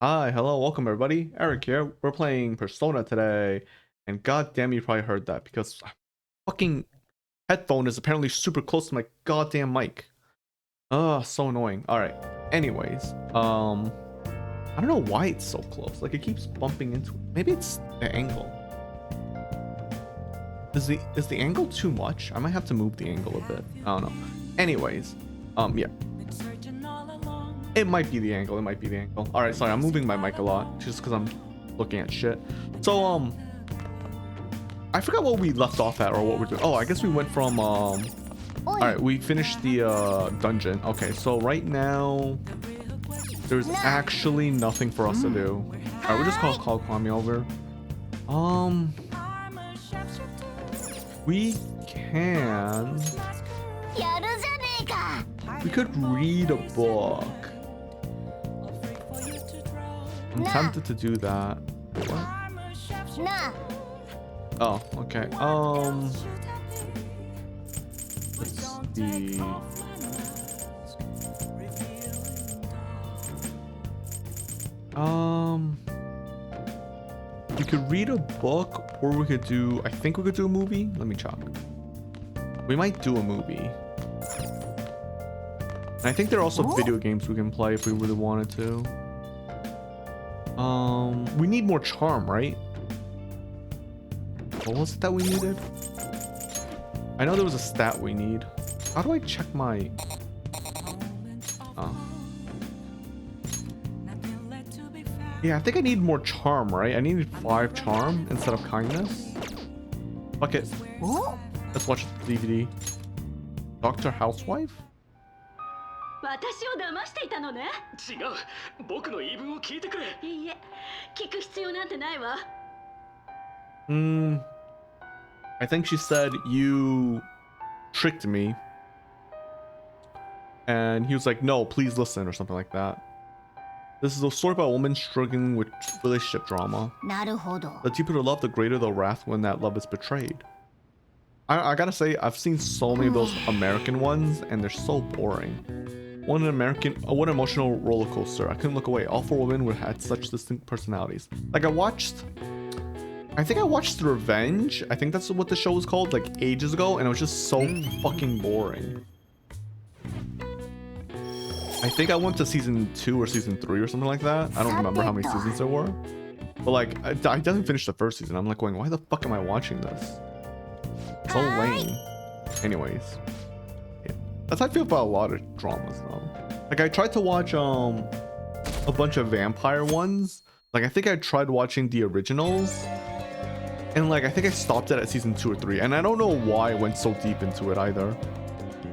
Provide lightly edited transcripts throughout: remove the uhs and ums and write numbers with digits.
Hi, hello, welcome everybody. Eric here. We're playing Persona today. And god damn, you probably heard that because my fucking headphone is apparently super close to my goddamn mic. Ugh, so annoying. Alright. Anyways, I don't know why it's so close. Like it keeps bumping into it. Maybe it's the angle. Is the angle too much? I might have to move the angle a bit. I don't know. Anyways, yeah. It might be the angle. It might be the angle. All right, sorry. I'm moving my mic a lot just because I'm looking at shit. So I forgot what we left off at or what we're doing. Oh, I guess we went from all right, we finished the dungeon. Okay, so right now there's actually nothing for us to do. All right, we'll just call Kwame over. We can. We could read a book. I'm tempted to do that. What? Oh, okay. Let's see. We could read a book, or we could do. I think we could do a movie. Let me check. We might do a movie. And I think there are also video games we can play if we really wanted to. We need more charm, right? What was it that we needed? I know there was a stat we need. How do I check my... Yeah, I think I need more charm, right? I needed 5 charm instead of kindness. Fuck it. Let's watch the DVD. Dr. Housewife? 私を騙していたのね。違う。僕の言い分を聞いてくれ。いいえ、聞く必要なんてないわ。I think she said you tricked me. And he was like, no, please listen, or something like that. This is a story about a woman struggling with relationship drama. The deeper the love, the greater the wrath when that love is betrayed. I gotta say, I've seen so many of those American ones, and they're so boring. One emotional roller coaster. I couldn't look away. All 4 women had such distinct personalities. Like I think I watched The Revenge. I think that's what the show was called, like ages ago, and it was just so fucking boring. I think I went to season 2 or season 3 or something like that. I don't remember how many seasons there were. But like, I definitely finished the first season. I'm like going, why the fuck am I watching this? So lame. Anyways. Yeah. That's how I feel about a lot of dramas though. Like I tried to watch a bunch of vampire ones. Like I think I tried watching the originals. And like I think I stopped it at season 2 or 3. And I don't know why I went so deep into it either.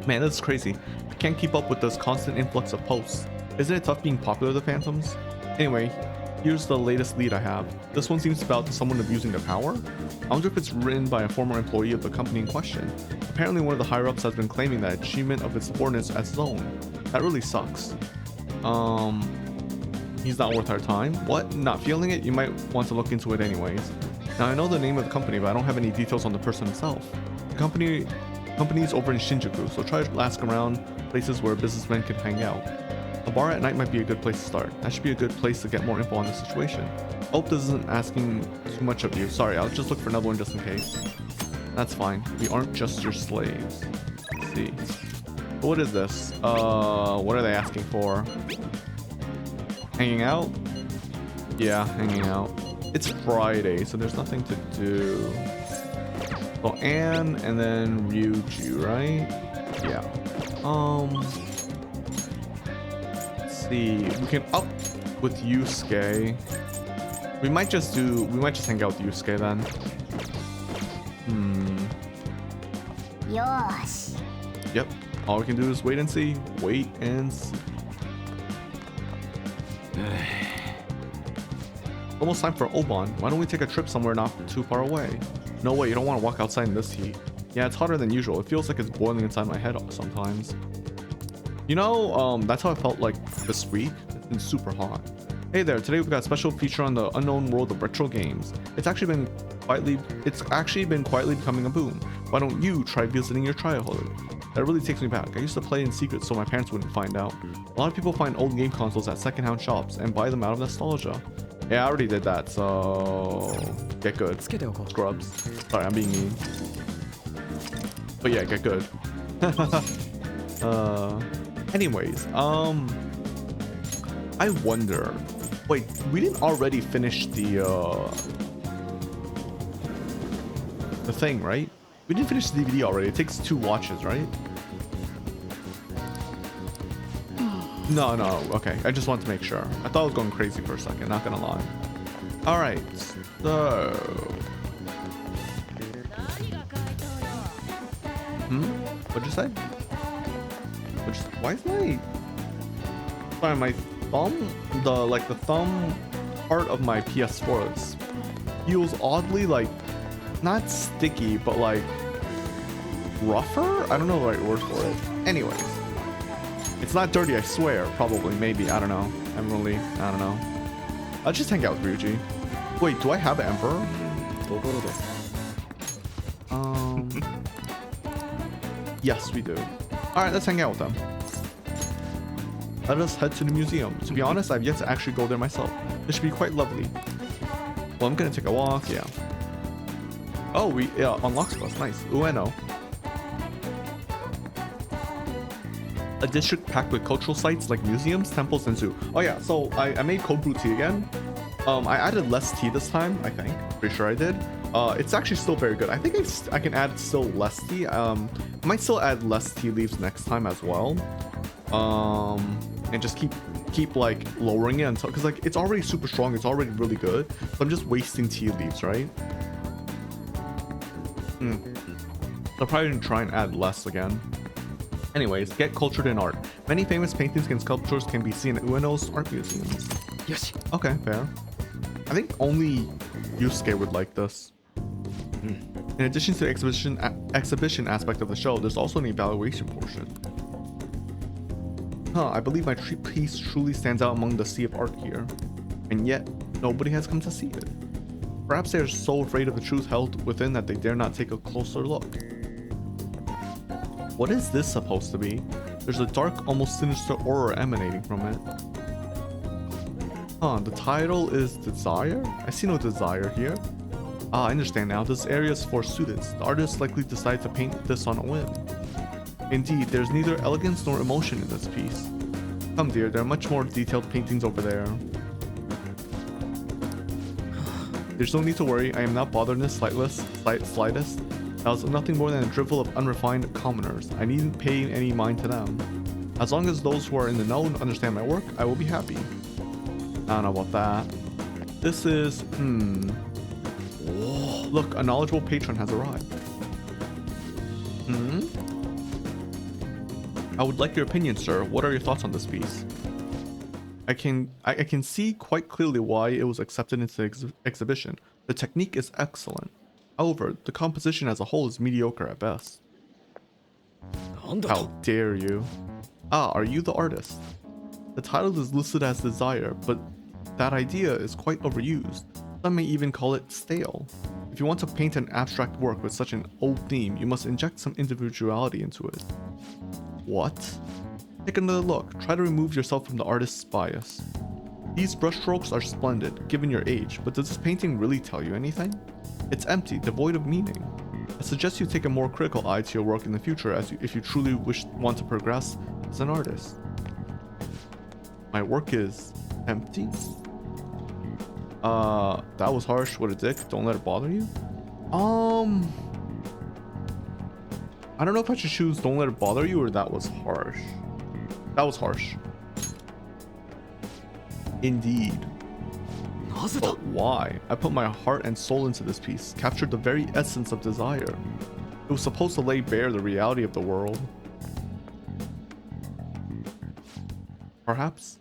Man, that's crazy. I can't keep up with this constant influx of posts. Isn't it tough being popular, the Phantoms? Anyway, here's the latest lead I have. This one seems about someone abusing their power. I wonder if it's written by a former employee of the company in question. Apparently one of the higher-ups has been claiming that achievement of its subordinates as his own. That really sucks. He's not worth our time. What? Not feeling it? You might want to look into it anyways. Now I know the name of the company, but I don't have any details on the person himself. The company's over in Shinjuku, so try to ask around places where businessmen can hang out. A bar at night might be a good place to start. That should be a good place to get more info on the situation. Hope this isn't asking too much of you. Sorry, I'll just look for another one just in case. That's fine. We aren't just your slaves. Let's see. What is this? What are they asking for? Hanging out? Yeah, hanging out. It's Friday, so there's nothing to do. So Anne and then Ryuju, right? Yeah. Let's see. We can up with Yusuke. We might just hang out with Yusuke then. Yosh. Yep. All we can do is wait and see. Wait and see. Almost time for Oban. Why don't we take a trip somewhere not too far away? No way, you don't want to walk outside in this heat. Yeah, it's hotter than usual. It feels like it's boiling inside my head sometimes. You know, that's how I felt like this week. It's been super hot. Hey there, today we've got a special feature on the unknown world of retro games. It's actually been quietly becoming a boom. Why don't you try visiting your childhood? That really takes me back. I used to play in secret so my parents wouldn't find out. A lot of people find old game consoles at secondhand shops and buy them out of nostalgia. Yeah, I already did that, so get good. Scrubs. Sorry, I'm being mean. But yeah, get good. Anyways, I wonder. Wait, we didn't already finish the thing, right? We didn't finish the DVD already. It takes 2 watches, right? No, okay. I just wanted to make sure. I thought I was going crazy for a second, not gonna lie. Alright, so... What'd you say? Why is my... Sorry, my thumb... The thumb part of my PS4 feels oddly, like... Not sticky, but like... rougher? I don't know the right word for it. Anyways. It's not dirty, I swear. Probably, maybe. I don't know. I don't know. I'll just hang out with Ryuji. Wait, do I have an Emperor? Yes, we do. Alright, let's hang out with them. Let us head to the museum. To be honest, I've yet to actually go there myself. This should be quite lovely. Well, I'm gonna take a walk, yeah. Oh, we unlocks us. Nice. Ueno. A district packed with cultural sites like museums, temples, and zoo. Oh yeah, so I made cold brew tea again. I added less tea this time, I think. Pretty sure I did. It's actually still very good. I think I can add still less tea. I might still add less tea leaves next time as well. And just keep like lowering it until, because like it's already super strong. It's already really good. So I'm just wasting tea leaves, right? I'll probably try and add less again. Anyways, get cultured in art. Many famous paintings and sculptures can be seen at Ueno's art museums. Yes. Okay, fair. I think only Yusuke would like this. In addition to the exhibition aspect of the show, there's also an evaluation portion. I believe my piece truly stands out among the sea of art here. And yet, nobody has come to see it. Perhaps they are so afraid of the truth held within that they dare not take a closer look. What is this supposed to be? There's a dark, almost sinister aura emanating from it. The title is Desire? I see no desire here. I understand now. This area is for students. The artist likely decided to paint this on a whim. Indeed, there's neither elegance nor emotion in this piece. Come dear, there are much more detailed paintings over there. There's no need to worry. I am not bothered in the slightest. I was nothing more than a drivel of unrefined commoners. I needn't pay any mind to them. As long as those who are in the know understand my work, I will be happy. I don't know about that. This is... Look, a knowledgeable patron has arrived. I would like your opinion, sir. What are your thoughts on this piece? I can see quite clearly why it was accepted into the exhibition. The technique is excellent. However, the composition as a whole is mediocre at best. How dare you? Are you the artist? The title is listed as Desire, but that idea is quite overused. Some may even call it stale. If you want to paint an abstract work with such an old theme, you must inject some individuality into it. What? Take another look. Try to remove yourself from the artist's bias. These brushstrokes are splendid, given your age, but does this painting really tell you anything? It's empty, devoid of meaning. I suggest you take a more critical eye to your work in the future if you truly want to progress as an artist. My work is empty? That was harsh. What a dick. Don't let it bother you? I don't know if I should choose don't let it bother you or that was harsh. That was harsh. Indeed. But why? I put my heart and soul into this piece, captured the very essence of desire. It was supposed to lay bare the reality of the world. Perhaps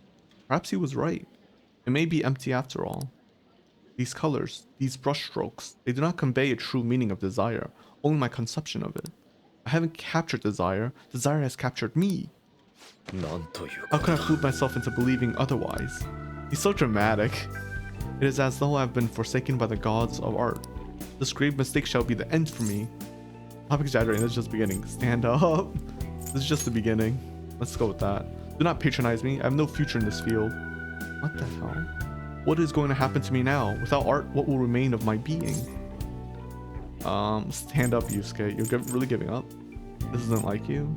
he was right. It may be empty after all. These colors, these brushstrokes, they do not convey a true meaning of desire, only my conception of it. I haven't captured desire, desire has captured me. How could I fool myself into believing otherwise? He's so dramatic. It is as though I have been forsaken by the gods of art. This grave mistake shall be the end for me. Stop exaggerating, it's just beginning. Stand up. This is just the beginning. Let's go with that. Do not patronize me. I have no future in this field. What the hell? What is going to happen to me now? Without art, what will remain of my being? Stand up, Yusuke. You're really giving up? This isn't like you.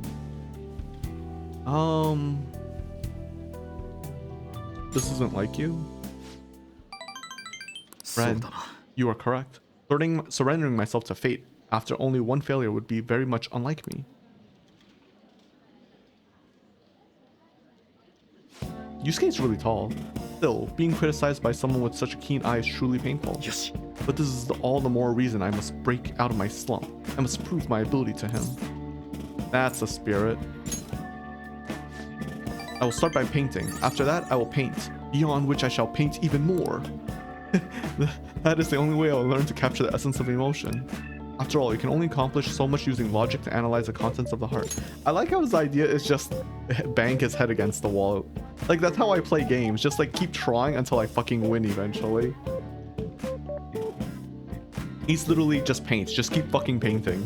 This isn't like you. Friend, you are correct. Surrendering myself to fate after only one failure would be very much unlike me. Yusuke is really tall. Still, being criticized by someone with such a keen eye is truly painful. Yes. But this is all the more reason I must break out of my slump. I must prove my ability to him. That's the spirit. I will start by painting. After that, I will paint, beyond which I shall paint even more. That is the only way I will learn to capture the essence of emotion. After all, you can only accomplish so much using logic to analyze the contents of the heart. I like how his idea is just bang his head against the wall. Like, that's how I play games. Just like keep trying until I fucking win eventually. He's literally just paints. Just keep fucking painting.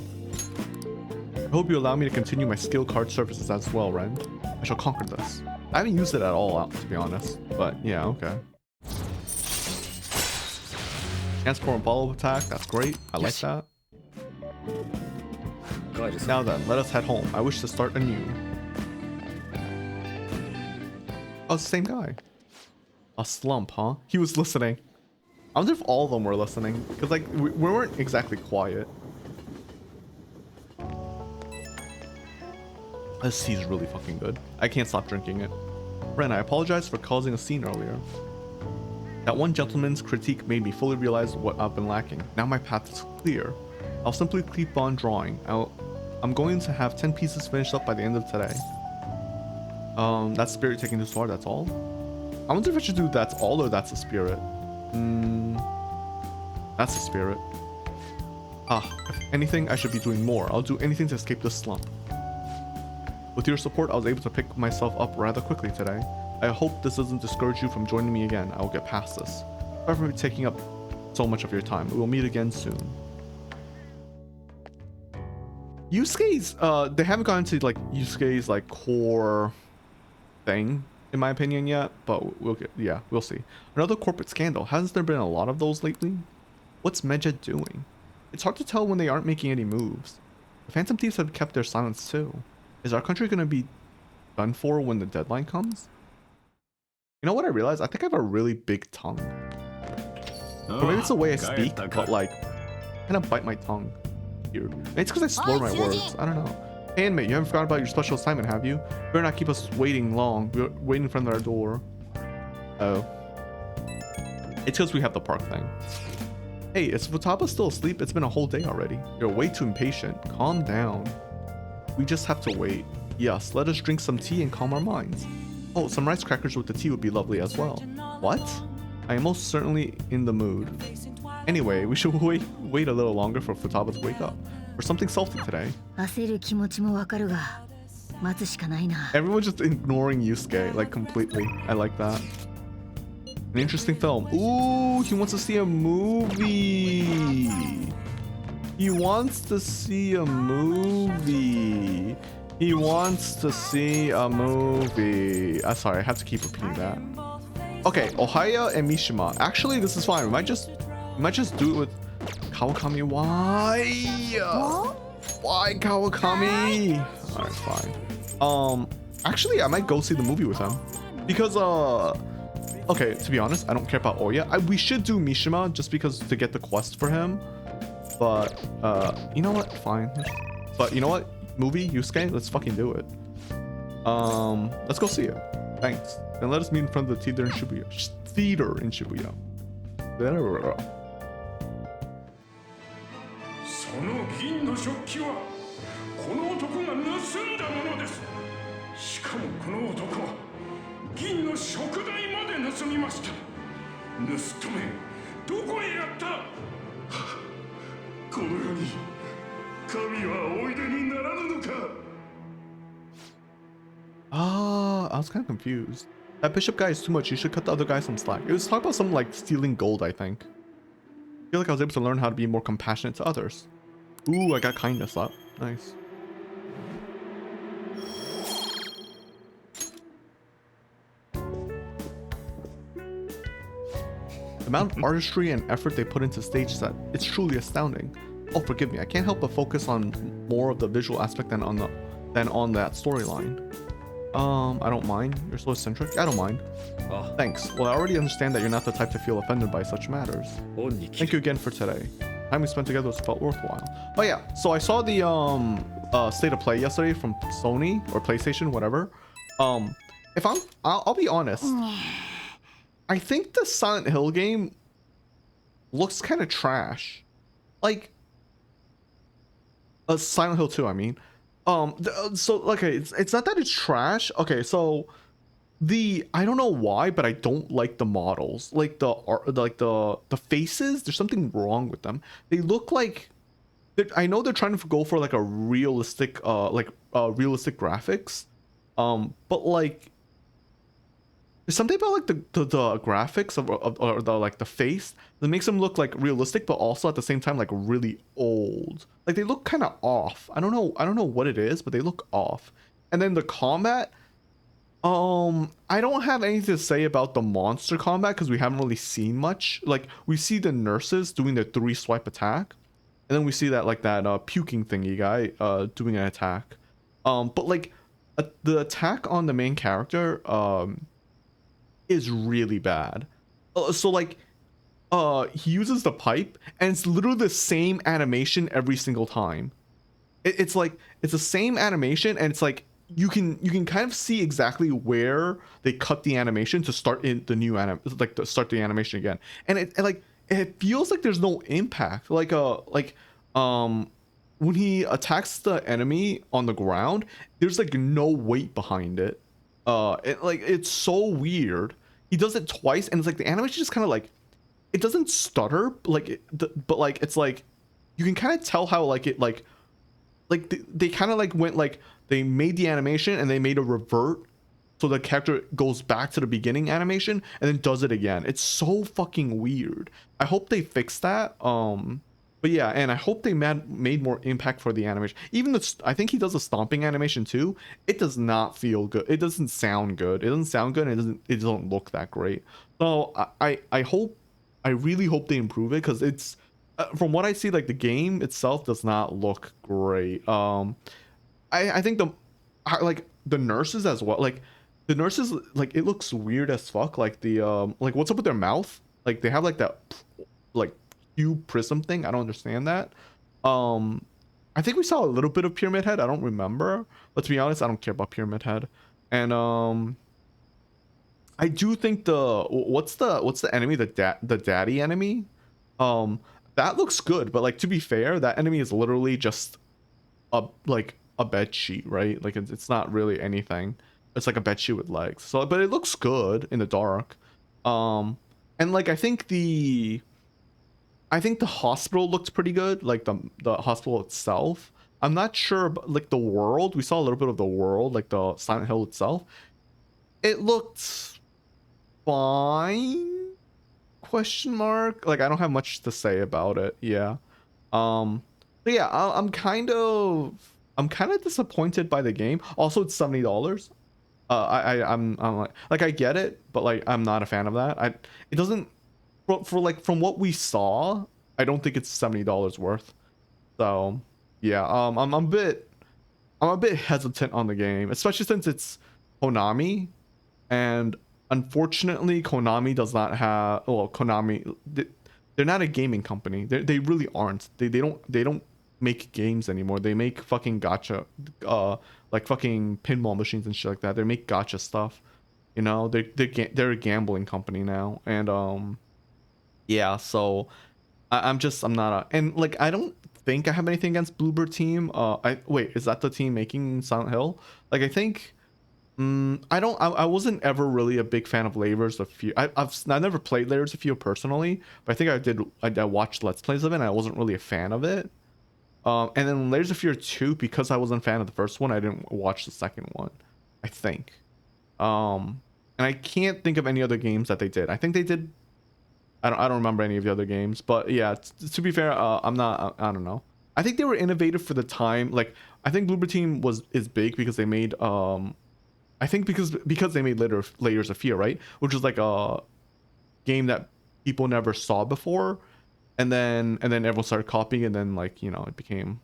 I hope you allow me to continue my skill card services as well, Ren. I shall conquer this. I haven't used it at all, to be honest. But yeah, okay. Transform and follow attack. That's great. I like that. Now then, let us head home. I wish to start anew. Oh, it's the same guy. A slump, huh? He was listening. I wonder if all of them were listening. Because, like, we weren't exactly quiet. This tea is really fucking good. I can't stop drinking it. Ren, I apologize for causing a scene earlier. That one gentleman's critique made me fully realize what I've been lacking. Now my path is clear. I'll simply keep on drawing. I'm going to have 10 pieces finished up by the end of today. That's spirit taking too far, that's all? I wonder if I should do that's all or that's a spirit. That's a spirit. If anything, I should be doing more. I'll do anything to escape this slump. With your support, I was able to pick myself up rather quickly today. I hope this doesn't discourage you from joining me again. I will get past this. Sorry for taking up so much of your time. We will meet again soon. Yusuke's, they haven't gone into like Yusuke's like core thing, in my opinion, yet, but we'll see. Another corporate scandal. Hasn't there been a lot of those lately? What's Medjed doing? It's hard to tell when they aren't making any moves. The Phantom Thieves have kept their silence too. Is our country gonna be done for when the deadline comes? You know what I realized? I think I have a really big tongue. Or maybe it's the way I speak, but like, I kind of bite my tongue here. Maybe it's because I slur my words. I don't know. Hey, inmate, you haven't forgotten about your special assignment, have you? Better not keep us waiting long. We're waiting in front of our door. Oh. It's because we have the park thing. Hey, is Futaba still asleep? It's been a whole day already. You're way too impatient. Calm down. We just have to wait. Yes, let us drink some tea and calm our minds. Oh, some rice crackers with the tea would be lovely as well. What? I am most certainly in the mood. Anyway, we should wait a little longer for Futaba to wake up. For something salty today. Everyone's just ignoring Yusuke, like completely. I like that. An interesting film. Ooh, he wants to see a movie. He wants to see a movie. He wants to see a movie. Sorry, I have to keep repeating that. Okay, Ohaya and Mishima. Actually, this is fine. We might just do it with Kawakami. Why? Why Kawakami? Alright, fine. Actually, I might go see the movie with him. Because, okay, to be honest, I don't care about Oya. We should do Mishima just because to get the quest for him. But, you know what? Fine. But you know what? Movie, Yusuke, let's fucking do it. Let's go see it. Thanks. Then let us meet in front of the theater in Shibuya. Theater in Shibuya. There. その銀の食器はこの男が盗んだものです。しかもこの男は銀の食材まで盗みました。盗人め、どこへやった？この世に神はおいでにならぬのか。 I was kind of confused. That bishop guy is too much. You should cut the other guy some slack. It was talking about some like stealing gold, I think. I feel like I was able to learn how to be more compassionate to others. Ooh, I got kindness up. Nice. The amount of artistry and effort they put into stage set, it's truly astounding. Oh, forgive me, I can't help but focus on more of the visual aspect than on that storyline. I don't mind. You're so eccentric. I don't mind. Thanks. Well, I already understand that you're not the type to feel offended by such matters. Thank you again for today. Time we spent together was felt worthwhile. Oh yeah, so I saw the state of play yesterday from Sony or PlayStation, whatever. If I'll be honest. I think the Silent Hill game looks kind of trash. Like Silent Hill 2, I mean. So okay, it's not that it's trash. Okay, so I don't know why, but I don't like the models. Like the art, like the faces, there's something wrong with them. They look like I know they're trying to go for like a realistic realistic graphics. But like there's something about like the graphics of the like the face that makes them look like realistic, but also at the same time like really old. Like they look kind of off. I don't know what it is, but they look off. And then the combat, I don't have anything to say about the monster combat because we haven't really seen much. Like we see the nurses doing their 3-swipe attack, and then we see that like that puking thingy guy doing an attack. But like the attack on the main character is really bad. So like he uses the pipe and it's literally the same animation every single time. It's like it's the same animation, and it's like you can kind of see exactly where they cut the animation to start in the new to start the animation again. And it feels like there's no impact. Like when he attacks the enemy on the ground, there's like no weight behind it. It's so weird. He does it twice, and it's like the animation just kind of like, it doesn't stutter, but like it's like you can kind of tell how like it like they kind of like went like they made the animation and they made a revert, so the character goes back to the beginning animation and then does it again. It's so fucking weird. I hope they fix that. But yeah, and I hope they made more impact for the animation. Even I think he does a stomping animation too. It does not feel good. It doesn't sound good. It doesn't sound good, and it doesn't look that great. So I really hope they improve it, because it's from what I see, like the game itself does not look great. I think the nurses as well. Like the nurses, like it looks weird as fuck. Like the like what's up with their mouth? Like they have like that like cube prism thing. I don't understand that. I think we saw a little bit of Pyramid Head. I don't remember, but to be honest, I don't care about Pyramid Head. And I do think what's the enemy, the daddy enemy, that looks good, but like to be fair, that enemy is literally just a bed sheet, right? Like it's not really anything. It's like a bed sheet with legs. So but it looks good in the dark. And like I think the hospital looked pretty good, like the hospital itself. I'm not sure, but like the world, we saw a little bit of the world, like the Silent Hill itself. It looked fine, question mark. Like I don't have much to say about it. Yeah. But yeah, I'm kind of disappointed by the game. Also, it's $70. I'm like I get it, but like I'm not a fan of that. It doesn't, for like from what we saw, I don't think it's $70 worth. So yeah, I'm a bit hesitant on the game, especially since it's Konami, and unfortunately Konami does not have, well, Konami, they're not a gaming company. They really aren't. They don't make games anymore. They make fucking gacha, like fucking pinball machines and shit like that. They make gacha stuff. You know, they're a gambling company now, and yeah. So I'm not and like I don't think I have anything against Bloober Team. Wait, is that the team making Silent Hill? Like I think. I wasn't ever really a big fan of Layers of Fear. I've never played Layers of Fear personally, but I think I watched Let's Plays of it, and I wasn't really a fan of it. And then Layers of Fear 2, because I wasn't a fan of the first one, I didn't watch the second one, I think. And I can't think of any other games that they did. I think they did. I don't remember any of the other games, but yeah, to be fair, I don't know. I think they were innovative for the time. Like I think Bloober Team is big because they made I think because they made Layers of Fear, right? Which is like a game that people never saw before, and then everyone started copying, and then like, you know, it became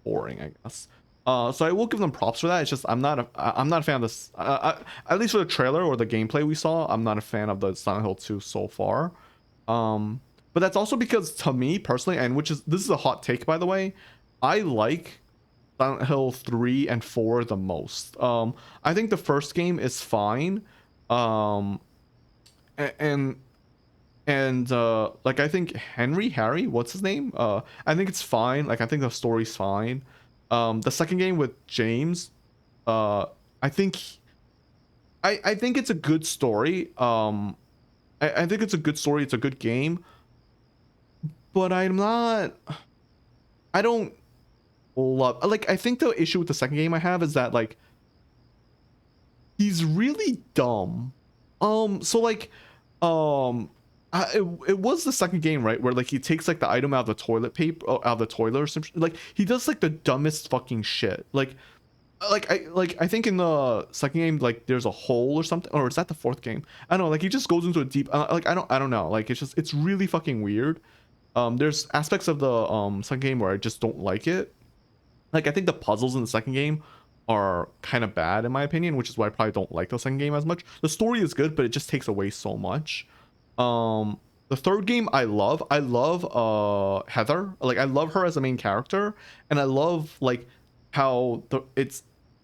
boring, I guess. So I will give them props for that. It's just I'm not a fan of this. At least for the trailer or the gameplay we saw, I'm not a fan of the Silent Hill 2 so far. But that's also because to me personally, and this is a hot take by the way, I like Silent Hill 3 and 4 the most. I think the first game is fine. And like I think Harry, what's his name? I think it's fine. Like I think the story's fine. The second game with James, I think it's a good story. I think it's a good story. It's a good game. But I don't love, like, I think the issue with the second game I have is that like he's really dumb. So like it was the second game, right, where like he takes like the item out of the toilet paper, out of the toilet or something. Like he does like the dumbest fucking shit. Like I think in the second game like there's a hole or something, or is that the fourth game? I don't know. Like he just goes into a deep like I don't know. Like it's really fucking weird. There's aspects of the second game where I just don't like it. Like I think the puzzles in the second game are kind of bad in my opinion, which is why I probably don't like the second game as much. The story is good, but it just takes away so much. The third game I love Heather. Like I love her as a main character, and I love like how it's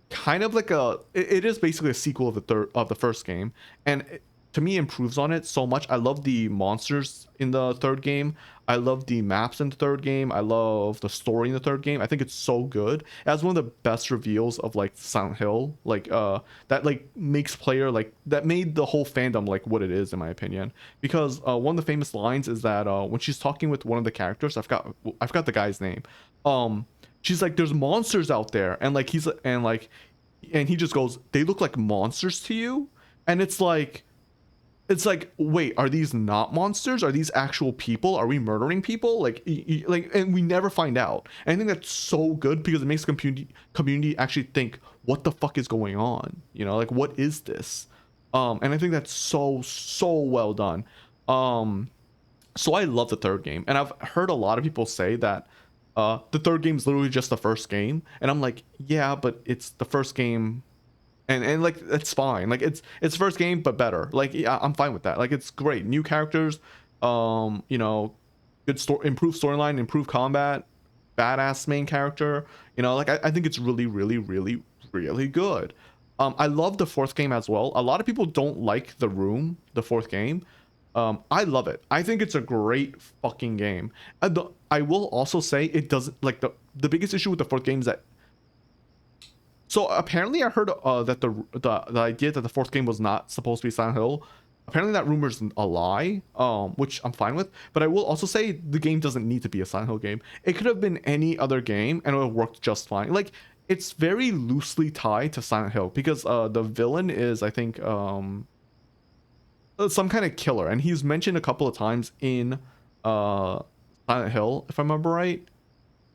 kind of like it is basically a sequel of the first game, and to me improves on it so much. I love the monsters in the third game. I love the maps in the third game. I love the story in the third game. I think it's so good. It has one of the best reveals of like Silent Hill, like that like makes player like that made the whole fandom like what it is in my opinion. Because one of the famous lines is that when she's talking with one of the characters, I forgot the guy's name. She's like, "There's monsters out there," and like and he just goes, "They look like monsters to you?" And it's like, wait, are these not monsters? Are these actual people? Are we murdering people? Like and we never find out. And I think that's so good because it makes the community actually think, what the fuck is going on? You know, like what is this? And I think that's so well done. So I love the third game, and I've heard a lot of people say that the third game is literally just the first game, and I'm like, yeah, but it's the first game. And like it's fine, like it's first game but better. Like yeah, I'm fine with that. Like it's great, new characters, you know, good story, improved storyline, improved combat, badass main character, you know, like I think it's really good. I love the fourth game as well. A lot of people don't like The Room, the fourth game. I love it. I think it's a great fucking game. I will also say it doesn't, like the biggest issue with the fourth game is that, so apparently I heard that the idea that the fourth game was not supposed to be Silent Hill, apparently that rumor's a lie, which I'm fine with. But I will also say the game doesn't need to be a Silent Hill game. It could have been any other game and it would have worked just fine. Like it's very loosely tied to Silent Hill because the villain is, I think, some kind of killer, and he's mentioned a couple of times in Silent Hill, if I remember right.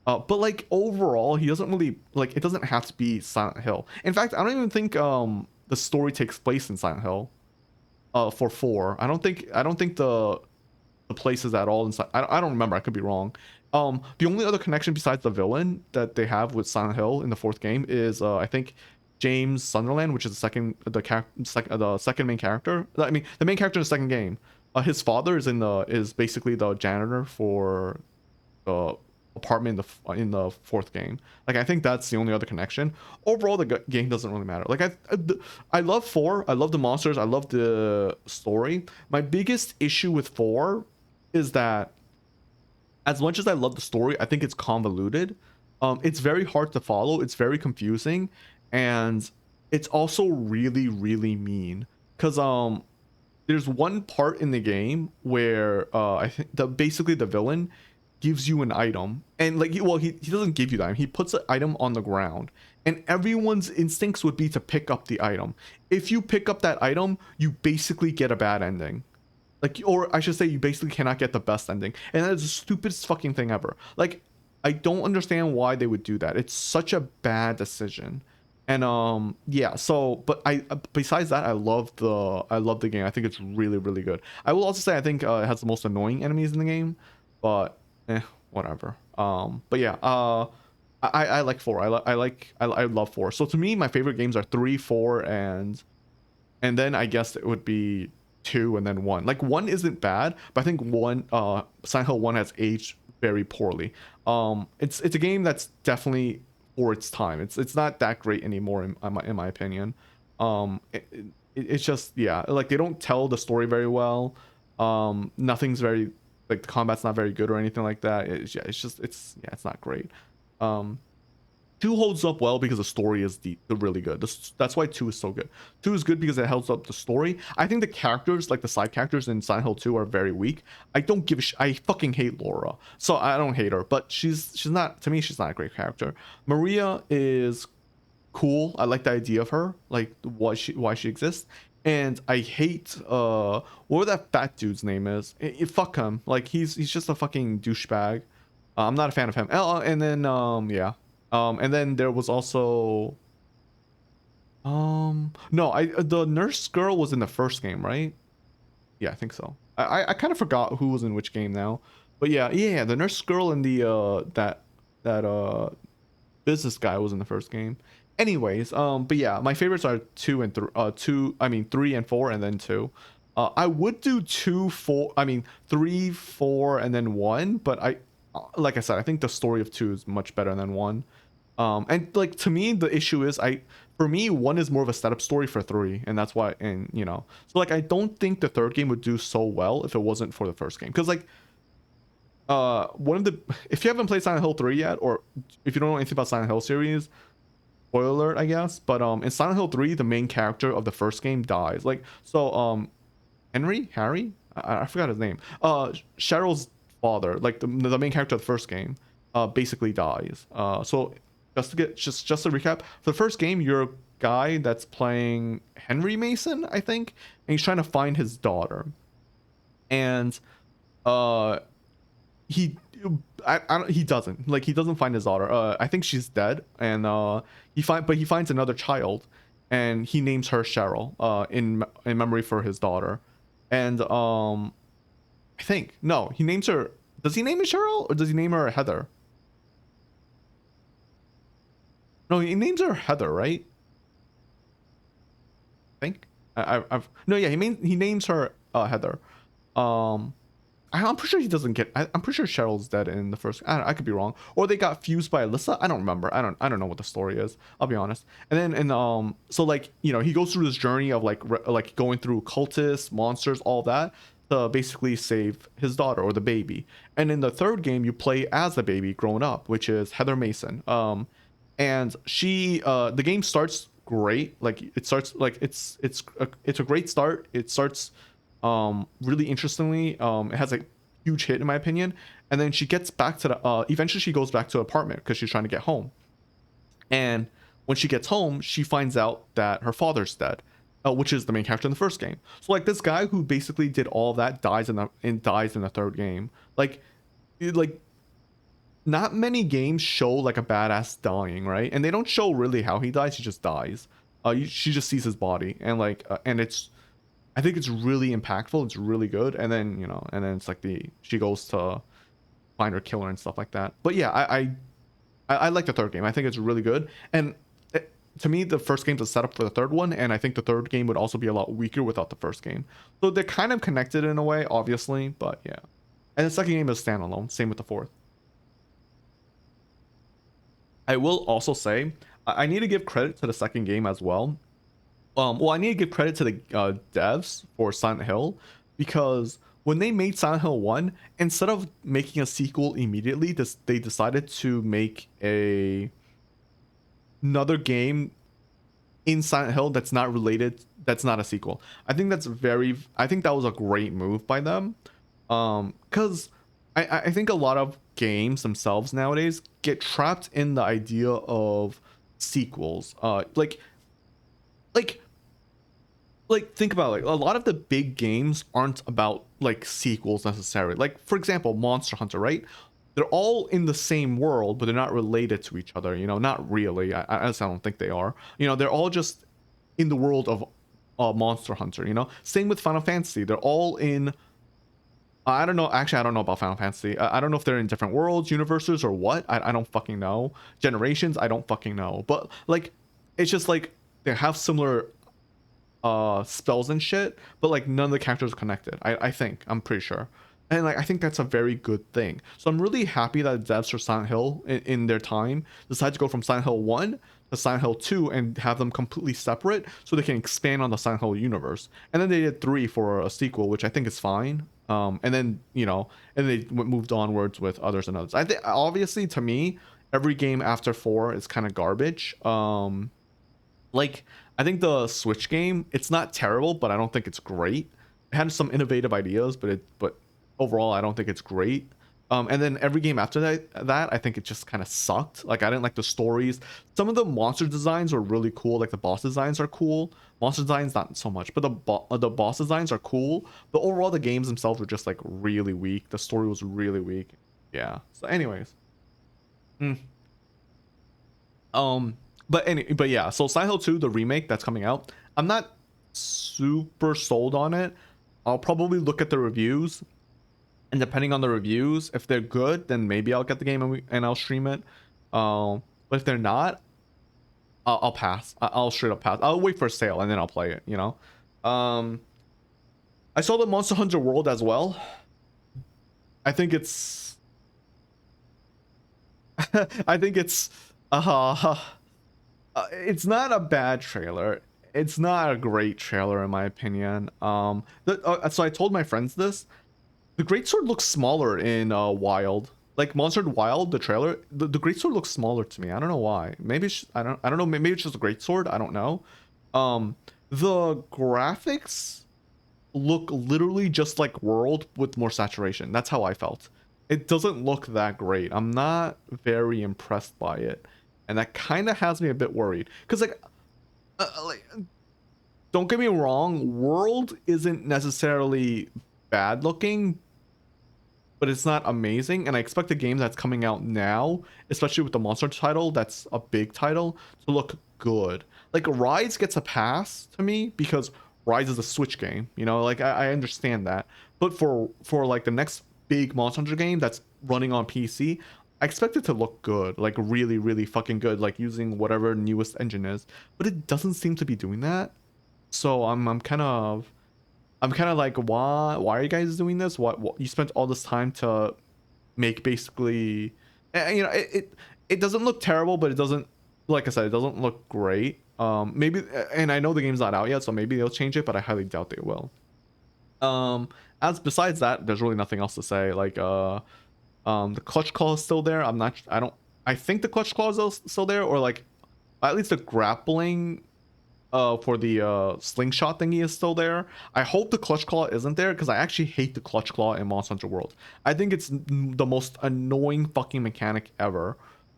But like overall, he doesn't really, like, it doesn't have to be Silent Hill. In fact, I don't even think the story takes place in Silent Hill. For 4, I don't think the place is at all inside. I don't remember. I could be wrong. The only other connection besides the villain that they have with Silent Hill in the fourth game is I think James Sunderland, which is the second main character. I mean, the main character in the second game. His father is basically the janitor for the apartment in the fourth game. Like I think that's the only other connection. Overall, the game doesn't really matter. Like I love 4. I love the monsters. I love the story. My biggest issue with 4 is that as much as I love the story, I think it's convoluted. It's very hard to follow. It's very confusing, and it's also really mean because there's one part in the game where I think basically the villain gives you an item, and like he doesn't give you that item. He puts an item on the ground, and everyone's instincts would be to pick up the item. If you pick up that item, you basically get a bad ending, like, or I should say you basically cannot get the best ending, and that is the stupidest fucking thing ever. Like I don't understand why they would do that. It's such a bad decision. And yeah, so but besides that, I love the game. I think it's really really good. I will also say I think it has the most annoying enemies in the game, but whatever. But yeah, I like 4. I love 4. So to me, my favorite games are 3, 4, and then I guess it would be 2 and then 1. Like 1 isn't bad, but I think 1 Silent Hill 1 has aged very poorly. It's a game that's definitely for its time. It's not that great anymore in my opinion. It's just, yeah, like they don't tell the story very well. Nothing's very, like the combat's not very good or anything like that. It's, yeah, it's just, it's not great. 2 holds up well because the story is really good. That's why 2 is so good. 2 is good because it holds up the story. I think the characters, like the side characters in Silent Hill 2, are very weak. I don't give a I fucking hate Laura. So I don't hate her, but she's not, to me, she's not a great character. Maria is cool. I like the idea of her, like why she exists. And I hate what that fat dude's name is. Fuck him. Like he's just a fucking douchebag. I'm not a fan of him. And then yeah. And then there was also no, the nurse girl was in the first game, right? Yeah, I think so. I kind of forgot who was in which game now. But yeah, the nurse girl and the that business guy was in the first game. Anyways, but yeah, my favorites are 2 and 3, 3 and 4 and then 2. I would do 2, 4, 3, 4 and then 1, but like I said, I think the story of 2 is much better than 1. And like to me the issue is for me 1 is more of a setup story for 3, and that's why, and you know, so like I don't think the third game would do so well if it wasn't for the first game, because like one of the, if you haven't played Silent Hill 3 yet, or if you don't know anything about Silent Hill series, spoiler alert I guess, but in Silent Hill 3 the main character of the first game dies. Like so Harry, I forgot his name, Cheryl's father, like the main character of the first game, basically dies. So just to recap, for the first game, you're a guy that's playing Henry Mason, I think, and he's trying to find his daughter. And he doesn't find his daughter. I think she's dead, and he finds another child, and he names her Cheryl, in memory for his daughter. And I think no, he names her. Does he name her Cheryl or does he name her Heather? No, he names her Heather, right? I think. I've no, yeah, he names her Heather. I'm pretty sure he doesn't get. I'm pretty sure Cheryl's dead in the first. I could be wrong, or they got fused by Alyssa. I don't remember. I don't know what the story is. I'll be honest. And then so like, you know, he goes through this journey of like going through cultists, monsters, all that, to basically save his daughter or the baby. And in the third game, you play as the baby grown up, which is Heather Mason. And she the game starts great. Like it starts like it's a great start. It starts really interestingly. It has a huge hit in my opinion, and then she gets back to the eventually she goes back to the apartment because she's trying to get home. And when she gets home, she finds out that her father's dead, which is the main character in the first game. So like this guy who basically did all that dies in the third game. Like not many games show like a badass dying, right? And they don't show really how he dies. He just dies. She just sees his body, and like and I think it's really impactful. It's really good. And then, you know, and then it's like she goes to find her killer and stuff like that. But yeah, I like the third game. I think it's really good. And to me, the first game's a setup for the third one, and I think the third game would also be a lot weaker without the first game. So they're kind of connected in a way, obviously, but yeah. And the second game is standalone. Same with the fourth. I will also say I need to give credit to the second game as well. Well, I need to give credit to the devs for Silent Hill, because when they made Silent Hill 1, instead of making a sequel immediately, they decided to make another game in Silent Hill that's not related, that's not a sequel. I think that was a great move by them. Because I think a lot of games themselves nowadays get trapped in the idea of sequels. Like think about it, like a lot of the big games aren't about like sequels necessarily. Like for example, Monster Hunter, right? they're all in the same world, but they're not related to each other. You know, not really. I don't think they are. You know, they're all just in the world of Monster Hunter. You know, same with Final Fantasy. They're all in. I don't know. Actually, I don't know about Final Fantasy. I don't know if they're in different worlds, universes, or what. I don't fucking know. Generations, I don't fucking know. But like, it's just like they have similar spells and shit, but like none of the characters are connected. I think. I'm pretty sure. And like I think that's a very good thing. So I'm really happy that devs for Silent Hill in their time decided to go from Silent Hill 1 to Silent Hill 2 and have them completely separate so they can expand on the Silent Hill universe. And then they did 3 for a sequel, which I think is fine. And then, you know, and they moved onwards with others and others. I think obviously to me, every game after 4 is kind of garbage. Like I think the Switch game, it's not terrible, but I don't think it's great. It had some innovative ideas, but overall I don't think it's great. And then every game after that I think it just kind of sucked. Like I didn't like the stories. Some of the monster designs were really cool, like the boss designs are cool. Monster designs not so much, but the boss designs are cool. But overall the games themselves were just like really weak. The story was really weak. Yeah. So anyways. But yeah, so Silent Hill 2, the remake that's coming out, I'm not super sold on it. I'll probably look at the reviews, and depending on the reviews, if they're good, then maybe I'll get the game and I'll stream it. But if they're not, I'll pass. I'll straight up pass. I'll wait for a sale and then I'll play it, you know. I saw the Monster Hunter World as well. I think it's it's not a bad trailer. It's not a great trailer in my opinion. So I told my friends this. The Greatsword looks smaller in Wild. Like Monster Hunter Wild, the trailer, the Greatsword looks smaller to me. I don't know why. Maybe it's, I don't know. Maybe it's just a Greatsword. I don't know. The graphics look literally just like World with more saturation. That's how I felt. It doesn't look that great. I'm not very impressed by it, and that kind of has me a bit worried. Cause like, don't get me wrong, World isn't necessarily bad looking, but it's not amazing, and I expect the game that's coming out now, especially with the Monster title, that's a big title, to look good. Like Rise gets a pass to me because Rise is a Switch game, you know, like I understand that, but for like the next big Monster Hunter game that's running on PC, I expect it to look good, like really, really fucking good, like using whatever newest engine is, but it doesn't seem to be doing that. So I'm kind of like, why are you guys doing this? What you spent all this time to make basically, you know, it doesn't look terrible, but it doesn't, like I said, it doesn't look great. Maybe, and I know the game's not out yet, so maybe they'll change it, but I highly doubt they will. As besides that, there's really nothing else to say. Like the clutch claw is still there. I think the clutch claw is still there, or like at least the grappling for the slingshot thingy is still there. I hope the clutch claw isn't there, because I actually hate the clutch claw in Monster Hunter World. I think it's the most annoying fucking mechanic ever.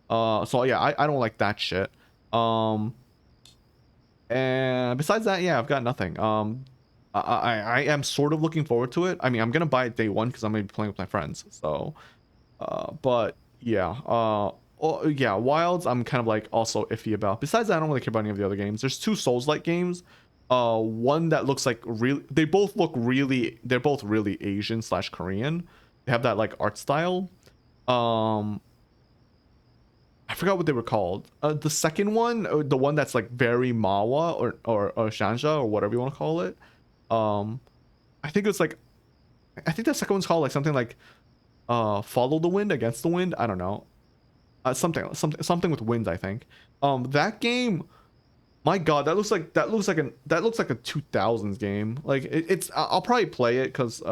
So yeah, I don't like that shit. And besides that, yeah, I've got nothing. I am sort of looking forward to it. I mean, I'm gonna buy it day one because I'm gonna be playing with my friends. So, but yeah, yeah, Wilds I'm kind of like also iffy about. Besides that, I don't really care about any of the other games. There's 2 Souls-like games. One that looks like really, they're both really Asian / Korean. They have that like art style. I forgot what they were called. The second one, the one that's like very Mawa or Shanja or whatever you want to call it. I think it's like, I think the second one's called like something like Follow the Wind, Against the Wind. I don't know. Something with wind, I think. That game, my god, that looks like a 2000s game. Like it's I'll probably play it because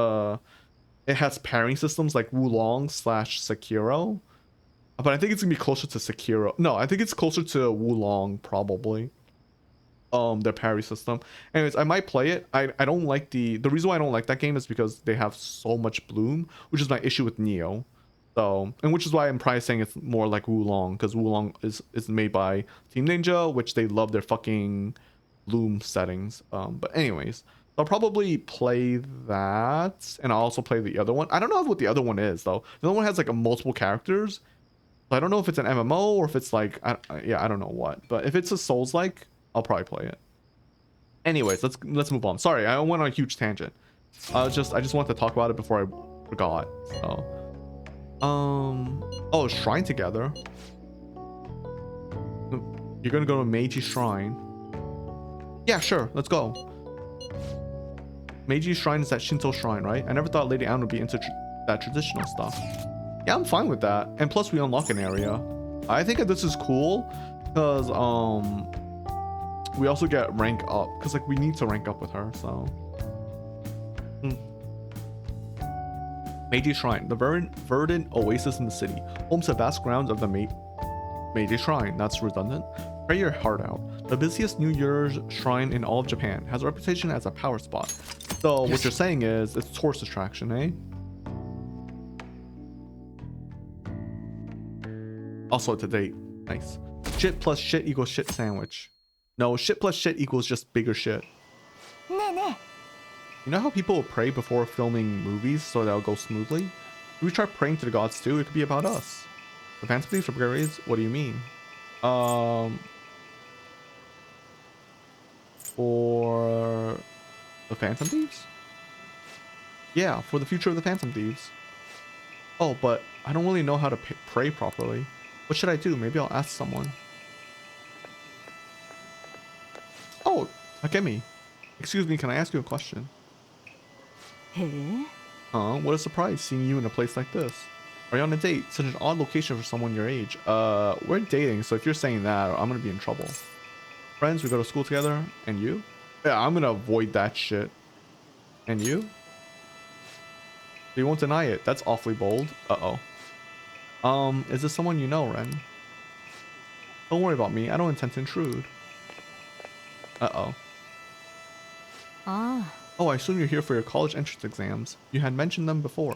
it has pairing systems like Wulong / Sekiro. But I think it's gonna be closer to Sekiro. No, I think it's closer to Wulong probably. Their parry system. Anyways, I might play it. I don't like the reason why I don't like that game is because they have so much bloom, which is my issue with Neo. So, and which is why I'm probably saying it's more like Wulong, because Wulong is made by Team Ninja, which they love their fucking bloom settings. But anyways, I'll probably play that, and I'll also play the other one. I don't know what the other one is though. The other one has like a multiple characters. So I don't know if it's an MMO or if it's like, yeah, I don't know what. But if it's a Souls-like, I'll probably play it. Anyways, let's move on. Sorry, I went on a huge tangent. I just wanted to talk about it before I forgot. So, oh, Shrine Together. You're gonna go to Meiji Shrine. Yeah, sure, let's go. Meiji Shrine is that Shinto shrine, right? I never thought Lady Anne would be into that traditional stuff. Yeah, I'm fine with that. And plus, we unlock an area. I think that this is cool because we also get rank up because like we need to rank up with her. So, Meiji Shrine, the verdant oasis in the city, home to vast grounds of the Meiji Shrine. That's redundant. Pray your heart out. The busiest New Year's shrine in all of Japan, has a reputation as a power spot. So what you're saying is it's tourist attraction, eh? Also to date. Nice. Shit plus shit equals shit sandwich. No, shit plus shit equals just bigger shit. You know how people will pray before filming movies so that'll go smoothly? If we try praying to the gods too, it could be about us. The Phantom Thieves for Bulgarians? What do you mean? For the Phantom Thieves? Yeah, for the future of the Phantom Thieves. Oh, but I don't really know how to pray properly. What should I do? Maybe I'll ask someone. Oh, Akemi. Excuse me, can I ask you a question? What a surprise seeing you in a place like this. Are you on a date? Such an odd location for someone your age. We're dating, so if you're saying that, I'm gonna be in trouble. Friends, we go to school together. And you? Yeah, I'm gonna avoid that shit. And you? You won't deny it. That's awfully bold. Uh-oh. Is this someone you know, Ren? Don't worry about me. I don't intend to intrude. Uh-oh. Oh, I assume you're here for your college entrance exams. You had mentioned them before.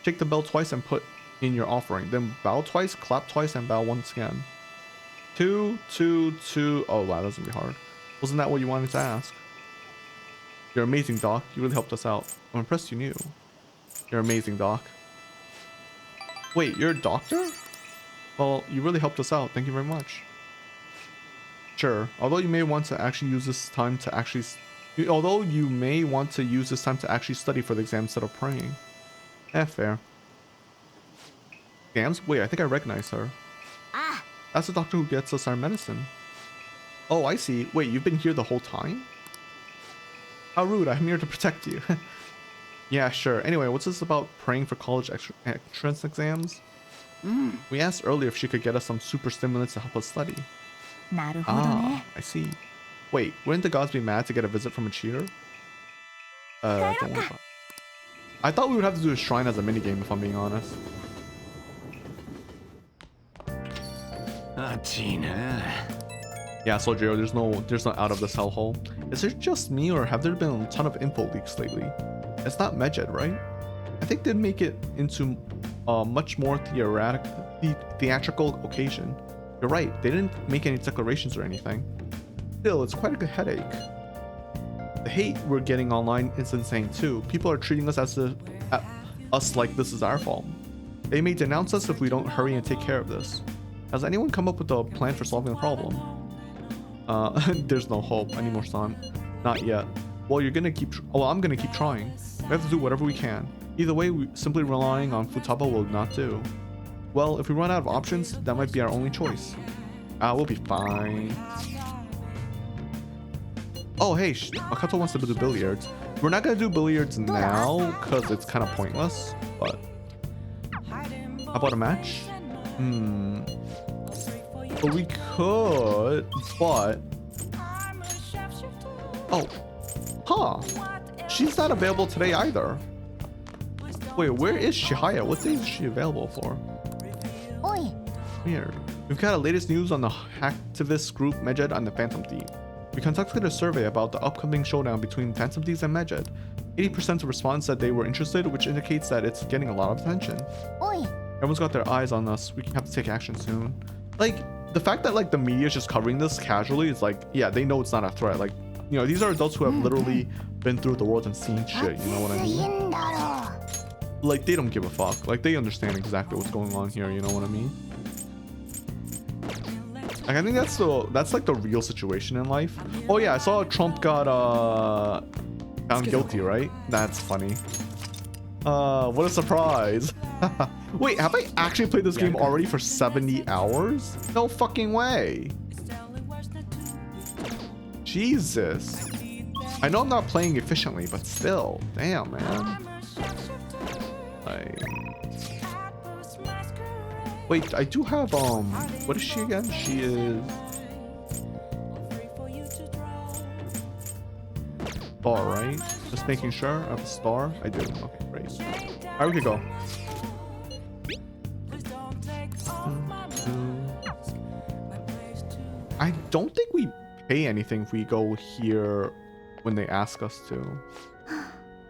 Shake the bell twice and put in your offering. Then bow twice, clap twice, and bow once again. 2, 2, 2. Oh, wow, that's gonna be hard. Wasn't that what you wanted to ask? You're amazing, Doc. You really helped us out. I'm impressed you knew. You're amazing, Doc. Wait, you're a doctor? Well, you really helped us out. Thank you very much. Sure. Although you may want to actually use this time to actually... study for the exam instead of praying. Fair. Exams? Wait, I think I recognize her. That's the doctor who gets us our medicine. Oh, I see. Wait, you've been here the whole time? How rude. I'm here to protect you. Yeah, sure. Anyway, what's this about praying for college entrance exams? We asked earlier if she could get us some super stimulants to help us study. Ah, I see. Wait, wouldn't the gods be mad to get a visit from a cheater? Don't worry about it. I thought we would have to do a shrine as a minigame if I'm being honest. Yeah, Soldier, there's no out of this hellhole. Is it just me or have there been a ton of info leaks lately? It's not Medjed, right? I think they'd make it into a much more theatrical occasion. You're right, they didn't make any declarations or anything. Still, it's quite a good headache. The hate we're getting online is insane too. People are treating us like this is our fault. They may denounce us if we don't hurry and take care of this. Has anyone come up with a plan for solving the problem? There's no hope anymore, son. Not yet. Well, I'm gonna keep trying. We have to do whatever we can. Either way, simply relying on Futaba will not do. Well, if we run out of options, that might be our only choice. We'll be fine. Oh, hey, Makoto wants to do billiards. We're not gonna do billiards now because it's kind of pointless. But how about a match? But we could. But oh, huh? She's not available today either. Wait, where is Shihaya? What day is she available for? Weird. We've got the latest news on the hacktivist group Medjed and the Phantom Thief. We conducted a survey about the upcoming showdown between Phantom Thieves and Medjed. 80% of respondents said they were interested, which indicates that it's getting a lot of attention. Everyone's got their eyes on us. We have to take action soon. Like, the fact that like the media is just covering this casually is like, yeah, they know it's not a threat. Like, you know, these are adults who have literally been through the world and seen shit, you know what I mean? Like, they don't give a fuck. Like, they understand exactly what's going on here, you know what I mean? Like, I think that's like the real situation in life. Oh yeah, I saw Trump got found guilty, right? That's funny. What a surprise. Wait, have I actually played this game already for 70 hours? No fucking way. Jesus. I know I'm not playing efficiently, but still. Damn, man. Like... Wait, I do have, what is she again? She is... Star, right? Just making sure I have a star. I do. Okay, great. Alright, we could go. I don't think we pay anything if we go here when they ask us to.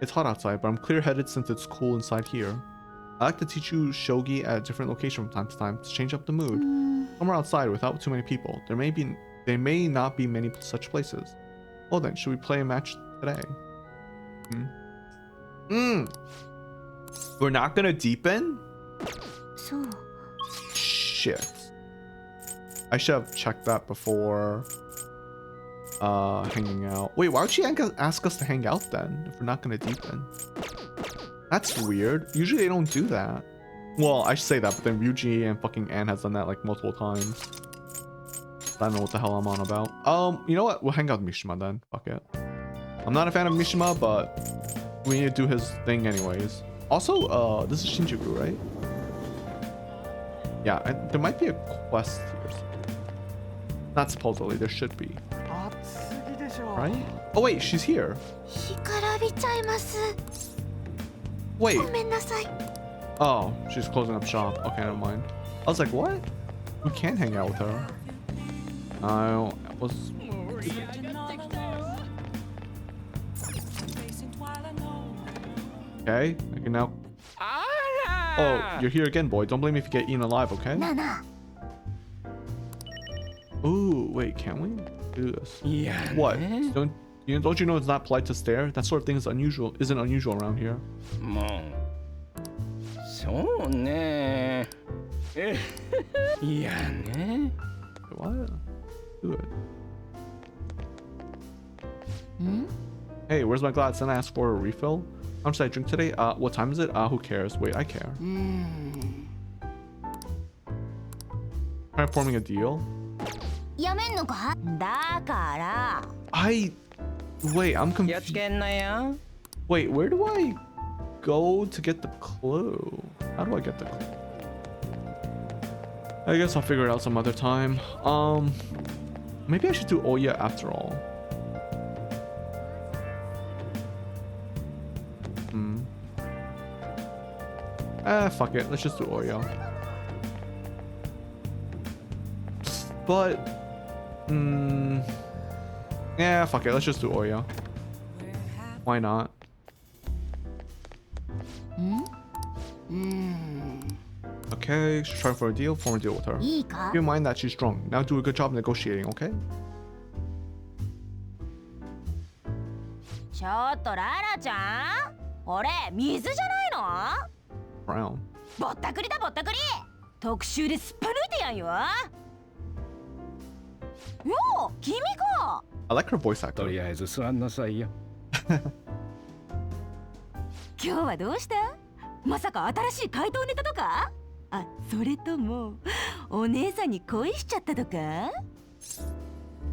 It's hot outside, but I'm clear-headed since it's cool inside here. I like to teach you shogi at a different location from time to time to change up the mood. Somewhere outside without too many people. There may not be many such places. Well then, should we play a match today? We're not gonna deepen? So. Shit. I should have checked that before hanging out. Wait, why would she ask us to hang out then if we're not gonna deepen? That's weird. Usually they don't do that. Well, I should say that, but then Ryuji and fucking Anne has done that like multiple times. I don't know what the hell I'm on about. You know what? We'll hang out with Mishima then. Fuck it. I'm not a fan of Mishima, but we need to do his thing anyways. Also, this is Shinjuku, right? Yeah, there might be a quest here. Not supposedly, there should be. Right? Oh wait, she's here. Wait. Oh, she's closing up shop. Okay, never mind. I was like, what? We can't hang out with her. I was... Okay, I can now... Oh, you're here again, boy. Don't blame me if you get eaten alive, okay? Ooh, wait, can we do this? Yeah. What? Don't you know it's not polite to stare? That sort of thing is unusual. Isn't unusual around here. So ne. Yeah, ne. What? Do it. Hey, where's my glass? Didn't I ask for a refill? How much did I drink today? What time is it? Who cares? Wait, I care. Try forming a deal. Wait, I'm confused. Wait, where do I go to get the clue? How do I get the clue? I guess I'll figure it out some other time. Maybe I should do Oya after all. Fuck it. Let's just do Oya. But, yeah, fuck it. Let's just do Oya. Why not? Okay, she's trying for a deal. Form a deal with her. Keep in mind that she's strong. Now do a good job negotiating, okay? Brown. I like her voice actor. とりあえず座んなさいよ。今日はどうした？まさか新しい怪盗ネタとか？あ、それともお姉さんに恋しちゃったとか？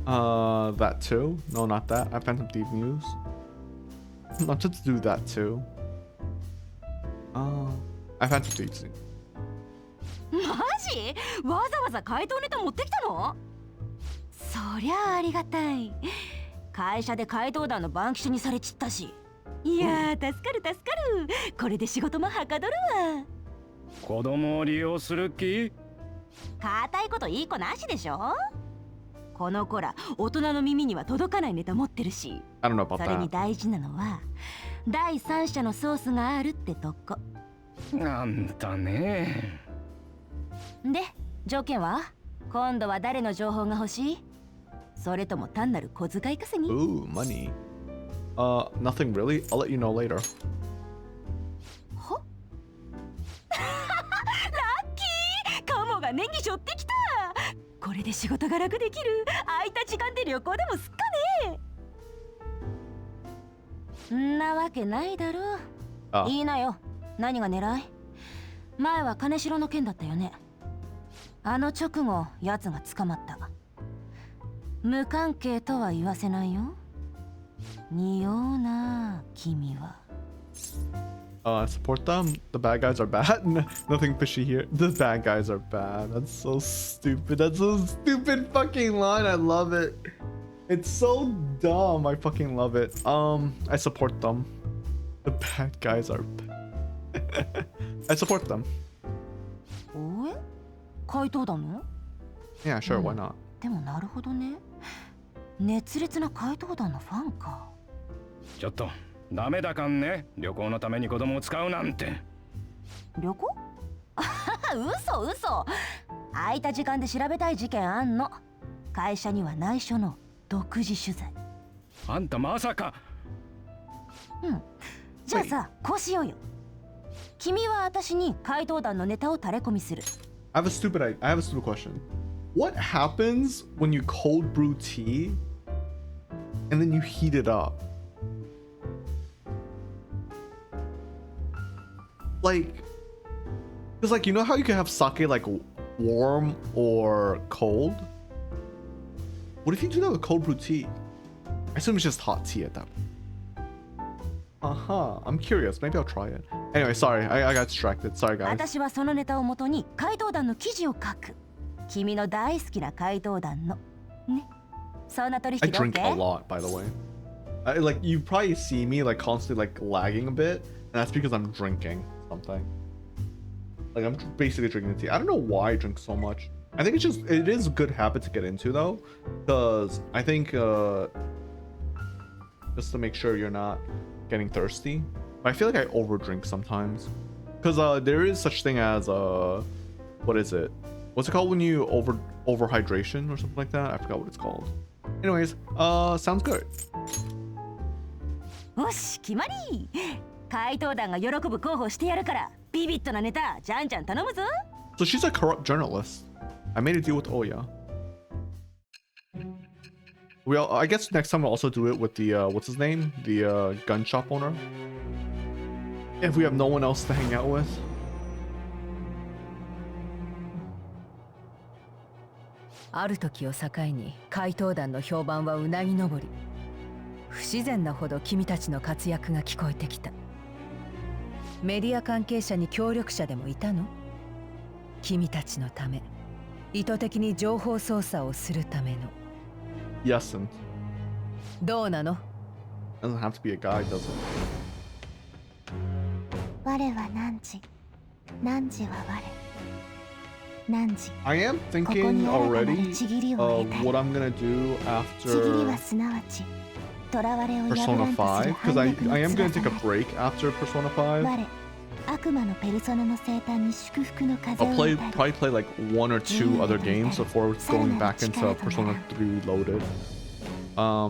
That too? No, not that. I Phantom Thief news. Not to do that too. I Phantom Thieves. マジ？わざわざ怪盗ネタ持ってきたの？そりゃありがたい。会社で怪盗団の番記者にされちったし。いやー、助かる助かる。これで仕事もはかどるわ。子供を利用する気？固いこといい子なしでしょ。この子ら大人の耳には届かないネタ持ってるし。I don't know about that. それに大事なのは第三者のソースがあるってとこ。なんだね。で、条件は？今度は誰の情報が欲しい？それとも単なる小遣い稼ぎ？ Ooh, money. Nothing really. I'll let you know later. はラッキーカモがネギ背負ってきた。これで仕事が楽できる。空いた時間で旅行でもすっかね。んなわけないだろう。あいいなよ。何が狙い？前は金城の件だったよね。あの直後奴が捕まった。無関係とは言わせないよ。匂うな君は。Support them. The bad guys are bad. Nothing fishy here. The bad guys are bad. That's so stupid. That's a stupid fucking line. I love it. It's so dumb. I fucking love it. I support them. The bad guys are bad. I support them. おえ？怪盗団の？ Yeah, sure. Why not? でもなるほどね。熱烈な怪盗団のファンか。ちょっとダメだかんね。旅行のために子供を使うなんて。旅行？嘘嘘。空いた時間で調べたい事件あんの。会社には内緒の独自取材。あんたまさか。うん。じゃあさ、こうしようよ。君は私に怪盗団のネタを垂れ込みする。I have a stupid question. What happens when you cold brew tea and then you heat it up? Like, because like, you know how you can have sake like warm or cold? What if you do that with cold brew tea? I assume it's just hot tea at that point. I'm curious. Maybe I'll try it. Anyway, sorry. I got distracted. Sorry, guys. 私はそのネタをもとに怪盗団の記事を書く。君の大好きな怪盗団の。ね。そんな取 I 引で drink a OK？ lot, by the way. Like, you probably see me like constantly like lagging a bit, and that's because I'm drinking something. Like, I'm basically drinking the tea. I don't know why I drink so much. I think it is a good habit to get into though, because I think just to make sure you're not getting thirsty. But I feel like I overdrink sometimes, because there is such thing as what is it? What's it called when you overhydration or something like that? I forgot what it's called. Anyways, sounds good. よし、決まり。怪盗団が喜ぶ候補してやるから、ビビッドなネタ、じゃんじゃん頼むぞ。So she's a corrupt journalist. I made a deal with Oya. I guess next time we'll also do it with the what's his name? The gun shop owner. If we have no one else to hang out with. ある時を境に怪盗団の評判はうなぎ登り。不自然なほど君たちの活躍が聞こえてきた。メディア関係者に協力者でもいたの？君たちのため、意図的に情報操作をするための。Yesn't. どうなの？ Doesn't have to be a guy, does it? 我は汝、汝は我。汝。 I am ここ thinking に新たな already ちぎりを of 得たい。 what I'm gonna do ちぎり after はすなわち、囚われを破ら Persona んとする 5, because 反 I 逆の am gonna take a 翼 break after Persona 5. 我、悪魔のペルソナの生誕に祝福の風 I'll を probably 与える。 play like one or two other games before going back into Persona 3 Reloaded. I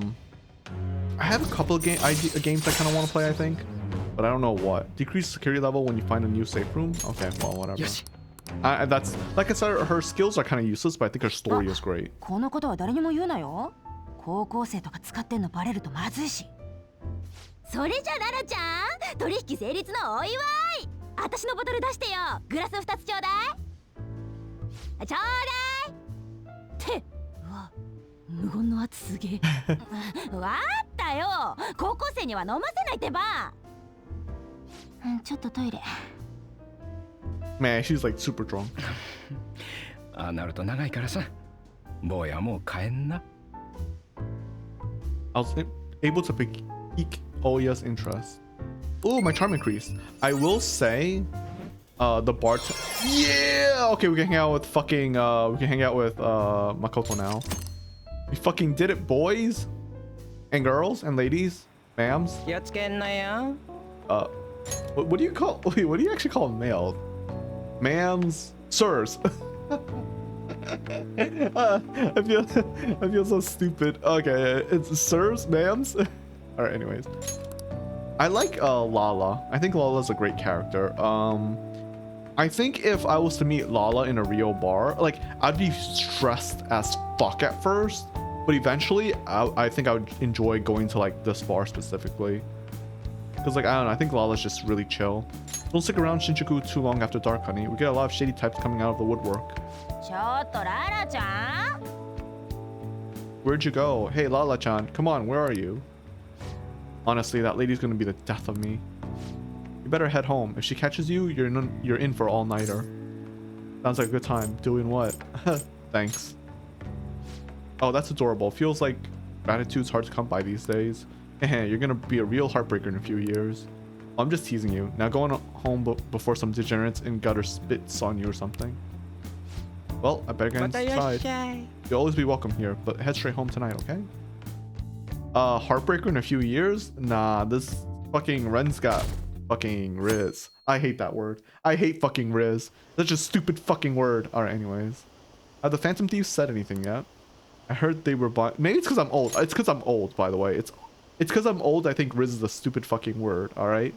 have a couple of games I kind of want to play, I think, but I don't know what. Decrease security level when you find a new safe room. Okay, well, whatever. That's like I said, her skills are kind of useless, but I think her story is great. このことは誰にも言うなよ。高校生とか使ってんのバレるとまずいし。それじゃララちゃん、取引成立のお祝い。私のボトル出してよ。グラス2つちょうだい。ちょうだい。って、うわ、無言の圧すげえ。わかったよ。高校生には飲ませないってば。ちょっとトイレ。Man, she's like super drunk. ああなると長いからさ。坊やもう帰んな。I was able to pique Oya's interest. Oh, my charm increased. I will say, the bart. Yeah. Okay, we can hang out with fucking. We can hang out with Makoto now. We fucking did it, boys and girls and ladies, ma'ams. 気をつけんなよ。 What do you call? Wait, what do you actually call male? Ma'ams, sirs. I feel so stupid. Okay, it's sirs, ma'ams. Alright, anyways. I like Lala. I think Lala's a great character. I think if I was to meet Lala in a real bar, like, I'd be stressed as fuck at first, but eventually I think I would enjoy going to like this bar specifically. Because like, I don't know, I think Lala's just really chill. Don't stick around Shinjuku too long after dark, honey. We get a lot of shady types coming out of the woodwork. ちょっとララちゃん Where'd you go? Hey, Lala-chan, come on, where are you? Honestly, that lady's gonna be the death of me. You better head home. If she catches you, you're in for all-nighter. Sounds like a good time. Doing what? Thanks. Oh, that's adorable. Feels like gratitude's hard to come by these days. You're gonna be a real heartbreaker in a few years. Oh, I'm just teasing you. Now go on home before some degenerates in gutter spits on you or something. Well, I better get inside. You'll always be welcome here, but head straight home tonight, okay? Heartbreaker in a few years? Nah, this fucking Ren's got fucking Riz. I hate that word. I hate fucking Riz. That's just a stupid fucking word. Alright, anyways. Have the Phantom Thieves said anything yet? I heard they were buying... Maybe it's because I'm old. It's because I'm old, by the way. It's because I'm old, I think Riz is a stupid fucking word, alright?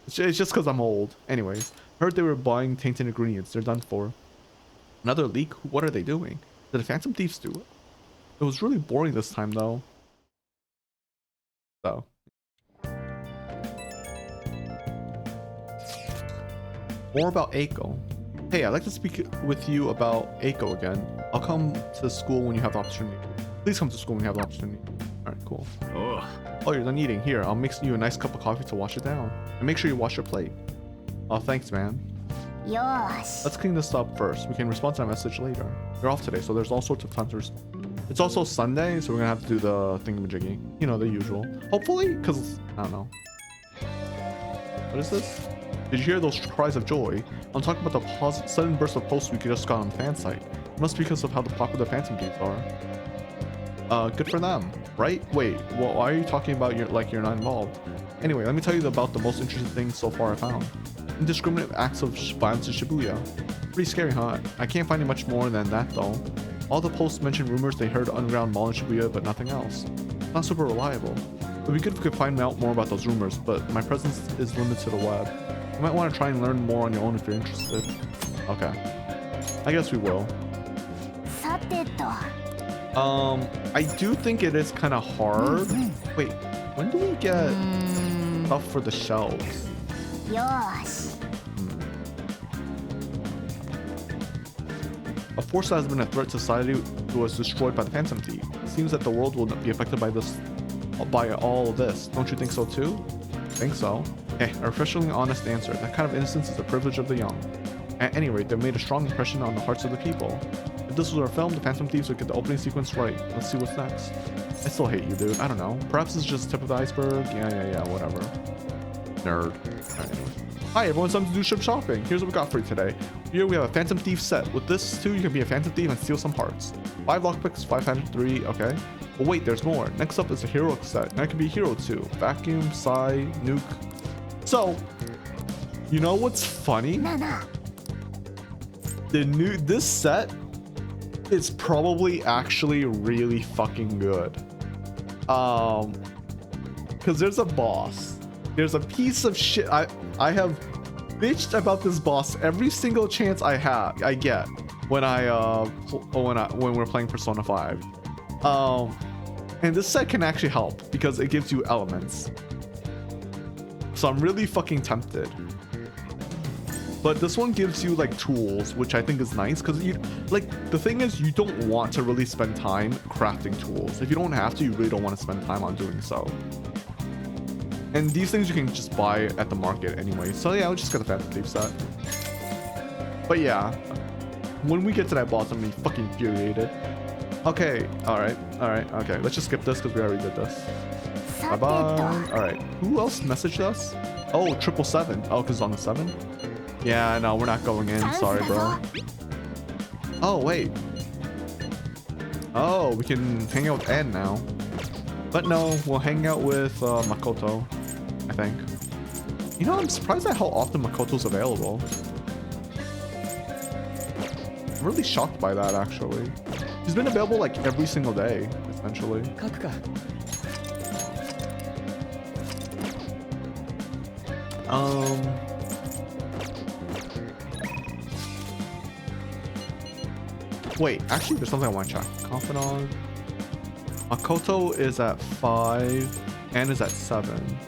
It's just because I'm old. Anyways, I heard they were buying tainted ingredients. They're done for. Another leak? What are they doing? Did the Phantom Thieves do it? It was really boring this time, though. So. More about Eiko. Hey, I'd like to speak with you about Eiko again. I'll come to school when you have the opportunity. Please come to school when you have the opportunity. Alright, cool. Oh, you're done eating. Here, I'll mix you a nice cup of coffee to wash it down. And make sure you wash your plate. Oh, thanks, man. Yosh. Let's clean this up first. We can respond to that message later. You're off today, so there's all sorts of time to respond. It's also Sunday, so we're gonna have to do the thingamajiggy. You know, the usual. Hopefully, because, I don't know. What is this? Did you hear those cries of joy? I'm talking about the sudden burst of posts we just got on the fan site. It must be because of how the popular Phantom Thieves are. Good for them, right? Wait, well, why are you talking about you're not involved? Anyway, let me tell you about the most interesting thing so far I found. Indiscriminate acts of violence in Shibuya. Pretty scary, huh? I can't find much more than that, though. All the posts mention rumors they heard underground mall in Shibuya, but nothing else. Not super reliable. It would be good if we could find out more about those rumors, but my presence is limited to the web. You might want to try and learn more on your own if you're interested. Okay. I guess we will. I do think it is kind of hard. Wait, when do we get stuff for the shelves? Yosh. A force that has been a threat to society was destroyed by the Phantom Thief. It seems that the world will be affected by all of this. Don't you think so too? Think so. A refreshingly honest answer. That kind of innocence is the privilege of the young. At any rate, they made a strong impression on the hearts of the people. If this was our film, the Phantom Thieves would get the opening sequence right. Let's see what's next. I still hate you, dude. I don't know. Perhaps it's just the tip of the iceberg. Yeah, whatever. Nerd. Alright, anyway. Hi, everyone. It's time to do ship shopping. Here's what we got for you today. Here we have a Phantom Thief set. With this too, you can be a Phantom Thief and steal some hearts. 5 lockpicks, 5 Phantom 3. Okay. But wait, there's more. Next up is a Hero set. And that could be Hero 2. Vacuum, Psy, Nuke. So, you know what's funny? This set is probably actually really fucking good. Because there's a boss. There's a piece of shit. I have bitched about this boss every single chance I get when when we're playing Persona 5. And this set can actually help because it gives you elements. So I'm really fucking tempted. But this one gives you like tools, which I think is nice because the thing is you don't want to really spend time crafting tools. If you don't have to, you really don't want to spend time on doing so. And these things you can just buy at the market anyway. So yeah, I'll just get the Phantom Thief set. But yeah, when we get to that boss, I'm gonna be fucking infuriated. Okay, alright, okay. Let's just skip this because we already did this. Bye-bye. Alright, who else messaged us? Oh, 777. Oh, because it's on the 7? Yeah, no, we're not going in. Sorry, bro. Oh, wait. Oh, we can hang out with Ann now. But no, we'll hang out with Makoto, I think. You know, I'm surprised at how often Makoto's available. I'm really shocked by that, actually. He's been available like every single day, essentially. Wait, actually, there's something I want to check. Confidant. Makoto is at 5. Anne is at 7.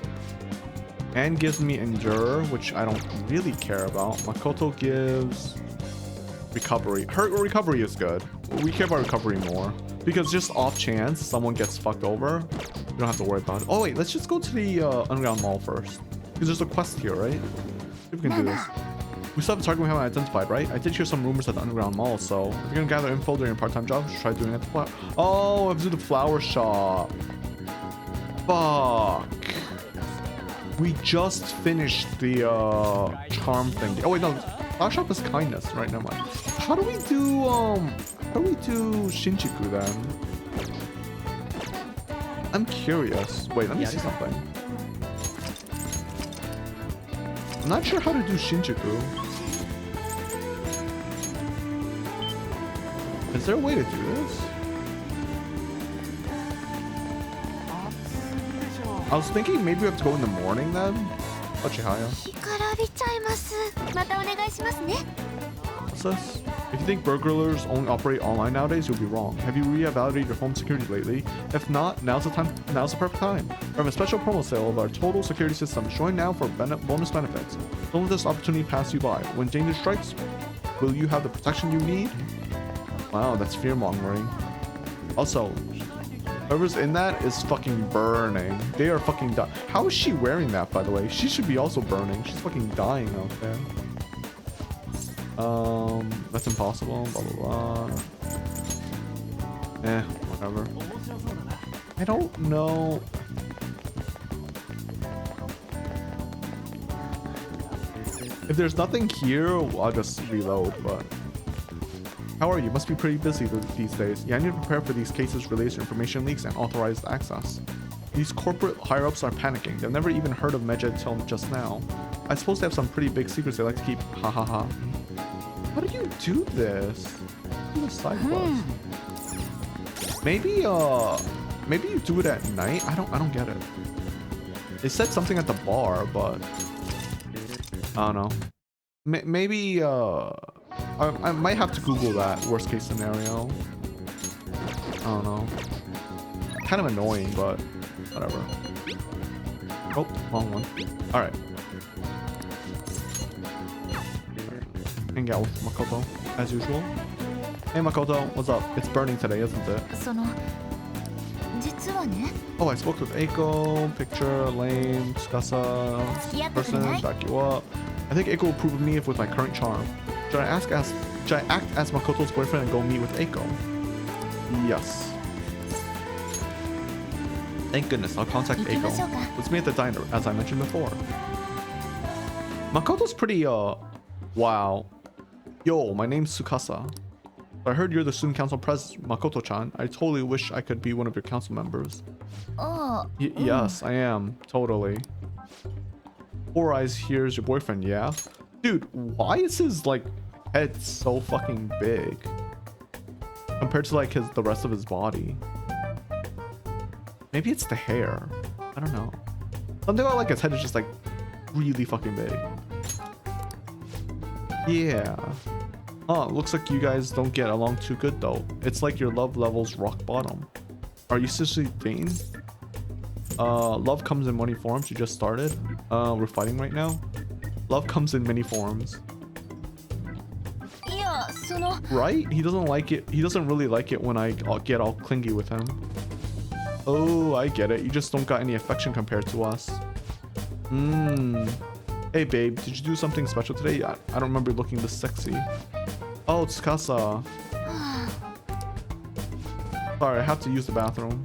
Anne gives me Endure, which I don't really care about. Makoto gives Recovery. Her recovery is good. We care about recovery more. Because just off chance someone gets fucked over, you don't have to worry about it. Oh wait, let's just go to the Underground Mall first. Because there's a quest here, right? See if we can do this. We still have a target we haven't identified, right? I did hear some rumors at the Underground Mall, so if you're gonna gather info during your part-time job, just try doing it at the flower. Oh, I have to do the flower shop. Fuck. We just finished the charm thing. Oh wait, no, flower shop is kindness, right? Never mind. How do we do Shinjuku then? I'm curious. Wait, let me see something. I'm not sure how to do Shinjuku. Is there a way to do this? I was thinking maybe we have to go in the morning then. Ochihaya. 干からびちゃいます。またお願いしますね。 What's this? If you think burglars only operate online nowadays, you'll be wrong. Have you reevaluated your home security lately? If not, now's the perfect time. We have a special promo sale of our total security system. Join now for bonus benefits. Don't let this opportunity pass you by. When danger strikes, will you have the protection you need? Wow, that's fear-mongering. Also, whoever's in that is fucking burning. They are fucking dying. How is she wearing that, by the way? She should be also burning. She's fucking dying out there. That's impossible. Blah blah blah. Whatever. I don't know. If there's nothing here, I'll just reload, but... How are you? Must be pretty busy these days. Yeah, I need to prepare for these cases related to information leaks and authorized access. These corporate higher-ups are panicking. They've never even heard of Medjed till just now. I suppose they have some pretty big secrets they like to keep. Ha ha ha. How do you do this? Do the side quest. Maybe maybe you do it at night. I don't get it. It said something at the bar, but I don't know. Maybe I might have to Google that worst case scenario. I don't know. Kind of annoying, but whatever. Oh, wrong one. All right. Hang out with Makoto as usual. Hey Makoto, what's up? It's burning today, isn't it? その実はね。 Oh, I spoke with Eiko. Picture, lame, Tsukasa, person, back you up. I think Eiko will approve of me if with my current charm. Should I act as Makoto's boyfriend and go meet with Eiko? Yes. Thank goodness, I'll contact Eiko. Let's meet at the diner, as I mentioned before. Makoto's pretty, wow. Yo, my name's Tsukasa. I heard you're the student council president, Makoto-chan. I totally wish I could be one of your council members. Yes, I am. Totally. Four Eyes here's your boyfriend, yeah? Dude, why is his, like, head so fucking big? Compared to, like, the rest of his body. Maybe it's the hair. I don't know. Something about, like, his head is just, like, really fucking big. Yeah. Huh, looks like you guys don't get along too good, though. It's like your love level's rock bottom. Are you seriously dating? Love comes in many forms. You just started. We're fighting right now. Love comes in many forms. Right? He doesn't like it. He doesn't really like it when I get all clingy with him. Oh, I get it. You just don't got any affection compared to us. Hey, babe. Did you do something special today? I don't remember looking this sexy. Oh, Tsukasa. Sorry, I have to use the bathroom.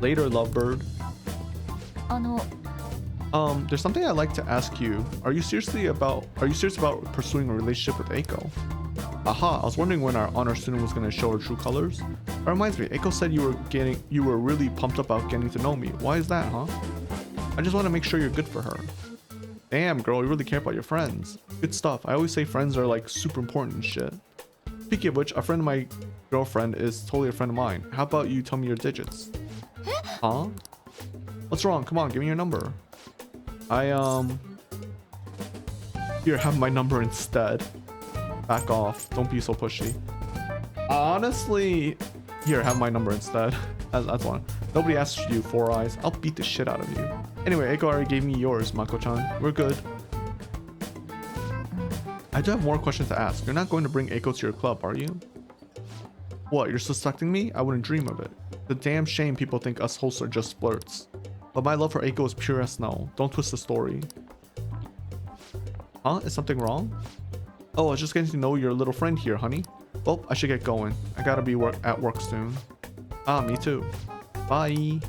Later, lovebird. There's something I'd like to ask you. Are you serious about pursuing a relationship with Eiko? Aha, I was wondering when our honor student was gonna show her true colors. That reminds me, Eiko said you were really pumped about getting to know me. Why is that, huh? I just want to make sure you're good for her. Damn, girl, you really care about your friends. Good stuff. I always say friends are like super important and shit. Speaking of which, a friend of my girlfriend is totally a friend of mine. How about you tell me your digits? Huh? What's wrong? Come on, give me your number. Here, have my number instead. Back off. Don't be so pushy. Honestly, here, have my number instead. That's one. Nobody asked you, Four Eyes. I'll beat the shit out of you. Anyway, Eiko already gave me yours, Mako-chan. We're good. I do have more questions to ask. You're not going to bring Eiko to your club, are you? What, you're suspecting me? I wouldn't dream of it. The damn shame people think us hosts are just flirts. But my love for Eiko is pure as snow. Don't twist the story. Huh? Is something wrong? Oh, I was just getting to know your little friend here, honey. Well, I should get going. I gotta be at work soon. Ah, me too. Bye.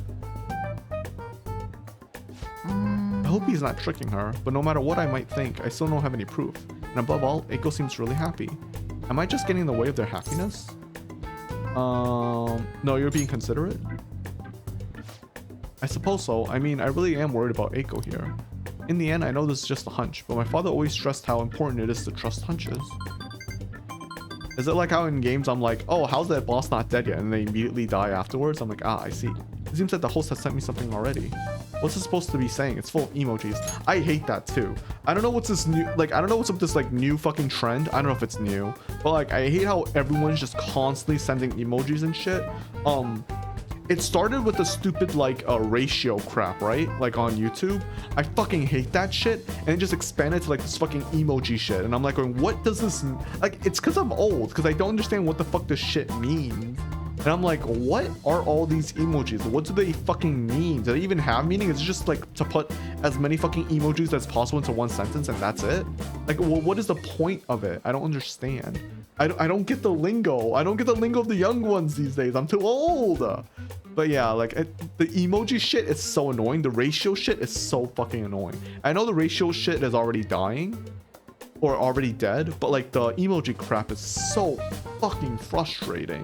I hope he's not tricking her, but no matter what I might think, I still don't have any proof. And above all, Eiko seems really happy. Am I just getting in the way of their happiness? No, you're being considerate? I suppose so. I mean, I really am worried about Eiko here. In the end, I know this is just a hunch, but my father always stressed how important it is to trust hunches. Is it like how in games I'm like, oh, how's that boss not dead yet? And they immediately die afterwards? I'm like, ah, I see. It seems like the host has sent me something already. What's it supposed to be saying? It's full of emojis. I hate that too. I don't know what's this new, like, I don't know what's up with this like new fucking trend. I don't know if it's new, but like, I hate how everyone's just constantly sending emojis and shit. It started with the stupid like ratio crap, right? Like on YouTube. I fucking hate that shit. And it just expanded to like this fucking emoji shit. And I'm like going, what does this, like, it's because I'm old, because I don't understand what the fuck this shit means. And I'm like, what are all these emojis? What do they fucking mean? Do they even have meaning? It's just like to put as many fucking emojis as possible into one sentence and that's it? Like, well, what is the point of it? I don't understand. I don't get the lingo. I don't get the lingo of the young ones these days. I'm too old. But yeah, like the emoji shit is so annoying. The ratio shit is so fucking annoying. I know the ratio shit is already dying or already dead, but like the emoji crap is so fucking frustrating.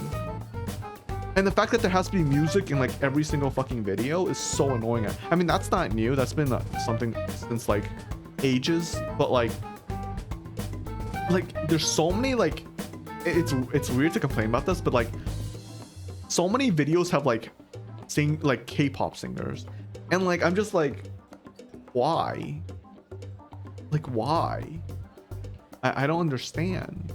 And the fact that there has to be music in like every single fucking video is so annoying. I mean, that's not new. That's been something since like ages, but like there's so many like, it's weird to complain about this, but like so many videos have like K-pop singers, and like I'm just like, why? Like why? I don't understand.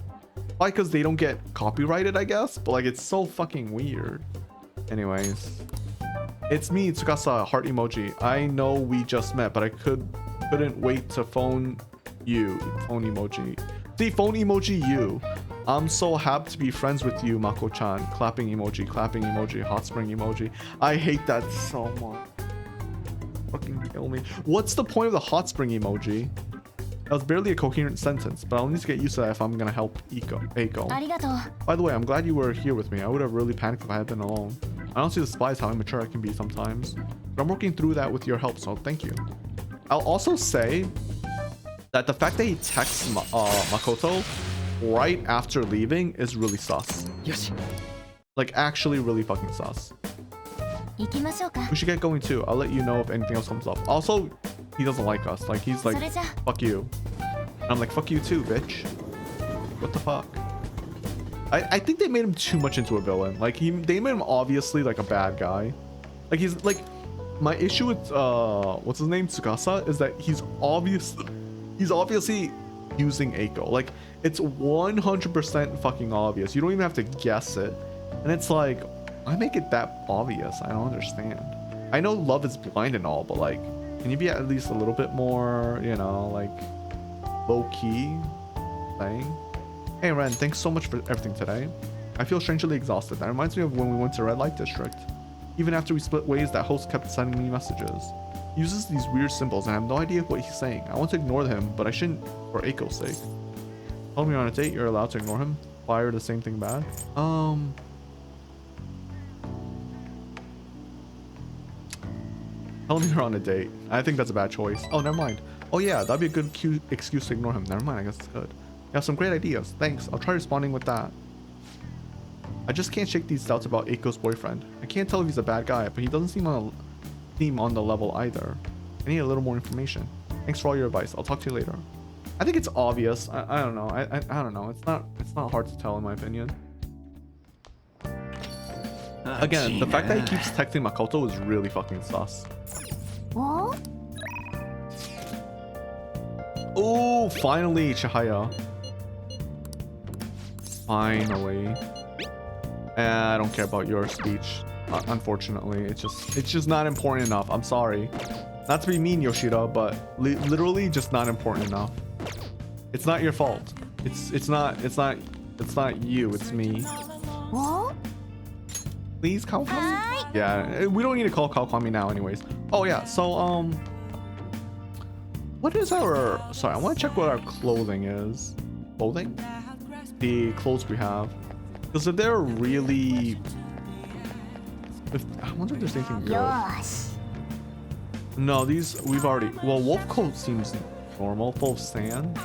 Why? Because they don't get copyrighted, I guess, but like it's so fucking weird. Anyways, it's me, Tsukasa, heart emoji. I know we just met, but I couldn't wait to phone you. Phone emoji. See, phone emoji you. I'm so happy to be friends with you, Mako-chan. Clapping emoji, hot spring emoji. I hate that so much. Fucking kill me. What's the point of the hot spring emoji? That was barely a coherent sentence, but I'll need to get used to that if I'm gonna help Eiko. By the way, I'm glad you were here with me. I would have really panicked if I had been alone. I don't see the spies how immature I can be sometimes, but I'm working through that with your help, so thank you. I'll also say that the fact that he texts Makoto right after leaving is really sus. Yes. Like actually really fucking sus. We should get going too. I'll let you know if anything else comes up. Also, he doesn't like us. Like he's like, fuck you. And I'm like, fuck you too, bitch. What the fuck? I think they made him too much into a villain. Like they made him obviously like a bad guy. Like he's like, my issue with what's his name, Tsukasa, is that he's obviously using Eiko. Like it's 100% fucking obvious. You don't even have to guess it. And it's like, why make it that obvious? I don't understand. I know love is blind and all, but like, can you be at least a little bit more, you know, like low-key thing? Hey Ren, thanks so much for everything today. I feel strangely exhausted. That reminds me of when we went to Red Light District. Even after we split ways, that host kept sending me messages. He uses these weird symbols and I have no idea what he's saying. I want to ignore him, but I shouldn't for Eiko's sake. Tell me on a date, you're allowed to ignore him. Fire the same thing bad. Tell me you're on a date. I think that's a bad choice. Oh, never mind. Oh yeah, that'd be a good cute excuse to ignore him. Never mind, I guess it's good. You have some great ideas. Thanks. I'll try responding with that. I just can't shake these doubts about Eiko's boyfriend. I can't tell if he's a bad guy, but he doesn't seem on the level either. I need a little more information. Thanks for all your advice. I'll talk to you later. I think it's obvious. I don't know. I don't know. It's not hard to tell in my opinion. Again, the fact that he keeps texting Makoto is really fucking sus. Oh, finally, Chihaya. Finally. I don't care about your speech. Unfortunately, it's just not important enough. I'm sorry. Not to be mean, Yoshida, but literally just not important enough. It's not your fault. It's not you. It's me. Oh? Please, Kawakami. Hi. Yeah, we don't need to call Kawakami now, anyways. Oh yeah. So what is our? Sorry, I want to check what our clothing is. Clothing? The clothes we have. Because if they're really, I wonder if there's anything good. Yosh. No, these we've already. Well, wolf coat seems normal, full of sand.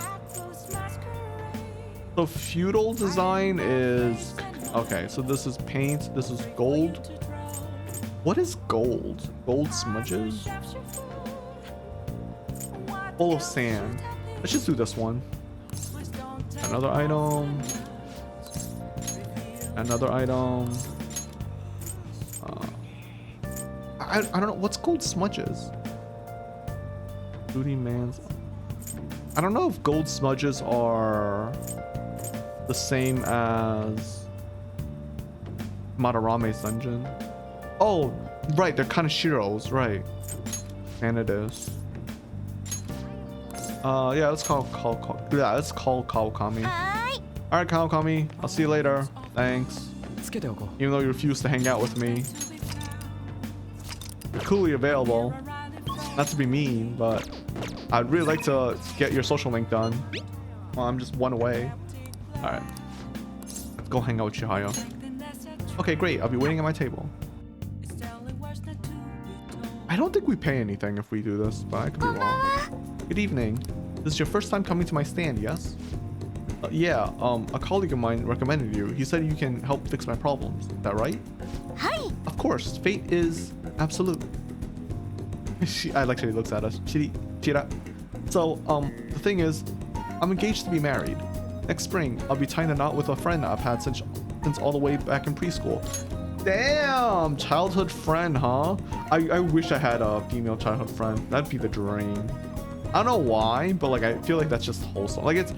The feudal design is okay. So this is paint. This is gold. What is gold? Gold smudges. Full of sand. Let's just do this one. Another item. Another item. I don't know. What's gold smudges? Booty man's. I don't know if gold smudges are the same as Madarame's dungeon. Oh, right. They're kind of Shiro's, right? And it is. Yeah. Let's call Kawakami. Hi. All right, Kawakami. I'll see you later. Thanks. つけておこう。 Even though you refuse to hang out with me. You're coolly available. Not to be mean, but I'd really like to get your social link done. Well, I'm just one away. Alright. Let's go hang out with Chihaya. Okay, great. I'll be waiting at my table. I don't think we pay anything if we do this, but I could be wrong. Good evening. This is your first time coming to my stand, yes? Yeah, a colleague of mine recommended you. He said you can help fix my problems. Is that right? Hi. Of course, fate is absolute. I like how he looks at us. Chira. So, the thing is, I'm engaged to be married. Next spring, I'll be tying a knot with a friend I've had since all the way back in preschool. Damn, childhood friend, huh? I wish I had a female childhood friend. That'd be the dream. I don't know why, but like I feel like that's just wholesome. Like it's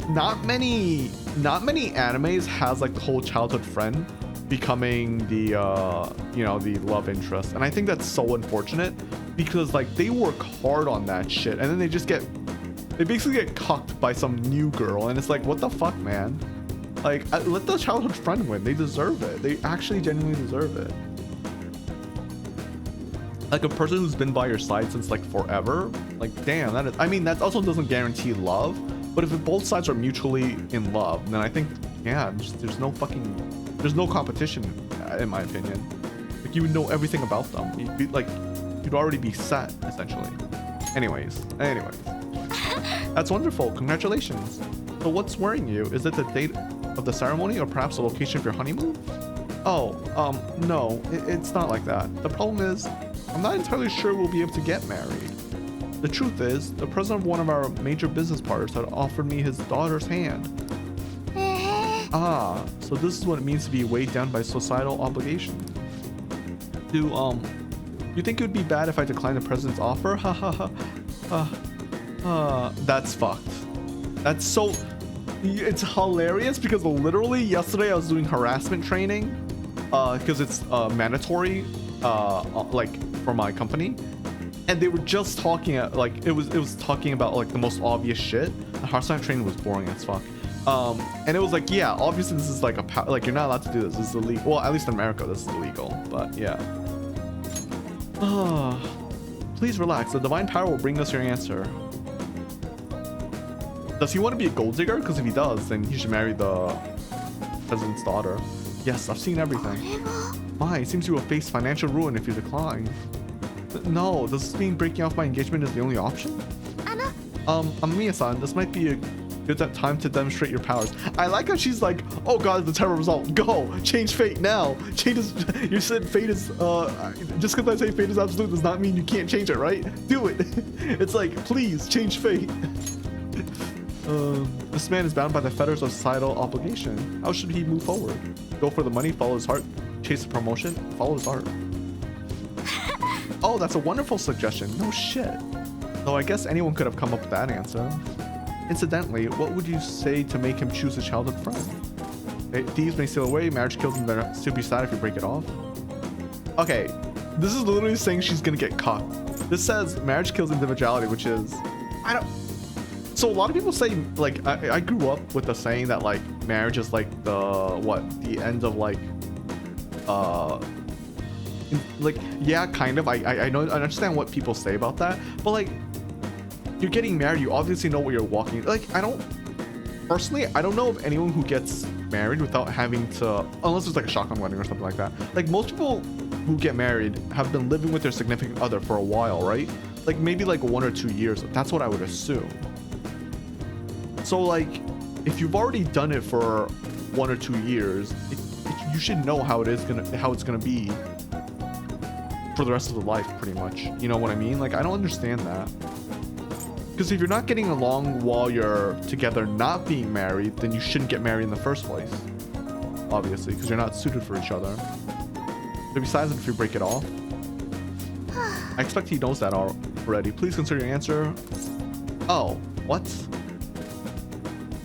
not many animes has like the whole childhood friend becoming the the love interest, and I think that's so unfortunate because like they work hard on that shit and then they basically get cucked by some new girl, and it's like, what the fuck, man? Like let the childhood friend win. They deserve it. They actually genuinely deserve it. Like a person who's been by your side since like forever, like damn, that is, I mean that also doesn't guarantee love, but if both sides are mutually in love, then I think yeah, there's no competition in my opinion. Like you would know everything about them. You'd already be set essentially. Anyways, that's wonderful. Congratulations. So what's worrying you? Is it the date of the ceremony or perhaps the location of your honeymoon? Oh, no, it's not like that. The problem is, I'm not entirely sure we'll be able to get married. The truth is, the president of one of our major business partners had offered me his daughter's hand. Ah, so this is what it means to be weighed down by societal obligations. Do you think it would be bad if I declined the president's offer? Ha ha ha. That's fucked. That's so... It's hilarious because literally yesterday I was doing harassment training because it's mandatory like for my company, and they were just talking like it was talking about like the most obvious shit. The harassment training was boring as fuck. And it was like, yeah, obviously this is like like you're not allowed to do this. This is illegal. Well, at least in America, this is illegal. But yeah. Please relax. The divine power will bring us your answer. Does he want to be a gold digger? Because if he does, then he should marry the president's daughter. Yes, I've seen everything. My, it seems you will face financial ruin if you decline. No, does this mean breaking off my engagement is the only option? Amiya-san, this might be a good time to demonstrate your powers. I like how she's like, oh god, the terrible result. Go, change fate now. You said fate is, just because I say fate is absolute does not mean you can't change it, right? Do it. It's like, please, change fate. This man is bound by the fetters of societal obligation. How should he move forward? Go for the money, follow his heart, chase the promotion, follow his heart. Oh, that's a wonderful suggestion. No shit. Though I guess anyone could have come up with that answer. Incidentally, what would you say to make him choose a childhood friend? Thieves may steal away, marriage kills, and they'll still be sad if you break it off. Okay, this is literally saying she's gonna get caught. This says marriage kills individuality, which is, I don't. So a lot of people say, like, I grew up with the saying that like marriage is like the end of like yeah, kind of. I know, I understand what people say about that, but like, you're getting married, you obviously know what you're walking. Like, I don't know of anyone who gets married without having to, unless it's like a shotgun wedding or something like that. Like, most people who get married have been living with their significant other for a while, right? Like maybe like 1 or 2 years. That's what I would assume. So like, if you've already done it for 1 or 2 years, you should know how it's gonna be for the rest of the life, pretty much. You know what I mean? Like, I don't understand that. Because if you're not getting along while you're together not being married, then you shouldn't get married in the first place. Obviously, because you're not suited for each other. But besides, if you break it off, I expect he knows that already. Please consider your answer. Oh, what?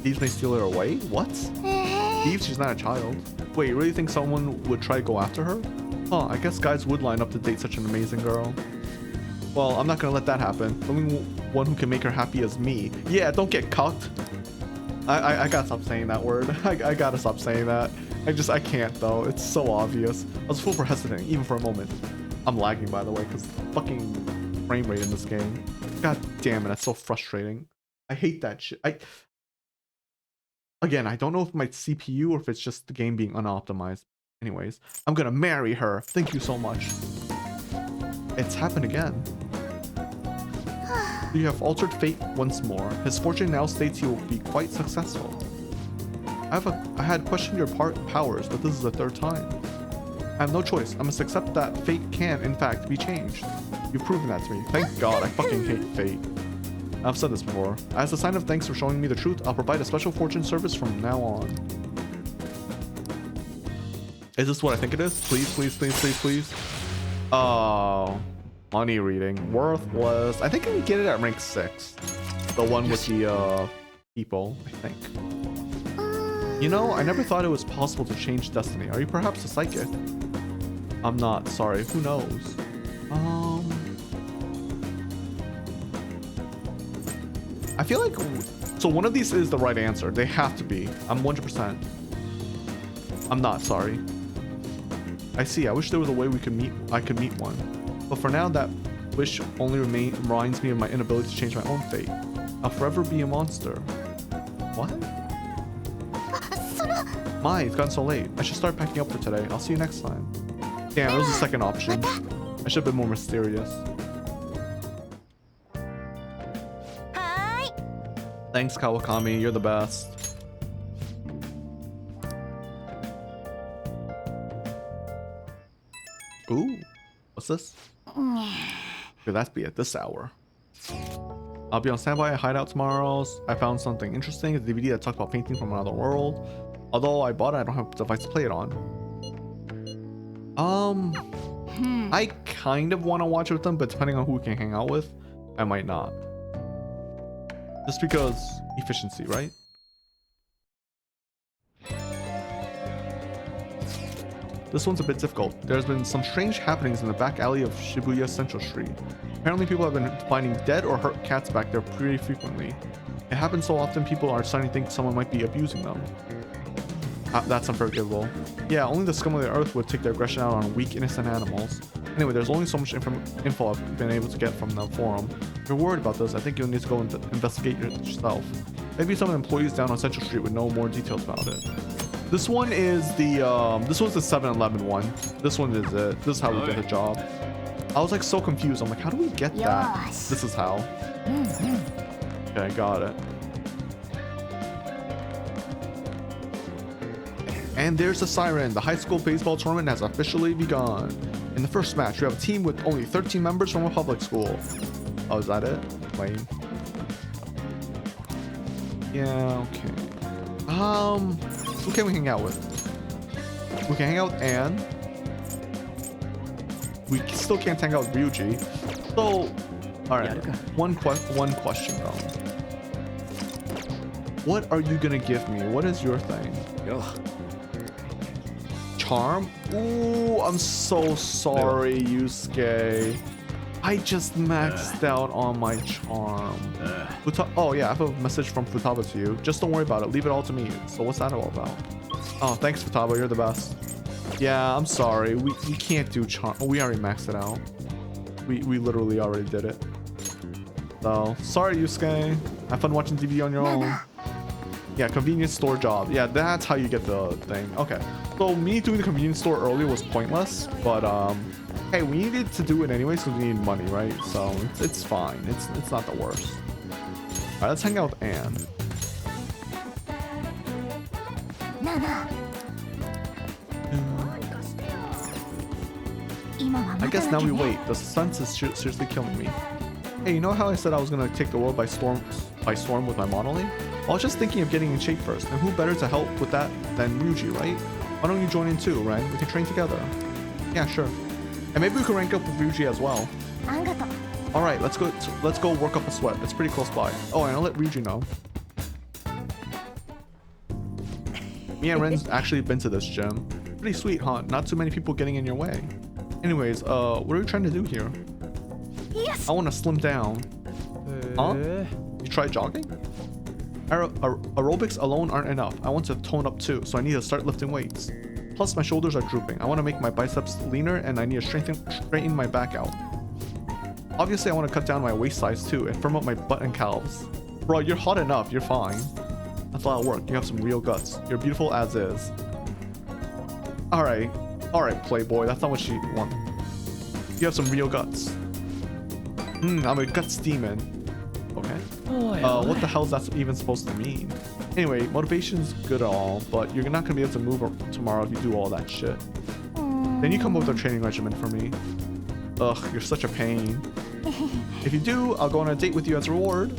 Thieves may steal her away? What? Thieves? She's not a child. Wait, you really think someone would try to go after her? Huh, I guess guys would line up to date such an amazing girl. Well, I'm not gonna let that happen. The only one who can make her happy is me. Yeah, don't get cucked. I gotta stop saying that word. I gotta stop saying that. I can't though. It's so obvious. I was full for hesitating, even for a moment. I'm lagging, by the way, because fucking frame rate in this game. God damn it, that's so frustrating. I hate that shit. Again, I don't know if my CPU or if it's just the game being unoptimized. Anyways, I'm gonna marry her. Thank you so much. It's happened again. You have altered fate once more. His fortune now states he will be quite successful. I had questioned your powers, but this is the third time. I have no choice. I must accept that fate can, in fact, be changed. You've proven that to me. Thank God. I fucking hate fate. I've said this before. As a sign of thanks for showing me the truth, I'll provide a special fortune service from now on. Is this what I think it is? Please, please, please, please, please. Oh, money reading. Worthless. I think I can get it at rank 6. The one with the people, I think. You know, I never thought it was possible to change destiny. Are you perhaps a psychic? I'm not. Sorry. Who knows? I feel like... So one of these is the right answer. They have to be. I'm 100%. I'm not. Sorry. I see. I wish there was a way I could meet one. But for now, that wish only reminds me of my inability to change my own fate. I'll forever be a monster. What? My, it's gotten so late. I should start packing up for today. I'll see you next time. Damn, it was the second option. I should have been more mysterious. Hi. Thanks, Kawakami. You're the best. Ooh, what's this? Could that be at this hour? I'll be on standby at Hideout tomorrow. I found something interesting. A DVD that talks about painting from another world. Although I bought it, I don't have a device to play it on. I kind of want to watch it with them, but depending on who we can hang out with, I might not. Just because efficiency, right? This one's a bit difficult. There's been some strange happenings in the back alley of Shibuya Central Street. Apparently people have been finding dead or hurt cats back there pretty frequently. It happens so often people are starting to think someone might be abusing them. That's unforgivable. Yeah, only the scum of the earth would take their aggression out on weak, innocent animals. Anyway, there's only so much info I've been able to get from the forum. If you're worried about this, I think you'll need to go and investigate yourself. Maybe some of the employees down on Central Street would know more details about it. This one is the, this was the 7-Eleven one. This one is it. This is how we get a job. I was like so confused. I'm like, how do we get that? This is how. Okay, got it. And there's the siren. The high school baseball tournament has officially begun. In the first match, you have a team with only 13 members from a public school. Oh, is that it? Wait. Yeah, okay. Who can we hang out with? We can hang out with Anne. We still can't hang out with Ryuji. So, All right. One question though. What are you gonna give me? What is your thing? Charm? Ooh, I'm so sorry, Yusuke. I just maxed out on my charm. Oh yeah, I have a message from Futaba to you. Just don't worry about it. Leave it all to me. So what's that all about? Oh, thanks Futaba. You're the best. Yeah, I'm sorry. We can't do charm. We already maxed it out. We literally already did it. So sorry, Yusuke. Have fun watching TV on your own. Yeah, convenience store job. Yeah, that's how you get the thing. Okay. So me doing the convenience store earlier was pointless, but hey, we needed to do it anyway because we need money, right? So it's fine. It's not the worst. All right, let's hang out with Anne. I guess now we wait. The suspense is seriously killing me. Hey, you know how I said I was gonna take the world by storm with my modeling? I was just thinking of getting in shape first, and who better to help with that than Ryuji, right? Why don't you join in too, right? We can train together. Yeah, sure. And maybe we can rank up with Ryuji as well. All right, let's go work up a sweat. It's pretty close by. Oh, and I'll let Ryuji know. Me and Ren's actually been to this gym. Pretty sweet, huh? Not too many people getting in your way. Anyways, what are we trying to do here? Yes. I want to slim down. Huh? You try jogging? Aerobics alone aren't enough. I want to tone up too, so I need to start lifting weights. Plus, my shoulders are drooping. I want to make my biceps leaner, and I need to straighten my back out. Obviously, I want to cut down my waist size too, and firm up my butt and calves. Bro, you're hot enough. You're fine. That's a lot of work. You have some real guts. You're beautiful as is. Alright, playboy. That's not what she wants. You have some real guts. I'm a guts demon. Okay. What the hell is that even supposed to mean? Anyway, motivation's good and all, but you're not gonna be able to move tomorrow if you do all that shit. Then you come up with a training regimen for me. Ugh, you're such a pain. If you do, I'll go on a date with you as a reward.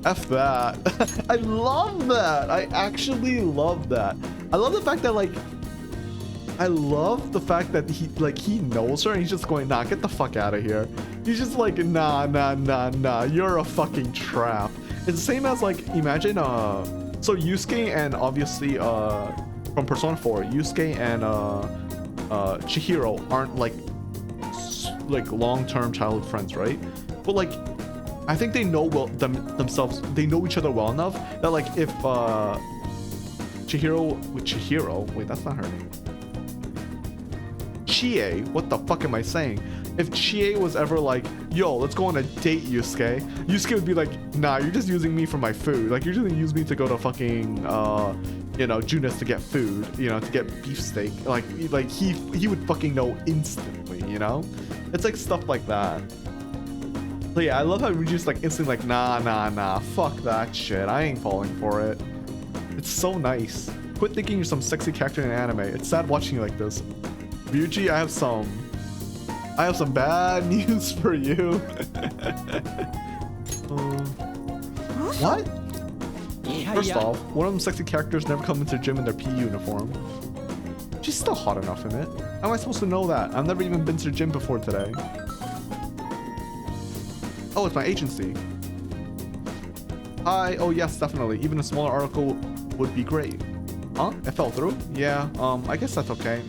F that. I love that. I actually love that. I love the fact that he knows her and he's just going, nah, get the fuck out of here. He's just like, nah, you're a fucking trap. It's the same as like, imagine, so Yusuke and obviously, from Persona 4, Yusuke and, Chihiro aren't like long-term childhood friends, right? But like, I think they know themselves, they know each other well enough that like, if, Chihiro, wait, that's not her name. Chie, what the fuck am I saying? If Chie was ever like, yo, let's go on a date, Yusuke would be like, nah, you're just using me for my food. Like, you're just gonna use me to go to fucking, Junis to get food, to get beefsteak. Like he would fucking know instantly, It's like stuff like that. But yeah, I love how Ryuji's like instantly like, nah, fuck that shit. I ain't falling for it. It's so nice. Quit thinking you're some sexy character in an anime. It's sad watching you like this. Ryuji, I have some bad news for you. What? First off, one of them sexy characters never come into the gym in their PE uniform. She's still hot enough in it. How am I supposed to know that? I've never even been to the gym before today. Oh, it's my agency. Hi. Oh yes, definitely. Even a smaller article would be great. Huh? It fell through? Yeah, I guess that's okay.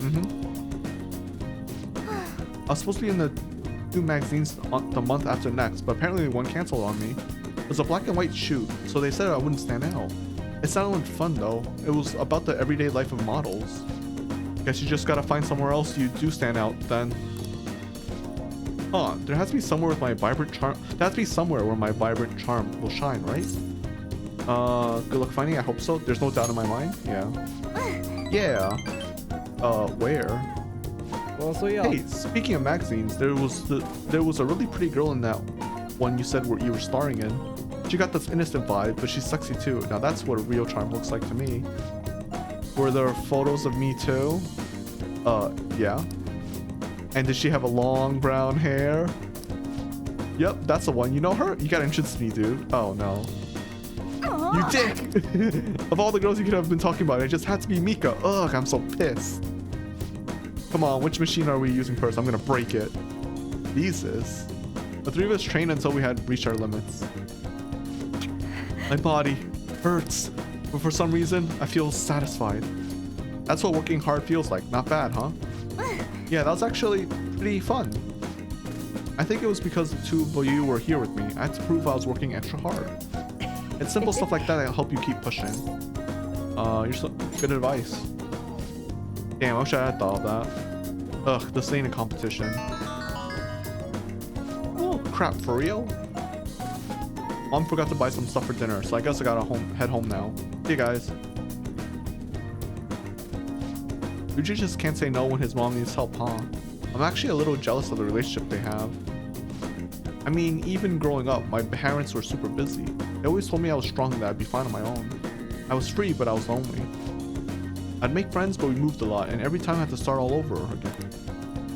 I was supposed to be in the 2 magazines the month after next, but apparently one canceled on me. It was a black and white shoot, so they said I wouldn't stand out. It sounded fun though. It was about the everyday life of models. Guess you just gotta find somewhere else you do stand out then. Huh, there has to be somewhere with my vibrant charm. There has to be somewhere where my vibrant charm will shine, right? Good luck finding, I hope so. There's no doubt in my mind. Yeah. Where? Hey, speaking of magazines, there was a really pretty girl in that one you said you were starring in. She got this innocent vibe, but she's sexy too. Now that's what a real charm looks like to me. Were there photos of me too? Yeah. And did she have a long brown hair? Yep, that's the one. You know her? You gotta introduce me, dude. Oh no. You dick! Of all the girls you could have been talking about, it just had to be Mika. Ugh, I'm so pissed. Come on, which machine are we using first? I'm gonna break it. Jesus. The three of us trained until we had reached our limits. My body hurts, but for some reason, I feel satisfied. That's what working hard feels like. Not bad, huh? Yeah, that was actually pretty fun. I think it was because the two of you were here with me. I had to prove I was working extra hard. It's simple stuff like that that'll help you keep pushing. You're so good advice. Damn, I wish I had thought of that. Ugh, this ain't a competition. Oh crap, for real? Mom forgot to buy some stuff for dinner, so I guess I gotta head home now. See you guys. Ryuji just can't say no when his mom needs help, huh? I'm actually a little jealous of the relationship they have. I mean, even growing up, my parents were super busy. They always told me I was strong and that I'd be fine on my own. I was free, but I was lonely. I'd make friends, but we moved a lot, and every time I had to start all over again.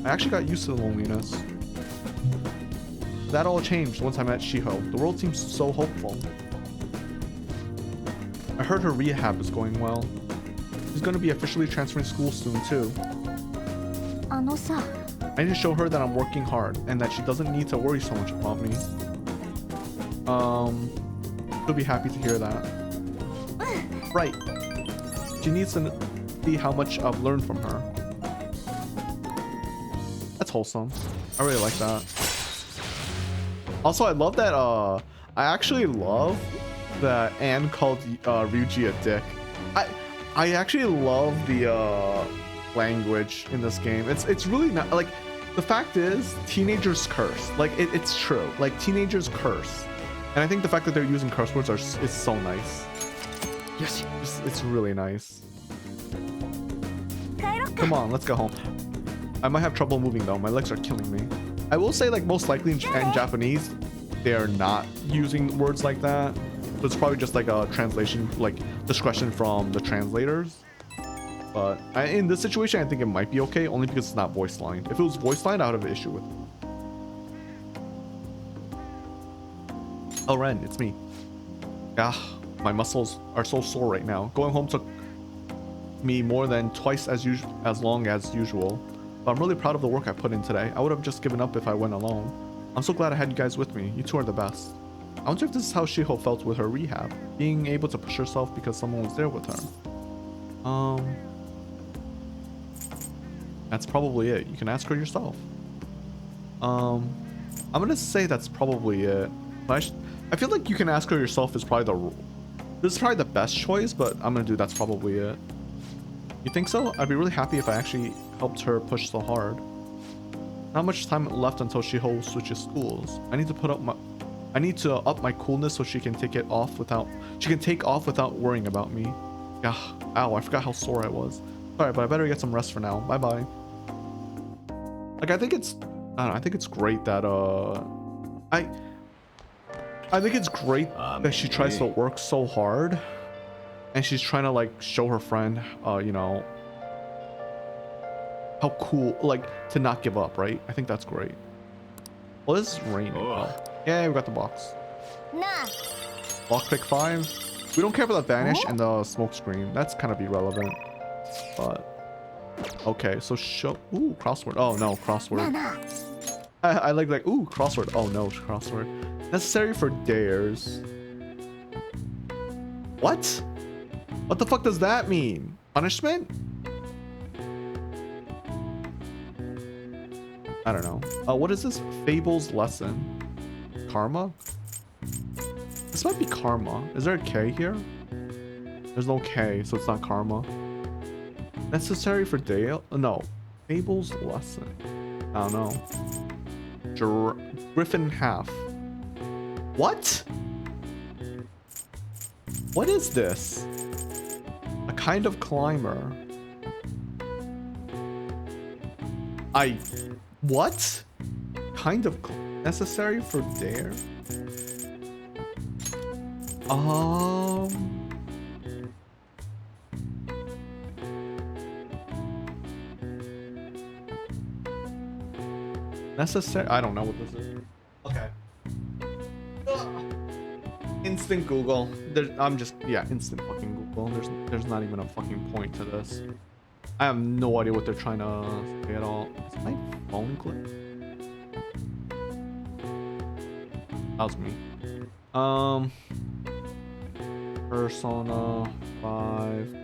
I actually got used to the loneliness. That all changed once I met Shiho. The world seems so hopeful. I heard her rehab is going well. She's going to be officially transferring school soon too. あのさ、 I need to show her that I'm working hard and that she doesn't need to worry so much about me. She'll be happy to hear that. Right. She needs to see how much I've learned from her. That's wholesome. I really like that. Also, I love that, I actually love that Anne called Ryuji a dick. I actually love the language in this game. It's really not, like, the fact is, teenagers curse. Like, it's true. Like, teenagers curse. And I think the fact that they're using curse words is so nice. Yes. It's really nice. Come on, let's go home. I might have trouble moving though. My legs are killing me. I will say, like, most likely in Japanese, they are not using words like that. So it's probably just like a translation, like discretion from the translators. But in this situation, I think it might be okay, only because it's not voice lined. If it was voice lined, I would have an issue with it. Oh, Ren, it's me. Ah, my muscles are so sore right now. Going home took me more than twice as long as usual. But I'm really proud of the work I put in today. I would have just given up if I went alone. I'm so glad I had you guys with me. You two are the best. I wonder if this is how Shiho felt with her rehab. Being able to push herself because someone was there with her. That's probably it. You can ask her yourself. I'm gonna say that's probably it. But I feel like you can ask her yourself is probably this is probably the best choice, but I'm gonna do that's probably it. You think so? I'd be really happy if I actually helped her push so hard. Not much time left until Shiho switches schools. I need to up my coolness so she can take off without worrying about me. Yeah. Ow, I forgot how sore I was. Alright, but I better get some rest for now. Bye bye. Like, I think it's great that I think it's great that she tries to work so hard and she's trying to, like, show her friend you know, how cool, like, to not give up, right? I think that's great. Well, this is raining. Oh. Yeah, we got the box. Nah. Lockpick 5. We don't care about the vanish and the smoke screen. That's kind of irrelevant. But okay, so ooh, crossword. Oh no, crossword. I like ooh, crossword. Oh no, crossword. Necessary for dares. What? What the fuck does that mean? Punishment? I don't know. What is this? Fable's lesson. Karma? This might be karma. Is there a K here? There's no K, so it's not karma. Necessary for Dale? No. Fable's lesson. I don't know. Griffin half. What? What is this? A kind of climber. What? Kind of necessary for dare? Necessary. I don't know what this is. Okay. Instant Google. Instant fucking Google. There's not even a fucking point to this. I have no idea what they're trying to say at all. Is my phone clip? How's me? Persona 5.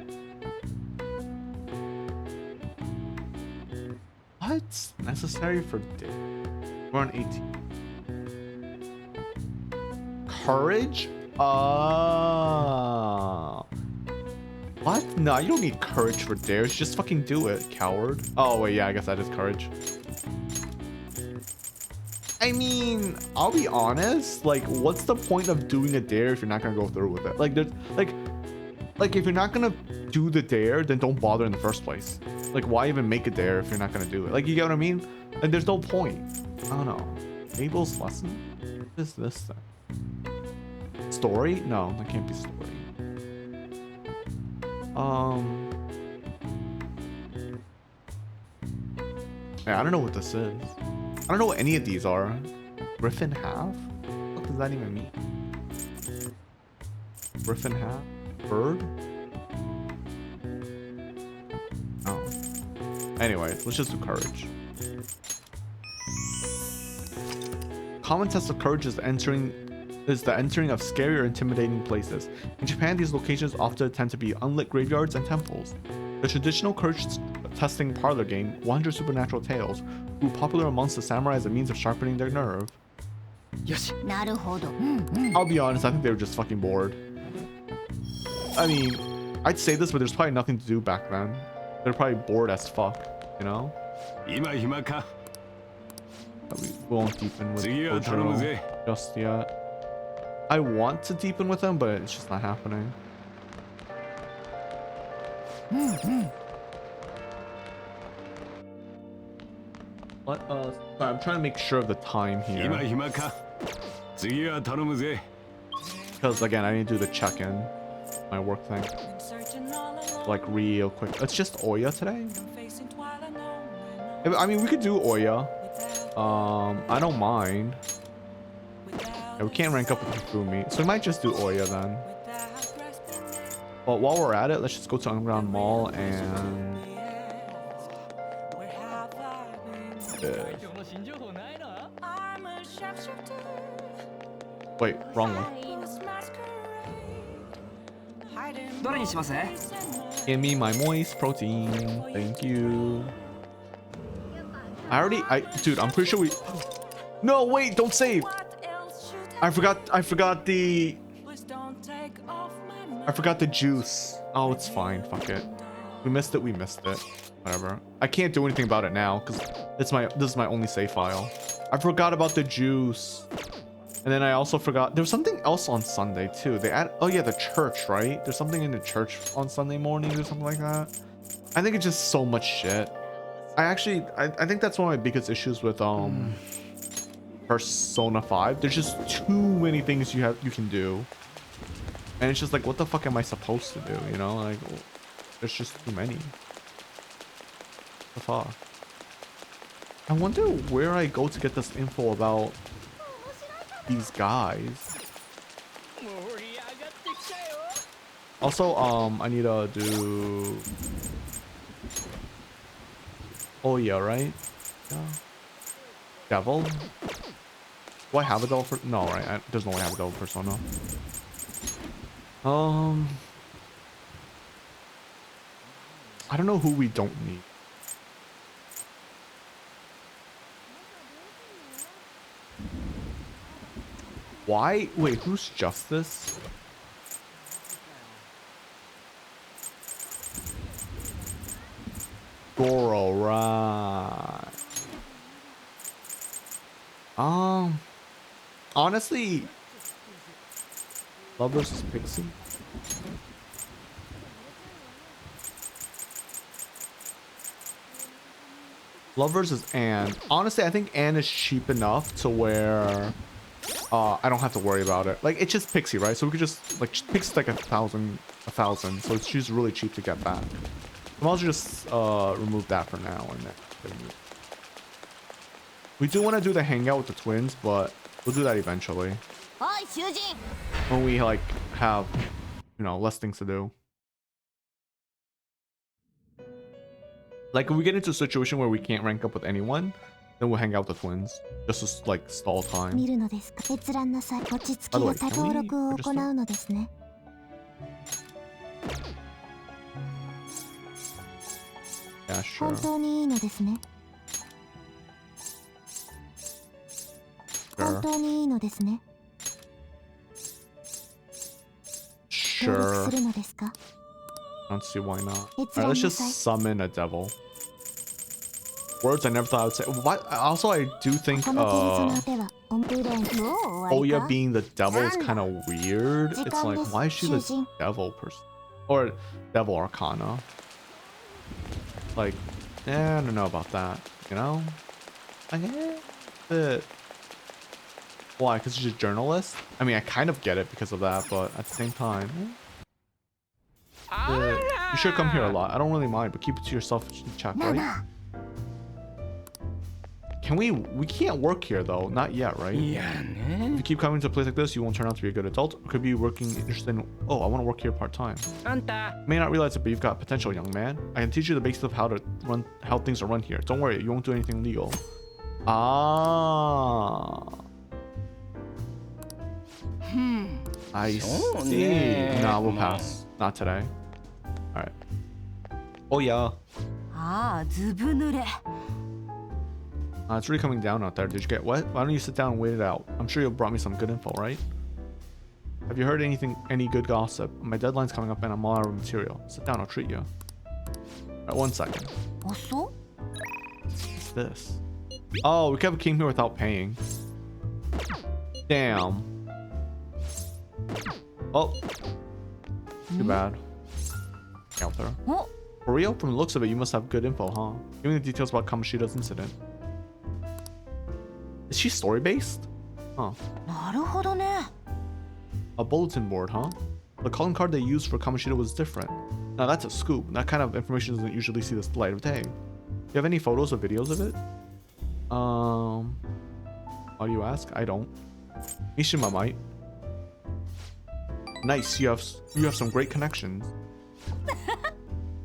What's necessary for day? We're on 18. Courage? What? No, you don't need courage for dares. Just fucking do it, coward. Oh, wait, yeah, I guess that is courage. I mean, I'll be honest. Like, what's the point of doing a dare if you're not gonna go through with it? Like, there's like if you're not gonna do the dare, then don't bother in the first place. Like, why even make a dare if you're not gonna do it? Like, you get what I mean? Like, there's no point. I don't know. Abel's lesson? What is this thing? Story? No, that can't be story. Yeah, I don't know what this is. I don't know what any of these are. Griffin half? What does that even mean? Griffin half? Bird? Oh. Anyways, let's just do courage. Common test of courage is the entering of scary or intimidating places. In Japan, these locations often tend to be unlit graveyards and temples. The traditional courage testing parlor game, 100 Supernatural Tales, grew popular amongst the samurai as a means of sharpening their nerve. よし。 なるほど。 I'll be honest, I think they were just fucking bored. I mean, I'd say this, but there's probably nothing to do back then. They're probably bored as fuck, you know? 今暇か。 We won't deepen with 次は頼む Kojiro ぜ。 just yet. I want to deepen with him, but it's just not happening. Let us. Sorry, I'm trying to make sure of the time 今 here. 暇か。次は頼むぜ。 Because again, I need to do the check-in. My work thing. Like real quick. It's just Oya today? I mean, we could do Oya. I don't mind. Yeah, we can't rank up with Hifumi, so we might just do Oya then. But while we're at it, let's just go to Underground Mall and... Wait, wrong one. どれにします？ Give me my moist protein. Thank you. Dude, I'm pretty sure we... No, wait, don't save. I forgot the juice. Oh, it's fine. Fuck it. We missed it. Whatever. I can't do anything about it now because this is my only save file. I forgot about the juice. And then I also forgot there was something else on Sunday too. They add, oh yeah, the church, right? There's something in the church on Sunday mornings or something like that. I think it's just so much shit. I think that's one of my biggest issues with Persona 5. There's just too many things you can do. And it's just like, what the fuck am I supposed to do? You know, like there's just too many. What the fuck? I wonder where I go to get this info about these guys. Also, I need to do... Oh yeah, right? Yeah. Devil? Do I have a devil for... No, right? There's no way I have a devil persona. I don't know who we don't need. Why? Wait, who's Justice? Goro, right. Honestly, Love versus Pixie. Love versus Anne. Honestly, I think Anne is cheap enough to where I don't have to worry about it. Like, it's just Pixie, right? So we could just, like, Pixie's like a thousand. So she's really cheap to get back. I might as well just remove that for now. And then we do want to do the hangout with the twins, but we'll do that eventually. When we, like, have, you know, less things to do. Like, if we get into a situation where we can't rank up with anyone, Then we'll hang out with the twins. Just to like stall time. 見るのですか。閲覧なさい。落ち着き By the が way, can we 登録を行 register? うのですね。 Yeah, sure. 本当にいいのですね。 Sure. 本当にいいのですね。登録 Sure. するのですか。 I don't see why not. It's Alright, let's on just the site. summon a devil. Words I never thought I would say. What? Also, I do think このペルソナではお無礼もう終わり Oya か。 being the devil is kind of weird. 時 It's 間 like, です。 why is she 囚 the 人。 devil person? Or devil arcana? Like, I don't know about that. You know? Like, why? Because she's a journalist? I mean, I kind of get it because of that, but at the same time, you should come here a lot. I don't really mind, but keep it to yourself in chat, なあ right? なあ。 Can we can't work here though. Not yet, right? いや If ね you keep coming to a place like this, you won't turn out to be a good adult. Or could be working interested in, oh, I want to work here part-time. あんた You may not realize it, but you've got potential, young man. I can teach you the basics of how things are run here. Don't worry, you won't do anything illegal. Ah. I So see. ne- Nah, we'll pass. Not today. Alright. Oh yeah. ああずぶ濡れ。 It's really coming down out there. Did you get wet? Why don't you sit down and wait it out? I'm sure you brought me some good info, right? Have you heard any good gossip? My deadline's coming up and I'm all out of material. Sit down, I'll treat you. Alright, 1 second. 遅っ。 What's this? Oh, we came here without paying. Damn. Oh. Too bad. Out there. お For real? From the looks of it, you must have good info, huh? Give me the details about Kamoshida's incident. Is she story-based? Huh. なるほどね。 A bulletin board, huh? The calling card they used for Kamoshida was different. Now that's a scoop. That kind of information doesn't usually see the light of day. Do you have any photos or videos of it? Why do you ask? I don't. Mishima might. Nice, you have some great connections.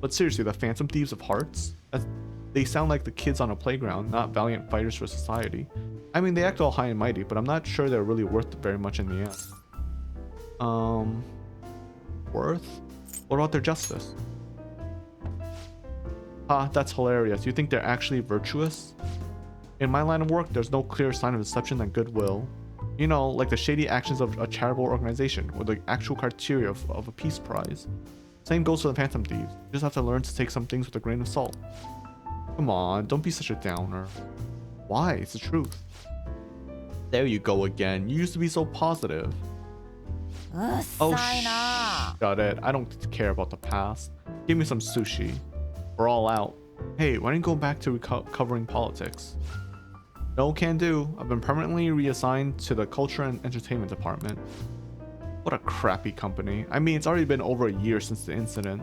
But seriously, the Phantom Thieves of Hearts? They sound like the kids on a playground, not valiant fighters for society. I mean, they act all high and mighty, but I'm not sure they're really worth very much in the end. Worth? What about their justice? Ah, that's hilarious. You think they're actually virtuous? In my line of work, there's no clearer sign of deception than goodwill. You know, like the shady actions of a charitable organization, or the actual criteria of a peace prize. Same goes for the Phantom Thieves. You just have to learn to take some things with a grain of salt. Come on, don't be such a downer. Why? It's the truth. There you go again. You used to be so positive. うっ Oh, さいな。 shut it. I don't care about the past. Give me some sushi. We're all out. Hey, why don't you go back to covering politics? No can do. I've been permanently reassigned to the culture and entertainment department. What a crappy company. I mean, it's already been over a year since the incident.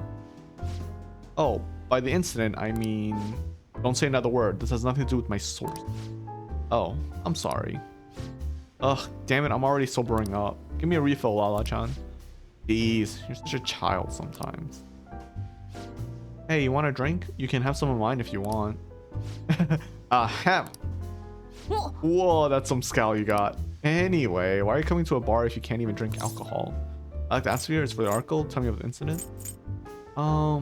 Oh, by the incident, I mean... Don't say another word. This has nothing to do with my source. Oh, I'm sorry. Ugh, damn it, I'm already sobering up. Give me a refill, Lala-chan. Jeez, you're such a child sometimes. Hey, you want a drink? You can have some of mine if you want. Ahem. お Whoa, that's some scowl you got. Anyway, why are you coming to a bar if you can't even drink alcohol? I like the atmosphere. It's for the article. Tell me of the incident. I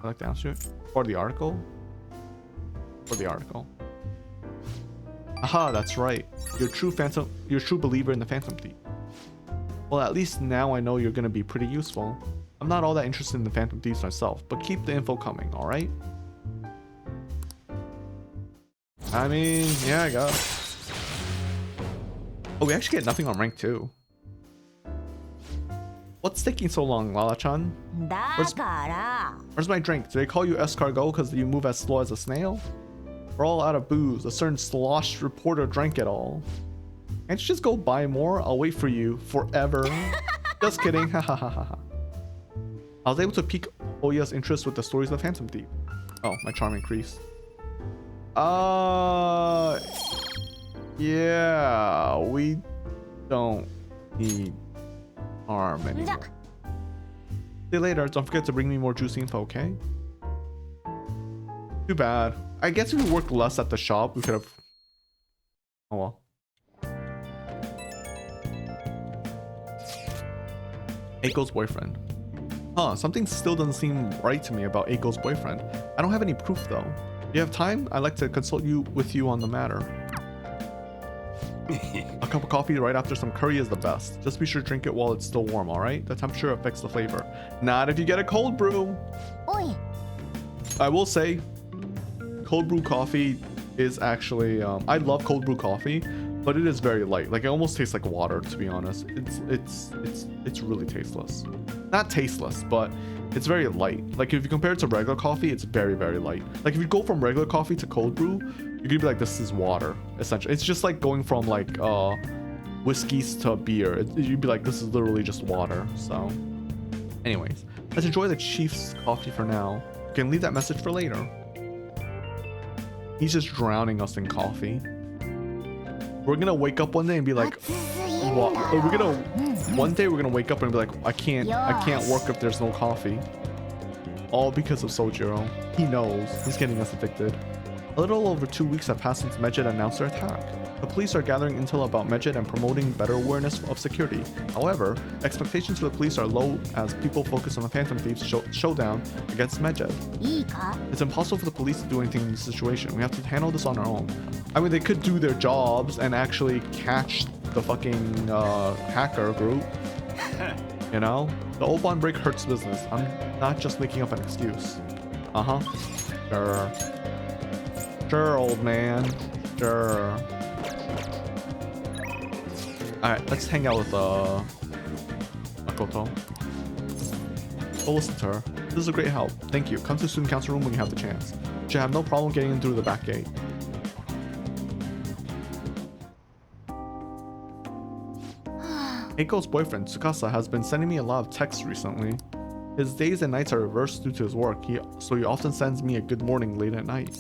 like the atmosphere. For the article? For the article. Aha, that's right. You're a true believer in the Phantom Thief. Well, at least now I know you're gonna be pretty useful. I'm not all that interested in the Phantom Thieves myself, but keep the info coming, alright? I mean, yeah, I guess. Oh, we actually get nothing on rank 2. What's taking so long, Lala-chan? だから。 Where's my drink? Do they call you escargot because you move as slow as a snail? We're all out of booze. A certain sloshed reporter drank it all. Can't you just go buy more? I'll wait for you forever. Just kidding. I was able to pique Oya's interest with the stories of the Phantom Thief. Oh, my charm increased. Yeah, we don't need harm anymore. See you later. Don't forget to bring me more juicy info, okay? Too bad. I guess if we worked less at the shop, we could have. Oh well. Aiko's boyfriend. Huh, something still doesn't seem right to me about Aiko's boyfriend. I don't have any proof though. If you have time, I'd like to consult with you on the matter. A cup of coffee right after some curry is the best. Just be sure to drink it while it's still warm, alright? The temperature affects the flavor. Not if you get a cold brew. Oi. I will say, cold brew coffee is actually, I love cold brew coffee, but it is very light. Like it almost tastes like water, to be honest. It's really tasteless. Not tasteless, but it's very light. Like if you compare it to regular coffee, it's very, very light. Like if you go from regular coffee to cold brew, you're gonna be like, this is water, essentially. It's just like going from like whiskeys to beer. You'd be like, this is literally just water. So anyways, let's enjoy the chief's coffee for now. You can leave that message for later. He's just drowning us in coffee. We're gonna wake up one day and be like, what? One day we're gonna wake up and be like, I can't work if there's no coffee. All because of Sojiro. He knows. He's getting us addicted. A little over 2 weeks have passed since Medjed announced their attack. The police are gathering intel about Medjed and promoting better awareness of security. However, expectations for the police are low as people focus on the Phantom Thieves showdown against Medjed. It's impossible for the police to do anything in this situation. We have to handle this on our own. I mean, they could do their jobs and actually catch the fucking hacker group. You know? The Oban break hurts business. I'm not just making up an excuse. Uh-huh. Sure. Sure, old man. Sure. Alright, let's hang out with Makoto. Go listen to her. This is a great help. Thank you. Come to the student council room when you have the chance. You should have no problem getting in through the back gate. Eiko's boyfriend, Tsukasa, has been sending me a lot of texts recently. His days and nights are reversed due to his work, so he often sends me a good morning late at night.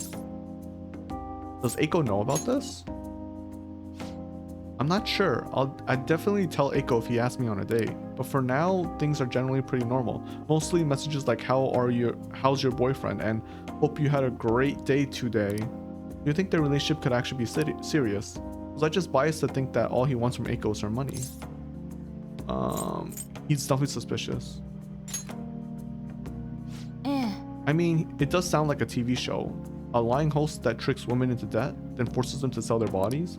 Does Eiko know about this? I'm not sure. I'd definitely tell Eiko if he asks me on a date, but for now, things are generally pretty normal. Mostly messages like how's your boyfriend, and hope you had a great day today. Do you think their relationship could actually be serious? Was I just biased to think that all he wants from Eiko is her money? He's definitely suspicious. I mean, it does sound like a TV show. A lying host that tricks women into debt, then forces them to sell their bodies.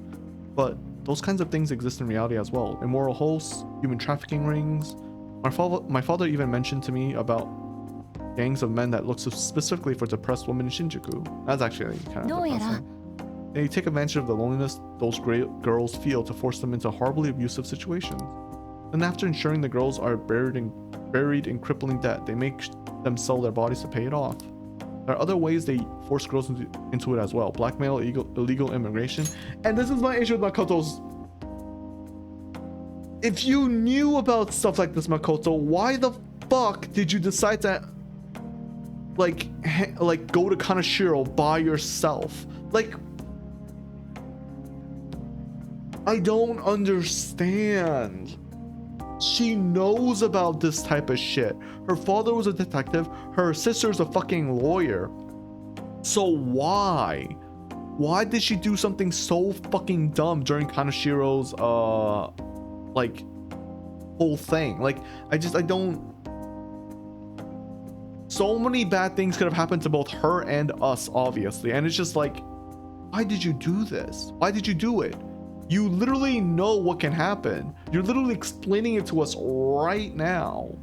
But those kinds of things exist in reality as well. Immoral hosts, human trafficking rings. My father even mentioned to me about gangs of men that look specifically for depressed women in Shinjuku. That's actually kind of depressing. They take advantage of the loneliness those girls feel to force them into horribly abusive situations. Then after ensuring the girls are buried in crippling debt, they make them sell their bodies to pay it off. There are other ways they force girls into it as well. Blackmail, illegal immigration. And this is my issue with Makoto's. If you knew about stuff like this, Makoto, why the fuck did you decide to like go to Kaneshiro by yourself? Like, I don't understand. She knows about this type of shit. Her father was a detective. Her sister's a fucking lawyer. So why? Why did she do something so fucking dumb during Kaneshiro's like whole thing? Like, I don't. So many bad things could have happened to both her and us, obviously. And it's just like, why did you do this? Why did you do it? You literally know what can happen. You're literally explaining it to us right now.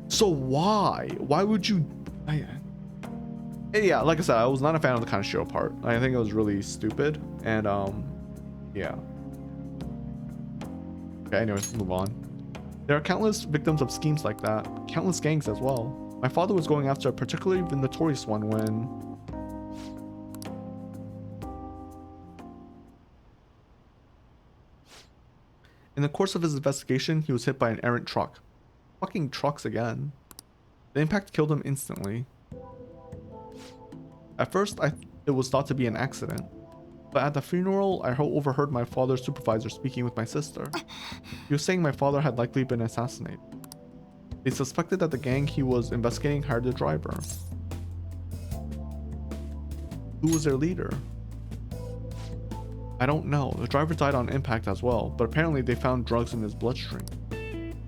So why? Why would you? Yeah, like I said, I was not a fan of the Kaneshiro part. I think it was really stupid. And yeah. Okay, anyways, let's move on. There are countless victims of schemes like that. Countless gangs as well. My father was going after a particularly notorious one when... In the course of his investigation, he was hit by an errant truck. Fucking trucks again. The impact killed him instantly. At first, it was thought to be an accident. But at the funeral, I overheard my father's supervisor speaking with my sister. He was saying my father had likely been assassinated. They suspected that the gang he was investigating hired the driver. Who was their leader? I don't know. The driver died on impact as well, but apparently they found drugs in his bloodstream.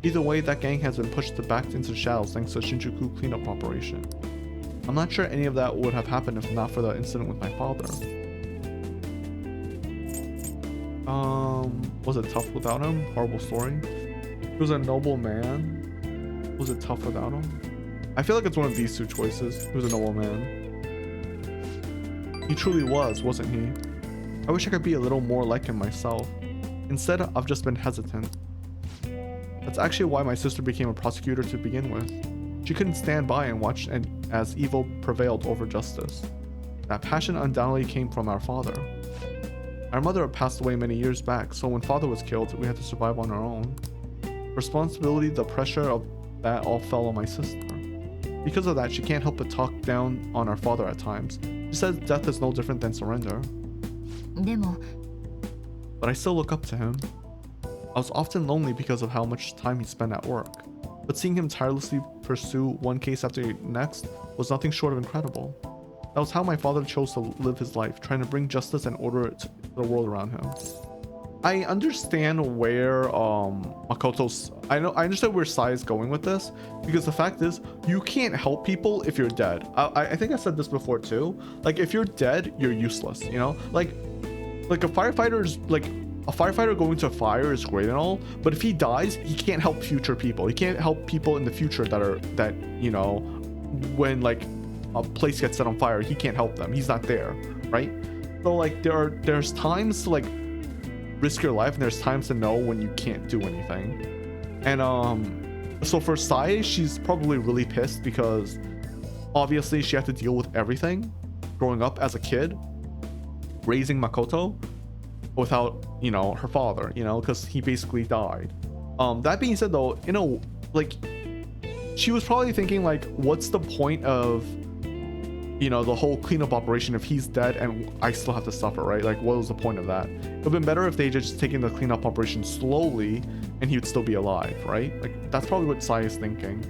Either way, that gang has been pushed back into the shadows thanks to the Shinjuku cleanup operation. I'm not sure any of that would have happened if not for the incident with my father. Was it tough without him? Horrible story. He was a noble man. Was it tough without him? I feel like it's one of these two choices. He was a noble man. He truly was, wasn't he? I wish I could be a little more like him myself. Instead, I've just been hesitant. That's actually why my sister became a prosecutor to begin with. She couldn't stand by and watch as evil prevailed over justice. That passion undoubtedly came from our father. Our mother passed away many years back, so when father was killed, we had to survive on our own. Responsibility, the pressure of that all fell on my sister. Because of that, she can't help but talk down on our father at times. She says death is no different than surrender. でも But I still look up to him. I was often lonely because of how much time he spent at work. But seeing him tirelessly pursue one case after the next was nothing short of incredible. That was how my father chose to live his life, trying to bring justice and order to the world around him. I understand where Makoto's I understand where Sai is going with this, because the fact is you can't help people if you're dead. I think I said this before too. Like if you're dead, you're useless, you know? Like a firefighter going to a fire is great and all, but if he dies, he can't help future people. He can't help people in the future that you know, when like a place gets set on fire, he can't help them. He's not there, right? So like there's times to like risk your life, and there's times to know when you can't do anything. And so for Sai, she's probably really pissed because obviously she had to deal with everything growing up as a kid, raising Makoto without, you know, her father, you know, because he basically died. That being said though, you know, like she was probably thinking like, what's the point of, you know, the whole cleanup operation if he's dead and I still have to suffer, right? Like what was the point of that? It would have been better if they just taken the cleanup operation slowly and he would still be alive, right? Like that's probably what Sai is thinking.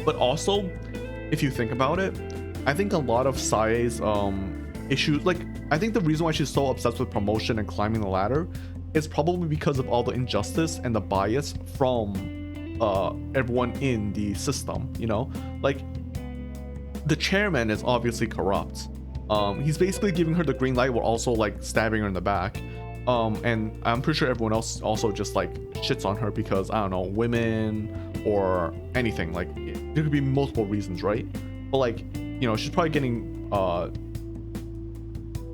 But also, if you think about it, I think a lot of Sai's issues, like I think the reason why she's so obsessed with promotion and climbing the ladder is probably because of all the injustice and the bias from everyone in the system, you know? Like the chairman is obviously corrupt. He's basically giving her the green light while also like stabbing her in the back. And I'm pretty sure everyone else also just like shits on her because, I don't know, women or anything. Like there could be multiple reasons, right? But like, you know, she's probably getting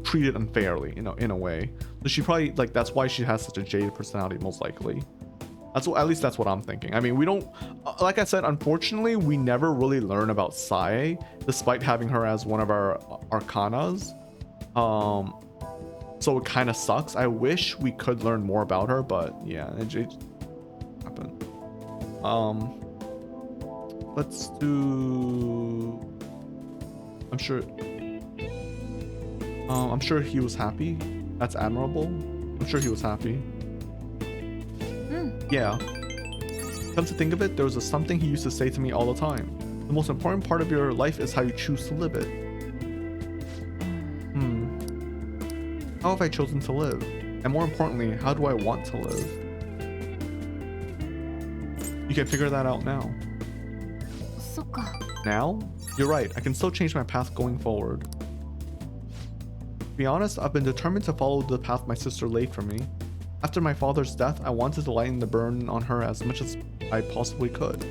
treated unfairly, you know, in a way. So she probably like, that's why she has such a jaded personality, most likely. That's what, at least that's what I'm thinking. I mean, we don't, like I said, unfortunately, we never really learn about Sae, despite having her as one of our arcanas. So it kind of sucks. I wish we could learn more about her, but yeah, it happened. Let's do. I'm sure he was happy. That's admirable. I'm sure he was happy. Yeah. Come to think of it, there was something he used to say to me all the time. The most important part of your life is how you choose to live it. How have I chosen to live? And more importantly, how do I want to live? You can figure that out now. Now? You're right, I can still change my path going forward. To be honest, I've been determined to follow the path my sister laid for me. After my father's death, I wanted to lighten the burden on her as much as I possibly could.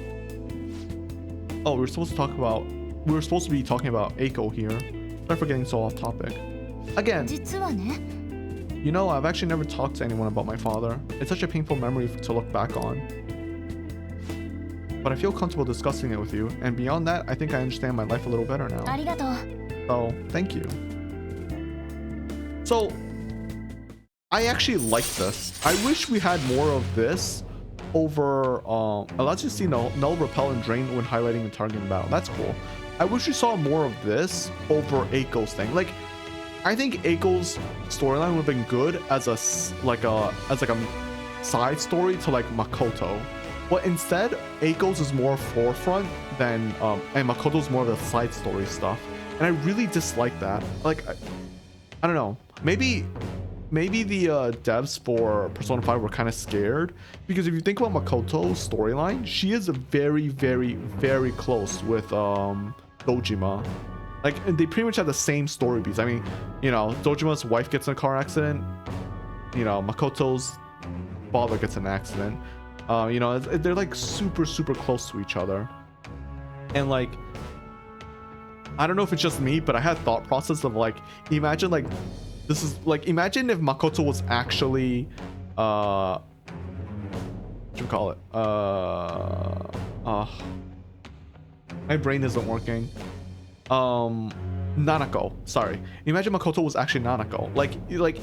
Oh, we were supposed to be talking about Eiko here. Sorry for getting so off topic. Again, you know, I've actually never talked to anyone about my father. It's such a painful memory to look back on. But I feel comfortable discussing it with you, and beyond that, I think I understand my life a little better now. So, thank you. So, I actually like this. I wish we had more of this over, allows you to see null, repel, and drain when highlighting the target in battle. That's cool. I wish we saw more of this over Eiko's thing. Like, I think Eiko's storyline would have been good as a side story to like Makoto. But instead, Eiko's is more forefront than and Makoto's more of the side story stuff. And I really dislike that. Like, I don't know. Maybe the devs for Persona 5 were kind of scared, because if you think about Makoto's storyline, she is very, very, very close with Dojima. Like, they pretty much have the same story beats. I mean, you know, Dojima's wife gets in a car accident. You know, Makoto's father gets in an accident. You know, they're like super, super close to each other. And like, I don't know if it's just me, but I had thought process of like, imagine like, this is like, imagine if Makoto was actually, what do you call it? My brain isn't working. Nanako, sorry. Imagine Makoto was actually Nanako. Like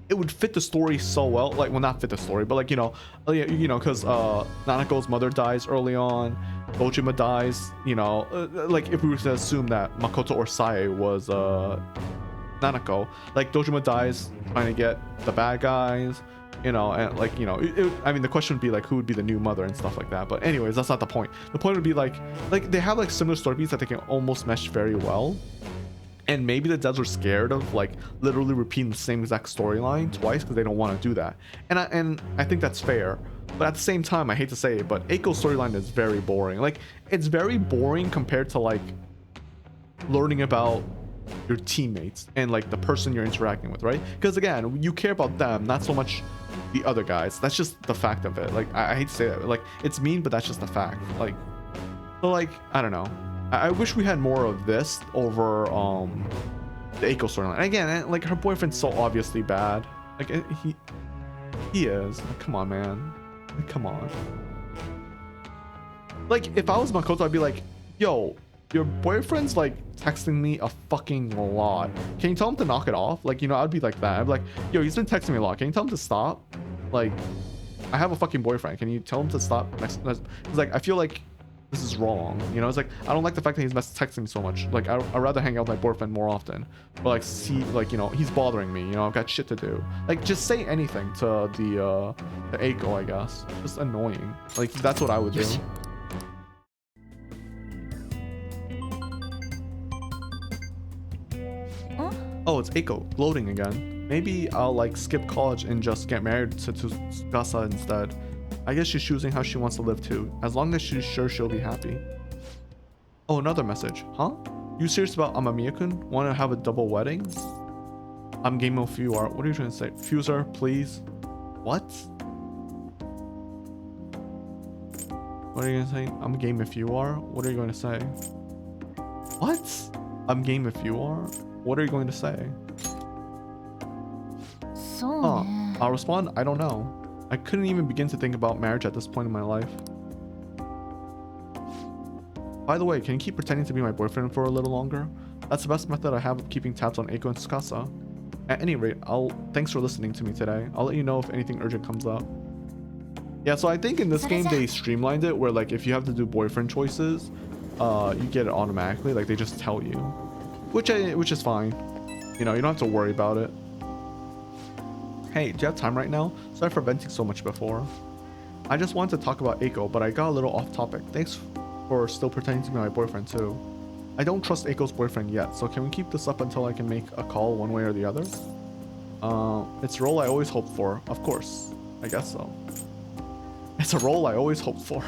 it would fit the story so well. Like, well, not fit the story, but like, you know, because Nanako's mother dies early on, Dojima dies. You know, like if we were to assume that Makoto or Sae was Nanako, like Dojima dies trying to get the bad guys. You know, and like, you know, I mean, the question would be like, who would be the new mother and stuff like that. But anyways, that's not the point. The point would be like they have like similar story beats that they can almost mesh very well. And maybe the devs were scared of like literally repeating the same exact storyline twice because they don't want to do that. And I think that's fair. But at the same time, I hate to say it, but Eiko's storyline is very boring. Like, it's very boring compared to like learning about your teammates and like the person you're interacting with, right? Because again, you care about them, not so much the other guys. That's just the fact of it. Like, I hate to say that. Like, it's mean, but that's just the fact. Like, so like, I don't know. I wish we had more of this over the Eiko storyline. Again, like, her boyfriend's so obviously bad. Like, he is. Like, come on, man. Like, come on. Like, if I was Makoto, I'd be like, yo, your boyfriend's like texting me a fucking lot. Can you tell him to knock it off? Like, you know, I'd be like that. I'd be like, yo, he's been texting me a lot. Can you tell him to stop? Like, I have a fucking boyfriend. Can you tell him to stop? It's like, I feel like this is wrong. You know, it's like, I don't like the fact that he's texting me so much. Like, I'd rather hang out with my boyfriend more often. But like, see, like, you know, he's bothering me. You know, I've got shit to do. Like, just say anything to the Eiko, I guess. Just annoying. Like, that's what I would do. Oh, it's Eiko gloating again. Maybe I'll like skip college and just get married to Tsukasa instead. I guess she's choosing how she wants to live too, as long as she's sure she'll be happy. Oh, another message. Huh? You serious about Amamiya-kun? Want to have a double wedding? I'm game if you are. What are you trying to say? Fuser, please. What? What are you gonna say? I'm game if you are. What are you going to say? What? I'm game if you are. What are you going to say? I'll respond, I don't know. I couldn't even begin to think about marriage at this point in my life. By the way, can you keep pretending to be my boyfriend for a little longer? That's the best method I have of keeping tabs on Eiko and Tsukasa. At any rate, thanks for listening to me today. I'll let you know if anything urgent comes up. Yeah, so I think in this game they streamlined it where like if you have to do boyfriend choices, you get it automatically. Like they just tell you. Which is fine. You know, you don't have to worry about it. Hey, do you have time right now? Sorry for venting so much before. I just wanted to talk about Eiko, but I got a little off topic. Thanks for still pretending to be my boyfriend too. I don't trust Eiko's boyfriend yet, so can we keep this up until I can make a call one way or the other? It's a role I always hoped for. Of course. I guess so. It's a role I always hoped for.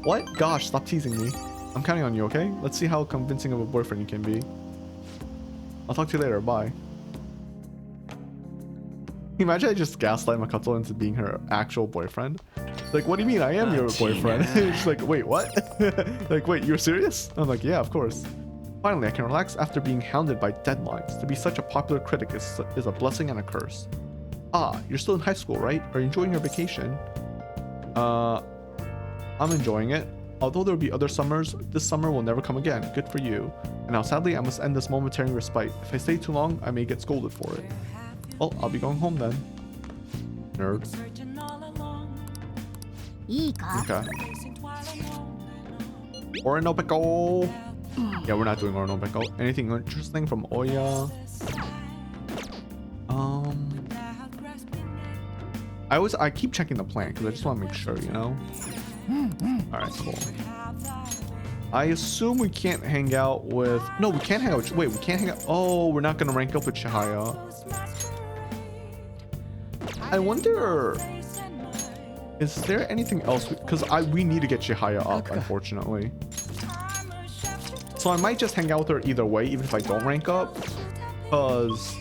What? Gosh, stop teasing me. I'm counting on you, okay? Let's see how convincing of a boyfriend you can be. I'll talk to you later. Bye. Imagine I just gaslight Makoto into being her actual boyfriend. Like, what do you mean? I am your boyfriend. She's like, wait, what? Like, wait, you're serious? I'm like, yeah, of course. Finally, I can relax after being hounded by deadlines. To be such a popular critic is a blessing and a curse. Ah, you're still in high school, right? Are you enjoying your vacation? I'm enjoying it. Although there will be other summers, this summer will never come again. Good for you. And now sadly, I must end this momentary respite. If I stay too long, I may get scolded for it. Well, I'll be going home then. Nerd. Okay. Orinopeko. Yeah, we're not doing Orinopeko. Anything interesting from Oya? I keep checking the plan because I just want to make sure, you know? Alright, cool. I assume we can't hang out with... No, we can't hang out with... Wait, we can't hang out... Oh, we're not gonna rank up with Chihaya. I wonder... Is there anything else? Because we need to get Chihaya up, unfortunately. So I might just hang out with her either way, even if I don't rank up. Because...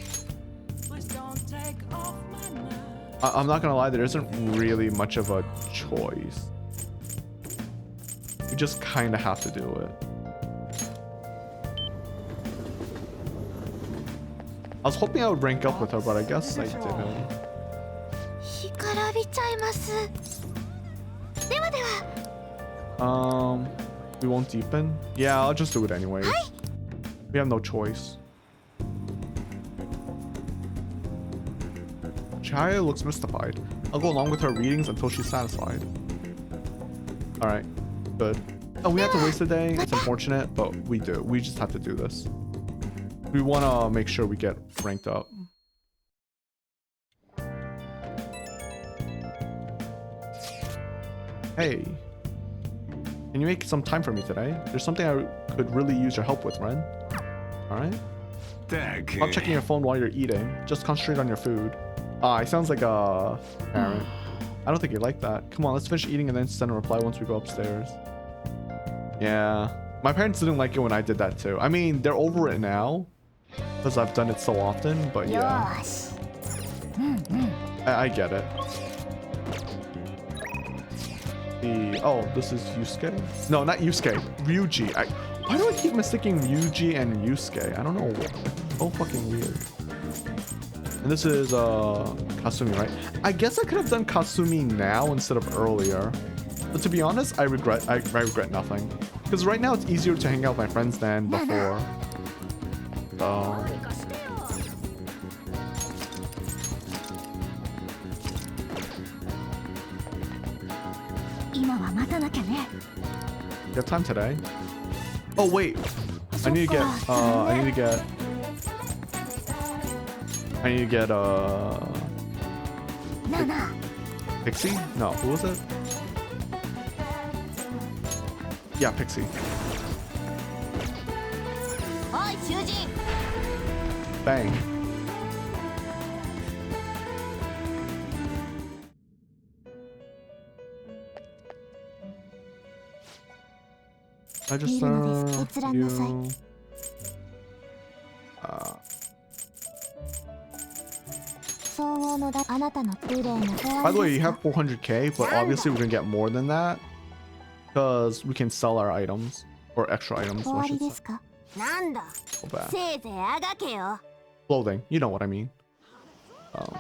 I'm not gonna lie, there isn't really much of a choice. We just kind of have to do it. I was hoping I would rank up with her, but I guess I didn't. We won't deepen? Yeah, I'll just do it anyways. We have no choice. Chihaya looks mystified. I'll go along with her readings until she's satisfied. Alright, good. Oh, we have to waste a day. It's unfortunate, but we do. We just have to do this. We want to make sure we get ranked up. Hey. Can you make some time for me today? There's something I could really use your help with, Ren. Alright. Stop checking your phone while you're eating. Just concentrate on your food. It sounds like a parent. I don't think you like that. Come on, let's finish eating and then send a reply once we go upstairs. Yeah. My parents didn't like it when I did that too. I mean, they're over it now because I've done it so often, but yeah. I get it. Oh, this is Yusuke? No, not Yusuke. Ryuji. Why do I keep mistaking Ryuji and Yusuke? I don't know. So fucking weird. And this is Kasumi, right? I guess I could have done Kasumi now instead of earlier. But to be honest, I regret nothing. Because right now it's easier to hang out with my friends than before. So... You have time today? Oh wait, I need to get Pixie? No, who was it? Yeah, Pixie. Bang. I just you. By the way, you have 400k, but obviously we're gonna get more than that because we can sell our items or extra items. I should say. Go back. Clothing, you know what I mean.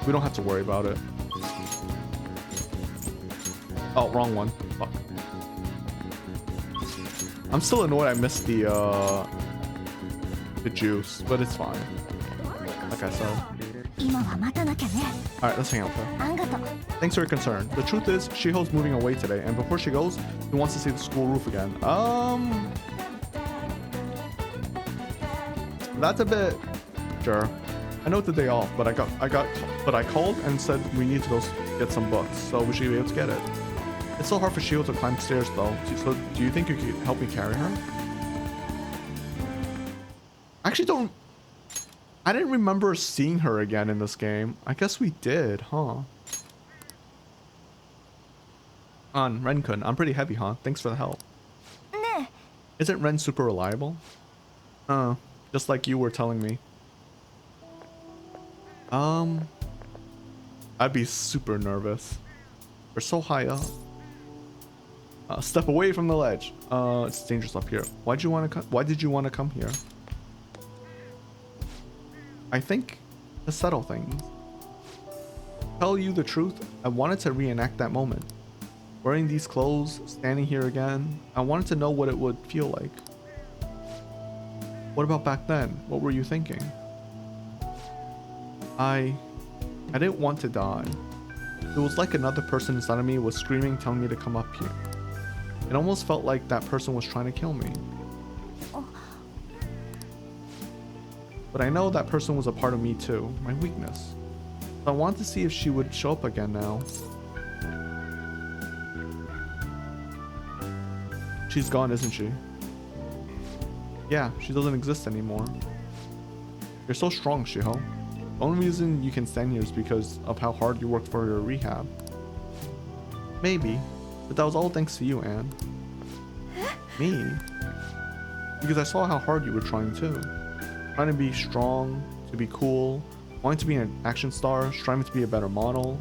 We don't have to worry about it. Oh, wrong one. Fuck. I'm still annoyed I missed the juice, but it's fine. Like I said. Alright, let's hang out with her. Thanks for your concern. The truth is, Shiho's moving away today, and before she goes, he wants to see the school roof again. That's a bit... Sure. I know it's the day off, but I called and said we need to go get some books, so we should be able to get it. It's so hard for Shiho to climb stairs though, so do you think you could help me carry her? I actually I didn't remember seeing her again in this game. I guess we did, huh? Ren-kun, I'm pretty heavy, huh? Thanks for the help. Isn't Ren super reliable? Just like you were telling me. I'd be super nervous. We're so high up. Step away from the ledge. It's dangerous up here. Why did you want to come here? I think to settle things. Tell you the truth, I wanted to reenact that moment. Wearing these clothes, standing here again, I wanted to know what it would feel like. What about back then? What were you thinking? I didn't want to die. It was like another person inside of me was screaming, telling me to come up here. It almost felt like that person was trying to kill me. But I know that person was a part of me too, my weakness. So I wanted to see if she would show up again now. She's gone, isn't she? Yeah, she doesn't exist anymore. You're so strong, Shiho. The only reason you can stand here is because of how hard you worked for your rehab. Maybe, but that was all thanks to you, Anne. Me? Because I saw how hard you were trying too. Trying to be strong, to be cool, wanting to be an action star, striving to be a better model.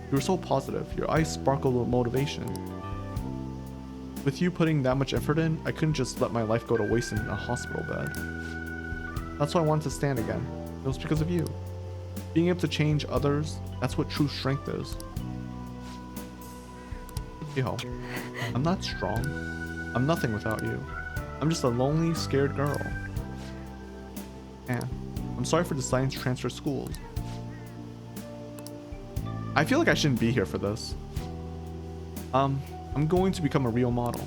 You were so positive. Your eyes sparkled with motivation. With you putting that much effort in, I couldn't just let my life go to waste in a hospital bed. That's why I wanted to stand again. It was because of you. Being able to change others, that's what true strength is. Yo, I'm not strong. I'm nothing without you. I'm just a lonely, scared girl. And I'm sorry for deciding to transfer schools. I feel like I shouldn't be here for this. I'm going to become a real model.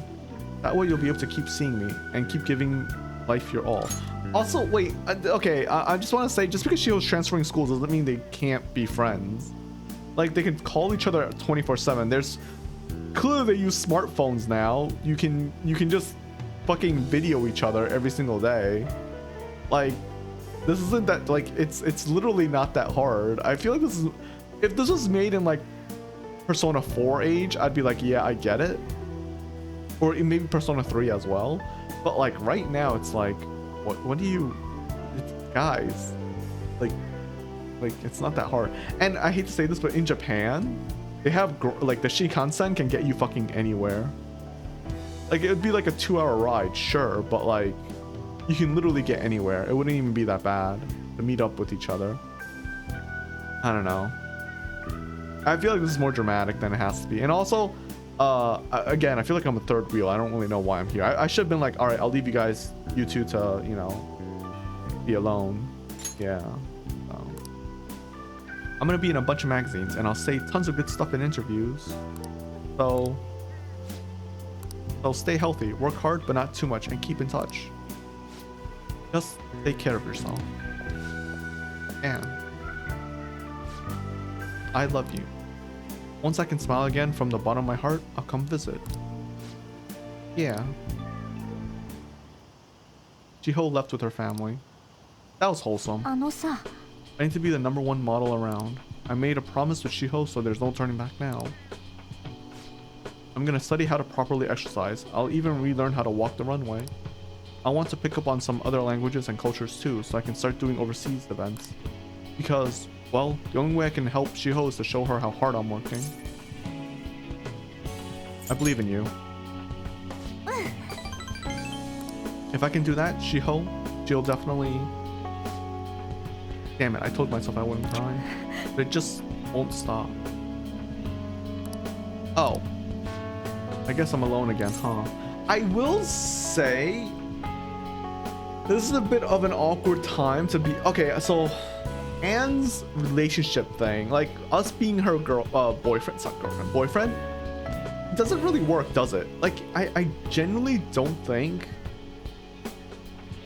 That way you'll be able to keep seeing me and keep giving life your all. Also, wait, okay, I just want to say, just because she was transferring schools doesn't mean they can't be friends. Like, they can call each other 24/7. There's clearly they use smartphones now. You can just fucking video each other every single day. Like, this isn't that, like, it's literally not that hard. I feel like this is, if this was made in like Persona 4 age, I'd be like, yeah, I get it. Or maybe Persona 3 as well. But like right now, it's like, what do you, guys, like it's not that hard. And I hate to say this, but in Japan, they have like the Shinkansen can get you fucking anywhere. Like it would be like a 2-hour ride, sure, but like you can literally get anywhere. It wouldn't even be that bad to meet up with each other. I don't know. I feel like this is more dramatic than it has to be. And also, again, I feel like I'm a third wheel. I don't really know why I'm here. I should have been like, all right, I'll leave you two to, you know, be alone. Yeah. I'm gonna be in a bunch of magazines and I'll say tons of good stuff in interviews. So stay healthy, work hard, but not too much, and keep in touch. Just take care of yourself. And I love you. Once I can smile again from the bottom of my heart, I'll come visit. Yeah. Chiho left with her family. That was wholesome. I need to be the #1 model around. I made a promise with Shiho, so there's no turning back now. I'm gonna study how to properly exercise. I'll even relearn how to walk the runway. I want to pick up on some other languages and cultures too, so I can start doing overseas events. Because, well, the only way I can help Shiho is to show her how hard I'm working. I believe in you. If I can do that, Shiho, she'll definitely... Damn it, I told myself I wouldn't cry. But it just won't stop. Oh. I guess I'm alone again, huh? I will say... This is a bit of an awkward time to be... Okay, so... Anne's relationship thing, like us being her boyfriend, it's not girlfriend, boyfriend, doesn't really work, does it? Like, I genuinely don't think...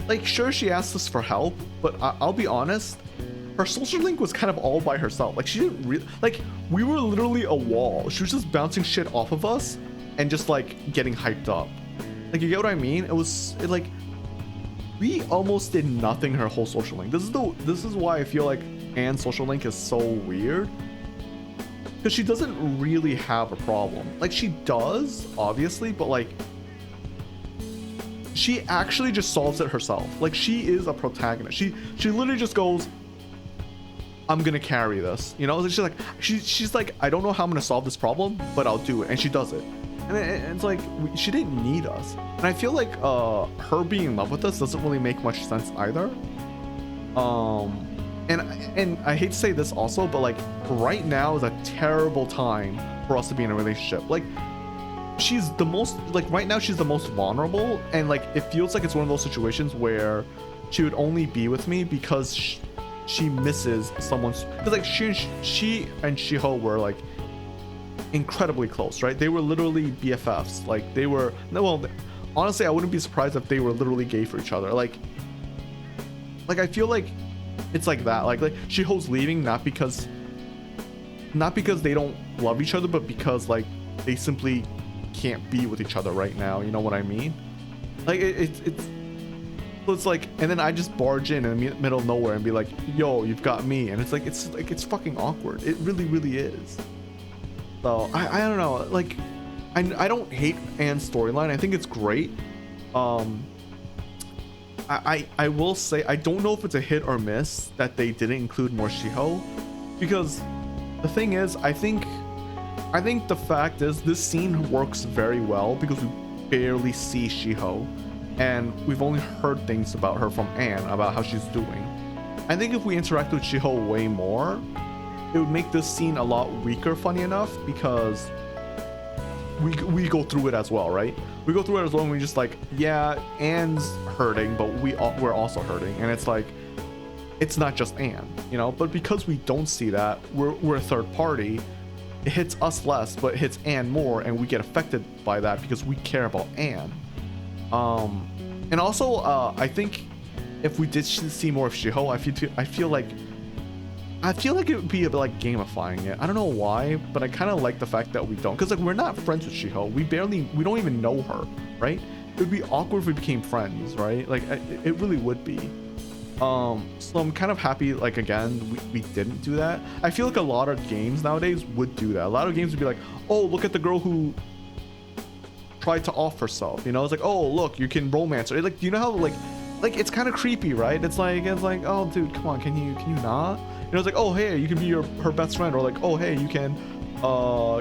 Like, sure, she asked us for help, but I'll be honest, her social link was kind of all by herself. Like, she didn't really, like, we were literally a wall. She was just bouncing shit off of us and just like getting hyped up. Like, you get what I mean? Like, we almost did nothing her whole social link. This is why I feel like Anne's social link is so weird. Because she doesn't really have a problem. Like, she does, obviously, but like, she actually just solves it herself. Like, she is a protagonist. She literally just goes, I'm gonna carry this, you know? She's like, she's like, I don't know how I'm gonna solve this problem, but I'll do it, and she does it. And it's like, she didn't need us. And I feel like her being in love with us doesn't really make much sense either. And I hate to say this also, but like, right now is a terrible time for us to be in a relationship. Like, she's the most, like, right now she's the most vulnerable, and like, it feels like it's one of those situations where she would only be with me because she misses someone's, because like she and Shiho were like incredibly close, right? They were literally BFFs. Like, they were, well, honestly, I wouldn't be surprised if they were literally gay for each other. Like I feel like it's like that. Like Shiho's leaving not because they don't love each other, but because like they simply can't be with each other right now. You know what I mean? Like it's like, and then I just barge in the middle of nowhere and be like, yo, you've got me, and it's fucking awkward. It really is. So I don't know, like I don't hate Anne's storyline. I think it's great. I will say I don't know if it's a hit or miss that they didn't include more Shiho, because the thing is, I think the fact is this scene works very well because we barely see Shiho, and we've only heard things about her from Anne about how she's doing. I think if we interact with Shiho way more, it would make this scene a lot weaker, funny enough, because we go through it as well, right? We go through it as well, and we just like, yeah, Anne's hurting, but we're also hurting, and it's like, it's not just Anne, you know? But because we don't see that, we're a third party, it hits us less, but it hits Anne more, and we get affected by that because we care about Anne. And also, I think if we did see more of Shiho, I feel like it would be a bit like gamifying it. I don't know why, but I kind of like the fact that we don't, because like we're not friends with Shiho. We don't even know her, right? It would be awkward if we became friends, right? Like it really would be. So I'm kind of happy, like, again, we didn't do that. I feel like a lot of games nowadays would do that. A lot of games would be like, oh, look at the girl who tried to off herself, you know? It's like, oh, look, you can romance her. Like, you know how like it's kind of creepy, right? It's like, oh, dude, come on, can you not? You know, it's like, oh, hey, you can be her best friend, or like, oh, hey, you can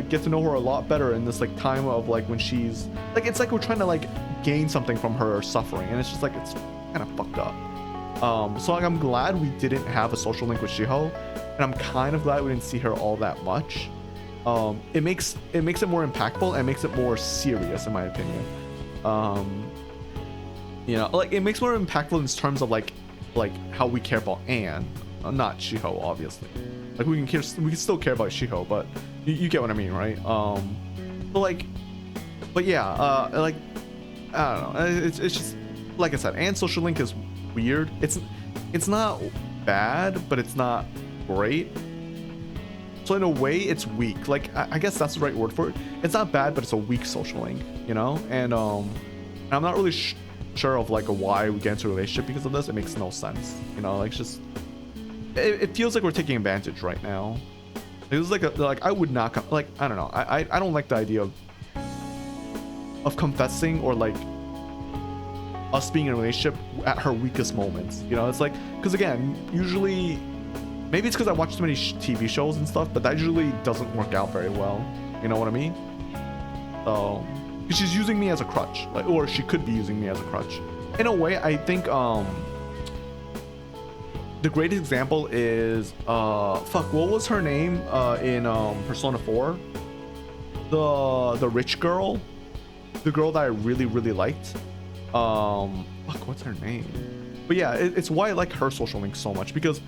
get to know her a lot better in this like time of like when she's like, it's like we're trying to like gain something from her suffering, and it's just like, it's kind of fucked up. So like, I'm glad we didn't have a social link with Shiho, and I'm kind of glad we didn't see her all that much. It makes it more impactful and makes it more serious, in my opinion. You know, like it makes it more impactful in terms of like how we care about Anne, not Shiho, obviously. Like we can still care about Shiho, but you get what I mean, right? But yeah, like I don't know. It's just like I said, Anne's social link is weird. It's not bad, but it's not great. So in a way, it's weak. Like I guess that's the right word for it. It's not bad, but it's a weak social link, you know. And I'm not really sure of like why we get into a relationship because of this. It makes no sense, you know. Like just it feels like we're taking advantage right now. It was like I would not like, I don't know. I don't like the idea of confessing or like us being in a relationship at her weakest moments, you know. It's like, because again, usually, maybe it's because I watch too many TV shows and stuff, but that usually doesn't work out very well, you know what I mean? So because she's using me as a crutch, like, or she could be using me as a crutch in a way. I think the greatest example is what was her name in Persona 4, the rich girl, the girl that I really liked. What's her name? But yeah, it's why I like her social link so much, because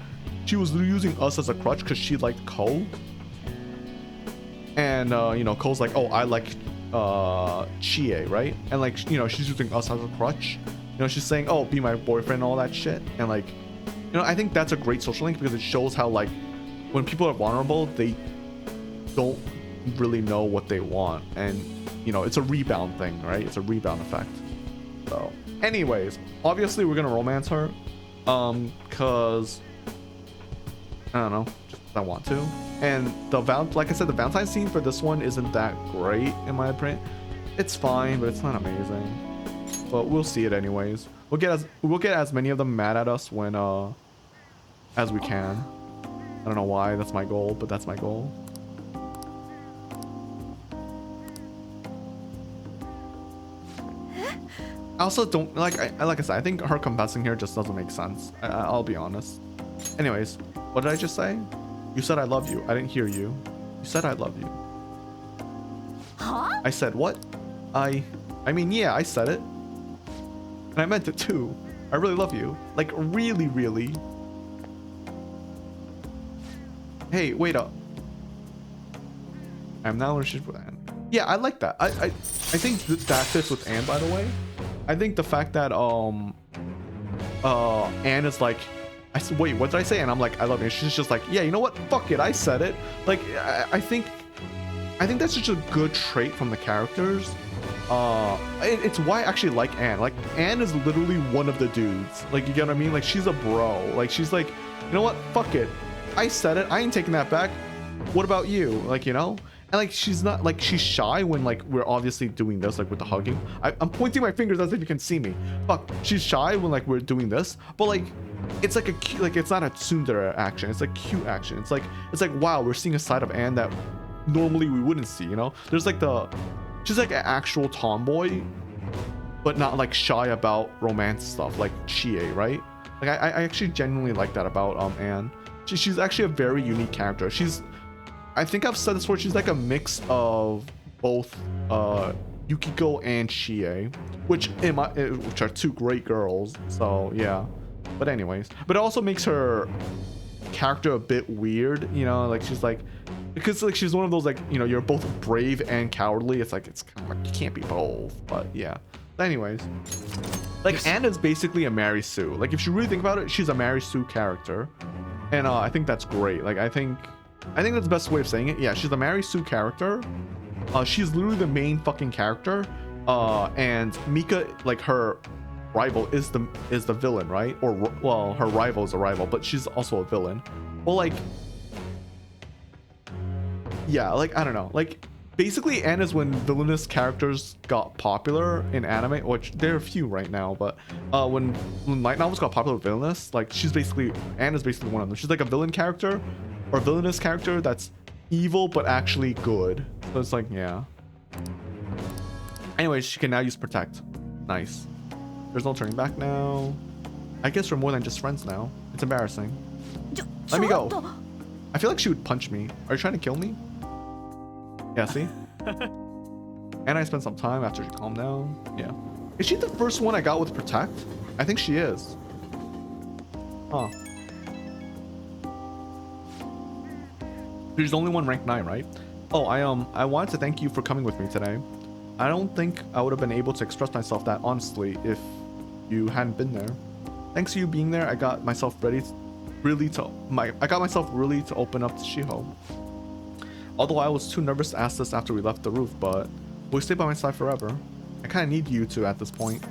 she was using us as a crutch because she liked Ko, and you know, Ko's like, oh, I like Chie, right? And like, you know, she's using us as a crutch. You know, she's saying, oh, be my boyfriend and all that shit. And like, you know, I think that's a great social link because it shows how like when people are vulnerable, they don't really know what they want, and you know, it's a rebound thing, right? It's a rebound effect. So anyways, obviously we're gonna romance her because I don't know, just I want to. And like I said, the Valentine scene for this one isn't that great in my opinion. It's fine, but it's not amazing. But we'll see it anyways. We'll get as many of them mad at us when as we can. I don't know why that's my goal, but that's my goal. I also don't like I said, I think her confessing here just doesn't make sense. I'll be honest. Anyways, what did I just say? You said I love you. I didn't hear you. You said I love you. Huh? I said what? I mean, yeah, I said it. And I meant it too. I really love you. Like really. Hey, wait up. I'm now in a relationship with Anne. Yeah, I like that. I think that fits with Anne, by the way. I think the fact that Anne is like, I said, wait, what did I say? And I'm like, I love you. She's just like, yeah, you know what? Fuck it, I said it. Like, I think I think that's such a good trait from the characters. It's why I actually like Anne. Like, Anne is literally one of the dudes. Like, you get what I mean? Like, she's a bro. Like, she's like, you know what? Fuck it. I said it. I ain't taking that back. What about you? Like, you know? And like, she's not like, she's shy when like we're obviously doing this, like with the hugging. I'm pointing my fingers as if you can see me. Fuck, she's shy when like we're doing this, but like it's like a cute, like it's not a tsundere action. It's like cute action. It's like wow, we're seeing a side of Anne that normally we wouldn't see. You know, there's like she's like an actual tomboy, but not like shy about romance stuff like Chie, right? Like I actually genuinely like that about Anne. She's actually a very unique character. I think I've said this before, she's like a mix of both Yukiko and Chie, which are two great girls. So yeah, but anyways, but it also makes her character a bit weird, you know, like she's like, because like she's one of those like, you know, you're both brave and cowardly. It's like, it's kind of like you can't be both. But yeah, but anyways, like Anne is basically a Mary Sue. Like if you really think about it, she's a Mary Sue character, and I think that's great. Like I think that's the best way of saying it. Yeah, she's a Mary Sue character. She's literally the main fucking character. And Mika, like her rival, is the villain, right? Or well, her rival is a rival, but she's also a villain. Well, like, yeah, like I don't know. Like basically, Anne is when villainous characters got popular in anime, which there are a few right now, but when light novels got popular with villainous, like Anne is basically one of them. She's like a villain character or villainous character that's evil but actually good. So it's like, yeah. Anyways, she can now use protect. Nice. There's no turning back now. I guess we're more than just friends now. It's embarrassing. Let me go. I feel like she would punch me. Are you trying to kill me? Yeah, see? And I spent some time after she calmed down. Yeah. Is she the first one I got with protect? I think she is. Huh. There's only one rank 9, right? Oh, I wanted to thank you for coming with me today. I don't think I would have been able to express myself that honestly if you hadn't been there. Thanks to you being there, I got myself really to open up to Shiho. Although I was too nervous to ask this after we left the roof, but will you stay by my side forever? I kind of need you to at this point.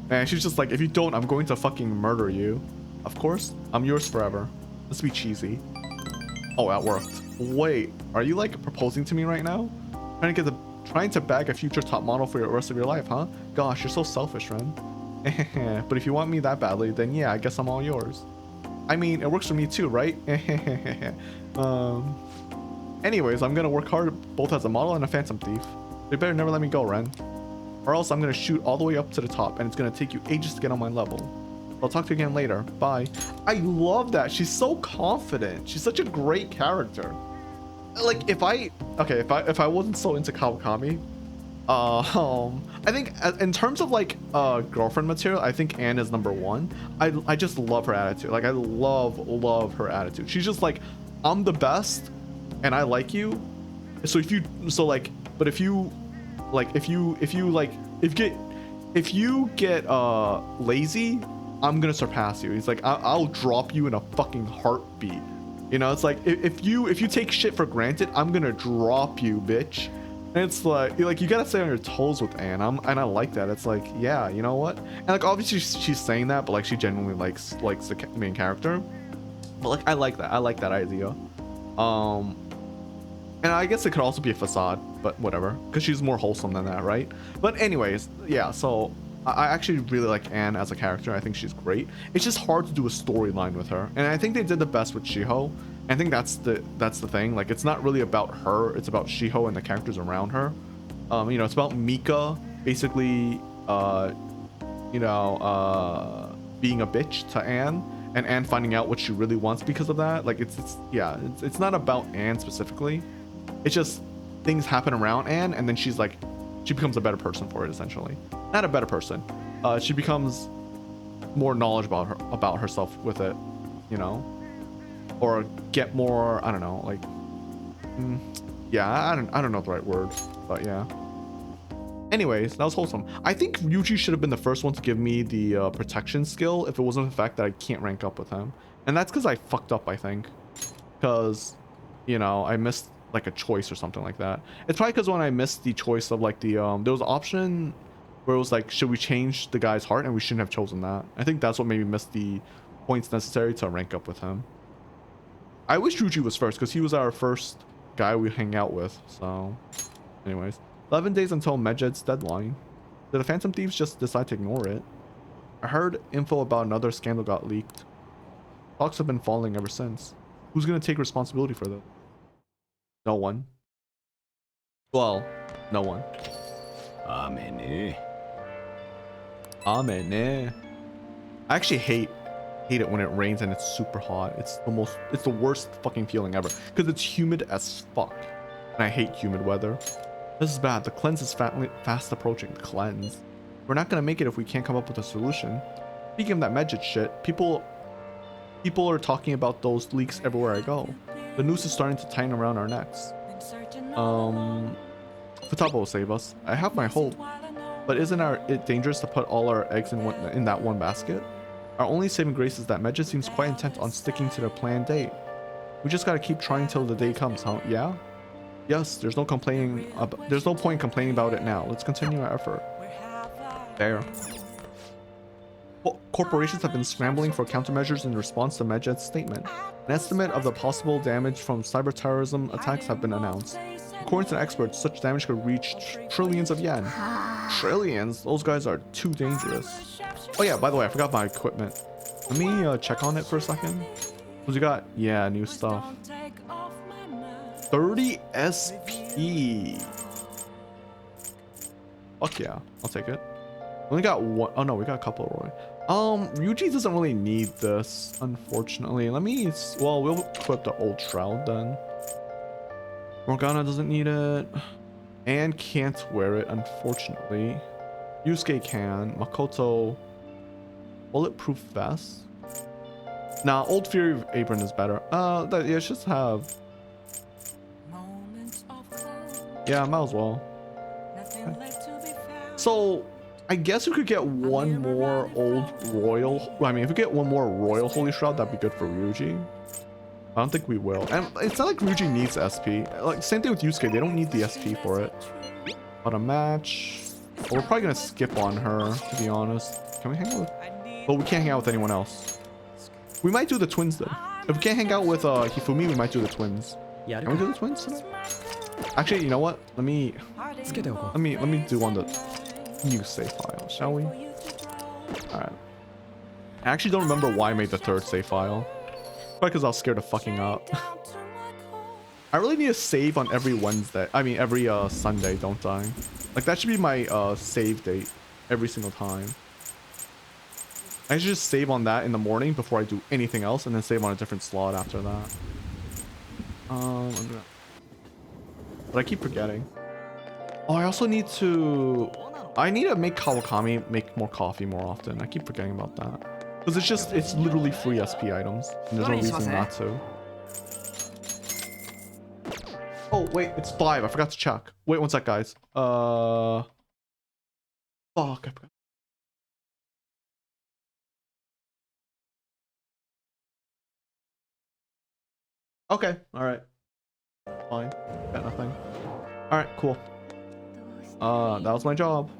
And she's just like, if you don't, I'm going to fucking murder you. Of course, I'm yours forever. Let's be cheesy. Oh, that worked. Wait, are you like proposing to me right now? Trying to bag a future top model for the rest of your life, huh? Gosh, you're so selfish, Ren. But if you want me that badly, then yeah, I guess I'm all yours. I mean, it works for me too, right? Anyways, I'm gonna work hard both as a model and a phantom thief. You better never let me go, Ren. Or else I'm gonna shoot all the way up to the top and it's gonna take you ages to get on my level. I'll talk to you again later. Bye. I love that. She's so confident. She's such a great character. Like if I wasn't so into Kawakami, I think in terms of like girlfriend material, I think Anne is number one. I just love her attitude. Like I love her attitude. She's just like, I'm the best and I like you. So if you get lazy, I'm gonna surpass you. He's like, I'll drop you in a fucking heartbeat. You know, it's like if you take shit for granted, I'm gonna drop you, bitch. And it's like you gotta stay on your toes with Anne. And I like that. It's like, yeah, you know what? And like obviously she's saying that, but like she genuinely likes the main character. But like I like that idea. And I guess it could also be a facade, but whatever, because she's more wholesome than that, right? But anyways, yeah. So I actually really like Anne as a character. I think she's great. It's just hard to do a storyline with her, and I think they did the best with Shiho. I think that's the thing. Like, it's not really about her. It's about Shiho and the characters around her. You know, it's about Mika basically, being a bitch to Anne, and Anne finding out what she really wants because of that. Like, it's not about Anne specifically. It's just things happen around Anne, and then she becomes a better person for it, essentially. Not a better person. She becomes more knowledgeable about herself with it, you know, or get more. I don't know, like, yeah. I don't know the right word, but yeah. Anyways, that was wholesome. I think Ryuji should have been the first one to give me the protection skill if it wasn't the fact that I can't rank up with him, and that's because I fucked up. I think because, you know, I missed like a choice or something like that. It's probably because when I missed the choice of like the there was an option where it was like, should we change the guy's heart, and we shouldn't have chosen that. I think that's what made me miss the points necessary to rank up with him. I wish Ryuji was first because he was our first guy we hang out with. So anyways, 11 days until Medjed's deadline. Did the Phantom Thieves just decide to ignore it? I heard info about another scandal got leaked. Talks have been falling ever since. Who's gonna take responsibility for that? No one. Well, no one. Amen. Amen. I actually hate it when it rains and it's super hot. It's the worst fucking feeling ever because it's humid as fuck, and I hate humid weather. This is bad. The cleanse is fast approaching. Cleanse. We're not gonna make it if we can't come up with a solution. Speaking of that Medjed shit, people are talking about those leaks everywhere I go. The noose is starting to tighten around our necks. Futaba will save us. I have my hope, but isn't it dangerous to put all our eggs in that one basket? Our only saving grace is that Medjed seems quite intent on sticking to their planned date. We just gotta keep trying till the day comes, huh? Yeah? Yes, there's no point complaining about it now. Let's continue our effort. There. Corporations have been scrambling for countermeasures in response to Medjed's statement. An estimate of the possible damage from cyber terrorism attacks have been announced. According to experts, such damage could reach trillions of yen. Trillions? Those guys are too dangerous. Oh yeah, by the way, I forgot my equipment. Let me check on it for a second. What you got? Yeah, new stuff. 30 SP. Fuck yeah, I'll take it. Only got one. Oh no, we got a couple, Roy. Ryuji doesn't really need this, unfortunately. We'll equip the old shroud then. Morgana doesn't need it. Anne can't wear it, unfortunately. Yusuke can. Makoto. Bulletproof vest? Nah, Old Fury apron is better. Yeah, just have. Yeah, might as well. Okay. So, I guess we could get one more old royal. I mean, if we get one more royal holy shroud, that'd be good for Ryuji. I don't think we will. And it's not like Ryuji needs SP. Like, same thing with Yusuke. They don't need the SP for it. But a match. Well, we're probably gonna skip on her, to be honest. Can we hang out with? Well, we can't hang out with anyone else. We might do the twins though. If we can't hang out with Hifumi, we might do the twins. Can we do the twins today? Actually, you know what? Let me do on the new save file, shall we? Alright. I actually don't remember why I made the third save file. Probably because I was scared of fucking up. I really need to save on every Wednesday. I mean, every Sunday, don't I? Like, that should be my save date every single time. I should just save on that in the morning before I do anything else, and then save on a different slot after that. But I keep forgetting. Oh, I also need to... I need to make Kawakami make more coffee more often. I keep forgetting about that. Because it's literally free SP items. And there's no reason not to. Oh, wait, it's 5. I forgot to check. Wait one sec, guys. Fuck, I forgot. Okay, alright. Fine. Got nothing. Alright, cool. That was my job.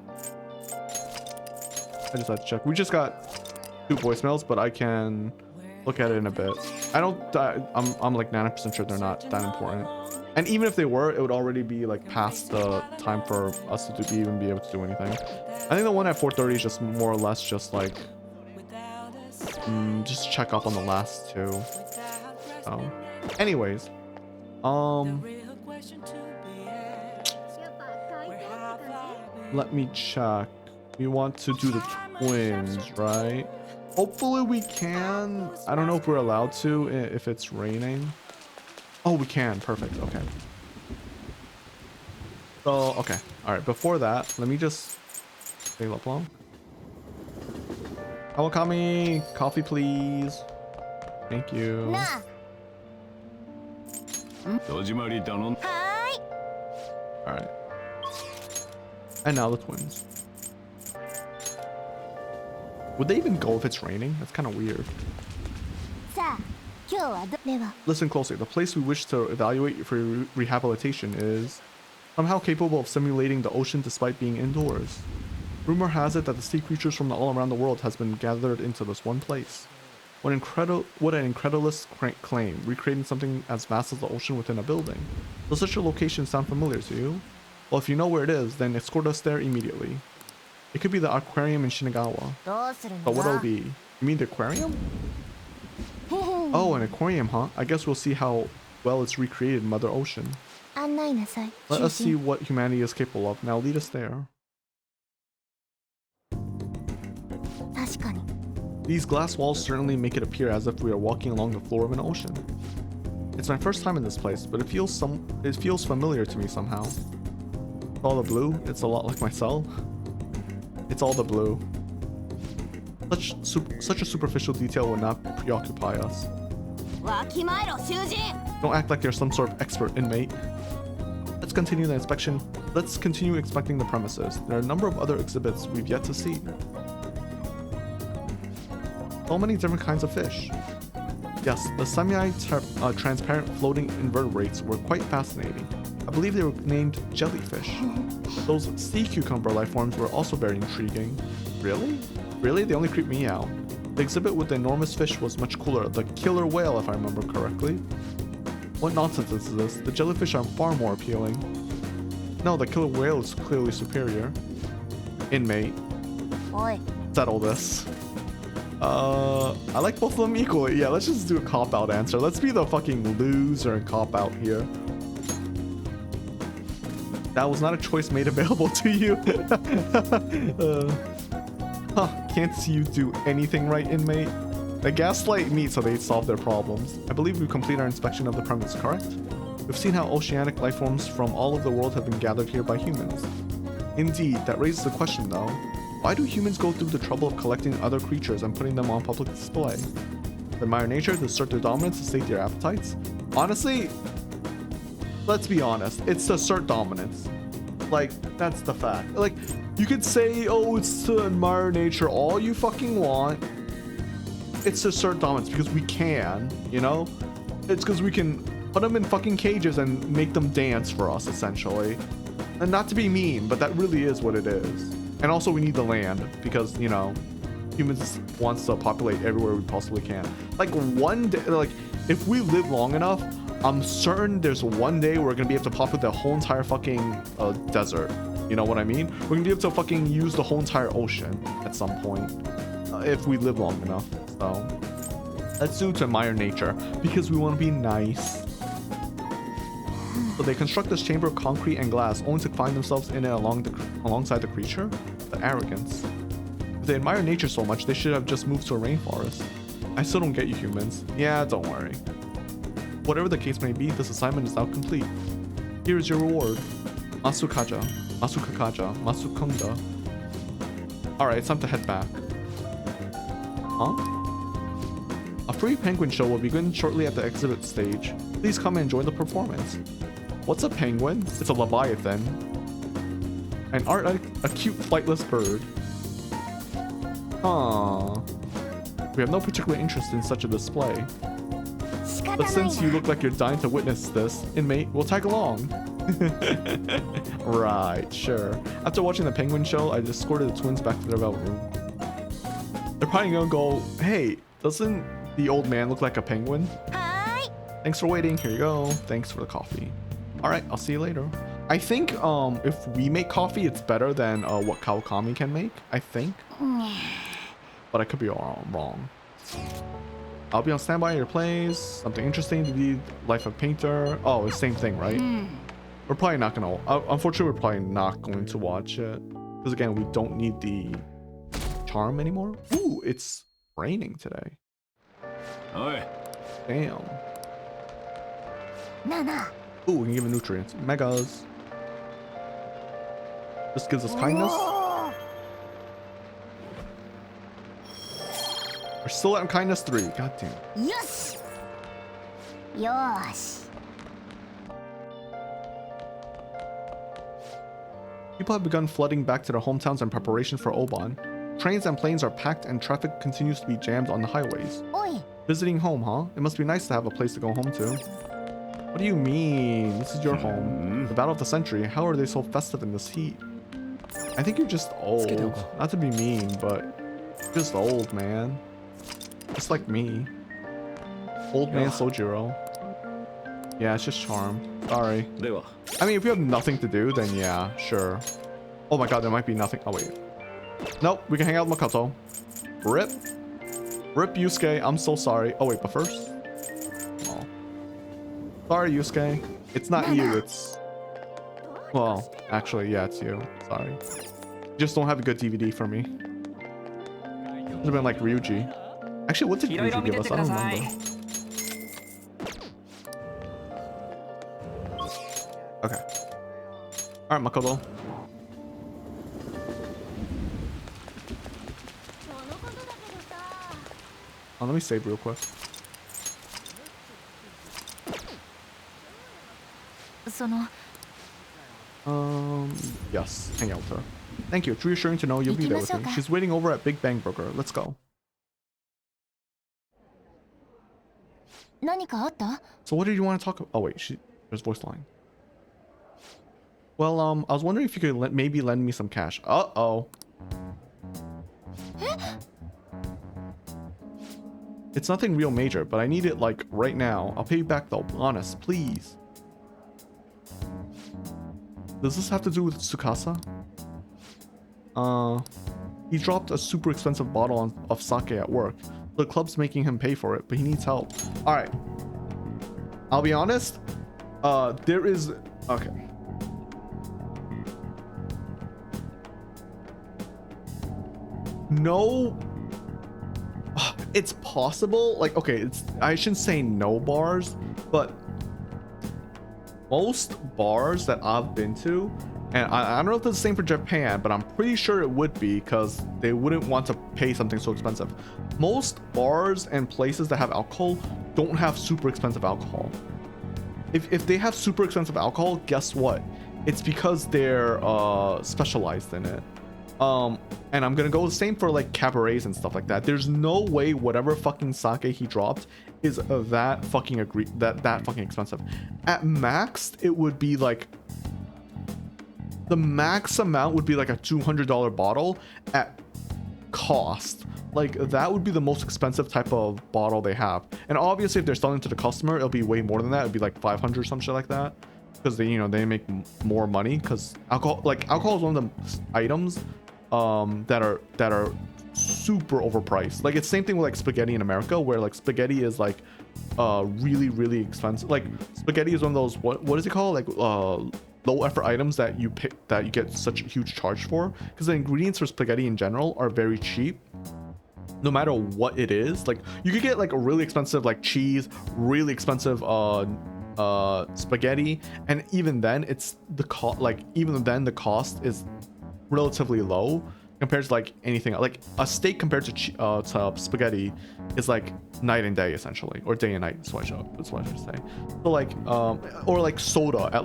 I just had to check. We just got 2 voicemails, but I can look at it in a bit. I'm like 90% sure they're not that important. And even if they were, it would already be like past the time for us to even be able to do anything. I think the one at 4:30 is just more or less just like just check up on the last 2. So, anyways, let me check. We want to do the twins, right? Hopefully we can. I don't know if we're allowed to if it's raining. Oh, we can. Perfect. Okay. So, okay. All right. Before that, let me just save up long. Kawakami, coffee, please. Thank you. All right. And now the twins. Would they even go if it's raining? That's kind of weird. 今日はでは Listen closely. The place we wish to evaluate for rehabilitation is somehow capable of simulating the ocean despite being indoors. Rumor has it that the sea creatures from all around the world has been gathered into this one place. What an incredulous claim, recreating something as vast as the ocean within a building. Does such a location sound familiar to you? Well, if you know where it is, then escort us there immediately. It could be the aquarium in Shinagawa. どうするんだ But what'll it be? You mean the aquarium? Oh, an aquarium, huh? I guess we'll see how well it's recreated in Mother Ocean. 案内なさい Let 中 us see 心 what humanity is capable of. Now lead us there. 確かに These glass walls certainly make it appear as if we are walking along the floor of an ocean. It's my first time in this place, but it feels familiar to me somehow. All the blue, it's a lot like my cell. It's all the blue. Such a superficial detail would not preoccupy us. わきまえろ囚人 Don't act like you're some sort of expert inmate. Let's continue the inspection. Let's continue inspecting the premises. There are a number of other exhibits we've yet to see. So many different kinds of fish. Yes, the semi-transparent floating invertebrates were quite fascinating. I believe they were named jellyfish. Those sea cucumber life forms were also very intriguing. Really? Really? They only creep me out. The exhibit with the enormous fish was much cooler. The killer whale, if I remember correctly. What nonsense is this? The jellyfish are far more appealing. No, the killer whale is clearly superior. Inmate. おい Settle this. I like both of them equally. Yeah, let's just do a cop-out answer. Let's be the fucking loser and cop-out here. That was not a choice made available to you. Can't see you do anything right, inmate. The gaslight me so they solve their problems. I believe we've completed our inspection of the premise, correct? We've seen how oceanic life forms from all over the world have been gathered here by humans. Indeed, that raises the question though. Why do humans go through the trouble of collecting other creatures and putting them on public display? To admire nature, to assert their dominance, to sate their appetites? Honestly, let's be honest, it's to assert dominance. Like, that's the fact. Like, you could say, oh, it's to admire nature all you fucking want. It's to assert dominance because we can, you know? It's because we can put them in fucking cages and make them dance for us, essentially. And not to be mean, but that really is what it is. And also we need the land because, you know, humans wants to populate everywhere we possibly can. Like one day, like if we live long enough, I'm certain there's one day we're gonna be able to populate the whole entire fucking desert. You know what I mean? We're gonna be able to fucking use the whole entire ocean at some point if we live long enough. So let's do to admire nature because we want to be nice. So they construct this chamber of concrete and glass only to find themselves in it alongside the creature? The arrogance. If they admire nature so much, they should have just moved to a rainforest. I still don't get you humans. Yeah, don't worry. Whatever the case may be, this assignment is now complete. Here is your reward. Masukakaja. Alright, it's time to head back. Huh? A free penguin show will begin shortly at the exhibit stage. Please come and enjoy the performance. What's a penguin? It's a leviathan. A cute flightless bird. Huh. We have no particular interest in such a display. But since you look like you're dying to witness this, inmate, we'll tag along. Right, sure. After watching the penguin show, I escorted the twins back to their room. They're probably gonna go, hey, doesn't the old man look like a penguin? Hi. Thanks for waiting. Here you go. Thanks for the coffee. All right, I'll see you later. I think if we make coffee, it's better than what Kawakami can make, I think. But I could be wrong. I'll be on standby at your place. Something interesting to be Life of Painter. Oh, it's the same thing, right? We're probably not gonna, unfortunately, we're probably not going to watch it. Because again, we don't need the charm anymore. Ooh, it's raining today. Oi. Damn. Nana. Ooh, we can give it nutrients. Megas. This gives us kindness. We're still at kindness 3. God damn. Yes. Yosh. People have begun flooding back to their hometowns in preparation for Oban. Trains and planes are packed and traffic continues to be jammed on the highways. Oi. Visiting home, huh? It must be nice to have a place to go home to. What do you mean? This is your home. The battle of the century. How are they so festive in this heat? I think you're just old. Not to be mean, but you're just old, man. Just like me. Old man Sojiro. Yeah, it's just charm. Sorry. I mean, if you have nothing to do, then yeah, sure. Oh my god, there might be nothing. Oh wait. Nope, we can hang out with Makoto. Rip. Rip Yusuke, I'm so sorry. Oh wait, but first. Oh. Sorry, Yusuke. It's not you, it's... Well, actually, yeah, it's you. Sorry. You just don't have a good DVD for me. Should have been like Ryuji. Actually, what did Ryuji give us? I don't remember. Okay. Alright, Makoto. Oh, let me save real quick. Yes, hang out with her. Thank you. It's reassuring to know you'll be there with me. She's waiting over at Big Bang Burger. Let's go. So what did you want to talk about? Oh wait, there's voice line. Well, I was wondering if you could maybe lend me some cash. Uh-oh. It's nothing real major, but I need it like right now. I'll pay you back though, honest, please. Does this have to do with Tsukasa? He dropped a super expensive bottle of sake at work. The club's making him pay for it, but he needs help. All right. I'll be honest. There is... Okay. No... It's possible. Like, okay, I shouldn't say no bars, but most bars that I've been to, and I don't know if it's the same for Japan, but I'm pretty sure it would be because they wouldn't want to pay something so expensive. Most bars and places that have alcohol don't have super expensive alcohol. If they have super expensive alcohol, guess what? It's because they're specialized in it. And I'm gonna go the same for like cabarets and stuff like that. There's no way whatever fucking sake he dropped is that fucking that fucking expensive. At max, it would be like the max amount would be like a $200 bottle at cost. Like that would be the most expensive type of bottle they have. And obviously, if they're selling to the customer, it'll be way more than that. It'd be like 500 some shit like that, because they they make more money. Because alcohol is one of the items that are super overpriced. Like it's same thing with like spaghetti in America, where like spaghetti is like really expensive. Like spaghetti is one of those what is it called, like low effort items that you get such a huge charge for, because the ingredients for spaghetti in general are very cheap no matter what it is. Like you could get like a really expensive like cheese, really expensive spaghetti, and even then it's the cost, like even then the cost is relatively low compared to like anything. Like a steak compared to spaghetti is like night and day essentially, or day and night. That's what I should say. So like or like soda at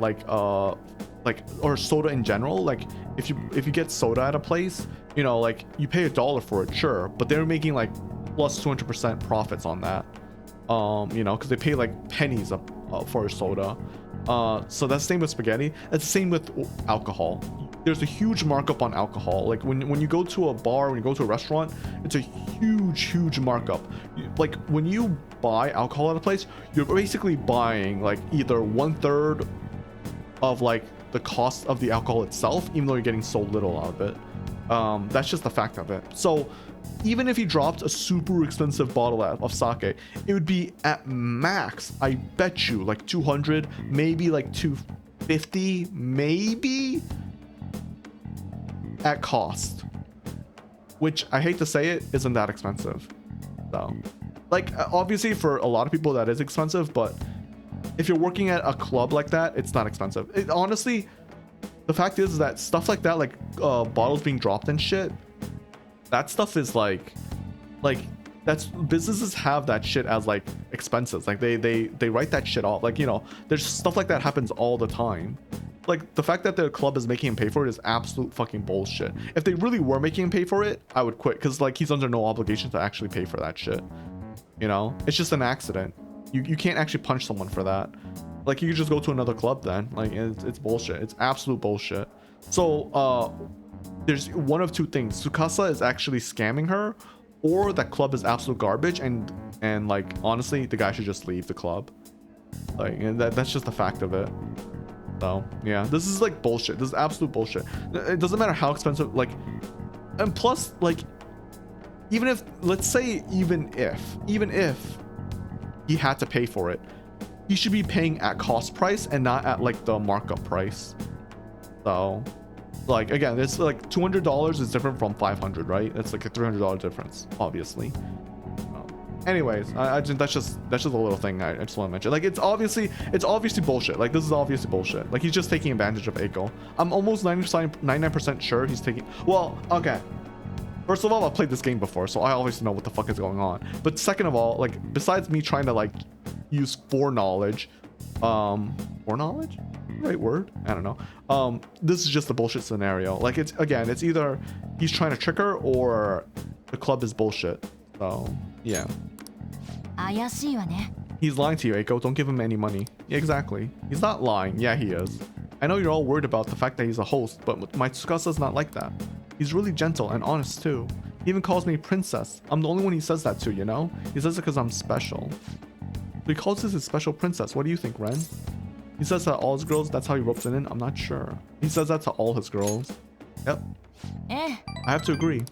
or soda in general. Like if you get soda at a place, like you pay $1 for it, sure, but they're making like plus 200% profits on that. Because they pay like pennies for a soda. So that's the same with spaghetti. It's the same with alcohol. There's a huge markup on alcohol. Like when you go to a bar, when you go to a restaurant, it's a huge markup. Like when you buy alcohol at a place, you're basically buying like either 1/3 of like the cost of the alcohol itself, even though you're getting so little out of it. That's just the fact of it. So even if you dropped a super expensive bottle of sake, it would be at max, I bet you, like 200, maybe like 250, maybe at cost, which I hate to say it, isn't that expensive. So like obviously for a lot of people that is expensive, but if you're working at a club like that, it's not expensive. Honestly, the fact is that stuff like that, like bottles being dropped and shit, that stuff is like that's, businesses have that shit as like expenses. Like they write that shit off. Like there's stuff like that happens all the time. Like the fact that the club is making him pay for it is absolute fucking bullshit. If they really were making him pay for it, I would quit, because like he's under no obligation to actually pay for that shit. You know, it's just an accident. You can't actually punch someone for that. Like, you could just go to another club then. Like, it's bullshit. It's absolute bullshit. So there's one of two things. Tsukasa is actually scamming her, or that club is absolute garbage, and like, honestly, the guy should just leave the club. Like, and that's just the fact of it. So yeah, this is like bullshit. This is absolute bullshit. It doesn't matter how expensive, like, and plus, like, even if, let's say, even if he had to pay for it, he should be paying at cost price and not at like the markup price. So like, again, it's like $200 is different from $500, right? It's like a $300 difference, obviously. Anyways, I just, that's just a little thing I just want to mention. Like, it's obviously bullshit. Like, this is obviously bullshit. Like, he's just taking advantage of Eiko. I'm almost 99% sure he's taking, well, okay, first of all, I've played this game before, so I obviously know what the fuck is going on. But second of all, like, besides me trying to like use foreknowledge, right word, I don't know, this is just a bullshit scenario. Like, it's either he's trying to trick her or the club is bullshit. So yeah, 怪しいわね。 he's lying to you, Eiko. Don't give him any money. Yeah, exactly. He's not lying. Yeah, he is. I know you're all worried about the fact that he's a host, but my Tsukasa's not like that. He's really gentle and honest too. He even calls me princess. I'm the only one he says that to, you know? He says it because I'm special. So he calls us his special princess. What do you think, Ren? He says that all his girls, that's how he ropes it in? I'm not sure. He says that to all his girls. Yep. I have to agree.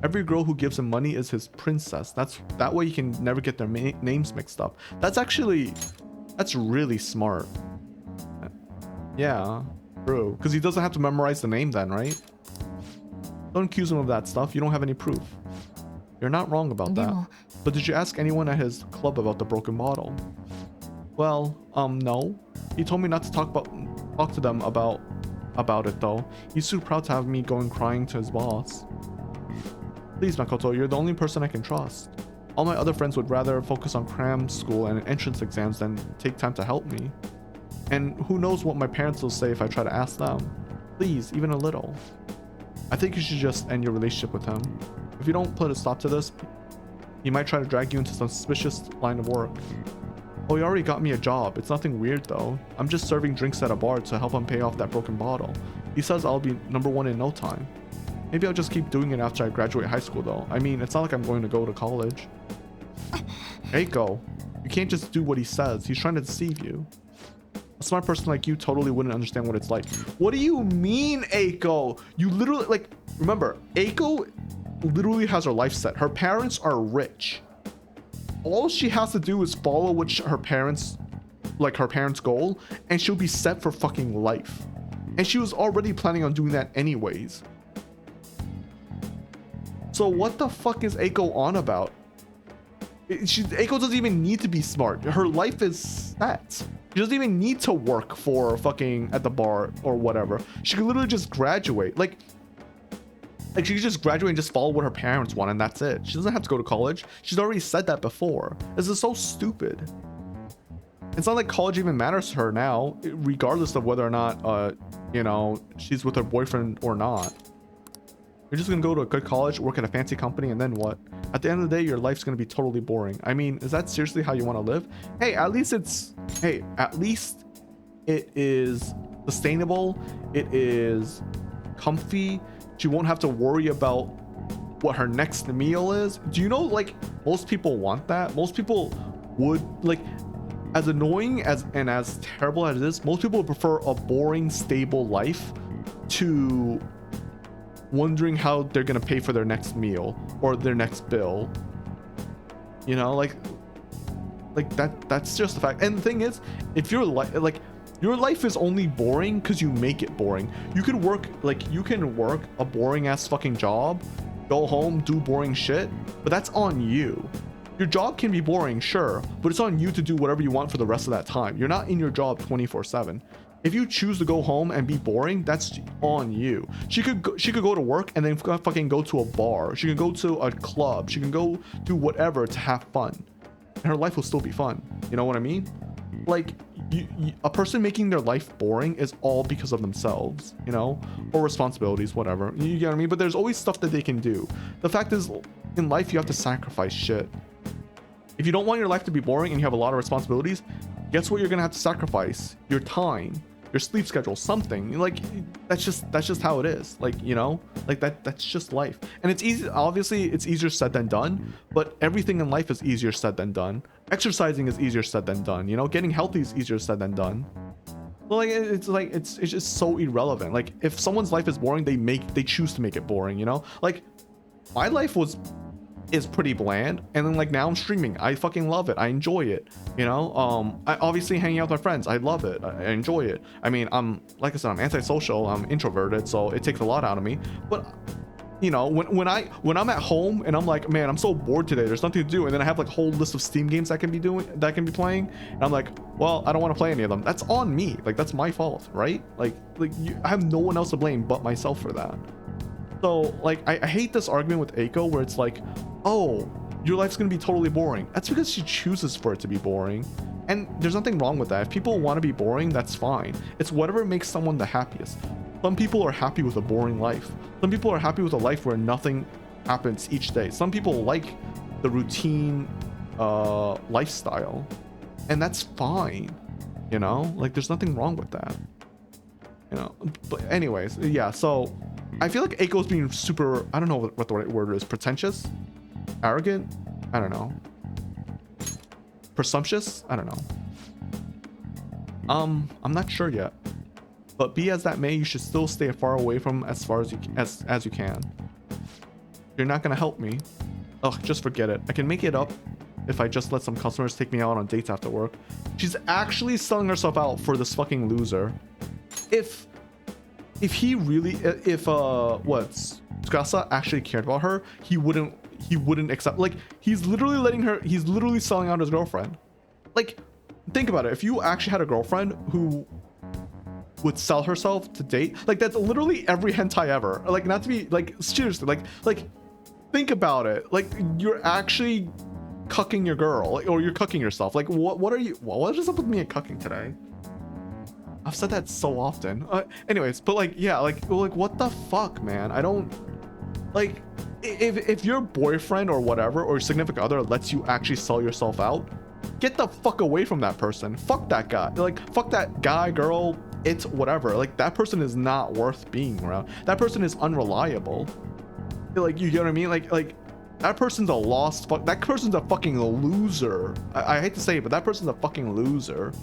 Every girl who gives him money is his princess. That way he can never get their names mixed up. That's really smart. Yeah, true. Because he doesn't have to memorize the name then, right? Don't accuse him of that stuff. You don't have any proof. You're not wrong about that. But did you ask anyone at his club about the broken bottle? Well, no. He told me not to talk to them about it though. He's too proud to have me going crying to his boss. Please, Makoto, you're the only person I can trust. All my other friends would rather focus on cram school and entrance exams than take time to help me. And who knows what my parents will say if I try to ask them. Please, even a little. I think you should just end your relationship with him. If you don't put a stop to this, he might try to drag you into some suspicious line of work. Oh, he already got me a job. It's nothing weird though. I'm just serving drinks at a bar to help him pay off that broken bottle. He says I'll be #1 in no time. Maybe I'll just keep doing it after I graduate high school though. I mean, it's not like I'm going to go to college. Eiko, you can't just do what he says. He's trying to deceive you. A smart person like you totally wouldn't understand what it's like. What do you mean, Eiko? You literally, like, remember, Eiko literally has her life set. Her parents are rich. All she has to do is follow what her parents goal, and she'll be set for fucking life. And she was already planning on doing that anyways. So what the fuck is Eiko on about? Eiko doesn't even need to be smart. Her life is set. She doesn't even need to work for fucking at the bar or whatever. She could literally just graduate. Like she could just graduate and just follow what her parents want, and that's it. She doesn't have to go to college. She's already said that before. This is so stupid. It's not like college even matters to her now, regardless of whether or not, you know, she's with her boyfriend or not. You're just gonna go to a good college, work at a fancy company, and then what? At the end of the day, your life's gonna be totally boring. I mean, is that seriously how you want to live? Hey, at least it is sustainable. It is comfy. She won't have to worry about what her next meal is. Do you know, like, most people want that? Most people would, like, as annoying as and as terrible as it is, most people would prefer a boring, stable life to wondering how they're gonna pay for their next meal or their next bill. You know, like that's just the fact. And the thing is, if your life is only boring because you make it boring. You can work a boring ass fucking job, go home, do boring shit, but that's on you. Your job can be boring, sure, but it's on you to do whatever you want for the rest of that time. You're not in your job 24/7. If you choose to go home and be boring, that's on you. She could go to work and then fucking go to a bar. She can go to a club. She can go do whatever to have fun, and her life will still be fun. You know what I mean? Like, a person making their life boring is all because of themselves, you know, or responsibilities, whatever. You get what I mean? But there's always stuff that they can do. The fact is, in life, you have to sacrifice shit. If you don't want your life to be boring and you have a lot of responsibilities, guess what you're gonna have to sacrifice? Your time, your sleep schedule, something. Like that's just how it is. Like, you know, like that's just life. And it's easy, obviously it's easier said than done, but everything in life is easier said than done. Exercising is easier said than done, you know, getting healthy is easier said than done. Well, like it's just so irrelevant. Like if someone's life is boring, they choose to make it boring, you know? Like my life is pretty bland, and then like now I'm streaming. I fucking love it. I enjoy it, you know. I obviously hanging out with my friends. I love it. I enjoy it. I mean, like I said, I'm antisocial. I'm introverted, so it takes a lot out of me. But you know, when I'm at home and I'm like, man, I'm so bored today, there's nothing to do, and then I have like a whole list of Steam games that I can be playing, and I'm like, well, I don't want to play any of them. That's on me. Like that's my fault, right? Like I have no one else to blame but myself for that. So like I hate this argument with Eiko where it's like, oh, your life's gonna be totally boring. That's because she chooses for it to be boring, and there's nothing wrong with that. If people want to be boring, that's fine. It's whatever makes someone the happiest. Some people are happy with a boring life. Some people are happy with a life where nothing happens each day. Some people like the routine lifestyle, and that's fine, you know. Like there's nothing wrong with that, you know. But anyways, yeah, so I feel like Eiko's being super, I don't know what the right word is, pretentious, arrogant, I don't know, presumptuous, I don't know. I'm not sure yet, but be as that may, you should still stay far away from as far as you can. You're not gonna help me. Ugh, just forget it. I can make it up if I just let some customers take me out on dates after work. She's actually selling herself out for this fucking loser. If he really, if Tsukasa actually cared about her, he wouldn't accept. Like he's literally selling out his girlfriend. Like think about it. If you actually had a girlfriend who would sell herself to date, like that's literally every hentai ever. Like not to be like seriously, like think about it. Like you're actually cucking your girl, like, or you're cucking yourself. Like what is up with me and cucking today? I've said that so often. Anyways, but like, yeah, like what the fuck, man? I don't like if your boyfriend or whatever or significant other lets you actually sell yourself out, get the fuck away from that person. Fuck that guy. Like fuck that guy, girl, it's whatever. Like that person is not worth being around. That person is unreliable. Like you get what I mean? Like that person's a lost fuck. That person's a fucking loser. I hate to say it, but that person's a fucking loser.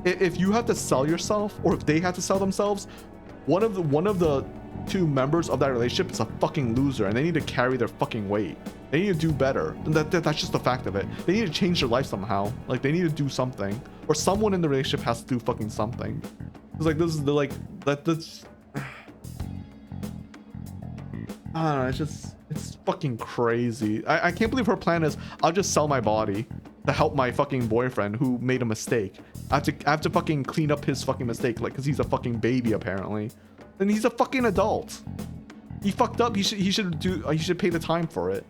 If you have to sell yourself, or if they have to sell themselves, one of the two members of that relationship is a fucking loser, and they need to carry their fucking weight. They need to do better. That's just the fact of it. They need to change their life somehow. Like they need to do something, or someone in the relationship has to do fucking something. It's like this is the that's. I don't know. It's fucking crazy. I can't believe her plan is I'll just sell my body to help my fucking boyfriend who made a mistake. I have to fucking clean up his fucking mistake, like, because he's a fucking baby apparently, and he's a fucking adult. He fucked up. He should pay the time for it.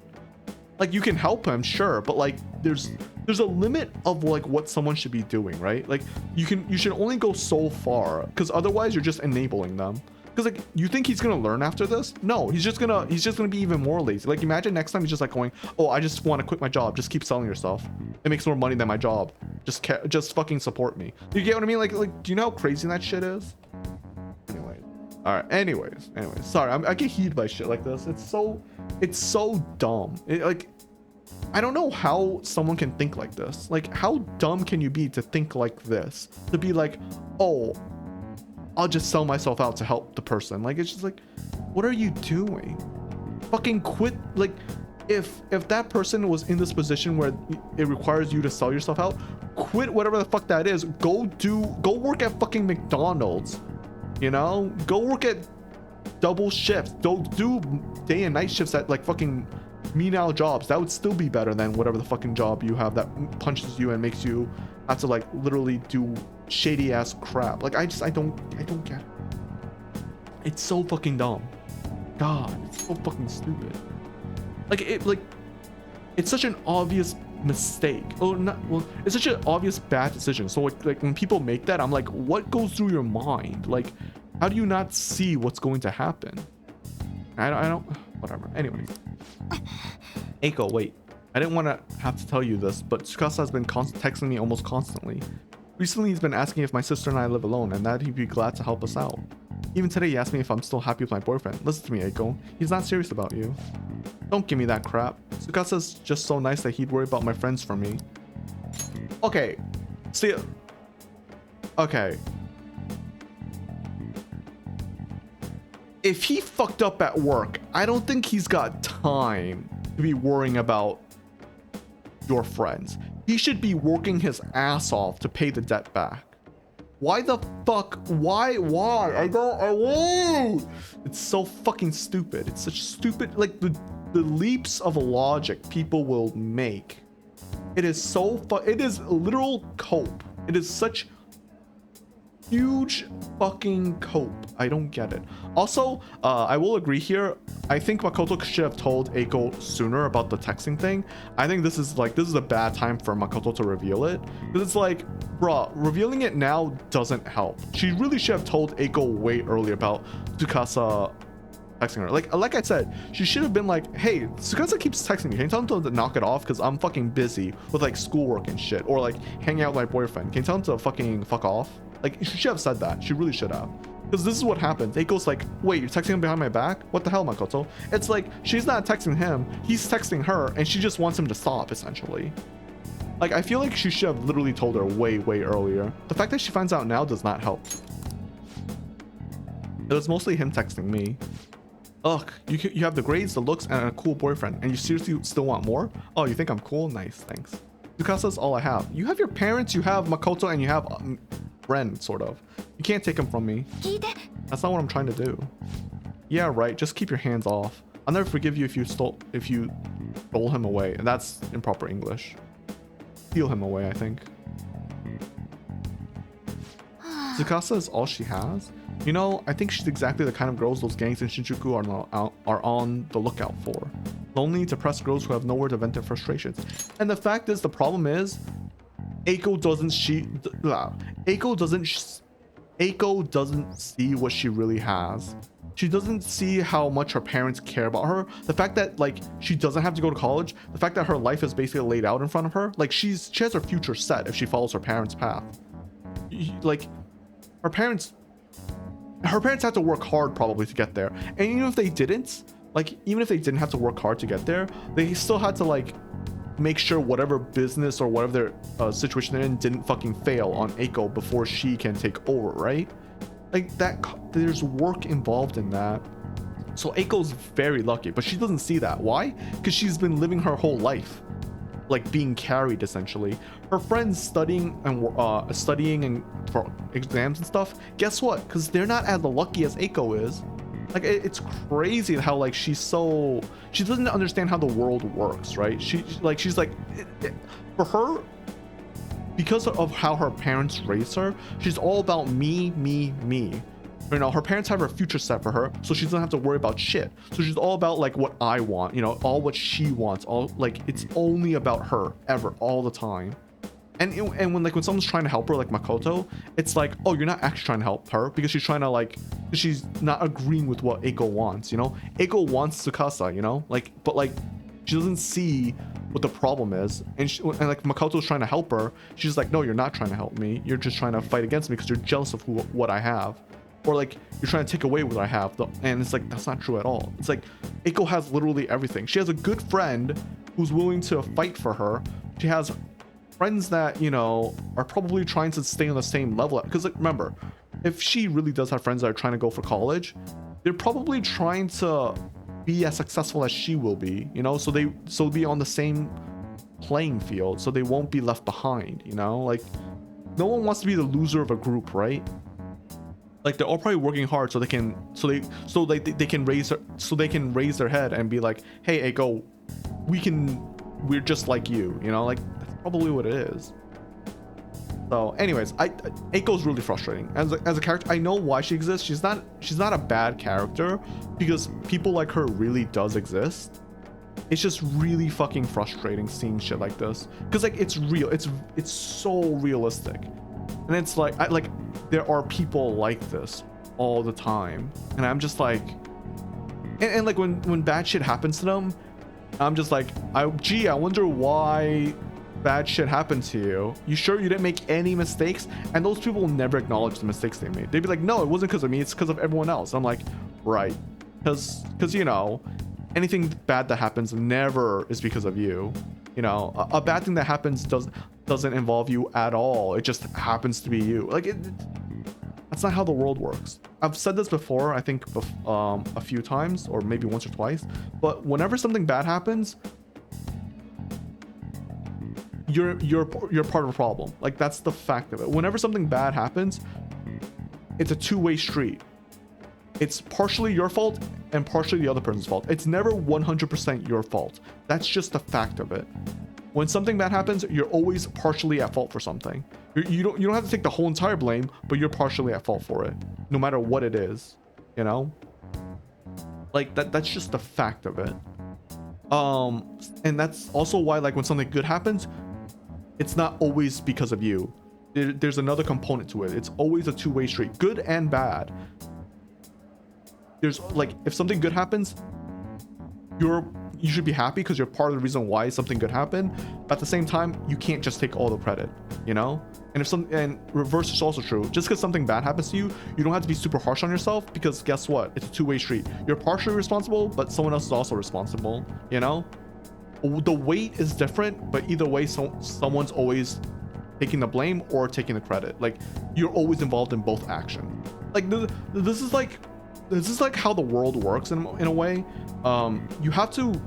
Like you can help him, sure, but like there's a limit of like what someone should be doing, right? Like you should only go so far, because otherwise you're just enabling them. Because like you think he's gonna learn after this? No, he's just gonna be even more lazy. Like imagine next time he's just like going, oh, I just want to quit my job. Just keep selling yourself. It makes more money than my job. Just fucking support me. You get what I mean? Like do you know how crazy that shit is? Anyway, all right. Anyways. Sorry, I get heated by shit like this. It's so dumb. Like I don't know how someone can think like this. Like how dumb can you be to think like this? To be like, oh, I'll just sell myself out to help the person. Like it's just like, what are you doing? Fucking quit. Like if that person was in this position where it requires you to sell yourself out, quit whatever the fuck that is. Go work at fucking McDonald's, you know? Go work at double shifts. Don't do day and night shifts at like fucking menial jobs. That would still be better than whatever the fucking job you have that punches you and makes you have to like literally do shady ass crap. Like I don't get it. It's so fucking dumb. God, it's so fucking stupid. Like it's such an obvious mistake. It's such an obvious bad decision. So like when people make that, I'm like, what goes through your mind? Like how do you not see what's going to happen? I don't whatever. Anyways, Eiko, wait. I didn't want to have to tell you this, but Tsukasa has been texting me almost constantly. Recently, he's been asking if my sister and I live alone and that he'd be glad to help us out. Even today, he asked me if I'm still happy with my boyfriend. Listen to me, Eiko. He's not serious about you. Don't give me that crap. Tsukasa's just so nice that he'd worry about my friends for me. Okay. See. Okay. If he fucked up at work, I don't think he's got time to be worrying about your friends. He should be working his ass off to pay the debt back. Why the fuck? Why? I won't. It's so fucking stupid. It's such stupid, like the leaps of logic people will make. It is so it is literal cope. It is such huge fucking cope. I don't get it. Also, I will agree here. I think Makoto should have told Eiko sooner about the texting thing. I think this is a bad time for Makoto to reveal it, because it's like, bruh, revealing it now doesn't help. She really should have told Eiko way earlier about Tsukasa texting her. Like I said, she should have been like, hey, Tsukasa keeps texting me. Can you tell him to knock it off? Because I'm fucking busy with like schoolwork and shit, or like hanging out with my boyfriend. Can you tell him to fucking fuck off? Like, she should have said that. She really should have. Because this is what happens. Eiko's like, wait, you're texting him behind my back? What the hell, Makoto? It's like, she's not texting him. He's texting her, and she just wants him to stop, essentially. Like, I feel like she should have literally told her way, way earlier. The fact that she finds out now does not help. It was mostly him texting me. Ugh, you have the grades, the looks, and a cool boyfriend, and you seriously still want more? Oh, you think I'm cool? Nice, thanks. Tsukasa's all I have. You have your parents, you have Makoto, and you have Ren, sort of. You can't take him from me. That's not what I'm trying to do. Yeah, right. Just keep your hands off. I'll never forgive you if you stole him away, and that's improper English. Steal him away, I think. Tsukasa is all she has. You know, I think she's exactly the kind of girls those gangs in Shinjuku are on the lookout for. Lonely, depressed girls who have nowhere to vent their frustrations. And the fact is, the problem is, Eiko doesn't see what she really has. She doesn't see how much her parents care about her. The fact that like she doesn't have to go to college, the fact that her life is basically laid out in front of her, like she has her future set if she follows her parents' path. Like her parents had to work hard probably to get there, and even if they didn't have to work hard to get there, they still had to like make sure whatever business or whatever their situation they're in didn't fucking fail on Eiko before she can take over, right? Like that, there's work involved in that. So Eiko's very lucky, but she doesn't see that. Why? Because she's been living her whole life like being carried, essentially. Her friends studying and for exams and stuff, guess what? Because they're not as lucky as Eiko is. Like it's crazy how like she doesn't understand how the world works, right? She's like for her, because of how her parents raised her, she's all about me. You know, her parents have her future set for her, so she doesn't have to worry about shit. So she's all about like what I want, you know, all what she wants, all like it's only about her ever, all the time. And when someone's trying to help her, like Makoto, it's like, oh, you're not actually trying to help her because she's trying to she's not agreeing with what Eiko wants, you know? Eiko wants Tsukasa, you know? Like, but like, she doesn't see what the problem is. And like Makoto's trying to help her. She's like, no, you're not trying to help me. You're just trying to fight against me because you're jealous of what I have. Or like, you're trying to take away what I have. And it's like, that's not true at all. It's like, Eiko has literally everything. She has a good friend who's willing to fight for her. She has friends that, you know, are probably trying to stay on the same level. Because like, remember, if she really does have friends that are trying to go for college, they're probably trying to be as successful as she will be, you know, so be on the same playing field, so they won't be left behind, you know? Like, no one wants to be the loser of a group, right? Like, they're all probably working hard so they can raise their head and be like, hey, Eiko, we're just like you know? Like, that's probably what it is. So anyways, Eiko's really frustrating as a character. I know why she exists. She's not a bad character because people like her really does exist. It's just really fucking frustrating seeing shit like this because like it's real. It's so realistic, and it's like there are people like this all the time, and I'm just like, and like when bad shit happens to them, I'm just like, gee, I wonder why bad shit happened to you. You sure you didn't make any mistakes? And those people will never acknowledge the mistakes they made. They'd be like, no, it wasn't because of me, it's because of everyone else. I'm like, right, because you know, anything bad that happens never is because of you. You know, a bad thing that happens doesn't involve you at all. It just happens to be you. Like, that's not how the world works. I've said this before, I think a few times, or maybe once or twice, but whenever something bad happens, you're part of the problem. Like, that's the fact of it. Whenever something bad happens, it's a two-way street. It's partially your fault and partially the other person's fault. It's never 100% your fault. That's just the fact of it. When something bad happens, you're always partially at fault for something. You don't have to take the whole entire blame, but you're partially at fault for it, no matter what it is. You know, like that's just the fact of it. And that's also why, like, when something good happens, it's not always because of you. There's another component to it. It's always a two-way street, good and bad. There's, like, if something good happens, you should be happy because you're part of the reason why something good happened. But at the same time, you can't just take all the credit, you know? And reverse is also true. Just because something bad happens to you, you don't have to be super harsh on yourself, because guess what? It's a two-way street. You're partially responsible, but someone else is also responsible, you know? The weight is different, but either way, someone's always taking the blame or taking the credit. Like, you're always involved in both actions. Like, this is like how the world works in a way. You have to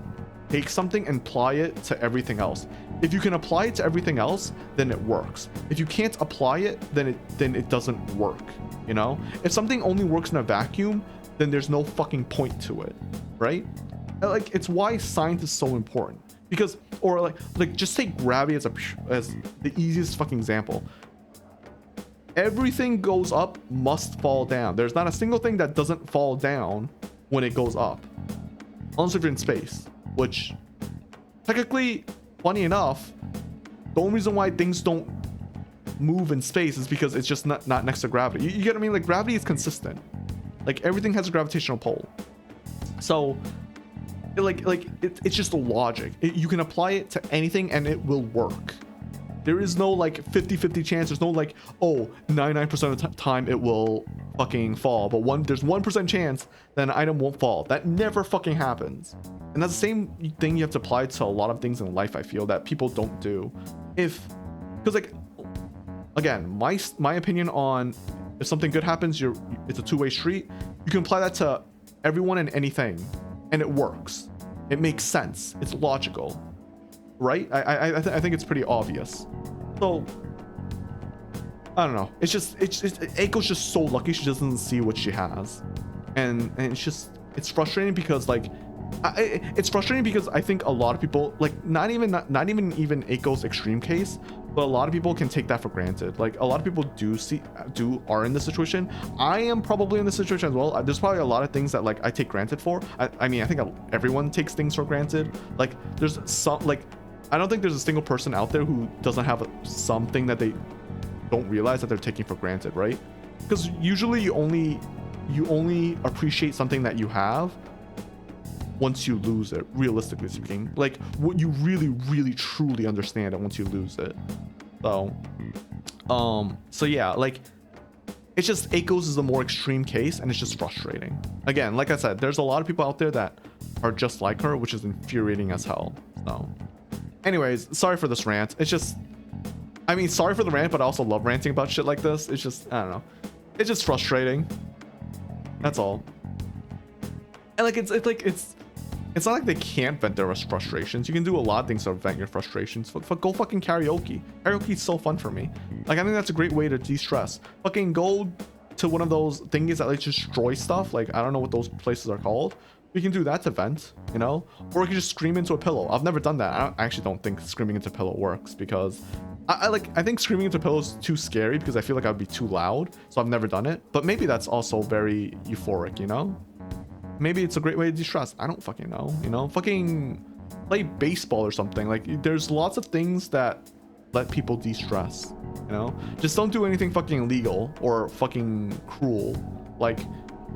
take something and apply it to everything else. If you can apply it to everything else, then it works. If you can't apply it, then it doesn't work, you know? If something only works in a vacuum, then there's no fucking point to it, right? Like, it's why science is so important. Because, or like just take gravity as the easiest fucking example. Everything goes up must fall down. There's not a single thing that doesn't fall down when it goes up, unless you're in space, which technically, funny enough, the only reason why things don't move in space is because it's just not next to gravity. You get what I mean? Like, gravity is consistent. Like, everything has a gravitational pull. So it's just a logic. You can apply it to anything and it will work. There is no like 50-50 chance. There's no like, oh, 99% of the time it will fucking fall, but there's 1% chance that an item won't fall. That never fucking happens. And that's the same thing you have to apply to a lot of things in life, I feel, that people don't do. Because like, again, my opinion on if something good happens, it's a two-way street. You can apply that to everyone and anything, and it works. It makes sense. It's logical, right? I think it's pretty obvious. So I don't know. It's Eiko's just so lucky she doesn't see what she has, and it's frustrating because like it's frustrating because I think a lot of people, like not even Eiko's extreme case, but a lot of people can take that for granted. Like, a lot of people are in this situation. I am probably in this situation as well. There's probably a lot of things that like I take granted for. I mean, I think everyone takes things for granted. Like, there's some, like, I don't think there's a single person out there who doesn't have something that they don't realize that they're taking for granted, right? Because usually you only appreciate something that you have once you lose it, realistically speaking. Like, what you really truly understand it once you lose it. So yeah, like, it's just Eiko's is a more extreme case, and it's just frustrating. Again, like I said, there's a lot of people out there that are just like her, which is infuriating as hell. So anyways, sorry for this rant. It's just, I mean, sorry for the rant, but I also love ranting about shit like this. It's just, I don't know, it's just frustrating. That's all. And like, it's not like they can't vent their frustrations. You can do a lot of things to vent your frustrations. Go fucking karaoke. Karaoke is so fun for me. Like, I think that's a great way to de-stress. Fucking go to one of those thingies that like destroy stuff. Like, I don't know what those places are called. You can do that to vent, you know? Or you can just scream into a pillow. I've never done that. I actually don't think screaming into a pillow works, because I think screaming into a pillow is too scary, because I feel like I'd be too loud. So I've never done it. But maybe that's also very euphoric, you know? Maybe it's a great way to de-stress. I don't fucking know, you know? Fucking play baseball or something. Like, there's lots of things that let people de-stress, you know? Just don't do anything fucking illegal or fucking cruel. Like,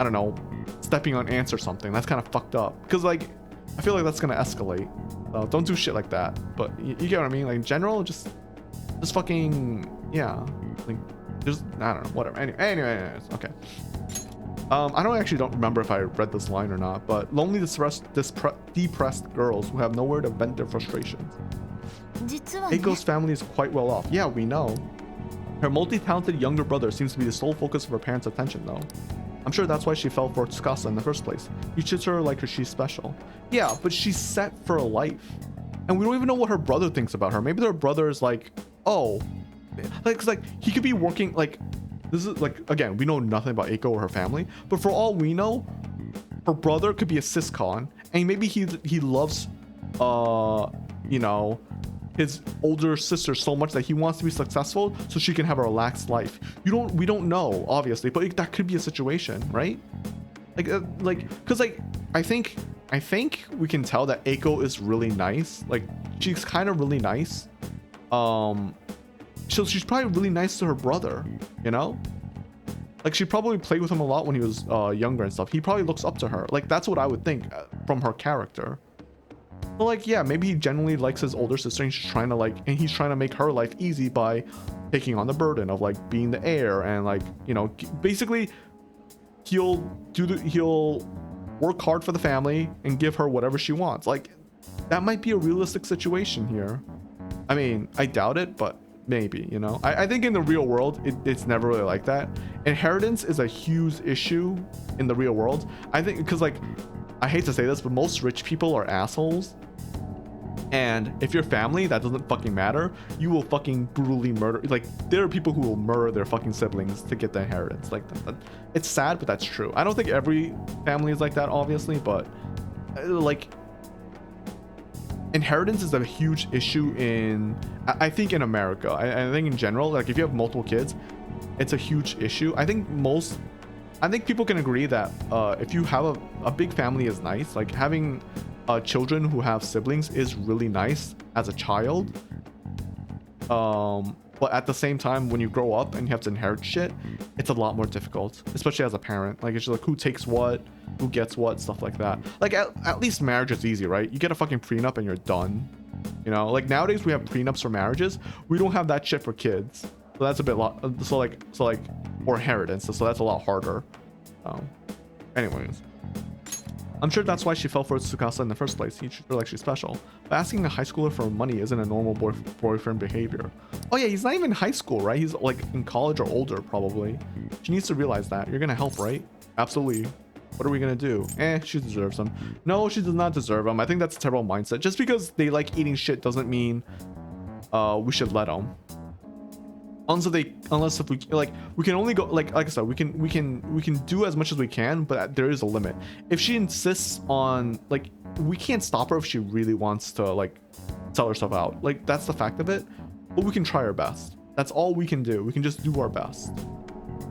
I don't know, stepping on ants or something. That's kind of fucked up. Because, like, I feel like that's gonna escalate. So don't do shit like that. But you get what I mean? Like in general, just fucking, yeah. Like just, I don't know, whatever. Anyways, okay. I don't remember if I read this line or not, but lonely, depressed girls who have nowhere to vent their frustrations. 実はね Eiko's family is quite well off. Yeah, we know. Her multi-talented younger brother seems to be the sole focus of her parents' attention, though. I'm sure that's why she fell for Tsukasa in the first place. He treats her like she's special. Yeah, but she's set for a life. And we don't even know what her brother thinks about her. Maybe her brother is like, oh, like, 'cause, like he could be working, like, this is like, again, we know nothing about Eiko or her family, but for all we know, her brother could be a syscon, and maybe he loves, you know, his older sister so much that he wants to be successful so she can have a relaxed life. We don't know, obviously, but that could be a situation, right? Because I think we can tell that Eiko is really nice. Like, she's kind of really nice. So she's probably really nice to her brother, you know? Like, she probably played with him a lot when he was younger and stuff. He probably looks up to her. Like, that's what I would think from her character. But like, yeah, maybe he genuinely likes his older sister and he's trying to make her life easy by taking on the burden of like being the heir, and like, you know, basically he'll work hard for the family and give her whatever she wants. Like, that might be a realistic situation here. I mean, I doubt it, but maybe, you know. I think in the real world it's never really like that. Inheritance is a huge issue in the real world, I think, because like, I hate to say this, but most rich people are assholes. And if you're family, that doesn't fucking matter. You will fucking brutally murder. Like, there are people who will murder their fucking siblings to get the inheritance. Like, it's sad, but that's true. I don't think every family is like that, obviously, but like, inheritance is a huge issue I think in America. I think in general, like, if you have multiple kids, it's a huge issue. I think people can agree that if you have a big family is nice. Like, having children who have siblings is really nice as a child. But at the same time, when you grow up and you have to inherit shit, it's a lot more difficult, especially as a parent. Like, it's just like, who takes what, who gets what, stuff like that. Like, at least marriage is easy, right? You get a fucking prenup and you're done. You know, like, nowadays we have prenups for marriages. We don't have that shit for kids. So that's a bit or inheritance. So that's a lot harder. Anyways, I'm sure that's why she fell for Tsukasa in the first place. He treats her like she's special. But asking a high schooler for money isn't a normal boyfriend behavior. Oh yeah, he's not even in high school, right? He's like in college or older, probably. She needs to realize that. You're gonna help, right? Absolutely. What are we gonna do? She deserves him. No, she does not deserve him. I think that's a terrible mindset. Just because they like eating shit doesn't mean we should let them. Unless if we like, we can only go, like I said, we can do as much as we can, but there is a limit. If she insists on, like, we can't stop her if she really wants to like sell herself out. Like, that's the fact of it. But we can try our best. That's all we can do. We can just do our best.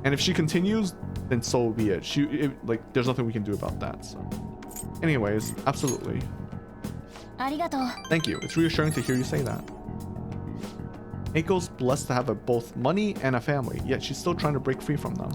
And if she continues, then so be it. Like, there's nothing we can do about that. So, anyways, absolutely. ありがとう Thank you. It's reassuring to hear you say that. Eiko's blessed to have both money and a family, yet she's still trying to break free from them.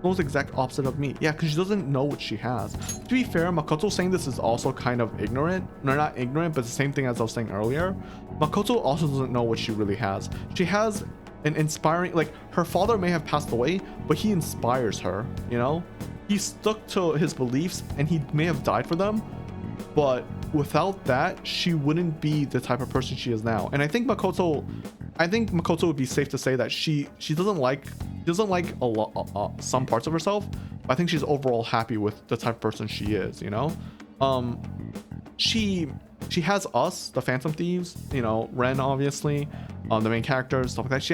Almost exact opposite of me. Yeah, because she doesn't know what she has. To be fair, Makoto saying this is also kind of ignorant. No, not ignorant, but the same thing as I was saying earlier. Makoto also doesn't know what she really has. She has an inspiring, like, her father may have passed away, but he inspires her, you know? He stuck to his beliefs and he may have died for them, but without that, she wouldn't be the type of person she is now. And I think Makoto would be safe to say that she doesn't like a lot some parts of herself, but I think she's overall happy with the type of person she is, you know. She has us, the Phantom Thieves, you know, Ren, obviously, the main characters, stuff like that. She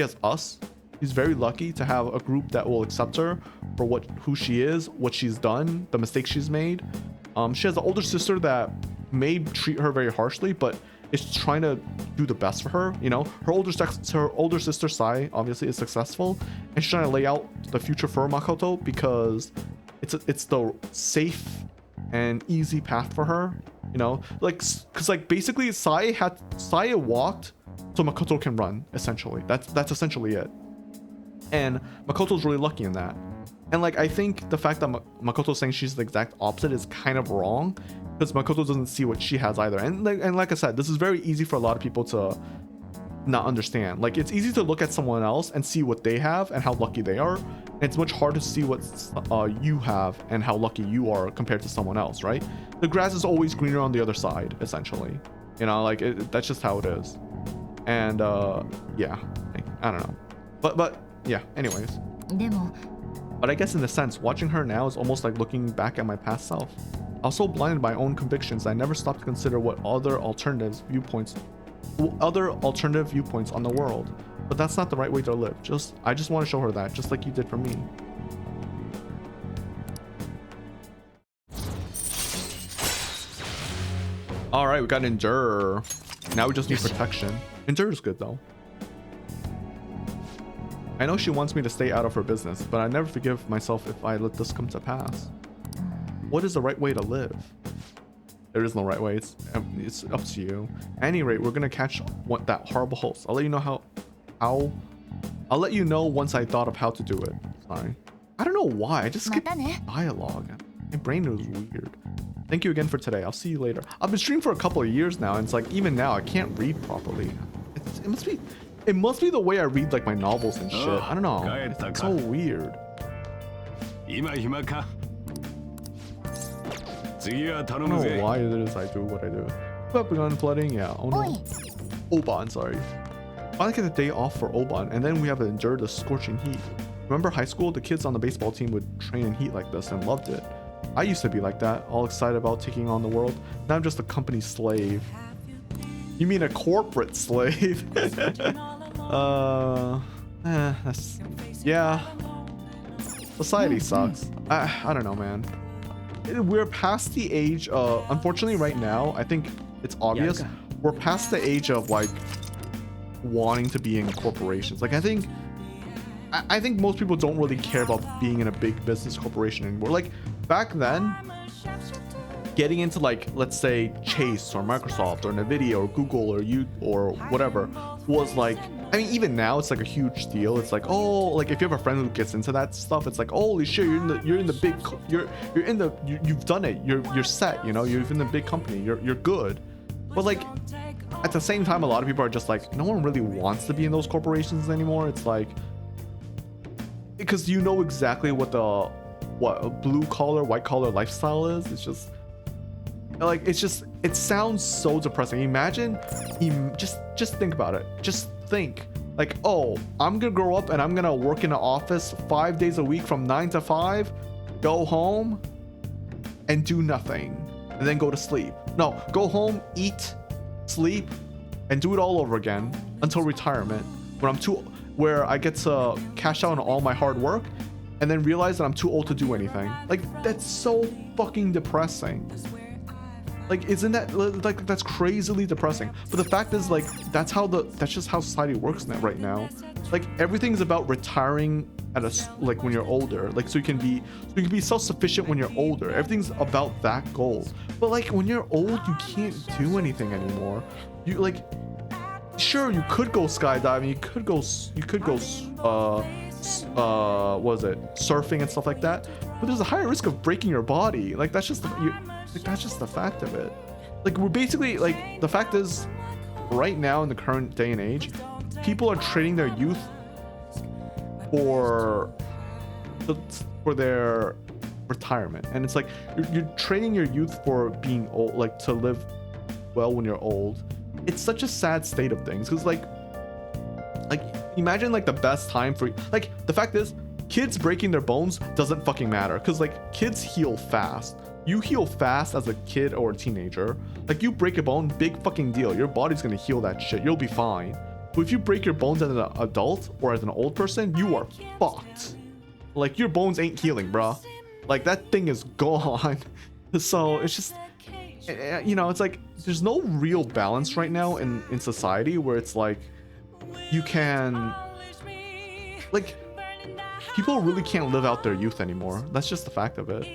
has us. She's very lucky to have a group that will accept her for who she is, what she's done, the mistakes she's made. She has an older sister that may treat her very harshly, but is trying to do the best for her. You know, her older sister Sai obviously is successful, and she's trying to lay out the future for Makoto because it's the safe and easy path for her. You know, like, because like basically Sai walked so Makoto can run. Essentially, that's essentially it. And Makoto's really lucky in that. And like, I think the fact that Makoto's saying she's the exact opposite is kind of wrong, because Makoto doesn't see what she has either. And like I said, this is very easy for a lot of people to not understand. Like, it's easy to look at someone else and see what they have and how lucky they are. And it's much harder to see what you have and how lucky you are compared to someone else, right? The grass is always greener on the other side, essentially. You know, like, that's just how it is. And yeah, I don't know. But yeah, anyways. でも But I guess in a sense, watching her now is almost like looking back at my past self. I was so blinded by my own convictions, I never stopped to consider what other alternative viewpoints on the world. But that's not the right way to live. I just want to show her that, just like you did for me. All right, we got Endure. Now we just need protection. Endure is good though. I know she wants me to stay out of her business, but I never forgive myself if I let this come to pass. What is the right way to live? There is no right way. It's up to you. At any rate, we're gonna catch that horrible host. I'll let you know I'll let you know once I thought of how to do it. Sorry. I don't know why. I just skipped dialogue. My brain was weird. Thank you again for today. I'll see you later. I've been streaming for a couple of years now, and it's like even now I can't read properly. It must be the way I read like my novels and shit. I don't know. It's so weird. I don't know why it is I do what I do. Begun flooding, yeah. Oh no. Oban, sorry. Finally get the day off for Oban, and then we have to endure the scorching heat. Remember high school? The kids on the baseball team would train in heat like this and loved it. I used to be like that, all excited about taking on the world. Now I'm just a company slave. You mean a corporate slave? Yeah. Society sucks. I don't know, man. We're past the age of, unfortunately right now, I think it's obvious, we're past the age of like wanting to be in corporations. Like I think most people don't really care about being in a big business corporation anymore. Like back then, getting into like, let's say Chase or Microsoft or Nvidia or Google or whatever was like, I mean, even now it's like a huge deal. It's like, oh, like if you have a friend who gets into that stuff, it's like, holy shit, you've done it. You're set, you know, you're in the big company. You're good. But like at the same time, a lot of people are just like, no one really wants to be in those corporations anymore. It's like, because you know exactly what a blue collar, white collar lifestyle is. It's just like, it sounds so depressing. Imagine, just think about it. Just think like, oh, I'm gonna grow up and I'm gonna work in an office 5 days a week from 9 to 5, go home and do nothing, and then go to sleep. No, go home, eat, sleep, and do it all over again until retirement, where I get to cash out on all my hard work and then realize that I'm too old to do anything. Like, that's so fucking depressing. Like, isn't that like, that's crazily depressing? But the fact is, like, that's just how society works right now. Like, everything's about retiring at like when you're older, like so you can be self-sufficient when you're older. Everything's about that goal. But like when you're old, you can't do anything anymore. You like, sure, you could go skydiving, you could go surfing and stuff like that, but there's a higher risk of breaking your body. Like that's just the fact of it. Like we're basically, like, the fact is, right now in the current day and age, people are trading their youth for their retirement. And it's like you're trading your youth for being old, like to live well when you're old. It's such a sad state of things, because like imagine like the best time for, like, the fact is, kids breaking their bones doesn't fucking matter, because like kids heal fast. You heal fast as a kid or a teenager. Like, you break a bone, big fucking deal. Your body's gonna heal that shit. You'll be fine. But if you break your bones as an adult or as an old person, you are fucked. Like, your bones ain't healing, bruh. Like, that thing is gone. So it's just, you know, it's like there's no real balance right now in society where it's like you can, like, people really can't live out their youth anymore. That's just the fact of it.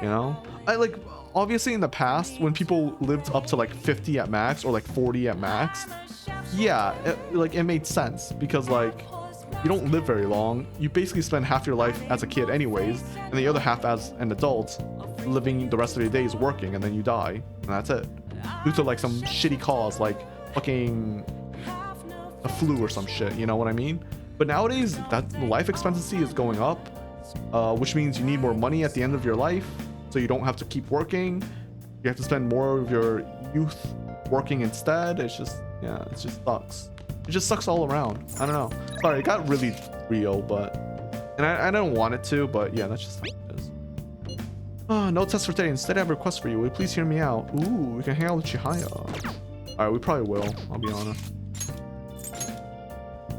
You know, I like, obviously in the past when people lived up to like 50 at max or like 40 at max, yeah, it made sense, because like you don't live very long. You basically spend half your life as a kid anyways, and the other half as an adult, living the rest of your days working, and then you die, and that's it. Due to like some shitty cause, like fucking a flu or some shit, you know what I mean? But nowadays, that life expectancy is going up, which means you need more money at the end of your life, so you don't have to keep working. You have to spend more of your youth working instead. It's just, yeah, it just sucks. It just sucks all around. I don't know. Sorry, it got really real, but... And I don't want it to, but yeah, that's just how it is. Oh, no test for today. Instead, I have a request for you. Will you please hear me out? Ooh, we can hang out with Chihaya. Alright, we probably will. I'll be honest.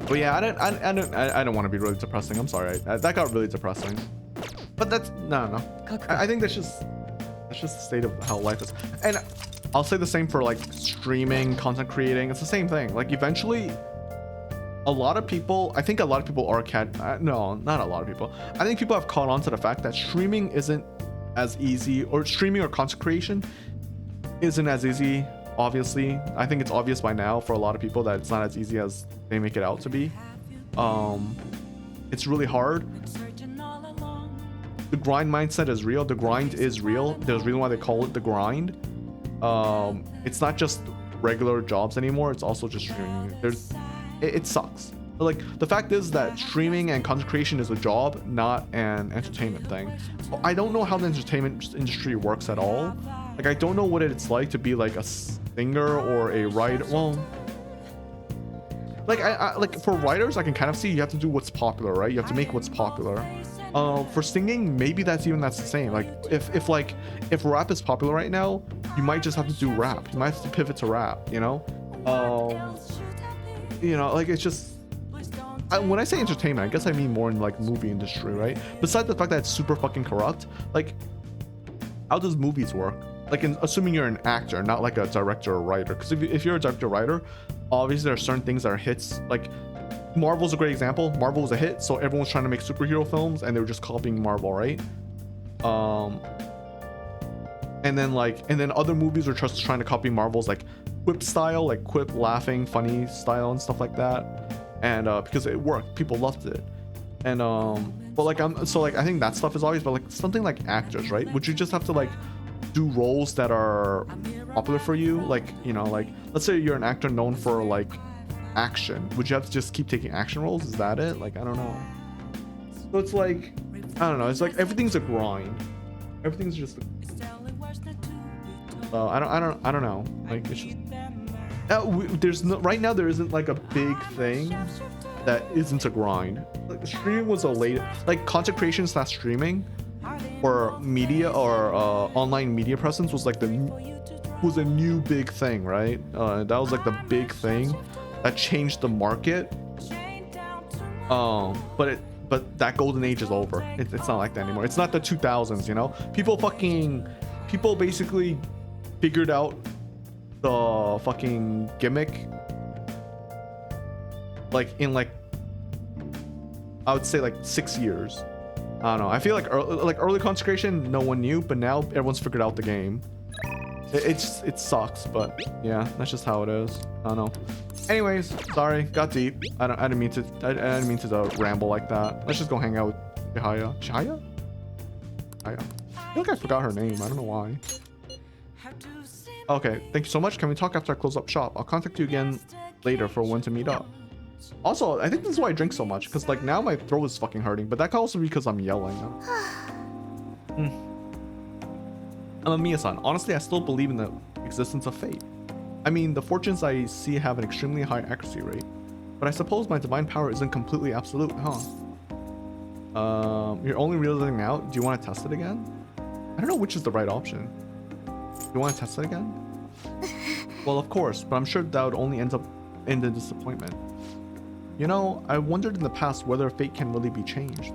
But yeah, I don't want to be really depressing. I'm sorry. That got really depressing. But that's... No. I think that's just the state of how life is. And I'll say the same for like streaming, content creating. It's the same thing. Like eventually, a lot of people, I think a lot of people are no, not a lot of people. I think people have caught on to the fact that streaming isn't as easy, or streaming or content creation isn't as easy. Obviously, I think it's obvious by now for a lot of people that it's not as easy as they make it out to be. It's really hard. The grind mindset is real. The grind is real. There's a reason why they call it the grind. It's not just regular jobs anymore. It's also just streaming. It sucks. But like the fact is that streaming and content creation is a job, not an entertainment thing. I don't know how the entertainment industry works at all. Like I don't know what it's like to be like a singer or a writer. Well, like I like for writers, I can kind of see you have to do what's popular, right? You have to make what's popular. For singing, maybe that's the same. Like if rap is popular right now, you might just have to do rap. You might have to pivot to rap, you know? Like it's just, when I say entertainment, I guess I mean more in like movie industry, right? Besides the fact that it's super fucking corrupt, like how does movies work? Like assuming you're an actor, not like a director or writer. Because if you're a director or writer, obviously there are certain things that are hits. Like Marvel's a great example. Marvel was a hit, so everyone's trying to make superhero films, and they were just copying Marvel, right? And then other movies are just trying to copy Marvel's like quip style, like quip, laughing, funny style and stuff like that. And because it worked, people loved it. And but like I think that stuff is obvious. But like something like actors, right? Would you just have to like do roles that are popular for you? Like, you know, like let's say you're an actor known for like action. Would you have to just keep taking action roles? Is that it? Like, I don't know. So it's like, I don't know. It's like everything's a grind. Everything's just I don't know. Like it's just there's no, right now there isn't like a big thing that isn't a grind. Like streaming was a late, like content creation / streaming or media or online media presence was like a new big thing, right? That was like the big thing that changed the market. But that golden age is over. It's not like that anymore. It's not the 2000s, you know? People basically figured out the fucking gimmick like in like I would say like 6 years. I don't know. I feel like early consecration no one knew, but now everyone's figured out the game. It sucks, but yeah, that's just how it is. I don't know. Anyways, sorry, got deep. I didn't mean to ramble like that. Let's just go hang out with Chihaya. Chihaya? I feel like I forgot her name. I don't know why. Okay, thank you so much. Can we talk after I close up shop? I'll contact you again later for when to meet up. Also, I think this is why I drink so much, because like now my throat is fucking hurting, but that could also be because I'm yelling. I'm a Mia-san. Honestly, I still believe in the existence of fate. I mean, the fortunes I see have an extremely high accuracy rate, but I suppose my divine power isn't completely absolute, huh? You're only realizing now. Do you want to test it again? I don't know which is the right option. Do you want to test it again? Well, of course, but I'm sure that would only end up in the disappointment. You know, I wondered in the past whether fate can really be changed,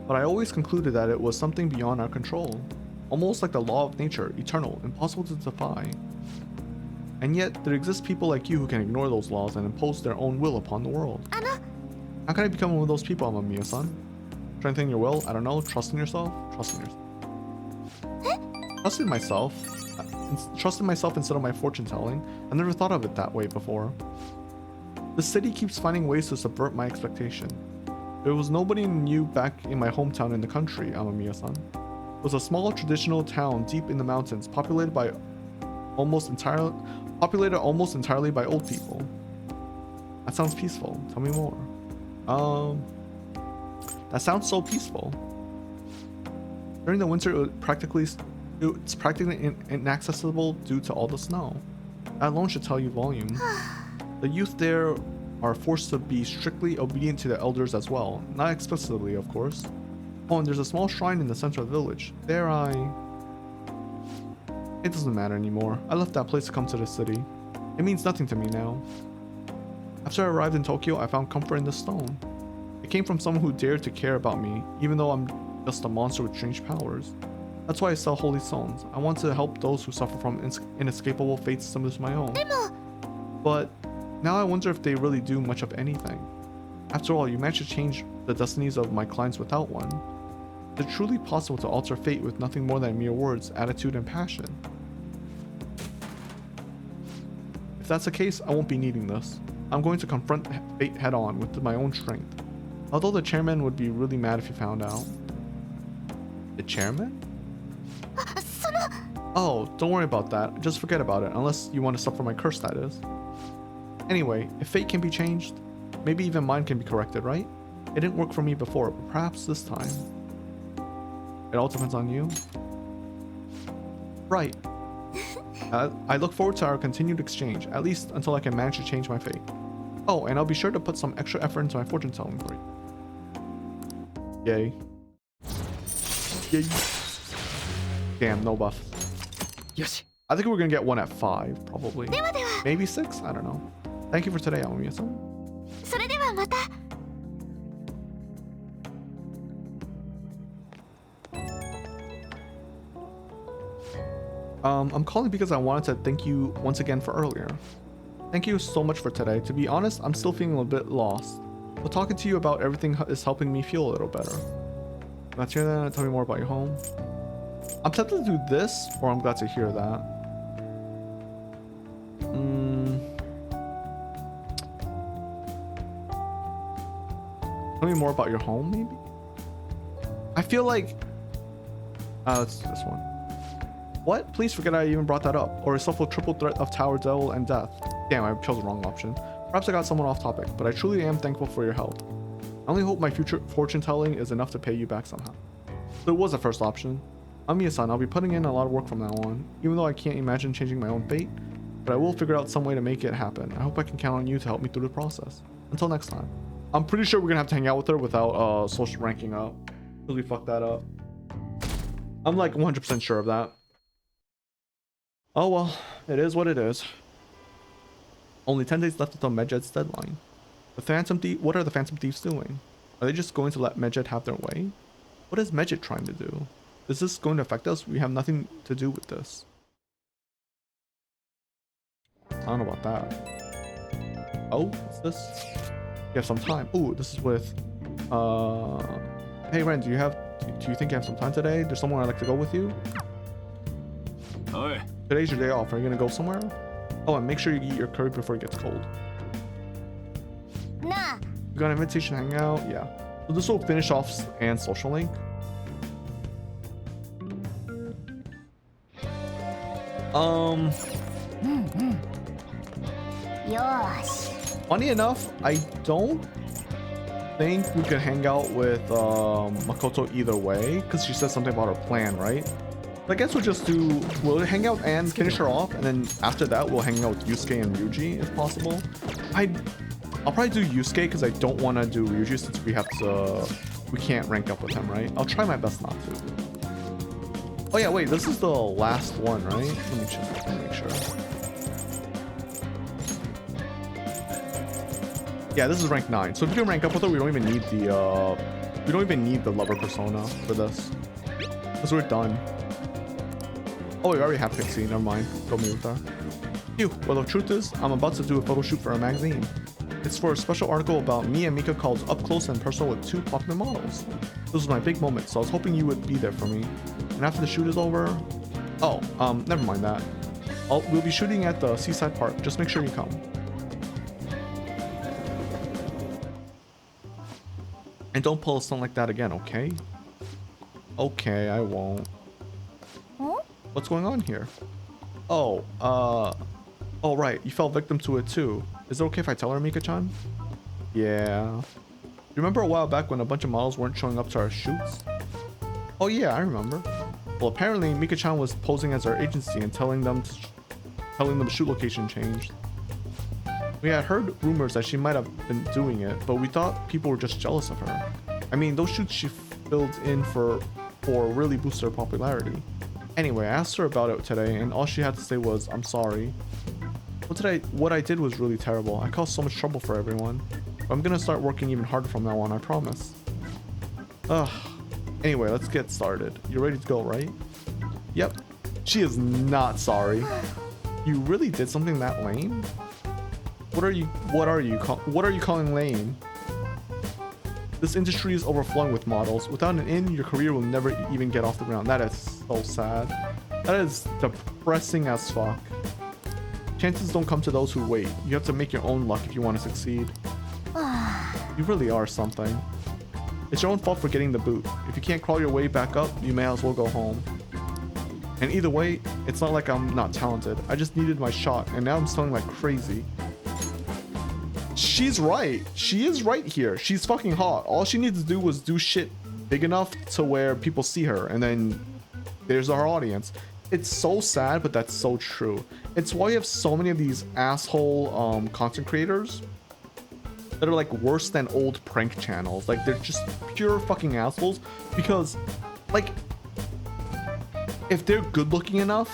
but I always concluded that it was something beyond our control, almost like the law of nature, eternal, impossible to defy. And yet, there exist people like you who can ignore those laws and impose their own will upon the world. How can I become one of those people, Amamiya-san? Strengthening your will? I don't know. Trusting yourself? Trusting yourself. Trusting myself? Trusting myself instead of my fortune telling? I never thought of it that way before. The city keeps finding ways to subvert my expectation. There was nobody new back in my hometown in the country, Amamiya-san. It was a small traditional town deep in the mountains, populated almost entirely by old people. That sounds peaceful. Tell me more. That sounds so peaceful. During the winter, it's practically inaccessible due to all the snow. That alone should tell you volumes. The youth there are forced to be strictly obedient to the elders as well. Not explicitly, of course. Oh, and there's a small shrine in the center of the village. It doesn't matter anymore. I left that place to come to the city. It means nothing to me now. After I arrived in Tokyo, I found comfort in the stone. It came from someone who dared to care about me, even though I'm just a monster with strange powers. That's why I sell holy stones. I want to help those who suffer from inescapable fates similar to my own. But now I wonder if they really do much of anything. After all, you managed to change the destinies of my clients without one. Is it truly possible to alter fate with nothing more than mere words, attitude, and passion? If that's the case, I won't be needing this. I'm going to confront fate head-on with my own strength. Although the chairman would be really mad if he found out. The chairman? Oh, don't worry about that. Just forget about it, unless you want to suffer my curse, that is. Anyway, if fate can be changed, maybe even mine can be corrected, right? It didn't work for me before, but perhaps this time. It all depends on you. Right. I look forward to our continued exchange, at least until I can manage to change my fate. Oh, and I'll be sure to put some extra effort into my fortune telling for you. Yay. Yay. Damn, no buff. Yoshi. I think we're gonna get one at 5, probably. Maybe 6? I don't know. Thank you for today, Amamiya-san. それではまた。I'm calling because I wanted to thank you once again for earlier. Thank you so much for today. To be honest, I'm still feeling a bit lost. But talking to you about everything is helping me feel a little better. Glad to hear that. Tell me more about your home. I'm tempted to do this, or I'm glad to hear that. Tell me more about your home, maybe? I feel like... let's do this one. What? Please forget I even brought that up. Or suffer triple threat of Tower Devil and death. Damn, I chose the wrong option. Perhaps I got someone off topic, but I truly am thankful for your help. I only hope my future fortune telling is enough to pay you back somehow. So it was the first option. Amamiya-san, I'll be putting in a lot of work from now on, even though I can't imagine changing my own fate, but I will figure out some way to make it happen. I hope I can count on you to help me through the process. Until next time. I'm pretty sure we're gonna have to hang out with her without social ranking up. Because we fucked that up. I'm like 100% sure of that. Oh well, it is what it is. Only 10 days left until Medjed's deadline. What are the Phantom Thieves doing? Are they just going to let Medjed have their way? What is Medjed trying to do? Is this going to affect us? We have nothing to do with this. I don't know about that. Oh, what's this? You have some time. Ooh, this is with hey Ren, do you think you have some time today? There's somewhere I'd like to go with you. Oi. Today's your day off. Are you gonna go somewhere? Oh, and make sure you eat your curry before it gets cold. Nah. You got an invitation to hang out? Yeah. So this will finish off Anne's social link. Yosh. Funny enough, I don't think we can hang out with Makoto either way, because she said something about her plan, right? I guess we'll hang out and finish her off, and then after that we'll hang out with Yusuke and Ryuji if possible. I'll probably do Yusuke because I don't want to do Ryuji since we can't rank up with him, right? I'll try my best not to. Oh yeah, wait, this is the last one, right? Let me check, let me make sure. Yeah, this is rank 9. So if we can rank up with her, we don't even need the lover persona for this. Because we're done. Oh, we already have Pixie, never mind. Go meet with her. Phew, well the truth is, I'm about to do a photo shoot for a magazine. It's for a special article about me and Mika called Up Close and Personal with 2 popular models. This was my big moment, so I was hoping you would be there for me. And after the shoot is over... Oh, never mind that. We'll be shooting at the Seaside Park, just make sure you come. And don't pull a stunt like that again, okay? Okay, I won't. What's going on here? Oh, oh right, you fell victim to it too. Is it okay if I tell her, Mika-chan? Yeah. You remember a while back when a bunch of models weren't showing up to our shoots? Oh yeah, I remember. Well, apparently Mika-chan was posing as our agency and telling them the shoot location changed. We had heard rumors that she might have been doing it, but we thought people were just jealous of her. I mean, those shoots she filled in for really boosted her popularity. Anyway, I asked her about it today, and all she had to say was, "I'm sorry. What I did was really terrible. I caused so much trouble for everyone. But I'm gonna start working even harder from now on, I promise." Ugh. Anyway, let's get started. You're ready to go, right? Yep. She is not sorry. You really did something that lame? What are you calling lame? This industry is overflowing with models. Without an in, your career will never even get off the ground. That is so sad. That is depressing as fuck. Chances don't come to those who wait. You have to make your own luck if you want to succeed. You really are something. It's your own fault for getting the boot. If you can't crawl your way back up, you may as well go home. And either way, it's not like I'm not talented. I just needed my shot, and now I'm selling like crazy. She's right. She is right here. She's fucking hot. All she needs to do was do shit big enough to where people see her, and then there's our audience. It's so sad, but that's so true. It's why you have so many of these asshole content creators that are like worse than old prank channels. Like, they're just pure fucking assholes, because like, if they're good looking enough,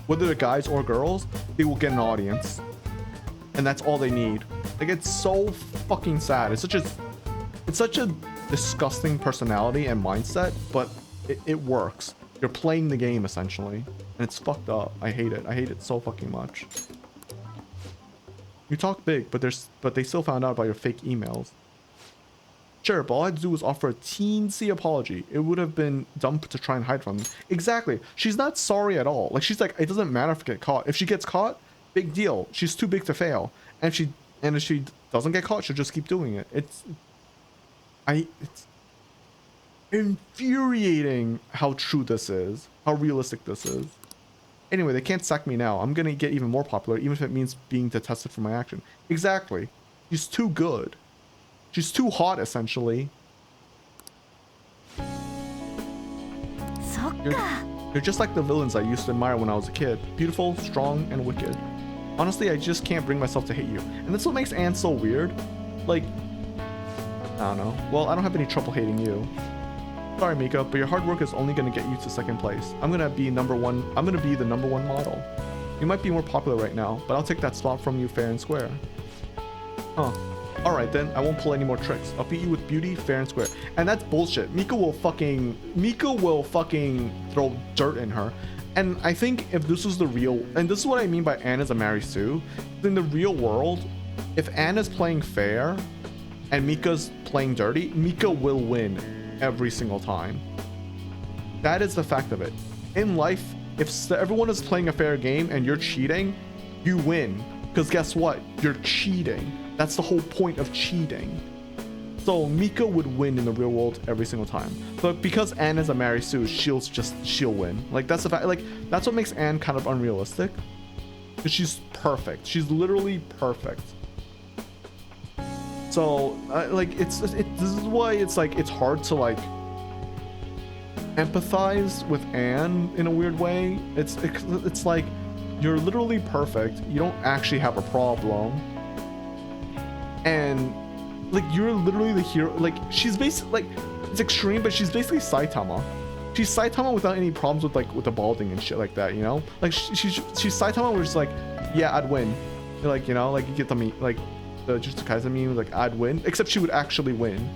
whether they're guys or girls, they will get an audience, and that's all they need. Like, it's so fucking sad. It's such a disgusting personality and mindset, but it works. You're playing the game essentially, and it's fucked up. I hate it. I hate it so fucking much. You talk big, but they still found out about your fake emails. Sure, but all I had to do was offer a teensy apology. It would have been dumb to try and hide from me. Exactly. She's not sorry at all. Like, she's like, it doesn't matter if I get caught. If she gets caught, big deal. She's too big to fail. And if she doesn't get caught, she'll just keep doing it. It's infuriating how true this is, how realistic this is. Anyway, they can't sack me now. I'm gonna get even more popular, even if it means being detested for my action. Exactly. She's too good. She's too hot, essentially. You're just like the villains I used to admire when I was a kid. Beautiful, strong, and wicked. Honestly, I just can't bring myself to hate you. And that's what makes Anne so weird. Like, I don't know. Well, I don't have any trouble hating you. Sorry, Mika, but your hard work is only going to get you to second place. I'm going to be the number one model. You might be more popular right now, but I'll take that spot from you fair and square. Huh. Alright then, I won't pull any more tricks. I'll beat you with beauty, fair and square. And that's bullshit. Mika will fucking throw dirt in her. And I think if this was the real, and this is what I mean by Anne is a Mary Sue, in the real world, if Anne is playing fair and Mika's playing dirty, Mika will win every single time. That is the fact of it. In life, if everyone is playing a fair game and you're cheating, you win. Because guess what? You're cheating. That's the whole point of cheating. So Mika would win in the real world every single time. But because Anne is a Mary Sue, she'll win. Like, that's the fact. Like, that's what makes Anne kind of unrealistic. Because she's perfect. She's literally perfect. So this is why it's like it's hard to like empathize with Anne in a weird way. It's like you're literally perfect. You don't actually have a problem. And like, you're literally the hero. Like, she's basically like, it's extreme, but she's basically Saitama. She's Saitama without any problems with the balding and shit like that, you know? Like, she's Saitama where she's like, yeah, I'd win. You're like, you know, like, you get the Jujutsu Kaisen meme, like, I'd win, except she would actually win.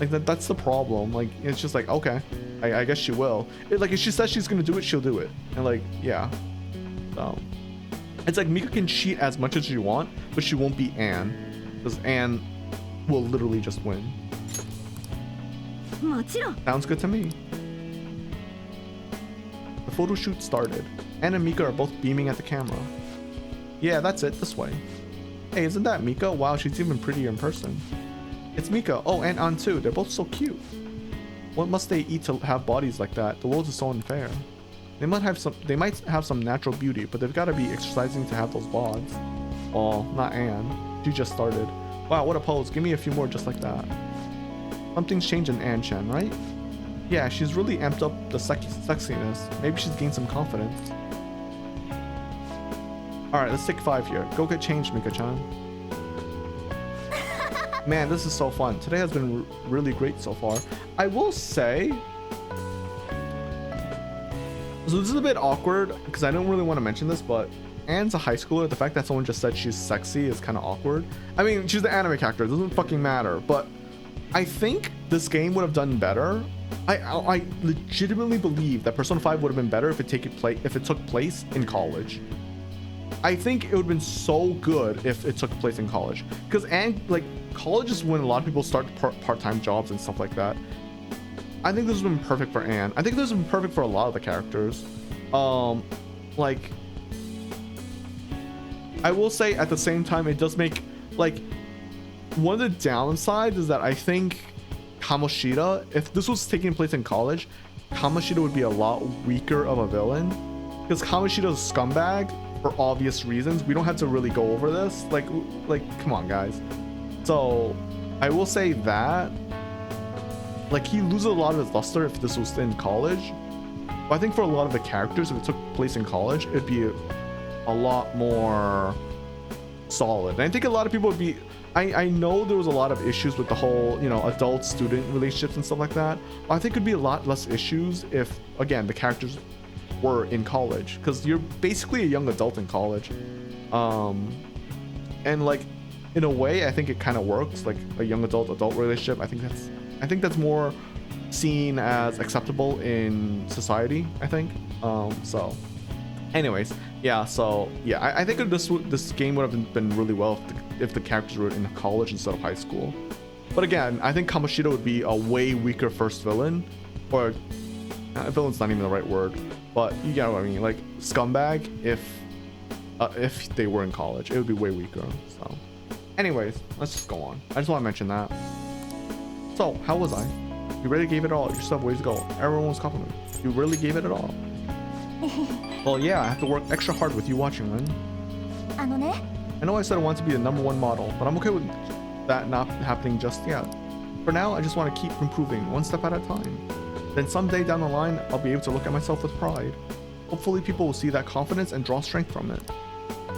Like, that's the problem. Like, it's just like, okay, I guess she will. Like, if she says she's gonna do it, she'll do it. And like, yeah. So it's like Mika can cheat as much as you want, but she won't beat Anne, because Anne will literally just win. Sounds good to me. The photo shoot started. Anne and Mika are both beaming at the camera. Yeah, that's it, this way. Hey, isn't that Mika? Wow, she's even prettier in person. It's Mika. Oh, and An too. They're both so cute. What must they eat to have bodies like that? The world is so unfair. They might have some natural beauty, but they've got to be exercising to have those bods. Oh, not Anne. She just started. Wow, what a pose. Give me a few more just like that. Something's changed in Anne Chen, right? Yeah, she's really amped up the sexiness. Maybe she's gained some confidence. Alright, let's take 5 here. Go get changed, Mika-chan. Man, this is so fun. Today has been really great so far. I will say... So this is a bit awkward, because I don't really want to mention this, but Anne's a high schooler. The fact that someone just said she's sexy is kind of awkward. I mean, she's the anime character. It doesn't fucking matter. But I think this game would have done better. I legitimately believe that Persona 5 would have been better if it took place in college. I think it would have been so good if it took place in college. Because college is when a lot of people start part-time jobs and stuff like that. I think this would have been perfect for Anne. I think this would have been perfect for a lot of the characters. Like, I will say at the same time, it does make, like, one of the downsides is that I think Kamoshida, if this was taking place in college, Kamoshida would be a lot weaker of a villain. Because Kamoshida's a scumbag for obvious reasons. We don't have to really go over this. Like, come on, guys. So, I will say that, like, he loses a lot of his luster if this was in college. But I think for a lot of the characters, if it took place in college, it'd be a lot more solid. And I think a lot of people would be... I know there was a lot of issues with the whole, you know, adult-student relationships and stuff like that. But I think it'd be a lot less issues if, again, the characters were in college. Because you're basically a young adult in college. And, like, in a way, I think it kind of works. Like, a young adult-adult relationship. I think that's more seen as acceptable in society, I think. So, anyways, yeah. So, yeah, I think this game would have been really well if the characters were in college instead of high school. But again, I think Kamoshida would be a way weaker first villain, or villain's not even the right word, but you get what I mean. Like scumbag, if they were in college, it would be way weaker. So, anyways, let's just go on. I just want to mention that. So, how was I? You really gave it all. You still have ways to go. Everyone was complimenting. You really gave it all. Well, yeah, I have to work extra hard with you watching, Lynn. I know I said I want to be the #1 model, but I'm okay with that not happening just yet. For now, I just want to keep improving one step at a time. Then someday down the line, I'll be able to look at myself with pride. Hopefully people will see that confidence and draw strength from it.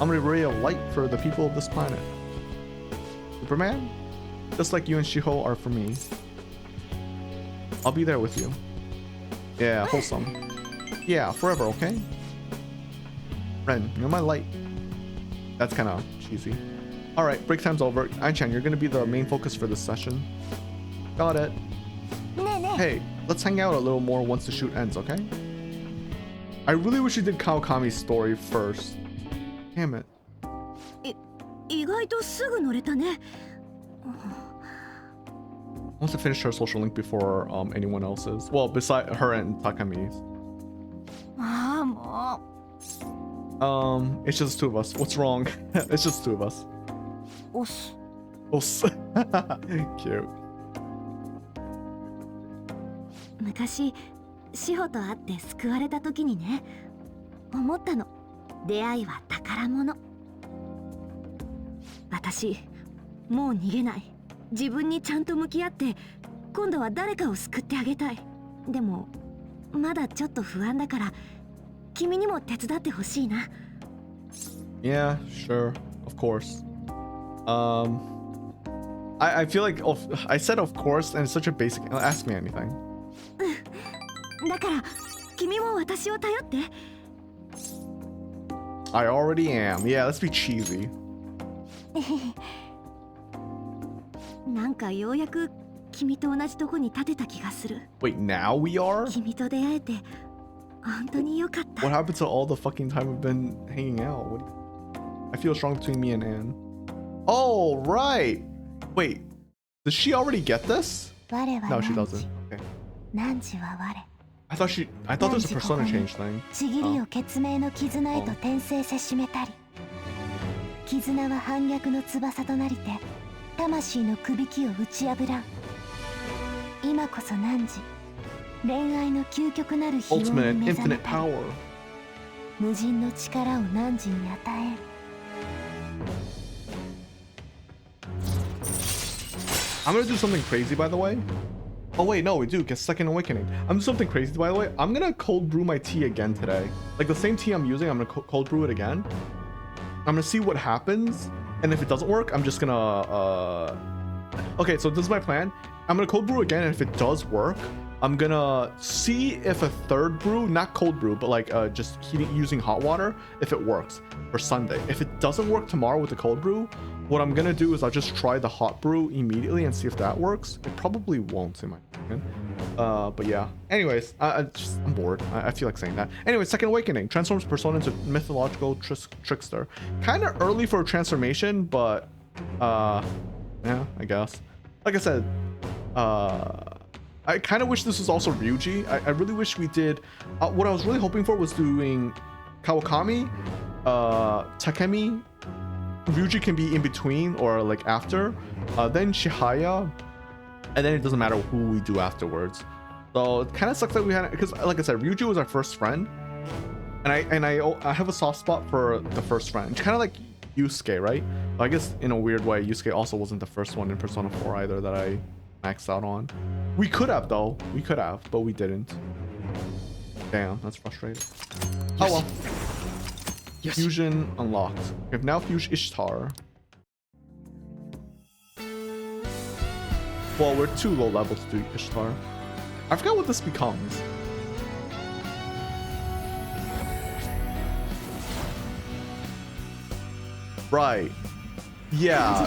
I'm gonna be a light for the people of this planet. Superman? Just like you and Shiho are for me. I'll be there with you. Yeah, wholesome. Yeah, forever, okay? Ren, you're my light. That's kind of cheesy. Alright, break time's over. Anchan, you're gonna be the main focus for this session. Got it. Hey, let's hang out a little more once the shoot ends, okay? I really wish you did Kawakami's story first. Damn it. 意外とすぐ乗れたね。 Wants to finish her social link before anyone else's. Well, beside her and Takami's. ああ、もう。 It's just 2 of us. What's wrong? It's just 2 of us. おす。 Cute. 昔、志保と会って救われた時にね、思ったの。出会いは宝物。私、もう逃げない。自分にちゃんと向き合って、今度は誰かを救ってあげたい。でも、まだちょっと不安だから、君にも手伝ってほしいな。Yeah, sure. Of course. I feel like I said of course and it's such a basic. Ask me anything. だから君も私を頼って。I already am. Yeah, let's be cheesy. なんかようやく君と同じとこに立てた気がする。Wait, now we are? 君と出会えて本当に良かった。 What happened to all the fucking time we've been hanging out? I feel strong between me and Anne. Oh, right. Wait, does she already get this? No, she doesn't. Okay. 汝は我。I thought there's a persona change thing. ちぎりを血明の絆へと転生せしめたり。絆は反逆の翼となりて魂のくびきを打ち破らん。今こそ汝恋愛の究極なる非を Ultimate 目 and 覚め infinite た power. 無尽の力を汝に与えん。 I'm gonna do something crazy, by the way. Oh wait, no, we do get Second Awakening. I'm doing something crazy, by the way. I'm gonna cold brew my tea again today. Like the same tea I'm using, I'm gonna cold brew it again. I'm gonna see what happens, and if it doesn't work, I'm just gonna okay, so this is my plan. I'm gonna cold brew again, and if it does work, I'm gonna see if a third brew, not cold brew, but like just using hot water, if it works for Sunday. If it doesn't work tomorrow with the cold brew, what I'm gonna do is I'll just try the hot brew immediately and see if that works. It probably won't, in my opinion. But yeah. Anyways, I'm bored. I feel like saying that. Anyway, Second Awakening transforms Persona into mythological trickster. Kind of early for a transformation, but yeah, I guess. Like I said, I kind of wish this was also Ryuji. I really wish we did. What I was really hoping for was doing Kawakami, Takemi. Ryuji can be in between or like after, then Chihaya, and then it doesn't matter who we do afterwards. So it kind of sucks that we had, because like I said, Ryuji was our first friend, and I have a soft spot for the first friend. It's kind of like Yusuke, right? I guess in a weird way, Yusuke also wasn't the first one in Persona 4 either that I maxed out on. We could have though, but we didn't. Damn, that's frustrating. Oh well. Yes. Fusion unlocked. We have now fused Ishtar. Well, we're too low level to do Ishtar. I forgot what this becomes. Right. Yeah.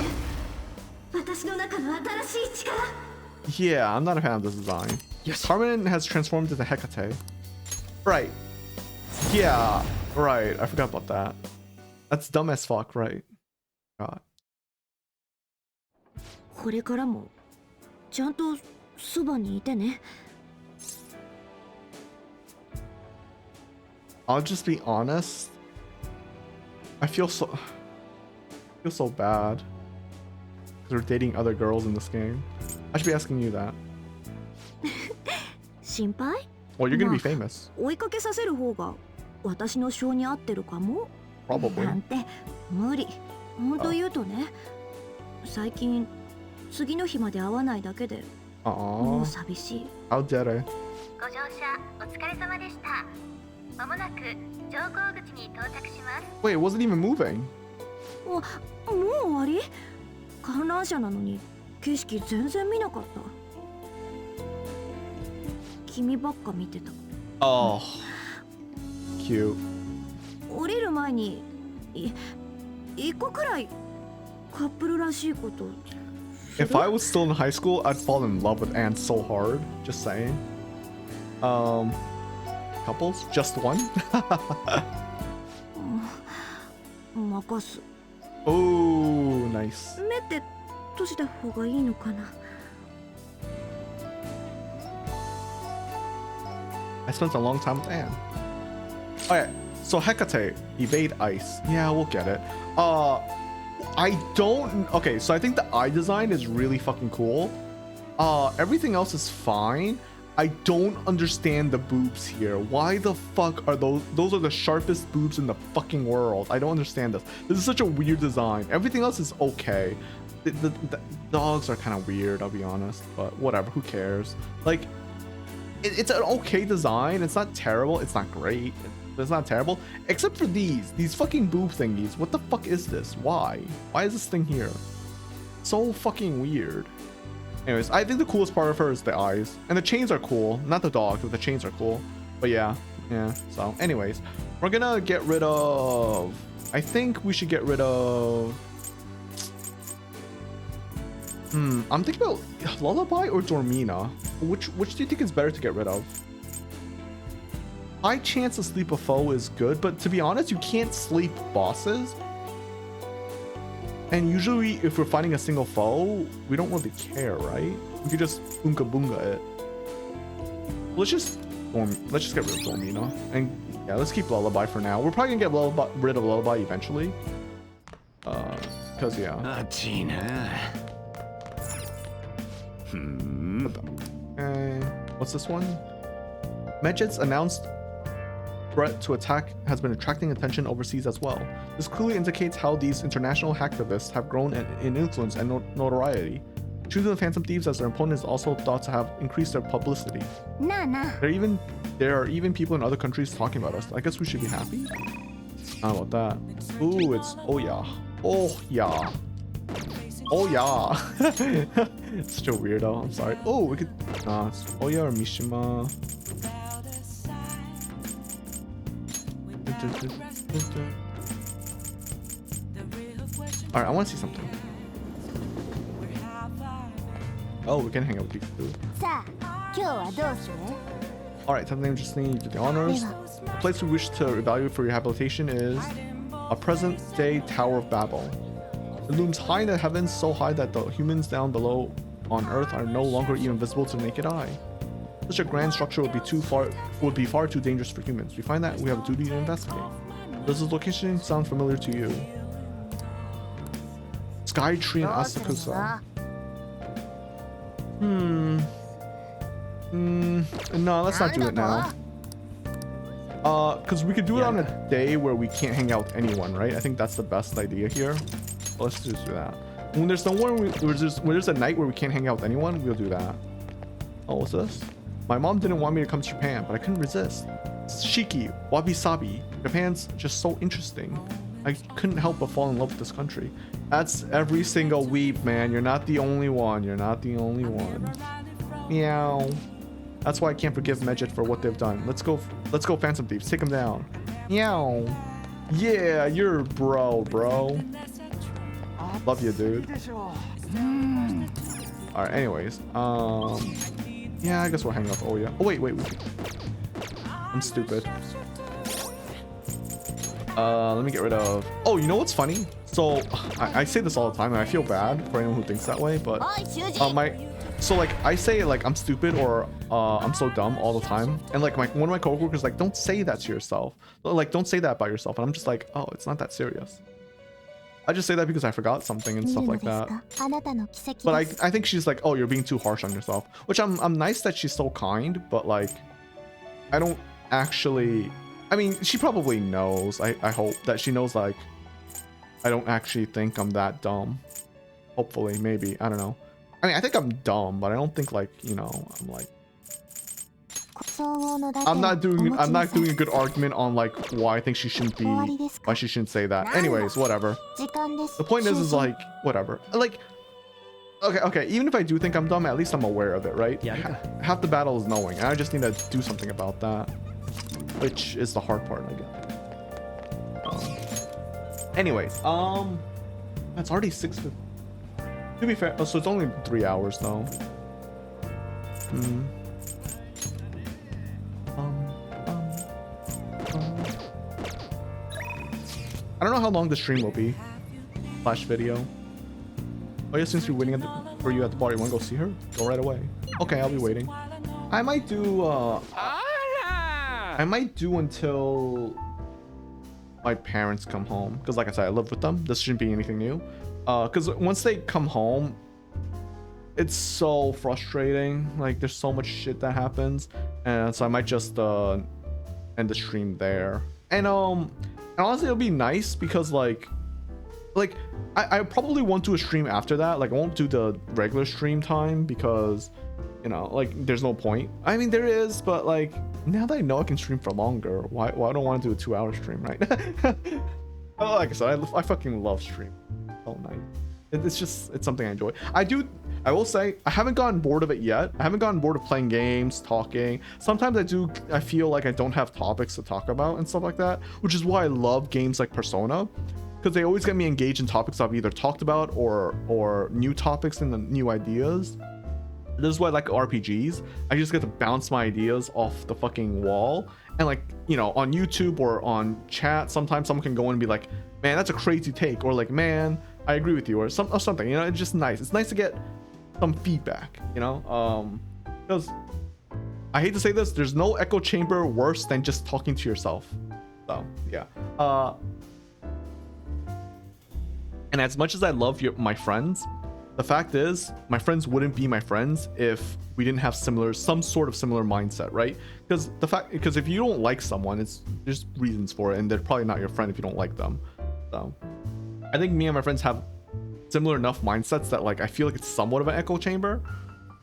Yeah, I'm not a fan of this design. Yes. Carmen has transformed into Hecate. Right. Yeah. Right. I forgot about that. That's dumb as fuck, right? God. これからもちゃんとそばにいてね。 I'll just be honest. I feel so bad. Because we're dating other girls in this game. I should be asking you that. 心配？ Well, you're gonna be まあ famous. 追いかけさせる方が私の性に合ってるかも。 Probably. なんて無理。本当言うとね、最近次の日まで会わないだけでもう Aww. 寂しい。 How dare I? ご乗車お疲れ様でした。まもなく乗降口に到着します。 Wait, it wasn't even moving. もう終わり？観覧車なのに景色全然見なかった。君ばっか見てた。 Oh. Cute. 降りる前に一個くらいカップルらしいこと。 If I was still in high school, I'd fall in love with Anne so hard. Just saying. Couples? Just one? 任す。 Oh, nice. 目って閉じた方がいいのかな。 I spent a long time with Anne. Alright, so Hecate, evade ice. Yeah, we'll get it. I don't... Okay, so I think the eye design is really fucking cool. Everything else is fine. I don't understand the boobs here. Why the fuck are those? Those are the sharpest boobs in the fucking world. I don't understand this. This is such a weird design. Everything else is okay. The dogs are kind of weird, I'll be honest. But whatever, who cares? Like, it's an okay design. It's not terrible. It's not great. It's not terrible. Except for these fucking boob thingies. What the fuck is this? Why? Why is this thing here? So fucking weird. Anyways, I think the coolest part of her is the eyes. And the chains are cool. Not the dog, but the chains are cool. But yeah. So anyways, we're gonna get rid of... I think we should get rid of... I'm thinking about Lullaby or Dormina. Which do you think is better to get rid of? High chance to sleep a foe is good, but to be honest, you can't sleep bosses. And usually, if we're fighting a single foe, we don't really care, right? We could just boonga boonga it. Let's just get rid of Dormina, and yeah, let's keep Lullaby for now. We're probably gonna get rid of Lullaby eventually, cause yeah. あっちいな。Okay. What's this one? Medjed's announced threat to attack has been attracting attention overseas as well. This clearly indicates how these international hacktivists have grown in influence and notoriety. Choosing the Phantom Thieves as their opponent is also thought to have increased their publicity. There are even people in other countries talking about us. I guess we should be happy. How about that? Ooh, it's oh yeah. Oh yeah. Oh yeah. It's such a weirdo. I'm sorry. Oh, we could. Nah, it's Oya or Mishima. All right, I want to see something. Oh, we can hang out with people too. さあ今日はどうする Alright, something interesting. You did the honors. The place we wish to evaluate for rehabilitation is a present-day Tower of Babel. It looms high in the heavens, so high that the humans down below on Earth are no longer even visible to the naked eye. Such a grand structure would be far too dangerous for humans. We find that we have a duty to investigate. Does this location sound familiar to you? Sky Tree in Asakusa. No, let's not do it now. Because we could do it on a day where we can't hang out with anyone, right? I think that's the best idea here. Let's just do that. When there's no one, when there's a night where we can't hang out with anyone, we'll do that. Oh, what's this? My mom didn't want me to come to Japan, but I couldn't resist. Shiki, Wabi Sabi. Japan's just so interesting. I couldn't help but fall in love with this country. That's every single weep, man. You're not the only one. You're not the only one. Meow. That's why I can't forgive Medjed for what they've done. Let's go Phantom Thieves. Take them down. Meow. Yeah, you're bro. Love you, dude. Alright, anyways. Yeah, I guess we'll hang up. Oh yeah. Oh wait. I'm stupid. Let me get rid of. Oh, you know what's funny? So I say this all the time, and I feel bad for anyone who thinks that way. But so like I say like I'm stupid or I'm so dumb all the time, and like one of my coworkers like, don't say that to yourself. Like don't say that about yourself, and I'm just like, oh, it's not that serious. I just say that because I forgot something and stuff like that. But I think she's like, oh, you're being too harsh on yourself, which I'm nice that she's so kind, but like I don't actually. I mean, she probably knows. I hope that she knows, like, I don't actually think I'm that dumb. Hopefully, maybe. I don't know. I mean, I think I'm dumb, but I don't think, like, you know, I'm like... I'm not doing a good argument on, like, why I think she shouldn't be... Why she shouldn't say that. Anyways, whatever. The point is like, whatever. Like, okay, even if I do think I'm dumb, at least I'm aware of it, right? Yeah. Half the battle is knowing, and I just need to do something about that. Which is the hard part, I guess. Anyways, it's already 6:50. To be fair, so it's only 3 hours though. I don't know how long the stream will be. Flash video. Oh yeah, since you're waiting for you at the bar, you want to go see her? Go right away. Okay, I'll be waiting. I might do until my parents come home, because like I said, I live with them. This shouldn't be anything new, because once they come home, it's so frustrating. Like there's so much shit that happens, and so I might just end the stream there. And honestly, it'll be nice because like I probably won't do a stream after that. Like I won't do the regular stream time because, you know, like there's no point. I mean, there is, but like now that I know I can stream for longer, why I don't want to do a 2-hour stream, right? Like I said, I fucking love stream all night. It's something I enjoy. I will say I haven't gotten bored of it yet. I haven't gotten bored of playing games, talking. Sometimes I feel like I don't have topics to talk about and stuff like that, which is why I love games like Persona, because they always get me engaged in topics I've either talked about or new topics and the new ideas. This is why I like RPGs. I just get to bounce my ideas off the fucking wall. And like, you know, on YouTube or on chat, sometimes someone can go in and be like, man, that's a crazy take. Or like, man, I agree with you, or something, you know. It's just nice. It's nice to get some feedback, you know. Because I hate to say this, there's no echo chamber worse than just talking to yourself. So yeah. And as much as I love my friends, the fact is, my friends wouldn't be my friends if we didn't have some sort of similar mindset, right? Because if you don't like someone, there's reasons for it, and they're probably not your friend if you don't like them. So I think me and my friends have similar enough mindsets that like I feel like it's somewhat of an echo chamber.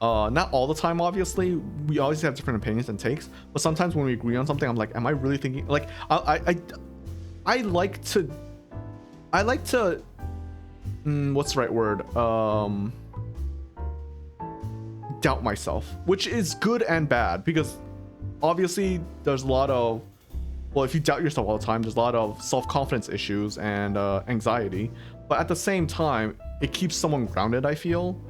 Not all the time, obviously. We always have different opinions and takes, but sometimes when we agree on something, I'm like, am I really thinking like I like to what's the right word? Doubt myself, which is good and bad, because obviously there's a lot of, well, if you doubt yourself all the time, there's a lot of self-confidence issues and anxiety, but at the same time it keeps someone grounded, I feel.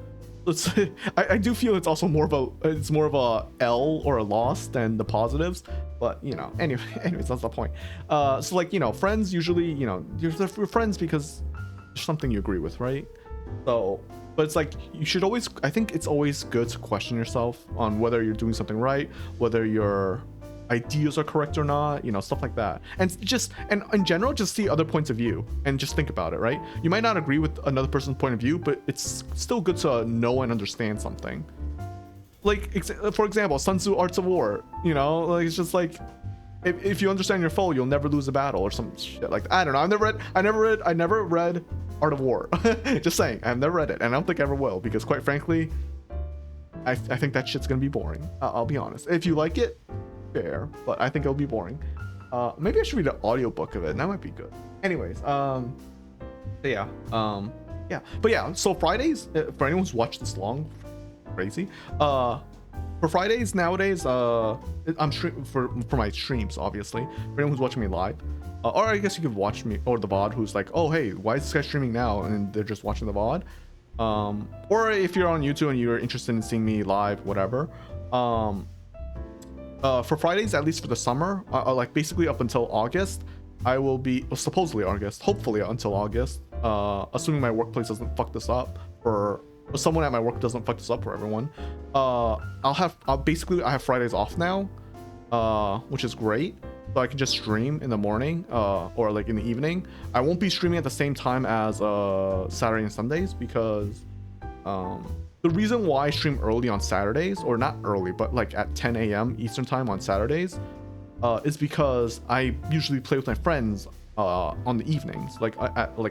I do feel it's also more of a L or a loss than the positives, but you know, anyways, that's the point. So like, you know, friends usually, you know, you're friends because there's something you agree with, right? So, but it's like, you should always, I think it's always good to question yourself on whether you're doing something right, whether your ideas are correct or not, you know, stuff like that. And in general, just see other points of view and just think about it, right? You might not agree with another person's point of view, but it's still good to know and understand something. Like, for example, Sun Tzu Arts of War, you know, like, it's just like, if you understand your foe, you'll never lose a battle, or some shit like that. I don't know. I never read Art of War. Just saying, I've never read it, and I don't think I ever will, because quite frankly, I think that shit's gonna be boring. I'll be honest. If you like it, fair, but I think it'll be boring. Maybe I should read an audiobook of it, and that might be good. Anyways, yeah. But yeah, so Fridays, for anyone who's watched this long, crazy. For Fridays nowadays, I'm for my streams, obviously. For anyone who's watching me live, or I guess you could watch me, or the VOD, who's like, oh hey, why is this guy streaming now? And they're just watching the VOD. Or if you're on YouTube and you're interested in seeing me live, whatever. For Fridays, at least for the summer, like basically up until August, I will be, well, supposedly August, hopefully until August, assuming my workplace doesn't fuck this up, or someone at my work doesn't fuck this up for everyone. I have Fridays off now, which is great. So I can just stream in the morning, or like in the evening. I won't be streaming at the same time as Saturday and Sundays, because the reason why I stream early on Saturdays, or not early, but like at 10 a.m. Eastern time on Saturdays, is because I usually play with my friends on the evenings, like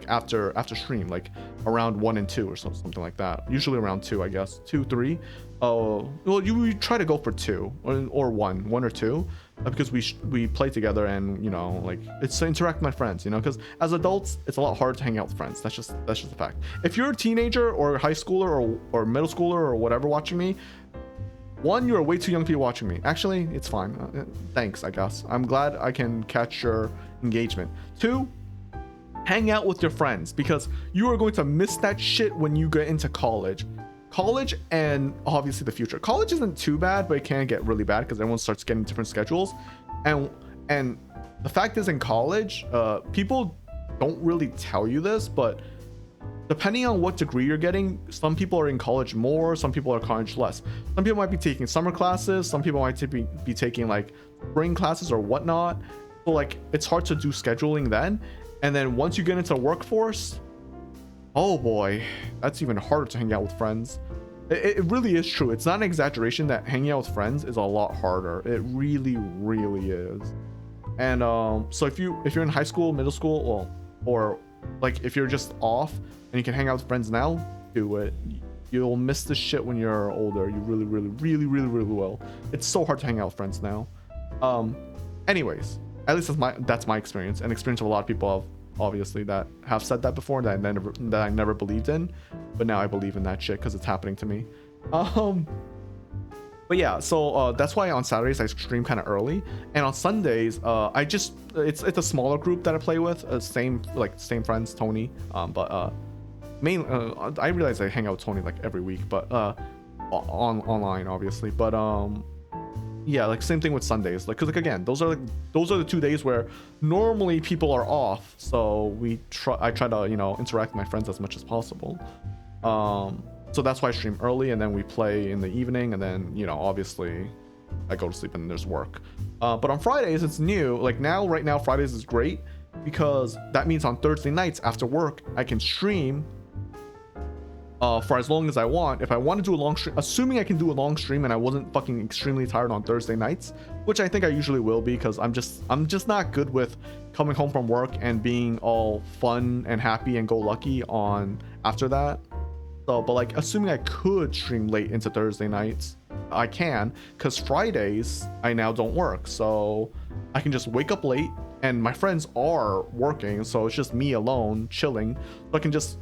after stream, like around 1 and 2 or something like that. Usually around 2, I guess, 2, 3. Well, we try to go for 2 or 1 or 2, because we play together, and you know, like, it's to interact with my friends, you know, because as adults it's a lot harder to hang out with friends. That's just a fact. If you're a teenager or a high schooler or middle schooler or whatever watching me, one, you're way too young to be watching me. Actually, it's fine. Thanks, I guess. I'm glad I can catch your engagement. 2, hang out with your friends, because you are going to miss that shit when you get into college. College, and obviously the future. College isn't too bad, but it can get really bad because everyone starts getting different schedules. And the fact is, in college, people don't really tell you this, but depending on what degree you're getting, some people are in college more, some people are in college less. Some people might be taking summer classes, some people might be taking like spring classes or whatnot. So like, it's hard to do scheduling then. And then once you get into the workforce, oh boy, that's even harder to hang out with friends. It really is true. It's not an exaggeration that hanging out with friends is a lot harder. It really, really is. And so if you're in high school, middle school, well, or like if you're just off and you can hang out with friends now, do it. You'll miss the shit when you're older. You really, really, really, really, really will. It's so hard to hang out with friends now. Anyways, at least that's my experience, and experience of a lot of people obviously that have said that before, that I never believed in, but now I believe in that shit because it's happening to me. But yeah, so that's why on Saturdays I stream kind of early, and on Sundays it's a smaller group that I play with, same friends, Tony, but I realize I hang out with Tony like every week, but online obviously, but yeah, like same thing with Sundays, like, cause like again, those are the 2 days where normally people are off, so I try to, you know, interact with my friends as much as possible. So that's why I stream early, and then we play in the evening, and then, you know, obviously I go to sleep and there's work. But on Fridays it's new. Like right now Fridays is great, because that means on Thursday nights after work I can stream for as long as I want. If I want to do a long stream, assuming I can do a long stream and I wasn't fucking extremely tired on Thursday nights, which I think I usually will be, because I'm just not good with coming home from work and being all fun and happy and go lucky on after that. So, but like, assuming I could stream late into Thursday nights, I can, because Fridays I now don't work, so I can just wake up late, and my friends are working, so it's just me alone chilling. So I can just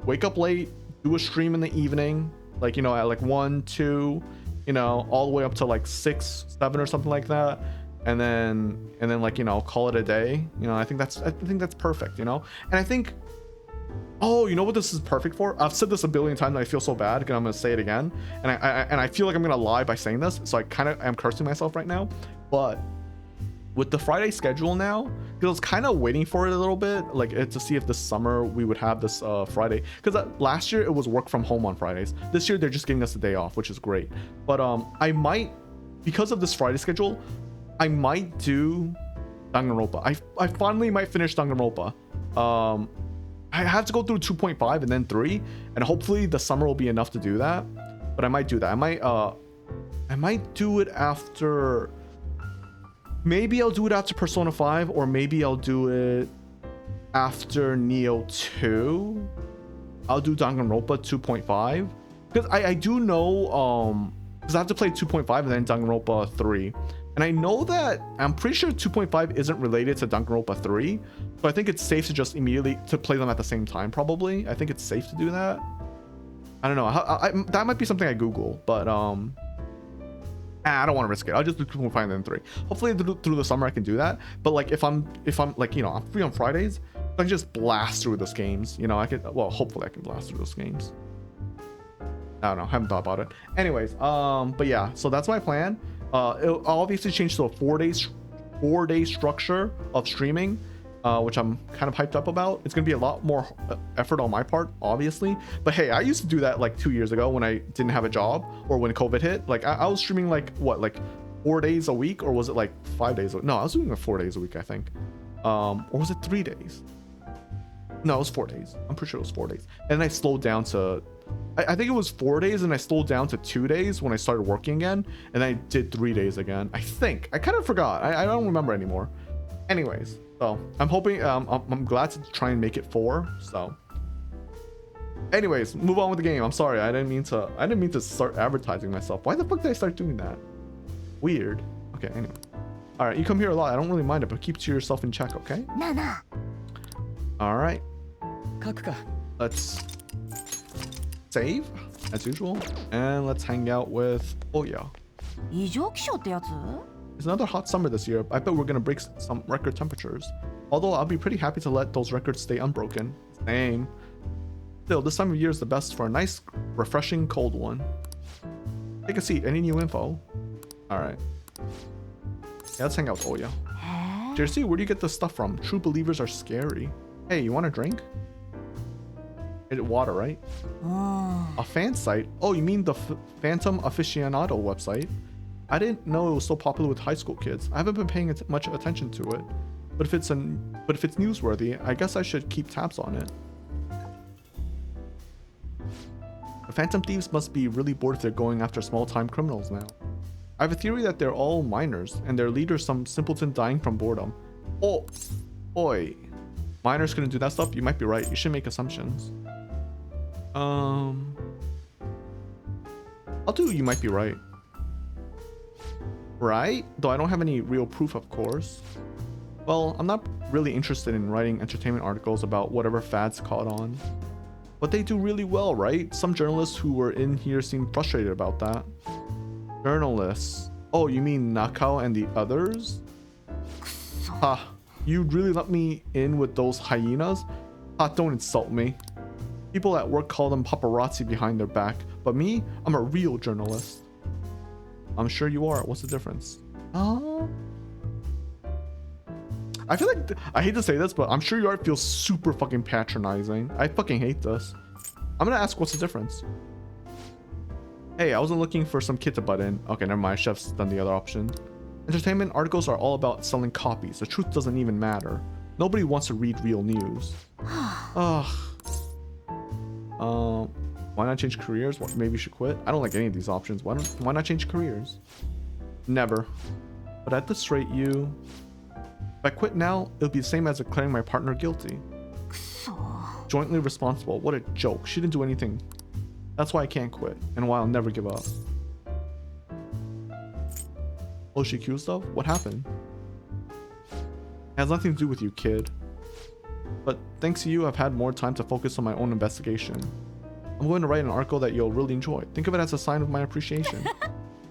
wake up late, do a stream in the evening, like, you know, at like 1, 2, you know, all the way up to like 6, 7 or something like that, and then like, you know, call it a day. You know, I think that's perfect, you know. And I think, oh, you know what this is perfect for? I've said this a billion times and I feel so bad, and I'm gonna say it again, and I feel like I'm gonna lie by saying this, so I kind of am cursing myself right now. But with the Friday schedule now, because I was kind of waiting for it a little bit, like to see if this summer we would have this Friday, because last year it was work from home on Fridays. This year they're just giving us a day off, which is great. But I might, because of this Friday schedule, I might do Danganronpa. I finally might finish Danganronpa. I have to go through 2.5 and then 3, and hopefully the summer will be enough to do that. But I might do that. I might do it after. Maybe I'll do it after Persona 5, or maybe I'll do it after Neo 2. I'll do Danganronpa 2.5, because I do know, because I have to play 2.5 and then Danganronpa 3. And I know that I'm pretty sure 2.5 isn't related to Danganronpa 3, so I think it's safe to just immediately to play them at the same time. Probably, I think it's safe to do that. I don't know. That might be something I Google, but I don't want to risk it. I'll just do 2.5 and then 3. Hopefully through the summer I can do that. But like if I'm like, you know, I'm free on Fridays, I can just blast through those games. You know, hopefully I can blast through those games. I don't know. I haven't thought about it. Anyways, but yeah, so that's my plan. It'll obviously change to a 4-day structure of streaming, which I'm kind of hyped up about. It's gonna be a lot more effort on my part, obviously, but hey, I used to do that like 2 years ago when I didn't have a job, or when COVID hit. Like I was streaming like 4 days a week, or was it like 5 days? No, I was doing it 4 days a week, I think. Or was it 3 days? No, it was 4 days. I'm pretty sure it was 4 days. And I slowed down to, I think it was 4 days, and I slowed down to 2 days when I started working again, and I did 3 days again. I think. I kind of forgot. I don't remember anymore. Anyways, so I'm hoping, I'm glad to try and make it 4. So anyways, move on with the game. I'm sorry. I didn't mean to start advertising myself. Why the fuck did I start doing that? Weird. Okay, anyway. All right, you come here a lot. I don't really mind it, but keep to yourself in check, okay? All right. Let's save as usual, and let's hang out with Oya. 異常気象ってやつ? It's another hot summer this year. I bet we're gonna break some record temperatures. Although I'll be pretty happy to let those records stay unbroken. Same. Still, this time of year is the best for a nice, refreshing cold one. Take a seat. Any new info? All right. Yeah, let's hang out with Oya. Jersey, where do you get this stuff from? True believers are scary. Hey, you want a drink? It's water, right? A fan site? Oh, you mean the Phantom Aficionado website? I didn't know it was so popular with high school kids. I haven't been paying much attention to it. But if it's newsworthy, I guess I should keep tabs on it. The Phantom Thieves must be really bored if they're going after small-time criminals now. I have a theory that they're all minors, and their leader's some simpleton dying from boredom. Oh, oi. Minors couldn't do that stuff? You might be right. You shouldn't make assumptions. I'll do you might be right. Right? Though I don't have any real proof, of course. Well, I'm not really interested in writing entertainment articles about whatever fads caught on. But they do really well, right? Some journalists who were in here seem frustrated about that. Journalists? Oh, you mean Nakao and the others? Ha, you'd really let me in with those hyenas? Ha, don't insult me. People at work call them paparazzi behind their back, but me, I'm a real journalist. I'm sure you are. What's the difference? I feel like, I hate to say this, but I'm sure you are feels super fucking patronizing. I fucking hate this. I'm gonna ask what's the difference. Hey, I wasn't looking for some kid to butt in. Okay, never mind. Chef's done the other option. Entertainment articles are all about selling copies. The truth doesn't even matter. Nobody wants to read real news. Ugh. Why not change careers? What, maybe you should quit? I don't like any of these options. Why not change careers? Never. But at this rate, if I quit now, it'll be the same as declaring my partner guilty. Jointly responsible. What a joke. She didn't do anything. That's why I can't quit, and why I'll never give up. Oh, she accused of? What happened? It has nothing to do with you, kid. But thanks to you, I've had more time to focus on my own investigation. I'm going to write an article that you'll really enjoy. Think of it as a sign of my appreciation.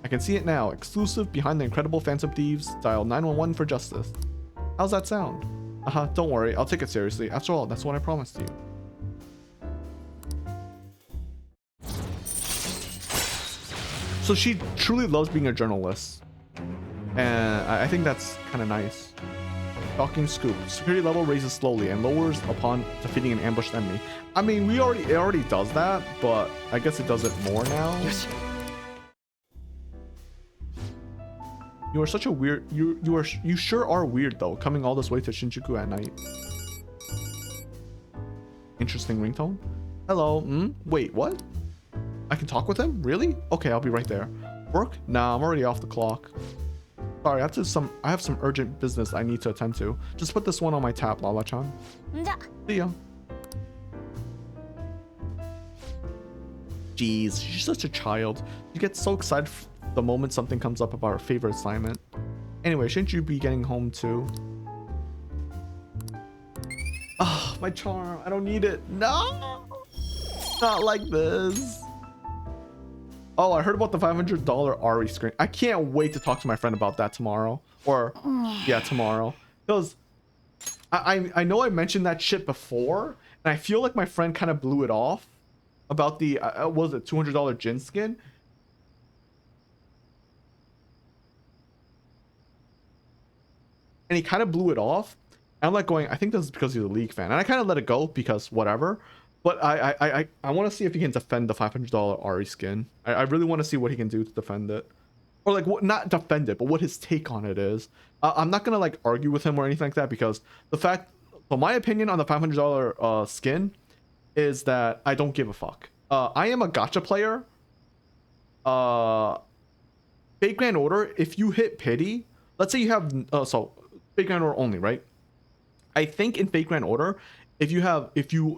I can see it now. Exclusive behind the incredible Phantom Thieves. Dial 911 for justice. How's that sound? Don't worry. I'll take it seriously. After all, that's what I promised you. So she truly loves being a journalist. And I think that's kind of nice. Shocking scoop. Security level raises slowly and lowers upon defeating an ambushed enemy. I mean, it already does that, but I guess it does it more now. Yes. You are such a weird. You sure are weird though, coming all this way to Shinjuku at night. Interesting ringtone. Hello. Wait, what? I can talk with him? Really? Okay, I'll be right there. Work? Nah, I'm already off the clock. Sorry, I have some urgent business I need to attend to. Just put this one on my tab, Lala-chan. See ya. Jeez, she's such a child. You get so excited the moment something comes up about her favorite assignment. Anyway, shouldn't you be getting home too? Ah, my charm. I don't need it. No! Not like this. Oh, I heard about the $500 Ari screen. I can't wait to talk to my friend about that tomorrow. Or, yeah, tomorrow. Because I know I mentioned that shit before, and I feel like my friend kind of blew it off about the, what was it, $200 Jin skin? And he kind of blew it off. And I'm like going, I think this is because he's a League fan. And I kind of let it go because whatever. But I want to see if he can defend the $500 Ari skin. I really want to see what he can do to defend it. Or like, what, not defend it, but what his take on it is. I'm not going to like argue with him or anything like that because the fact, so my opinion on the $500 skin is that I don't give a fuck. I am a gacha player. Fate Grand Order, if you hit pity, let's say you have, so Fate Grand Order only, right? I think in Fate Grand Order, if you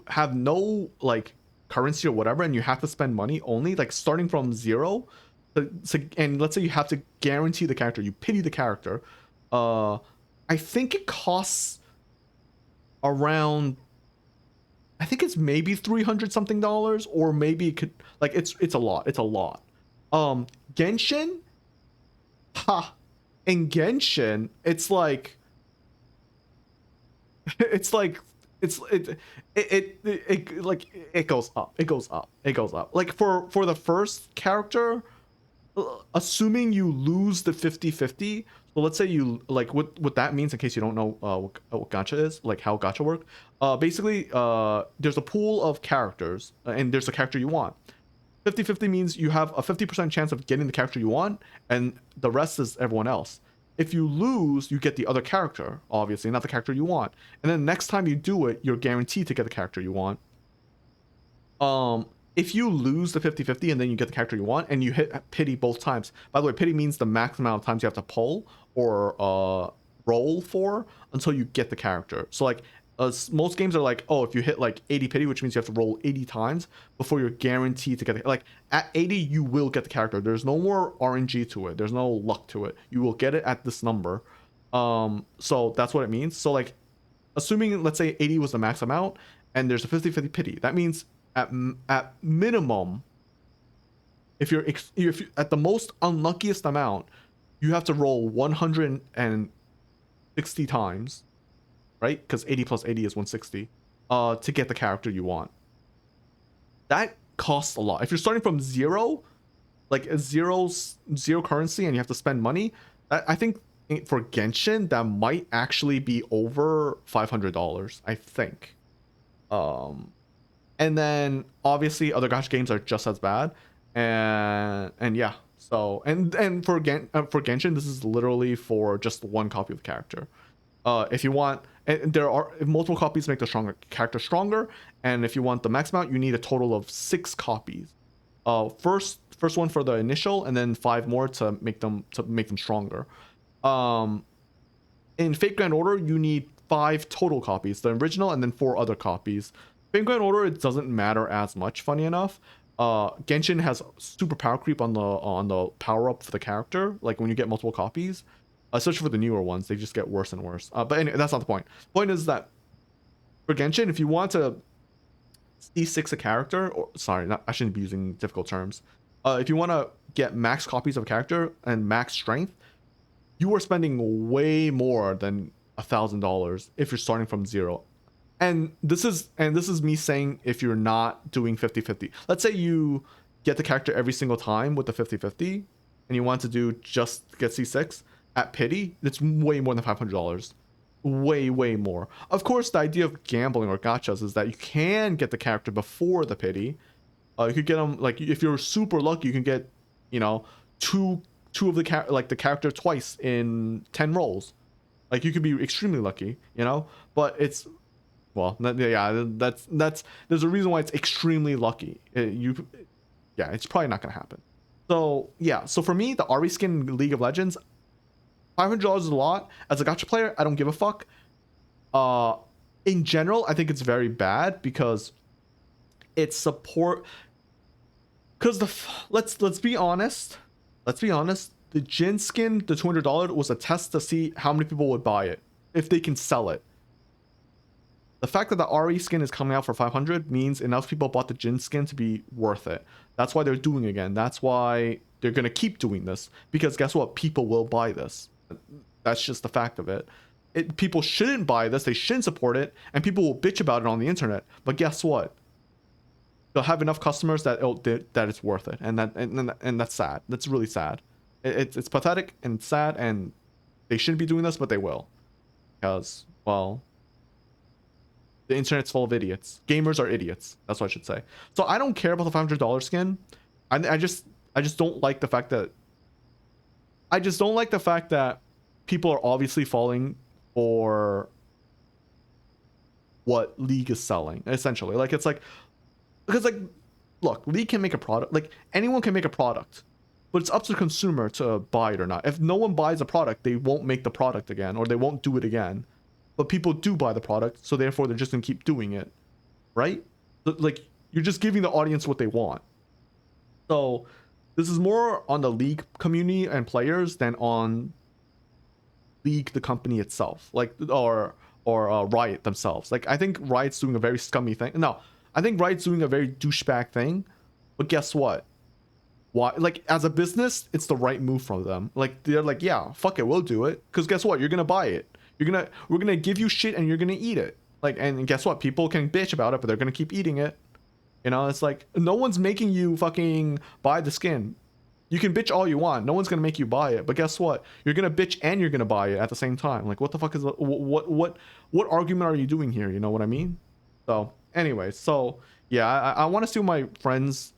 have no like currency or whatever and you have to spend money only, like starting from zero, and let's say you have to guarantee the character, you pity the character, I think it costs around, I think it's maybe $300 something, or maybe it could, like it's a lot. Genshin, in Genshin, it's like it goes up. Like for the first character, assuming you lose the 50-50, so let's say you, like, what that means, in case you don't know what gacha is, like how gacha work, basically there's a pool of characters and there's a character you want. 50-50 means you have a 50% chance of getting the character you want and the rest is everyone else. If you lose, you get the other character, obviously, not the character you want. And then next time you do it, you're guaranteed to get the character you want. If you lose the 50-50 and then you get the character you want and you hit pity both times. By the way, pity means the max amount of times you have to pull or roll for until you get the character. So like most games are like, oh, if you hit like 80 pity, which means you have to roll 80 times before you're guaranteed to get it. Like at 80, you will get the character. There's no more RNG to it. There's no luck to it. You will get it at this number. So that's what it means. So like, assuming, let's say 80 was the max amount and there's a 50-50 pity, that means at minimum, if you're at the most unluckiest amount, you have to roll 160 times, right? Because 80 plus 80 is 160, to get the character you want. That costs a lot. If you're starting from zero, like zero currency, and you have to spend money, I think for Genshin that might actually be over $500. I think. And then obviously other gacha games are just as bad, and yeah. So and for Genshin, this is literally for just one copy of the character. If you want, And there are multiple copies make the stronger character stronger. And if you want the max amount, you need a total of 6 copies. First one for the initial, and then 5 more to make them stronger. In Fate Grand Order, you need 5 total copies, the original, and then 4 other copies. Fate Grand Order, it doesn't matter as much, funny enough. Genshin has super power creep on the power up for the character, like when you get multiple copies. Especially for the newer ones, they just get worse and worse. But anyway, that's not the point. The point is that for Genshin, if you want to C6 a character, or sorry, I shouldn't be using difficult terms. If you want to get max copies of a character and max strength, you are spending way more than $1,000 if you're starting from 0. And this is me saying if you're not doing 50-50. Let's say you get the character every single time with the 50-50, and you want to do just get C6 at pity, it's way more than $500. Way more. Of course, the idea of gambling or gachas is that you can get the character before the pity. You could get them, like, if you're super lucky, you can get, you know, two of the character twice in 10 rolls. Like, you could be extremely lucky, you know. But it's, well, yeah, that's there's a reason why it's extremely lucky. It's probably not gonna happen. So yeah, so for me, the Ari skin in League of Legends, $500 is a lot. As a gacha player, I don't give a fuck. In general, I think it's very bad because it's support. Because let's be honest. The Jin skin, the $200, was a test to see how many people would buy it, if they can sell it. The fact that the RE skin is coming out for $500 means enough people bought the Jin skin to be worth it. That's why they're doing it again. That's why they're gonna keep doing this, because guess what? People will buy this. That's just the fact of it. People shouldn't buy this. They shouldn't support it, and people will bitch about it on the internet. But guess what? They'll have enough customers that it's worth it, and that's sad. That's really sad. It's pathetic and sad, and they shouldn't be doing this, but they will, because, well, the internet's full of idiots. Gamers are idiots. That's what I should say. So I don't care about the $500 skin. I just don't like the fact that. I just don't like the fact that people are obviously falling for what League is selling. Essentially, like, it's like, because, like, look, League can make a product. Like, anyone can make a product, but it's up to the consumer to buy it or not. If no one buys a product, they won't make the product again, or they won't do it again. But people do buy the product, so therefore they're just gonna keep doing it, right? Like, you're just giving the audience what they want. So this is more on the League community and players than on League, the company itself, like, or Riot themselves. Like, I think Riot's doing a very scummy thing. No, I think Riot's doing a very douchebag thing. But guess what? Why? Like, as a business, it's the right move from them. Like, they're like, yeah, fuck it, we'll do it. Because guess what? You're gonna buy it. We're gonna give you shit, and you're gonna eat it. Like, and guess what? People can bitch about it, but they're gonna keep eating it. You know, it's like, no one's making you fucking buy the skin. You can bitch all you want. No one's gonna make you buy it. But guess what? You're gonna bitch and you're gonna buy it at the same time. Like, what the fuck is what argument are you doing here? You know what I mean? So anyway, so yeah, I want to see my friends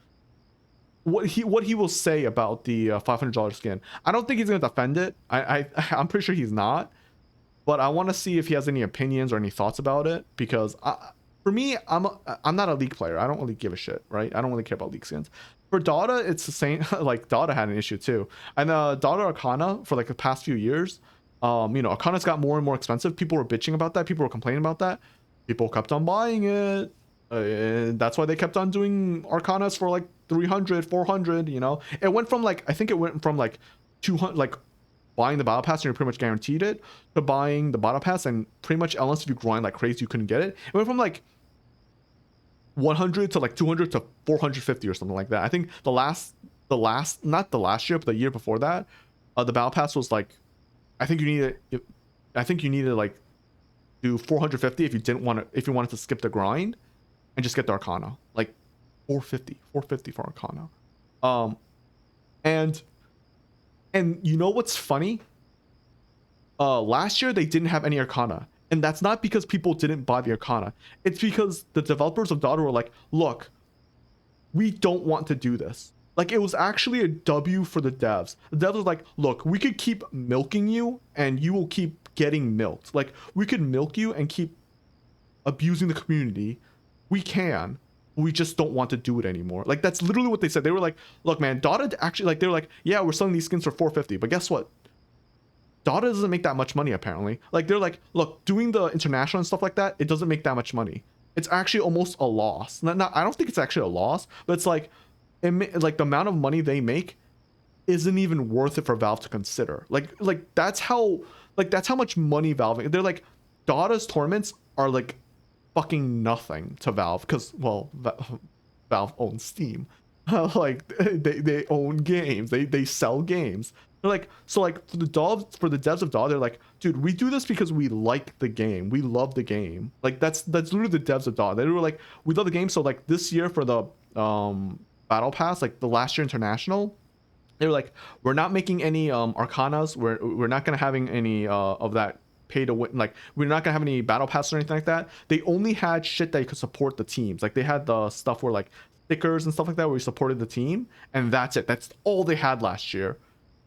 what he will say about the $500 skin. I don't think he's gonna defend it. I'm pretty sure he's not. But I want to see if he has any opinions or any thoughts about it, because for me, I'm not a League player. I don't really give a shit, right? I don't really care about League skins. For Dota, it's the same. Like, Dota had an issue too, and Dota Arcana for like the past few years, you know, Arcana's got more and more expensive. People were bitching about that. People were complaining about that. People kept on buying it. That's why they kept on doing Arcanas for like 300, 400. You know, it went from like, I think it went from like 200, like buying the battle pass and you're pretty much guaranteed it, to buying the battle pass and pretty much unless if you grind like crazy you couldn't get it. It went from like 100 to like 200 to 450 or something like that. I think the last not the last year, but the year before that, the battle pass was like, I think you needed to like do 450 if you wanted to skip the grind and just get the Arcana, like 450 for Arcana. And you know what's funny? Last year they didn't have any Arcana. And that's not because people didn't buy the Arcana. It's because the developers of Dota were like, look, we don't want to do this. Like, it was actually a W for the devs. The devs were like, look, we could keep milking you and you will keep getting milked. Like, we could milk you and keep abusing the community. We can. We just don't want to do it anymore. Like, that's literally what they said. They were like, look, man, Dota actually, like, they were like, yeah, we're selling these skins for $450, but guess what? Dota doesn't make that much money, apparently. Like, they're like, look, doing the international and stuff like that, it doesn't make that much money. It's actually almost a loss. I don't think it's actually a loss, but it's like, like the amount of money they make isn't even worth it for Valve to consider. Like that's how much money Valve. They're like, Dota's tournaments are like fucking nothing to Valve because, well, Valve owns Steam. Like they own games. They sell games. They're like, so like for the devs of Dota, they're like, dude, we do this because we like the game. We love the game. Like that's literally the devs of Dota. They were like, we love the game. So like this year for the Battle Pass, like the last year international, they were like, we're not making any Arcanas. We're not gonna having any of that pay to win. Like, we're not gonna have any Battle Pass or anything like that. They only had shit that could support the teams. Like, they had the stuff where like stickers and stuff like that where we supported the team, and that's it. That's all they had last year.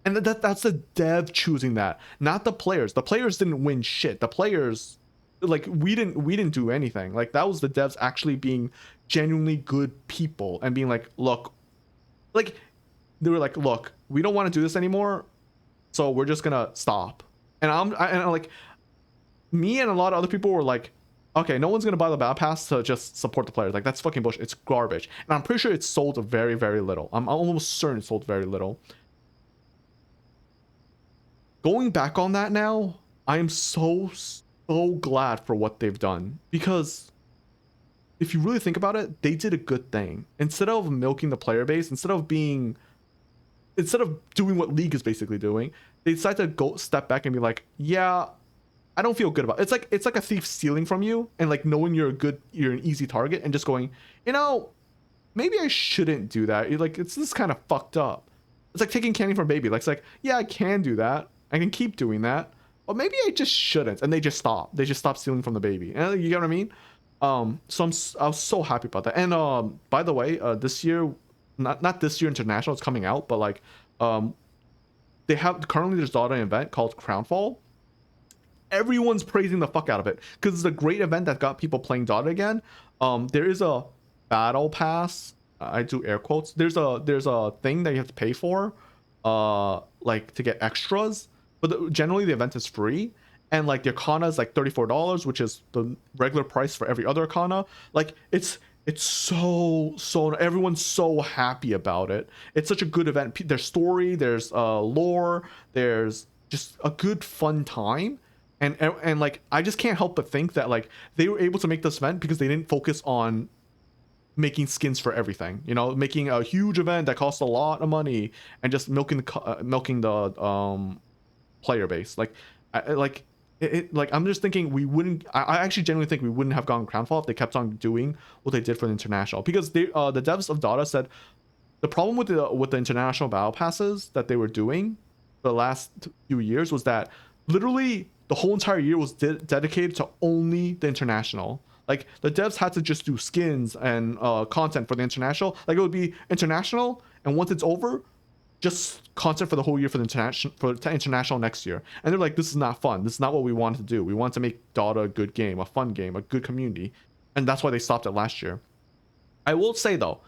And that's the dev choosing that, not the players. The players didn't win shit. The players, like, we didn't do anything. Like, that was the devs actually being genuinely good people and being like, look, like, they were like, look, we don't want to do this anymore, so we're just gonna stop. And I'm like, me and a lot of other people were like, okay, no one's gonna buy the Battle Pass to just support the players. Like, that's fucking bullshit. It's garbage. And I'm pretty sure it sold very, very little. I'm almost certain it sold very little. Going back on that now, I am so glad for what they've done, because if you really think about it, they did a good thing. Instead of milking the player base, instead of doing what League is basically doing, they decided to go step back and be like, yeah, I don't feel good about it. It's like a thief stealing from you and like knowing you're an easy target and just going, you know, maybe I shouldn't do that. You're like, this is kind of fucked up. It's like taking candy from a baby. Like, it's like, yeah, I can do that. I can keep doing that, but maybe I just shouldn't. And they just stop. They just stop stealing from the baby. And you get what I mean? So I was so happy about that. And by the way, this year, not this year international, it's coming out, but like they have currently there's Dota event called Crownfall. Everyone's praising the fuck out of it because it's a great event that got people playing Dota again. There is a battle pass. I do air quotes. There's a thing that you have to pay for, like to get extras. But generally the event is free, and like the Arcana is like $34, which is the regular price for every other Arcana. Like it's so everyone's so happy about it. It's such a good event. There's story, there's lore, there's just a good fun time. And like I just can't help but think that like they were able to make this event because they didn't focus on making skins for everything, you know, making a huge event that costs a lot of money and just milking the player base. Like I'm just thinking we wouldn't. I actually genuinely think we wouldn't have gone Crownfall if they kept on doing what they did for the international, because they the devs of Dota said the problem with the international battle passes that they were doing for the last few years was that literally the whole entire year was dedicated to only the international. Like, the devs had to just do skins and content for the international. Like, it would be international, and once it's over, just content for the whole year for the international next year. And they're like, this is not fun. This is not what we wanted to do. We want to make Dota a good game, a fun game, a good community. And that's why they stopped it last year. I will say, though,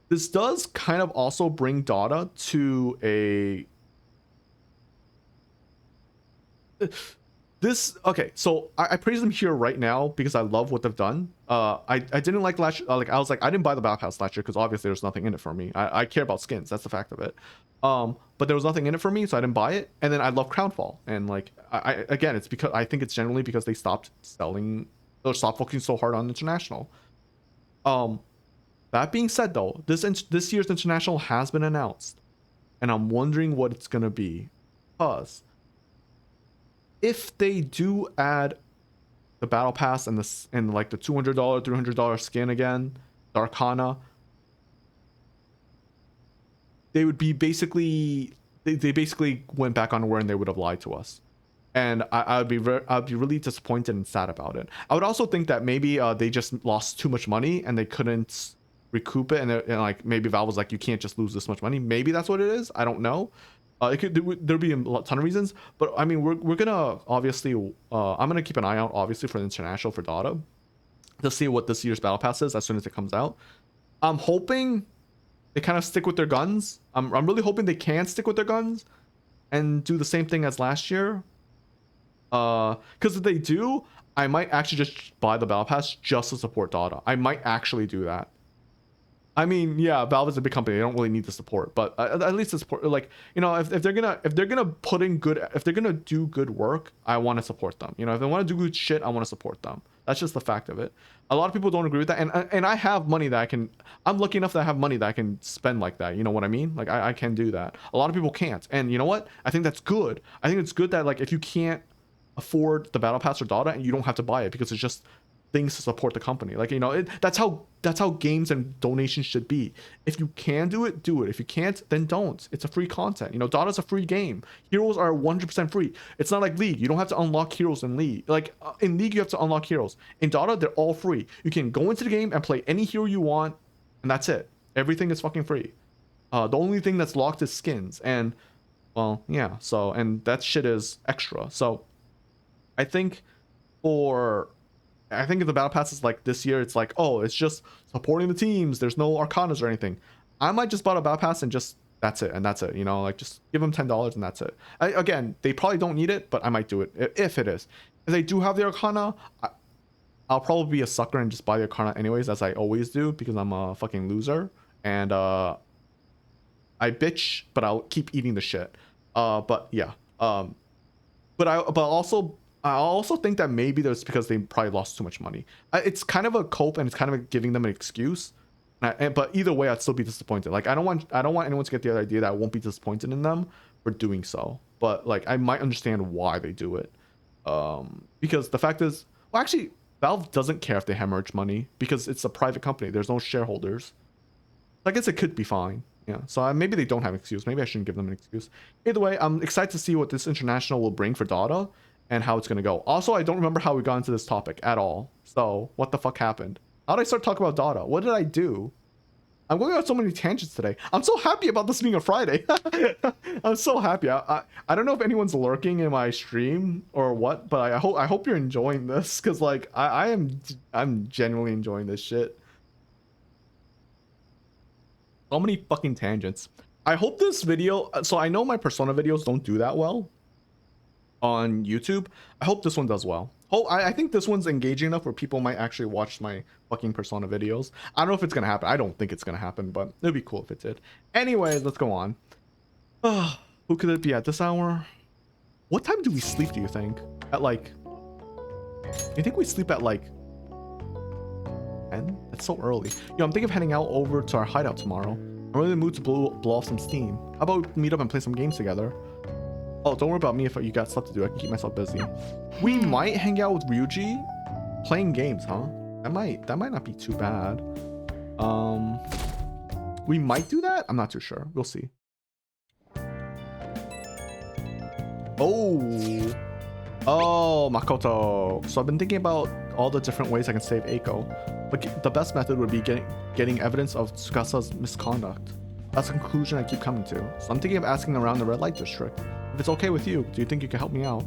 this does kind of also bring Dota to a... Okay, so I praise them here right now because I love what they've done. I didn't like last year. Like, I was like, I didn't buy the Battle Pass last year because obviously there's nothing in it for me. I care about skins, that's the fact of it. But there was nothing in it for me, so I didn't buy it. And then I love Crownfall, and like again, it's because I think it's generally because they stopped selling or stopped focusing so hard on international. That being said, though, this year's international has been announced, and I'm wondering what it's gonna be, because if they do add the battle pass and like the $200, $300 skin again, the Arcana, they would be basically they basically went back on where and they would have lied to us, and I'd be really disappointed and sad about it. I would also think that maybe they just lost too much money and they couldn't recoup it, and like maybe Valve was like, you can't just lose this much money. Maybe that's what it is. I don't know. It could there'd be a ton of reasons, but I mean we're gonna obviously I'm gonna keep an eye out obviously for the international for Dota to see what this year's battle pass is as soon as it comes out. I'm hoping they kind of stick with their guns. I'm really hoping they can stick with their guns and do the same thing as last year. Because if they do, I might actually just buy the battle pass just to support Dota. I might actually do that. I mean, yeah, Valve is a big company. They don't really need the support, but at least the support, like, you know, if they're gonna put in good, if they're gonna do good work, I want to support them. You know, if they want to do good shit, I want to support them. That's just the fact of it. A lot of people don't agree with that, and I have money that I can. I'm lucky enough that I have money that I can spend like that. You know what I mean? Like I can do that. A lot of people can't, and you know what? I think that's good. I think it's good that like if you can't afford the battle pass or Dota, and you don't have to buy it because it's just things to support the company. Like, you know, that's how games and donations should be. If you can do it, do it. If you can't, then don't. It's a free content. You know, Dota's a free game. Heroes are 100% free. It's not like League. You don't have to unlock heroes in League. Like in League, you have to unlock heroes. In Dota, they're all free. You can go into the game and play any hero you want, and that's it. Everything is fucking free. The only thing that's locked is skins, and well, yeah. So, and that shit is extra. So, I think if the battle pass is like this year, it's like, oh, it's just supporting the teams. There's no arcanas or anything. I might just buy a battle pass and just that's it. And that's it. You know, like just give them $10 and that's it. Again, they probably don't need it, but I might do it if it is. If they do have the arcana, I'll probably be a sucker and just buy the arcana anyways, as I always do, because I'm a fucking loser. And I bitch, but I'll keep eating the shit. But yeah. But I also think that maybe that's because they probably lost too much money. It's kind of a cope, and it's kind of giving them an excuse. But either way, I'd still be disappointed. Like I don't want anyone to get the idea that I won't be disappointed in them for doing so. But like I might understand why they do it. Because the fact is, well, actually, Valve doesn't care if they hemorrhage money because it's a private company. There's no shareholders. I guess it could be fine. Yeah. So maybe they don't have an excuse. Maybe I shouldn't give them an excuse. Either way, I'm excited to see what this international will bring for Dota and how it's going to go. Also, I don't remember how we got into this topic at all. So what the fuck happened? How did I start talking about Dota? What did I do? I'm going on so many tangents today. I'm so happy about this being a Friday. I'm so happy. I don't know if anyone's lurking in my stream or what, but I hope you're enjoying this, because like I'm genuinely enjoying this shit. So many fucking tangents. I hope this video, so I know my Persona videos don't do that well on YouTube. I hope this one does well. I think this one's engaging enough where people might actually watch my fucking Persona videos. I don't know if it's gonna happen. I don't think it's gonna happen, but it'd be cool if it did. Anyway, let's go on. Who could it be at this hour? What time do we sleep, do you think? At like, you think we sleep at like 10? That's so early. Yo, I'm thinking of heading out over to our hideout tomorrow. I'm really in the mood to blow off some steam. How about we meet up and play some games together? Oh, don't worry about me if you got stuff to do. I can keep myself busy. We might hang out with Ryuji playing games, huh? That might not be too bad. We might do that. I'm not too sure. We'll see. Oh, Makoto. So I've been thinking about all the different ways I can save Eiko, but the best method would be getting evidence of Tsukasa's misconduct. That's the conclusion I keep coming to. So I'm thinking of asking around the red light district. If it's okay with you, do you think you can help me out?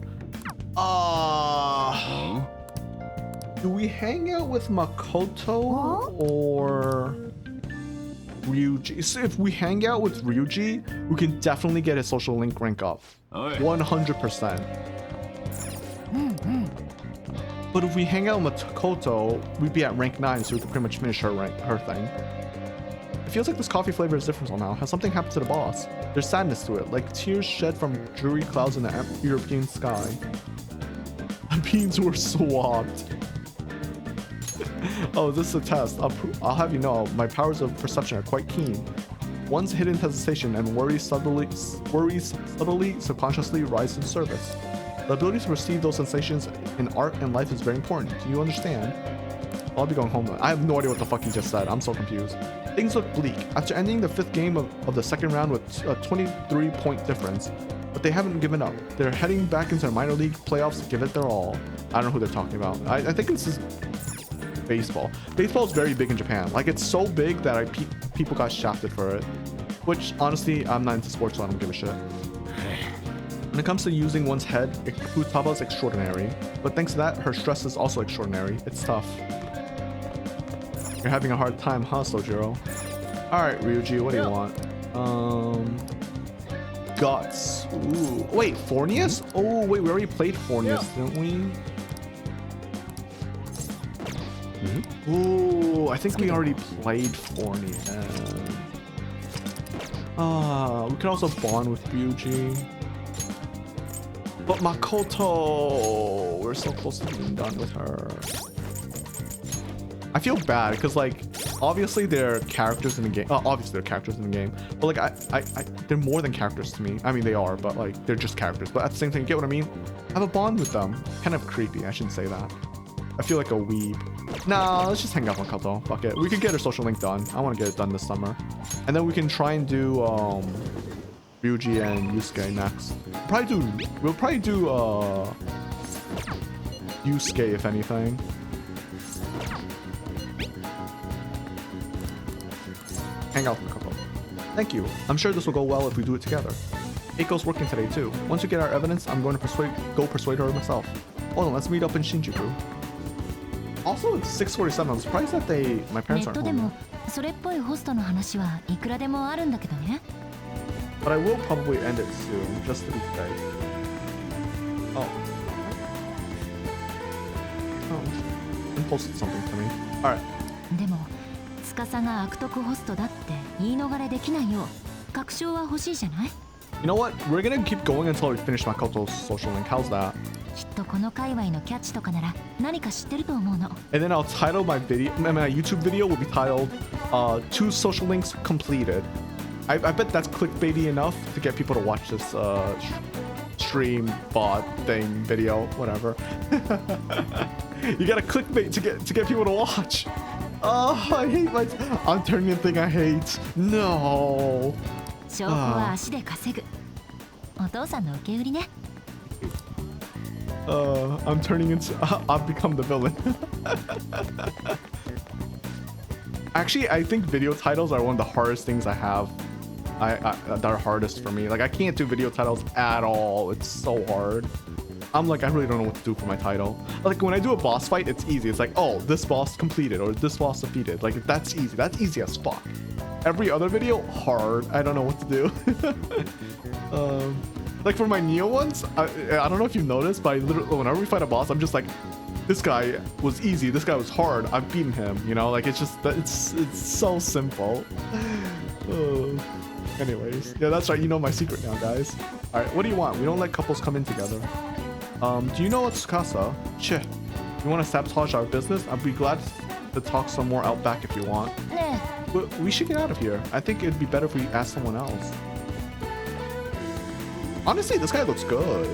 Do we hang out with Makoto or Ryuji? So if we hang out with Ryuji, we can definitely get his social link rank up. 100%. But if we hang out with Makoto, we'd be at rank 9, so we could pretty much finish her thing. It feels like this coffee flavor is different somehow. Has something happened to the boss? There's sadness to it, like tears shed from dreary clouds in the European sky. The beans were swapped. Oh, this is a test. I'll have you know, my powers of perception are quite keen. One's hidden hesitation and worries subtly, subconsciously rise in service. The ability to perceive those sensations in art and life is very important. Do you understand? I'll be going home. I have no idea what the fuck he just said. I'm so confused. Things look bleak. After ending the 5th game of the 2nd round with a 23-point difference, but they haven't given up. They're heading back into the minor league playoffs to give it their all. I don't know who they're talking about. I think this is baseball. Baseball is very big in Japan. Like, it's so big that people got shafted for it. Which, honestly, I'm not into sports, so I don't give a shit. When it comes to using one's head, Futaba is extraordinary. But thanks to that, her stress is also extraordinary. It's tough. You're having a hard time, huh, Sojiro? Alright, Ryuji, what do you want? Guts. Ooh. Wait, Fornius? Oh, wait, we already played Fornius, didn't we? Ooh, I think we already played Fornius. We could also bond with Ryuji. But Makoto, we're so close to being done with her. I feel bad because, like, obviously they're characters in the game. Obviously they're characters in the game, but like they're more than characters to me. I mean, they are, but like they're just characters. But at the same time, you get what I mean? I have a bond with them. Kind of creepy. I shouldn't say that. I feel like a weeb. Nah, let's just hang out on Makoto. Fuck it. We could get her social link done. I want to get it done this summer, and then we can try and do Ryuji and Yusuke next. We'll probably do Yusuke if anything. Hang out with Makoto. Thank you. I'm sure this will go well if we do it together. Eiko's working today too. Once we get our evidence, I'm going to persuade her myself. Hold on, let's meet up in Shinjuku. Also, it's 6:47. I'm surprised that my parents aren't home. But I will probably end it soon, just to be safe. Oh. And posted something to me. Alright. 司が悪徳ホストだって言い逃れできないよう確証は欲しいじゃない You know what? We're gonna keep going until we finish Makoto's social link. How's that? きっとこの界隈のキャッチとかなら何か知ってると思うの And then I'll title my YouTube video will be titled 2 social links completed. I bet that's clickbaity enough to get people to watch this stream bot thing video, whatever. You gotta clickbait to get people to watch. Oh, I hate I'm turning the thing I hate. No. 証拠は足で稼ぐお父さんの受け売りね I'm turning into I've become the villain. Actually, I think video titles are one of the hardest things I have. That are hardest for me. Like, I can't do video titles at all. It's so hard. I'm like, I really don't know what to do for my title. Like, when I do a boss fight, it's easy. It's like, oh, this boss completed or this boss defeated. Like, that's easy. That's easy as fuck. Every other video, hard. I don't know what to do. Like, for my Neo ones, I don't know if you've noticed, but I literally, whenever we fight a boss, I'm just like, this guy was easy. This guy was hard. I've beaten him. You know, like, it's just, it's so simple. Anyways, yeah, that's right. You know my secret now, guys. All right, what do you want? We don't let couples come in together. Do you know what Tsukasa? Cheh, you want to sabotage our business? I'd be glad to talk some more out back if you want. But we should get out of here. I think it'd be better if we ask someone else. Honestly, this guy looks good.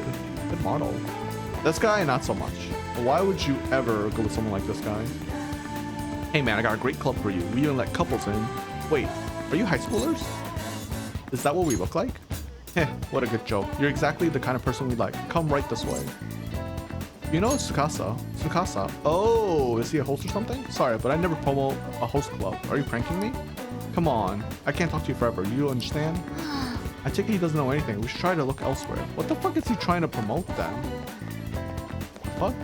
Good model. This guy, not so much. Why would you ever go with someone like this guy? Hey man, I got a great club for you. We even let couples in. Wait, are you high schoolers? Is that what we look like? Heh, what a good joke. You're exactly the kind of person we like. Come right this way. You know Tsukasa? Tsukasa? Oh, is he a host or something? Sorry, but I never promote a host club. Are you pranking me? Come on. I can't talk to you forever. You understand? I take it he doesn't know anything. We should try to look elsewhere. What the fuck is he trying to promote then? Fuck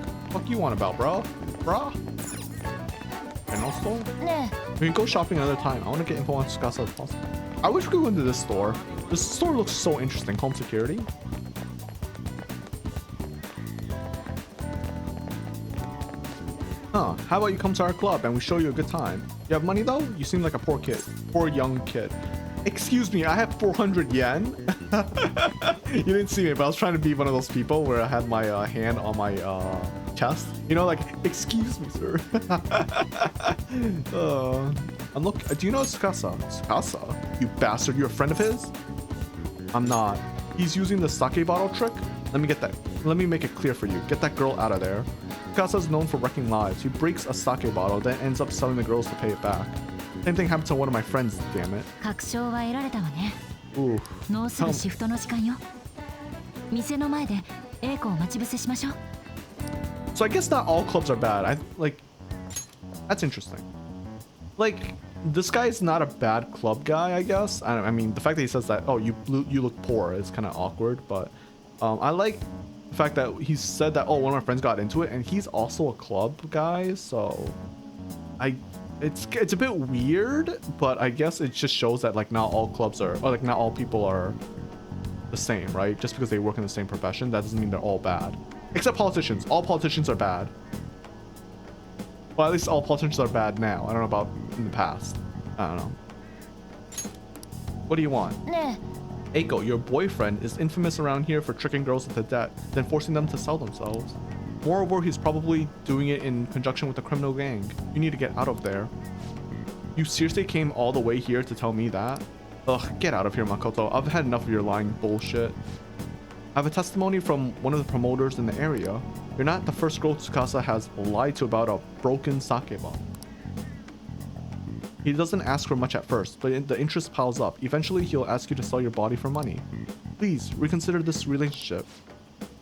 you on about, bro? Bruh? General store? We can go shopping another time. I want to get info on Tsukasa as possible. I wish we could go into this store. This store looks so interesting. Home security. Huh, how about you come to our club and we show you a good time? You have money though? You seem like a poor kid. Poor young kid. Excuse me, I have 400 yen. You didn't see me, but I was trying to be one of those people where I had my hand on my chest. You know, like, excuse me, sir. Do you know Tsukasa? Tsukasa? You bastard, you're a friend of his? I'm not. He's using the sake bottle trick? Let me make it clear for you. Get that girl out of there. Tsukasa's known for wrecking lives. He breaks a sake bottle, then ends up selling the girls to pay it back. Same thing happened to one of my friends, damn it. 確証は得られたわね Ooh. もうすぐシフトの時間よ店の前で英子を待ち伏せしましょう So I guess not all clubs are bad. That's interesting. Like, this guy is not a bad club guy, I guess. I mean, the fact that he says that, oh, you look poor is kind of awkward, but I like the fact that he said that, oh, one of my friends got into it, and he's also a club guy, so it's a bit weird, but I guess it just shows that like not all clubs are, or like not all people are the same, right? Just because they work in the same profession, that doesn't mean they're all bad. Except politicians. All politicians are bad. Well, at least all politicians are bad now. I don't know about in the past. I don't know. What do you want? Eiko, your boyfriend is infamous around here for tricking girls into debt, then forcing them to sell themselves. Moreover, he's probably doing it in conjunction with a criminal gang. You need to get out of there. You seriously came all the way here to tell me that? Ugh, get out of here, Makoto. I've had enough of your lying bullshit. I have a testimony from one of the promoters in the area. You're not the first girl Tsukasa has lied to about a broken sake bar. He doesn't ask for much at first, but the interest piles up. Eventually, he'll ask you to sell your body for money. Please, reconsider this relationship.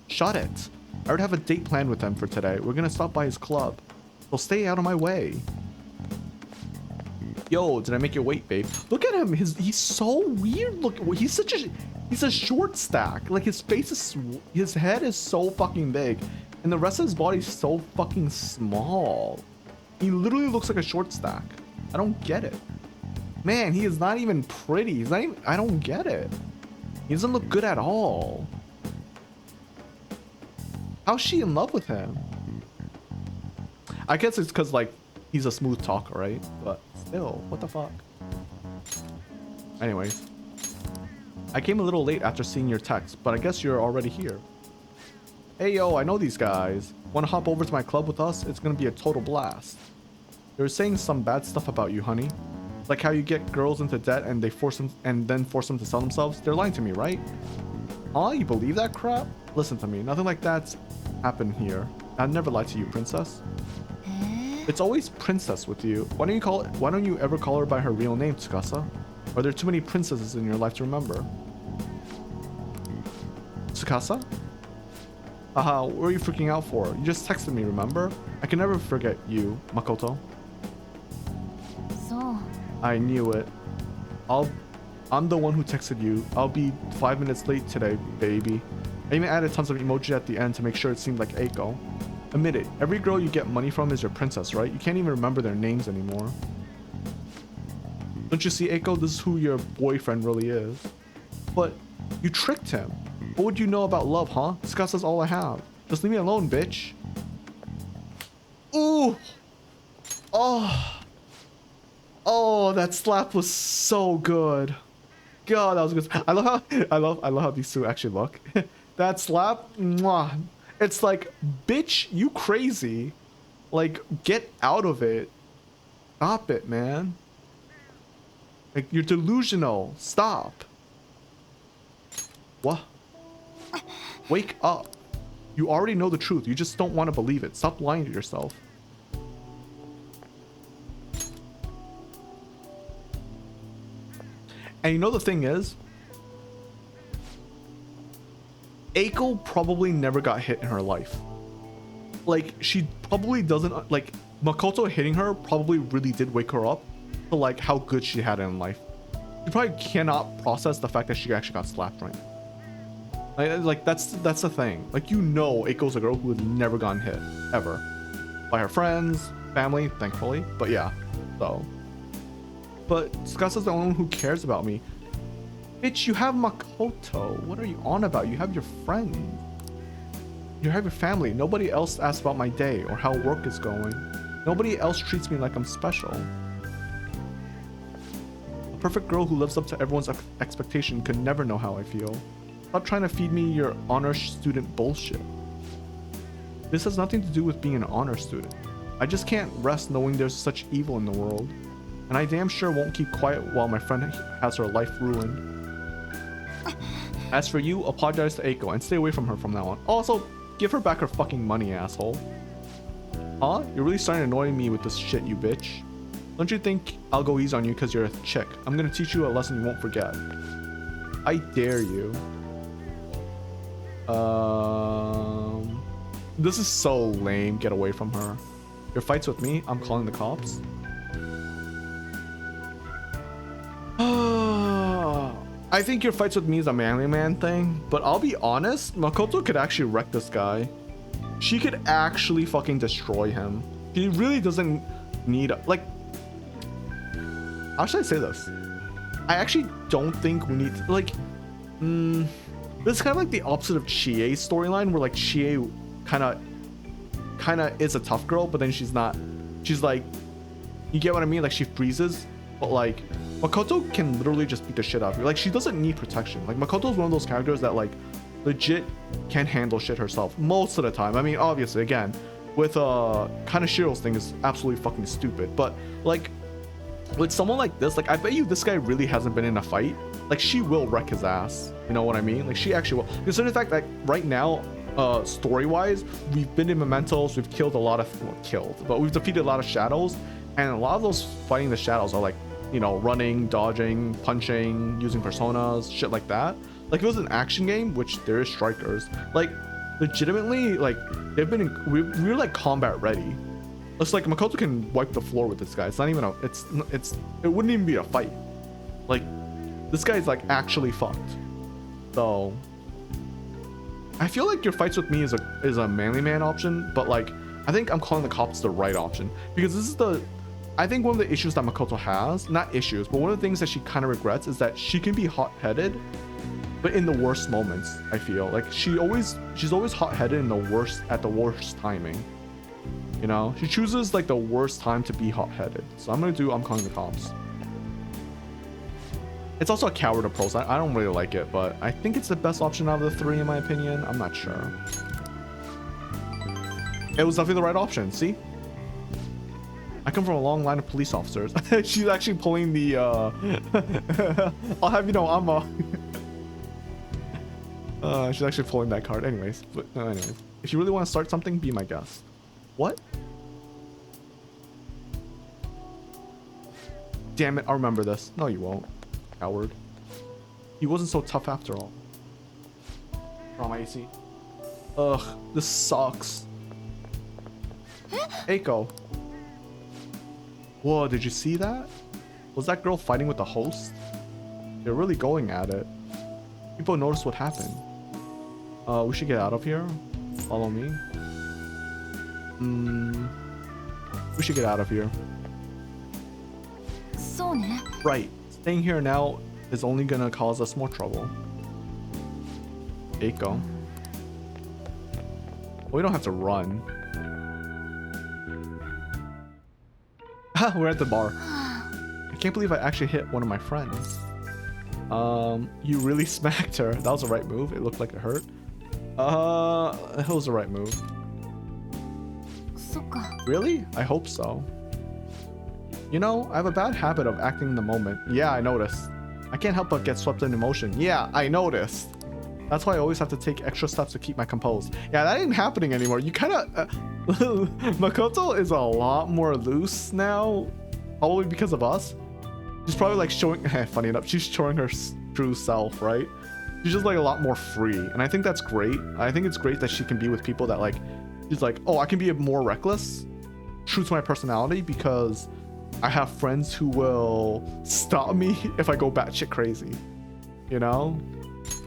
Shut it. I already have a date planned with him for today. We're gonna stop by his club. So stay out of my way. Yo, did I make you wait, babe? Look at him. He's so weird. Look, he's a short stack. Like his head is so fucking big, and the rest of his body is so fucking small. He literally looks like a short stack. I don't get it. Man, he is not even pretty. He's not even, I don't get it. He doesn't look good at all. How's she in love with him? I guess it's because like he's a smooth talker, right? But still, what the fuck? Anyways, I came a little late after seeing your text, but I guess you're already here. Hey yo, I know these guys. Want to hop over to my club with us? It's gonna be a total blast. They were saying some bad stuff about you, honey. Like how you get girls into debt and then force them to sell themselves. They're lying to me, right? Huh? You believe that crap? Listen to me. Nothing like that's happened here. I'd never lie to you, princess. It's always princess with you. Why don't you ever call her by her real name, Tsukasa? Are there too many princesses in your life to remember? Tsukasa? Haha, what are you freaking out for? You just texted me, remember? I can never forget you, Makoto. So. I knew it. I'm the one who texted you. I'll be 5 minutes late today, baby. I even added tons of emoji at the end to make sure it seemed like Eiko. Admit it, every girl you get money from is your princess, right? You can't even remember their names anymore. Don't you see, Eiko? This is who your boyfriend really is. But you tricked him. What would you know about love, huh? Tsukasa's all I have. Just leave me alone, bitch. Ooh. Oh, that slap was so good. God, that was good. I love how these two actually look. That slap, mwah. It's like, bitch, you crazy. Like, get out of it. Stop it, man. Like, you're delusional. Stop. What? Wake up. You already know the truth. You just don't want to believe it. Stop lying to yourself. And you know the thing is, Eiko probably never got hit in her life. Like, she probably doesn't, like, Makoto hitting her probably really did wake her up to like how good she had it in life. She probably cannot process the fact that she actually got slapped right now. Like that's the thing. Like, you know, Eiko's a girl who had never gotten hit ever by her friends, family, thankfully. But yeah, so. But Tsukasa's the only one who cares about me. Bitch, you have Makoto. What are you on about? You have your friends. You have your family. Nobody else asks about my day or how work is going. Nobody else treats me like I'm special. A perfect girl who lives up to everyone's expectation could never know how I feel. Stop trying to feed me your honor student bullshit. This has nothing to do with being an honor student. I just can't rest knowing there's such evil in the world. And I damn sure won't keep quiet while my friend has her life ruined. As for you, apologize to Eiko and stay away from her from now on. Also, give her back her fucking money, asshole. Huh? You're really starting to annoy me with this shit, you bitch. Don't you think I'll go easy on you because you're a chick? I'm gonna teach you a lesson you won't forget. I dare you. This is so lame. Get away from her. Your fights with me, I'm calling the cops. I think your fights with me is a manly man thing, but I'll be honest, Makoto could actually wreck this guy. She could actually fucking destroy him. He really doesn't need, like, how should I say this? I actually don't think we need to, like, this is kind of like the opposite of Chie's storyline, where like Chie kind of is a tough girl, but then she's not. She's like, you get what I mean? Like she freezes, but like Makoto can literally just beat the shit out of you. Like she doesn't need protection. Like Makoto's one of those characters that like legit can handle shit herself most of the time. I mean, obviously, again, with Kanashiro's thing is absolutely fucking stupid, but like with someone like this, like I bet you this guy really hasn't been in a fight. Like she will wreck his ass. You know what I mean? Like she actually will. Considering the fact that right now, story-wise, we've been in Mementos, we've killed a lot of, well, but we've defeated a lot of shadows, and a lot of those fighting the shadows are like, you know, running, dodging, punching, using personas, shit like that. Like if it was an action game, which there is strikers, like legitimately, like they've been in, we're like combat ready. It's like Makoto can wipe the floor with this guy. It's not even a, it wouldn't even be a fight. Like this guy's like actually fucked. So I feel like your fights with me is a manly man option, but like I think I'm calling the cops the right option, because this is the, I think one of the issues that Makoto has, not issues, but one of the things that she kind of regrets is that she can be hot-headed, but in the worst moments. I feel like she's always hot-headed in the worst, at the worst timing. You know, she chooses like the worst time to be hot-headed. So I'm calling the cops. It's also a coward approach. I don't really like it, but I think it's the best option out of the three in my opinion. I'm not sure. It was definitely the right option. See, I come from a long line of police officers. She's actually pulling the I'll have you know, I'm she's actually pulling that card. Anyways, if you really want to start something, be my guest. What? Damn it, I'll remember this. No, you won't. Coward. He wasn't so tough after all. From AC. Ugh, this sucks. Eiko. Whoa, did you see that? Was that girl fighting with the host? They're really going at it. People noticed what happened. We should get out of here. Follow me. We should get out of here. Right. Staying here now is only gonna cause us more trouble. Eiko. Well, we don't have to run. We're at the bar. I can't believe I actually hit one of my friends. You really smacked her. That was the right move. It looked like it hurt. It was the right move. Really? I hope so. You know, I have a bad habit of acting in the moment. Yeah, I noticed. I can't help but get swept in emotion. Yeah, I noticed. That's why I always have to take extra steps to keep my composed. Yeah, that ain't happening anymore. You kind of... Makoto is a lot more loose now. Probably because of us. She's probably like showing... funny enough, she's showing her true self, right? She's just like a lot more free. And I think that's great. I think it's great that she can be with people that like... She's like, oh, I can be more reckless. True to my personality, because I have friends who will stop me if I go batshit crazy. You know?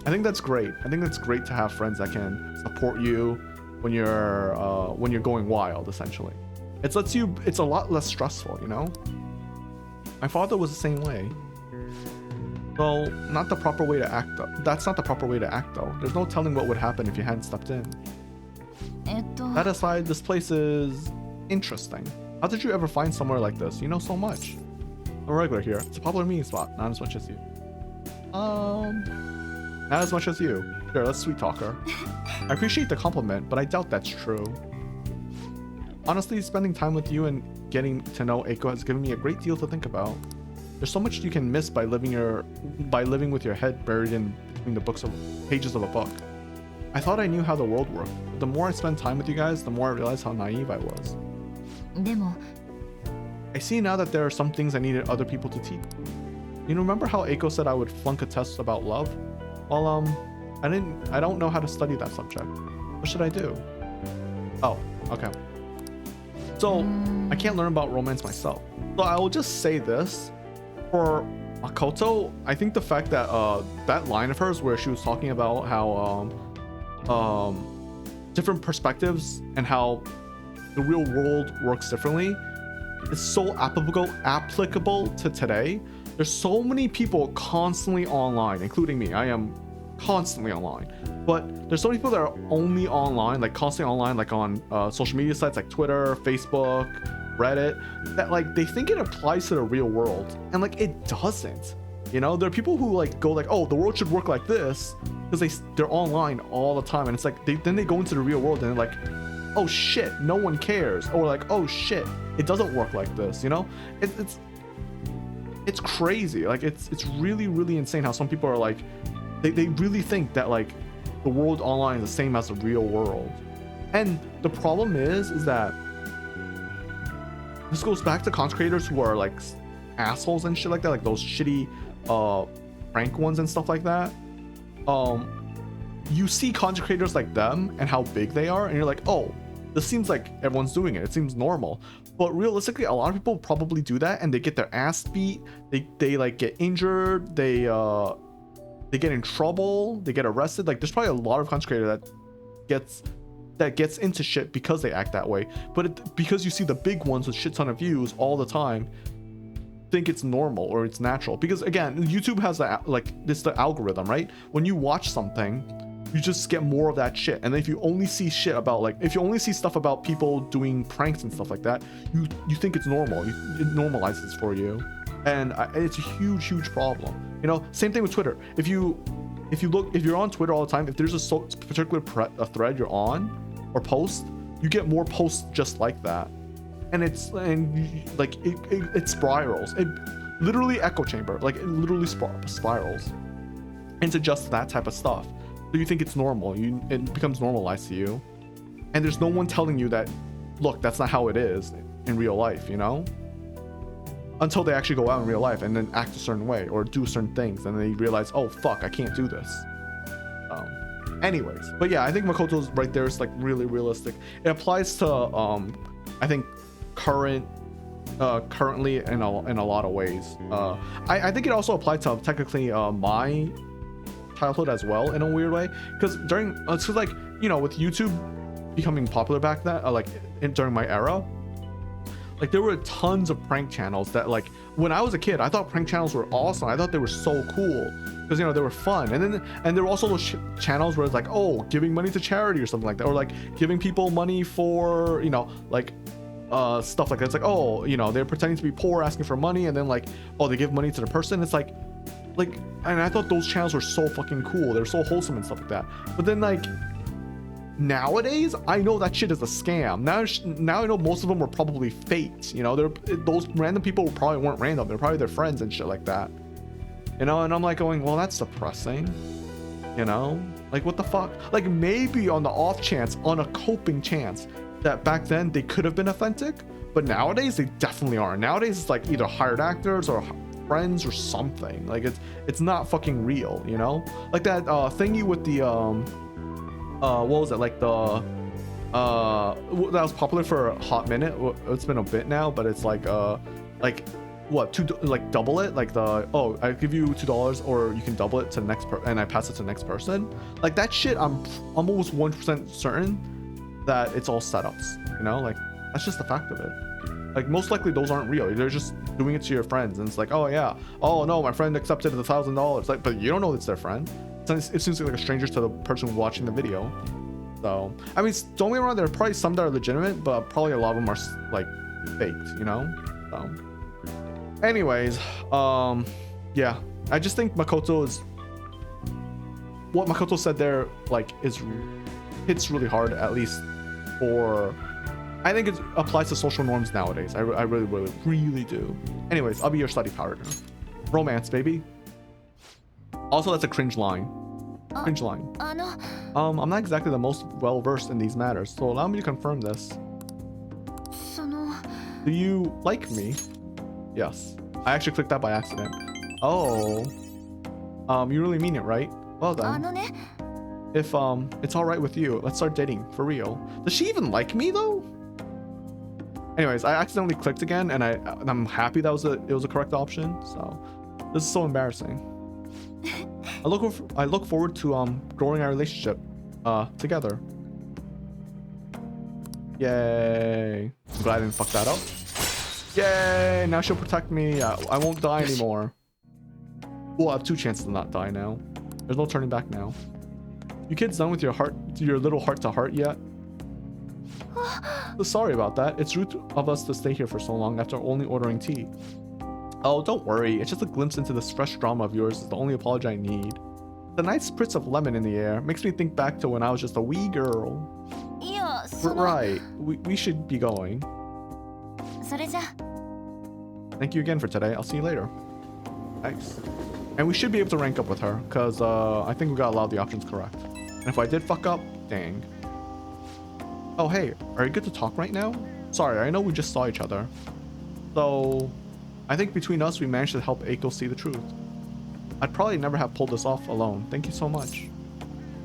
I think that's great. I think that's great to have friends that can support you when you're going wild, essentially. It's a lot less stressful, you know? My father was the same way. Well, not the proper way to act though. That's not the proper way to act though. There's no telling what would happen if you hadn't stepped in. That aside, this place is interesting. How did you ever find somewhere like this? You know so much. I'm a regular here. It's a popular meeting spot. Not as much as you. Not as much as you. Sure, let's sweet talk her. I appreciate the compliment, but I doubt that's true. Honestly, spending time with you and getting to know Eiko has given me a great deal to think about. There's so much you can miss by living with your head buried in between the pages of a book. I thought I knew how the world worked, but the more I spend time with you guys, the more I realize how naive I was. I see now that there are some things I needed other people to teach. You remember how Eiko said I would flunk a test about love? Well, I don't know how to study that subject. What should I do? Oh, okay. So, I can't learn about romance myself. So I will just say this. For Makoto, I think the fact that that line of hers where she was talking about how different perspectives and how the real world works differently is so applicable to today. There's so many people constantly online, including me. I am constantly online, but there's so many people that are only online, like constantly online, like on social media sites like Twitter, Facebook, Reddit, that like they think it applies to the real world, and like it doesn't. You know, there are people who like go like, oh, the world should work like this, because they're online all the time, and it's like then they go into the real world and they're like, oh shit, no one cares, or like, oh shit, it doesn't work like this. You know, it's crazy. Like it's really, really insane how some people are like, they really think that like the world online is the same as the real world. And the problem is that this goes back to content creators who are like assholes and shit like that, like those shitty prank ones and stuff like that. You see content creators like them and how big they are, and you're like, oh, this seems like everyone's doing it. It seems normal. But realistically, a lot of people probably do that and they get their ass beat. They like get injured. They get in trouble. They get arrested. Like there's probably a lot of content creator that gets into shit because they act that way. But because you see the big ones with shit ton of views all the time, think it's normal or it's natural. Because again, YouTube has that, like, it's the algorithm, right? When you watch something, you just get more of that shit. And then if you only see shit about, like, if you only see stuff about people doing pranks and stuff like that, you think it's normal. It normalizes for you, and it's a huge problem. You know, same thing with Twitter. If you're on Twitter all the time, if there's a particular thread you're on or post, you get more posts just like that, and it spirals. It literally echo chamber, like it literally spirals into just that type of stuff. So you think it's normal, it becomes normalized to you, and there's no one telling you that, look, that's not how it is in real life, you know, until they actually go out in real life and then act a certain way or do certain things, and they realize, oh fuck, I can't do this. Anyways, but yeah, I think Makoto's right there is like really realistic. It applies to I think currently in a lot of ways. I think it also applied to technically my childhood as well in a weird way, because it's like, you know, with YouTube becoming popular back then, during my era, like there were tons of prank channels that, like, when I was a kid, I thought prank channels were awesome. I thought they were so cool because, you know, they were fun. And there were also those channels where it's like, oh, giving money to charity or something like that, or like giving people money for, you know, like stuff like that. It's like, oh, you know, they're pretending to be poor, asking for money, and then like, oh, they give money to the person. It's like, and I thought those channels were so fucking cool. They're so wholesome and stuff like that. But then, like, nowadays, I know that shit is a scam. Now I know most of them were probably faked. You know, those random people probably weren't random. They're probably their friends and shit like that. You know, and I'm like going, well, that's depressing. You know, like, what the fuck? Like, maybe on the off chance, on a coping chance, that back then they could have been authentic, but nowadays they definitely aren't. Nowadays it's like either hired actors or friends or something. Like it's not fucking real, you know? Like that thingy with the what was it, like the that was popular for a hot minute. It's been a bit now, but it's like what, like double it, like the, oh, I give you $2 or you can double it to the next and I pass it to the next person. Like that shit, I'm almost 1% certain that it's all setups, you know? Like that's just the fact of it. Like most likely those aren't real. They're just doing it to your friends, and it's like, oh yeah, oh no, my friend accepted $1,000. Like, but you don't know it's their friend. It seems like a stranger to the person watching the video. So I mean, don't get me wrong, there are probably some that are legitimate, but probably a lot of them are like faked, you know? So anyways, yeah, I just think Makoto is, what Makoto said there, like, hits really hard, at least for, I think it applies to social norms nowadays. I really do. Anyways, I'll be your study partner. Romance, baby. Also, that's a cringe line. Cringe line. I'm not exactly the most well versed in these matters, so allow me to confirm this. Do you like me? Yes. I actually clicked that by accident. Oh. You really mean it, right? Well done. If it's all right with you, let's start dating for real. Does she even like me though? Anyways, I accidentally clicked again, and I'm happy that it was a correct option. So This is so embarrassing. I look forward to growing our relationship together. Yay. I'm glad I didn't fuck that up. Yay, now she'll protect me. I won't die anymore. We'll have 2 chances to not die now. There's no turning back now. You kids done with your little heart-to-heart yet? So sorry about that. It's rude of us to stay here for so long after only ordering tea. Oh, don't worry. It's just a glimpse into this fresh drama of yours is the only apology I need. The nice spritz of lemon in the air makes me think back to when I was just a wee girl. いや、その Right. We should be going. それじゃ Thank you again for today. I'll see you later. Nice. And we should be able to rank up with her, because I think we got a lot of the options correct. And if I did fuck up, dang. Oh, hey, are you good to talk right now? Sorry, I know we just saw each other. So, I think between us, we managed to help Eiko see the truth. I'd probably never have pulled this off alone. Thank you so much.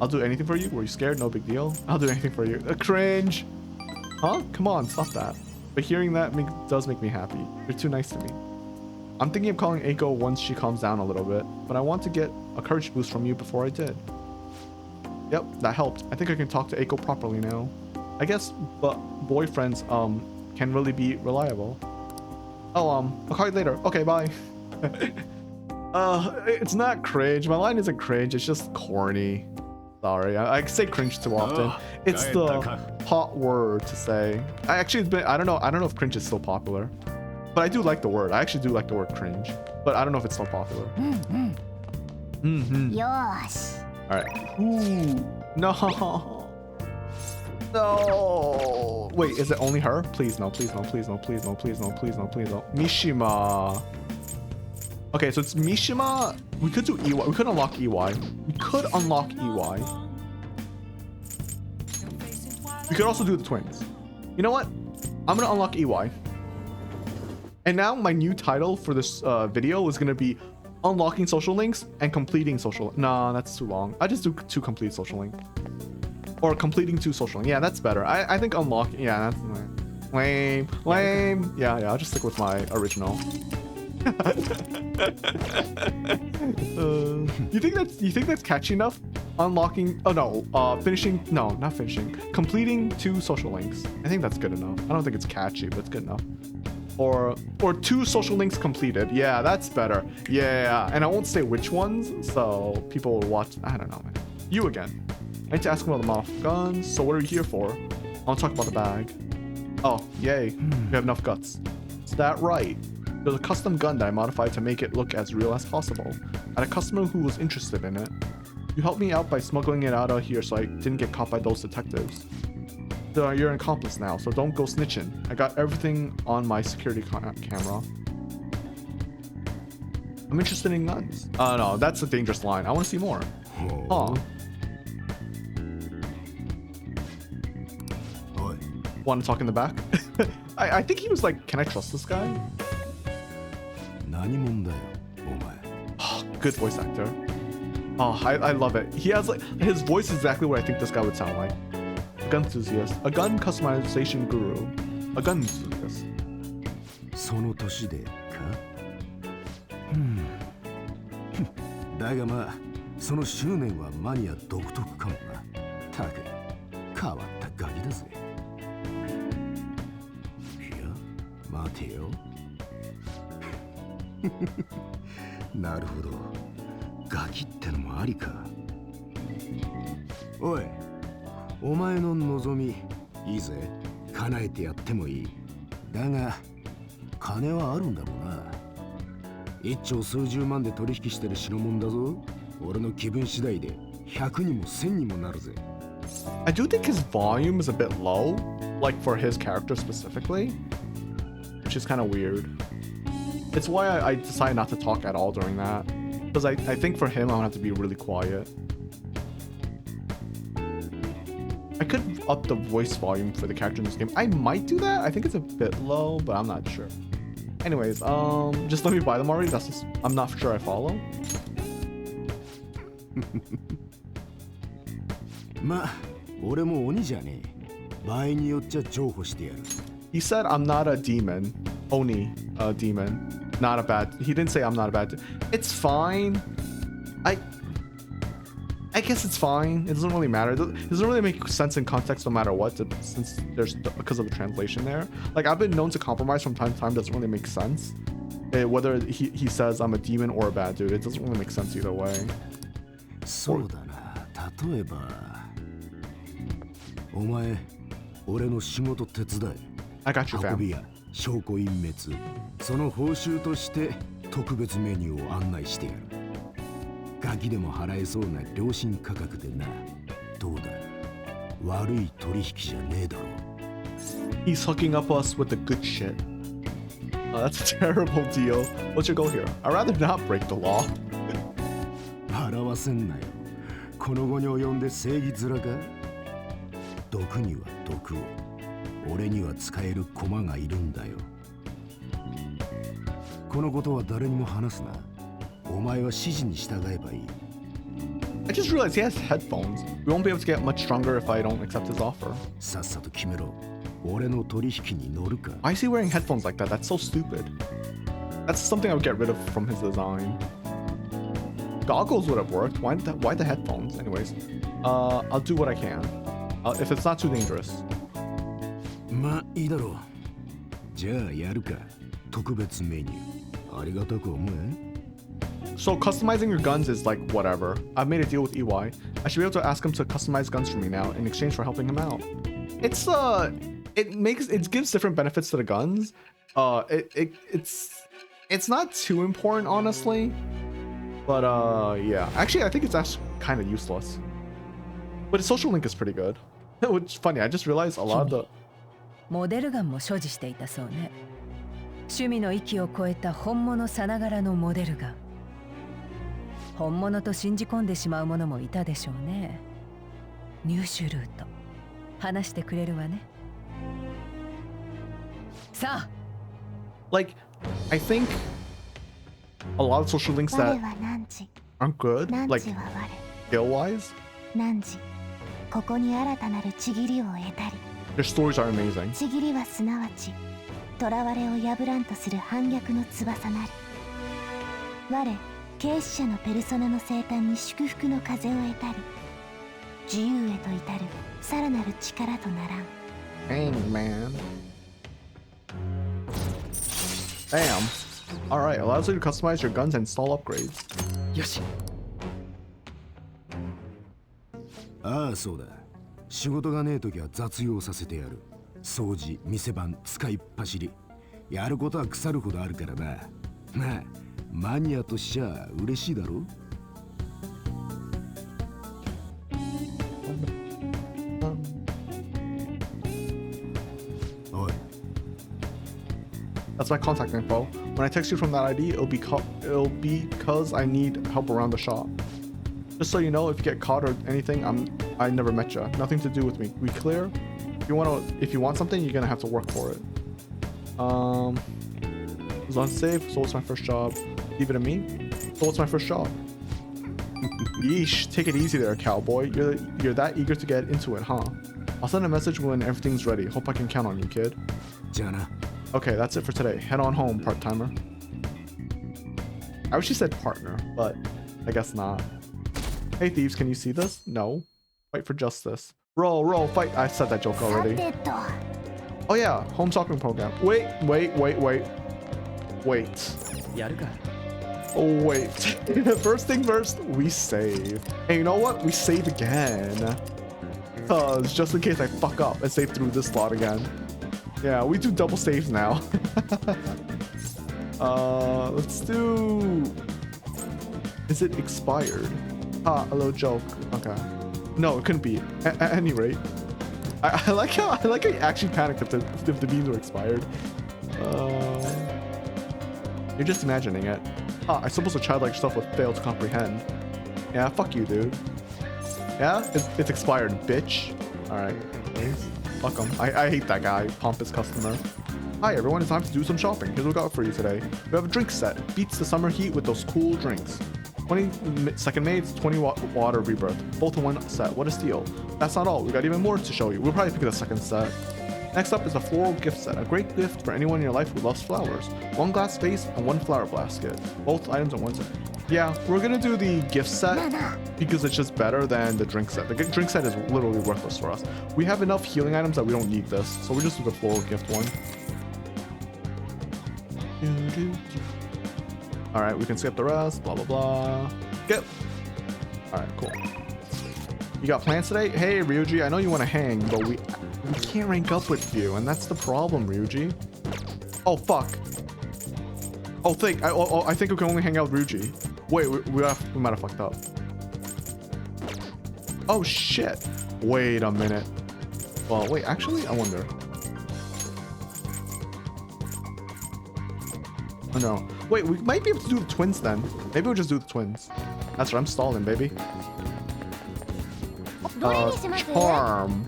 I'll do anything for you. Were you scared? No big deal. I'll do anything for you. Cringe. Huh? Come on, stop that. But hearing that does make me happy. You're too nice to me. I'm thinking of calling Eiko once she calms down a little bit, but I want to get a courage boost from you before I did. Yep, that helped. I think I can talk to Eiko properly now. I guess, but boyfriends can really be reliable. Oh, I'll call you later. Okay, bye. It's not cringe. My line isn't cringe. It's just corny. Sorry, I say cringe too often. It's the hot word to say. I don't know if cringe is still popular, but I do like the word. I actually do like the word cringe, but I don't know if it's still popular. よーし All right. Ooh, no. No. Wait, is it only her? Please no, please no, please no, please no, please no, please no, please no. Mishima. Okay, so it's Mishima. We could do EY. We could unlock EY. We could unlock EY. We could also do the twins. You know what? I'm gonna unlock EY. And now my new title for this video is gonna be unlocking social links and completing social. Nah, that's too long. I just do 2 complete social link. Or completing 2 social link. Yeah, that's better. I think unlocking. Yeah, that's lame. Lame. Yeah, I'll just stick with my original. You think that's catchy enough? Unlocking. Oh no. Finishing. No, not finishing. Completing 2 social links. I think that's good enough. I don't think it's catchy, but it's good enough. Or 2 social links completed. Yeah, that's better. Yeah, and I won't say which ones, so people will watch. I don't know, man. You again. I need to ask about the model guns. So what are you here for? I want to talk about the bag. Oh, yay. You have enough guts. Is that right? There's a custom gun that I modified to make it look as real as possible. I had a customer who was interested in it. You helped me out by smuggling it out of here so I didn't get caught by those detectives. So you're an accomplice now, so don't go snitching. I got everything on my security camera. I'm interested in guns. No, that's a dangerous line. I want to see more. Huh. Want to talk in the back? I think he was like, can I trust this guy? Oh, good voice actor. Oh, I love it. He has like, his voice is exactly what I think this guy would sound like. A gun enthusiast. A gun customization guru. A gun enthusiast. その年でかだがまあその執念はマニア独特かもなたく変わったガキだぜいや待てよなるほどガキってのもありかおいお前の望みいいぜ叶えてやってもいいだが金はあるんだろうな一丁数十万で取引してる代物だぞ俺の気分次第で100にも1000にもなるぜ I do think his volume is a bit low, like for his character specifically, which is kind of weird. It's why I decided not to talk at all during that, because I think for him I would have to be really quiet. I could up the voice volume for the character in this game. I might do that. I think it's a bit low, but I'm not sure. Anyways, just let me buy them already. That's just, I'm not sure I follow. まあ俺も鬼じゃねえ場合によっちゃ譲歩してやる He said I'm not a demon. Oni, a demon. not a bad. He didn't say I'm not a bad dude. It's fine. I guess it's fine. It doesn't really matter. It doesn't really make sense in context no matter what, since there's because of the translation there. Like I've been known to compromise from time to time. Doesn't really make sense. Whether he says I'm a demon or a bad dude, it doesn't really make sense either way. そうだな。例えば、お前、俺の仕事手伝え。I got you, 運び fam. や証拠隠滅、その報酬として特別メニューを案内してやる。ガキでも払えそうな良心価格でな。どうだ、悪い取引じゃねえだろう。He's hooking up us with the good shit. That's a terrible deal. What's your goal here? I'd rather not break the law. 笑わせんなよ。この後に及んで正義面か。毒には毒を。俺には使える駒がいるんだよ。このことは誰にも話すな。お前は指示に従えばいい。I just realized he has headphones. We won't be able to get much stronger if I don't accept his offer. さっさと決めろ。俺の取引に乗るか。Why is he wearing headphones like that? That's so stupid. That's something I would get rid of from his design. Goggles would have worked. Why the headphones? Anyways, I'll do what I can. If it's not too dangerous. まあいいだろう。じゃあやるか。特別メニュー。ありがたく思え。So customizing your guns is like whatever. I've made a deal with EY. I should be able to ask him to customize guns for me now in exchange for helping him out. It's it gives different benefits to the guns. It's not too important honestly. But yeah. Actually I think it's actually kind of useless. But his social link is pretty good. Which is funny, I just realized a lot of the モデルガンも所持していたそうね。趣味の域を超えた本物さながらのモデルガン。本物と信じ込んでしまう者もいたでしょうね。入手ルート話してくれるわね。さあ like I think a lot of social links 我 that は汝 aren't good, 汝 like は skill wise, 我汝ここに新たなるちぎりを得たり their stories are amazing. ちぎりはすなわち囚われを破らんとする反逆の翼なり我軽視者のペルソナの生誕に祝福の風を得たり自由へと至るさらなる力とならん Dang, man. Damn. Alright, allows you to customize your guns and install upgrades. よし。ああそうだ。仕事がねえときは雑用させてやる。掃除、店番、使いっ走り。やることは腐るほどあるからな。まあマニアとしちゃ嬉しいだろ。おい。 That's my contact info. When I text you from that ID, it'll be because I need help around the shop. Just so you know, if you get caught or anything, I never met you. Nothing to do with me. We clear? If you want something, you're gonna have to work for it. It was unsafe, so it's my first job. Leave it to me. So it's my first job. Yeesh, take it easy there, cowboy. You're that eager to get into it, huh? I'll send a message when everything's ready. Hope I can count on you, kid. じゃあな。 Okay, that's it for today. Head on home, part-timer. I wish he said partner, but I guess not. Hey thieves, can you see this? No. Fight for justice. Roll, roll, fight. I said that joke さ already. てと Oh yeah, home shopping program. Wait. やるか。 Oh wait. First thing first, we save. Hey, you know what? We save again. Cause just in case I fuck up and save through this slot again. Yeah, we do double saves now. Let's do... Is it expired? Ah, a little joke. Okay. No, it couldn't be. At any rate. I like how I actually panicked if the beans were expired. You're just imagining it. Ah, I suppose a child like yourself would fail to comprehend. Yeah, fuck you, dude. Yeah? It's expired, bitch. Alright. Fuck him. I hate that guy, pompous customer. Hi everyone, it's time to do some shopping. Here's what we got for you today. We have a drink set. Beats the summer heat with those cool drinks. 20 second maids, 20 water rebirth. Both in one set. What a steal. That's not all. We got even more to show you. We'll probably pick the second set. Next up is a floral gift set, a great gift for anyone in your life who loves flowers. 1 glass vase and 1 flower basket. Both items in one set. Yeah, we're gonna do the gift set because it's just better than the drink set. The drink set is literally worthless for us. We have enough healing items that we don't need this, so we just do the floral gift one. All right, we can skip the rest. Blah blah blah. Get. All right, cool. You got plans today? Hey Ryuji, I know you want to hang, but we can't rank up with you, and that's the problem, Ryuji. Oh fuck. Oh, I think we can only hang out with Ryuji. Wait, we might have fucked up. Oh shit. Wait a minute. Well, wait, actually, I wonder. Oh no. Wait, we might be able to do the twins then. Maybe we'll just do the twins. That's right, I'm stalling, baby. Charm.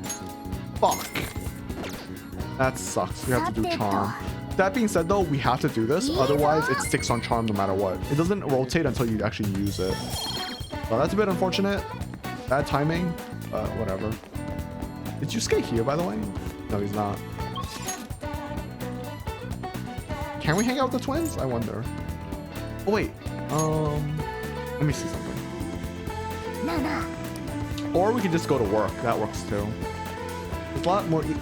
Fuck. That sucks. We have to do charm. That being said though, we have to do this, otherwise it sticks on charm no matter what. It doesn't rotate until you actually use it. Well, that's a bit unfortunate. Bad timing, but whatever. Is Yusuke here, by the way? No, he's not. Can we hang out with the twins? I wonder. Oh wait, let me see something. Or we could just go to work. That works too.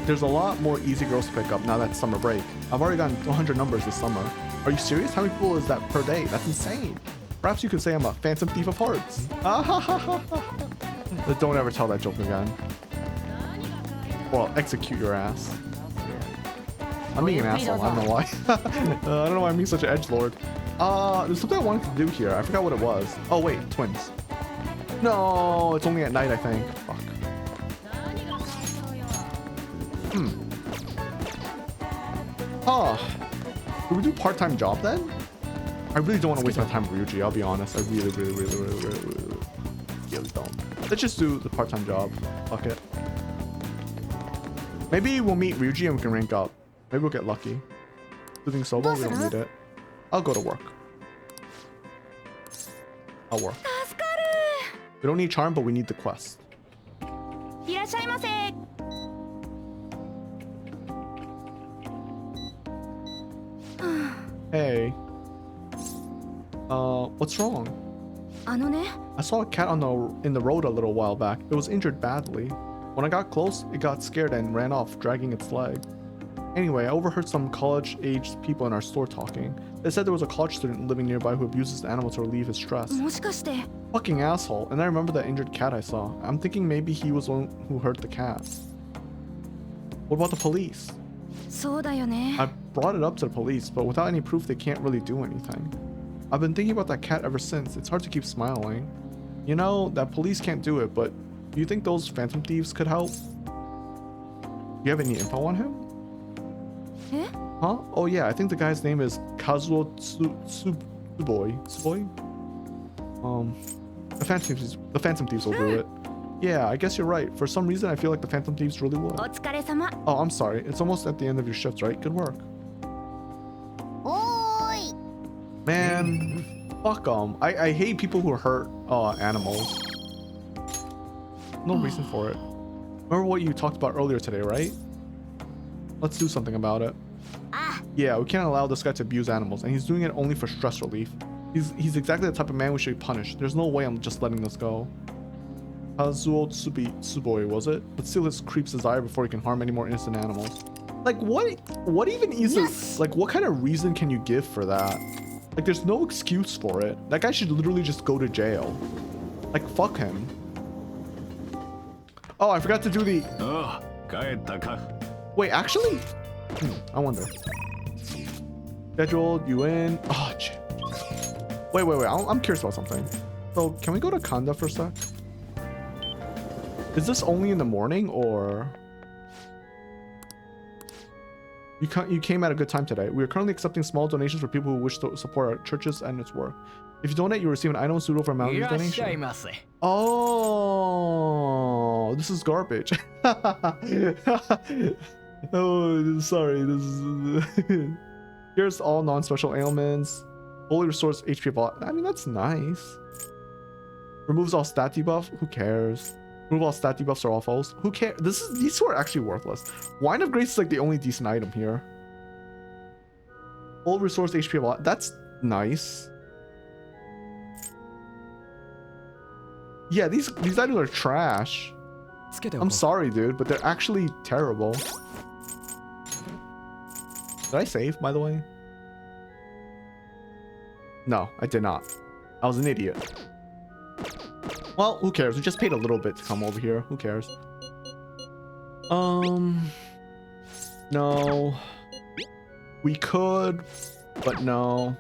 There's a lot more easy girls to pick up now that it's summer break. I've already gotten 100 numbers this summer. Are you serious? How many people is that per day? That's insane. Perhaps you could say I'm a phantom thief of hearts. Don't ever tell that joke again. Well, execute your ass. I'm being an asshole. I don't know why. I don't know why I'm being such an edgelord. There's something I wanted to do here. I forgot what it was. Oh wait, twins. No, it's only at night, I think. Fuck. Do we do part-time job then? I really don't want to waste my time with Ryuji, I'll be honest. I really don't. Let's just do the part-time job. Fuck it. Maybe we'll meet Ryuji and we can rank up. Maybe we'll get lucky. Doing solo, we don't need it. I'll go to work. I'll work. We don't need charm, but we need the quest. Hey. What's wrong? I saw a cat in the road a little while back. It was injured badly. When I got close, it got scared and ran off, dragging its leg. Anyway, I overheard some college-aged people in our store talking. They said there was a college student living nearby who abuses the animal to relieve his stress. Fucking asshole. And I remember that injured cat I saw. I'm thinking maybe he was the one who hurt the cat. What about the police? I brought it up to the police, but without any proof, they can't really do anything. I've been thinking about that cat ever since. It's hard to keep smiling. You know, that police can't do it, but do you think those phantom thieves could help? Do you have any info on him? Huh? Oh yeah, I think the guy's name is Kazuo Tsuboi. The phantom thieves will do it. Yeah, I guess you're right. For some reason, I feel like the phantom thieves really would. Oh, I'm sorry. It's almost at the end of your shift, right? Good work. Man, fuck them. I hate people who hurt animals. No reason for it. Remember what you talked about earlier today, right? Let's do something about it. Yeah, we can't allow this guy to abuse animals, and he's doing it only for stress relief. He's exactly the type of man we should punish. There's no way I'm just letting this go. Kazuo Tsuboi, was it? Let's seal his creep's desire before he can harm any more innocent animals. Like, what even is it? Like, what kind of reason can you give for that? Like, there's no excuse for it. That guy should literally just go to jail. Like, fuck him. Oh, I forgot to do the... Wait, actually? I wonder. Scheduled, you in? Oh, shit. Wait. I'm curious about something. So, can we go to Kanda for a sec? Is this only in the morning, or... You came at a good time today. We are currently accepting small donations for people who wish to support our churches and its work. If you donate, you receive an item suitable for a mountain donation. Oh, this is garbage. Oh, sorry. This is... Here's all non-special ailments. Fully restores HP of all... I mean, that's nice. Removes all stat debuff. Who cares? Remove all stat debuffs or all foes. Who cares? These two are actually worthless. Wine of Grace is like the only decent item here. Full resource HP of a lot. That's nice. Yeah, these items are trash. I'm sorry, dude, but they're actually terrible. Did I save, by the way? No, I did not. I was an idiot. Well, who cares? We just paid a little bit to come over here. Who cares? No. We could, but no.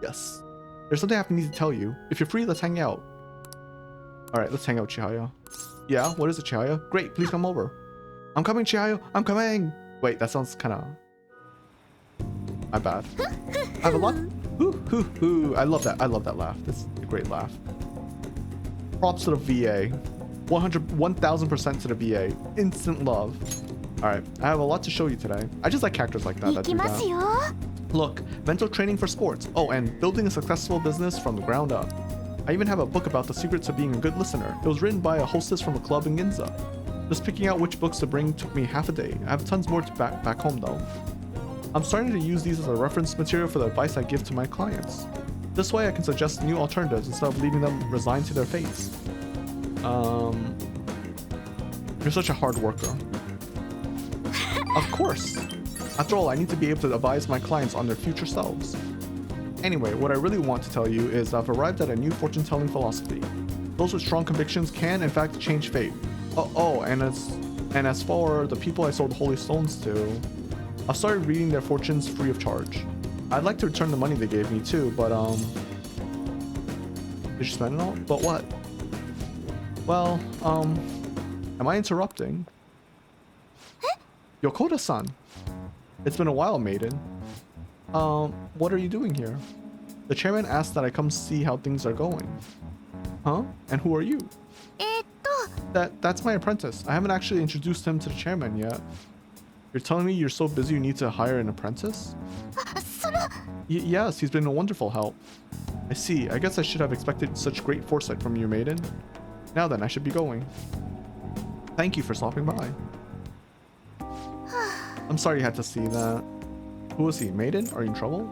Yes. There's something I need to tell you. If you're free, let's hang out. Alright, let's hang out, Chihaya. Yeah, what is it, Chihaya? Great, please come over. I'm coming, Chihaya. I'm coming. Wait, that sounds kind of... my bad. I have a lot... I love that. I love that laugh. That's a great laugh. Props to the VA. 1000% to the VA. Instant love. Alright, I have a lot to show you today. I just like characters like that do that. Look, mental training for sports. Oh, and building a successful business from the ground up. I even have a book about the secrets of being a good listener. It was written by a hostess from a club in Ginza. Just picking out which books to bring took me half a day. I have tons more to back home though. I'm starting to use these as a reference material for the advice I give to my clients. This way I can suggest new alternatives instead of leaving them resigned to their fates. You're such a hard worker. Of course. After all, I need to be able to advise my clients on their future selves. Anyway, what I really want to tell you is I've arrived at a new fortune-telling philosophy. Those with strong convictions can, in fact, change fate. And as for the people I sold holy stones to, I've started reading their fortunes free of charge. I'd like to return the money they gave me too, but did you spend it all? But what? Well, am I interrupting? Yokota-san. It's been a while, maiden. What are you doing here? The chairman asked that I come see how things are going. Huh? And who are you? That's my apprentice. I haven't actually introduced him to the chairman yet. You're telling me you're so busy you need to hire an apprentice? Yes, he's been a wonderful help. I see. I guess I should have expected such great foresight from you, maiden. Now then, I should be going. Thank you for stopping by. I'm sorry you had to see that. Who was he? Maiden? Are you in trouble?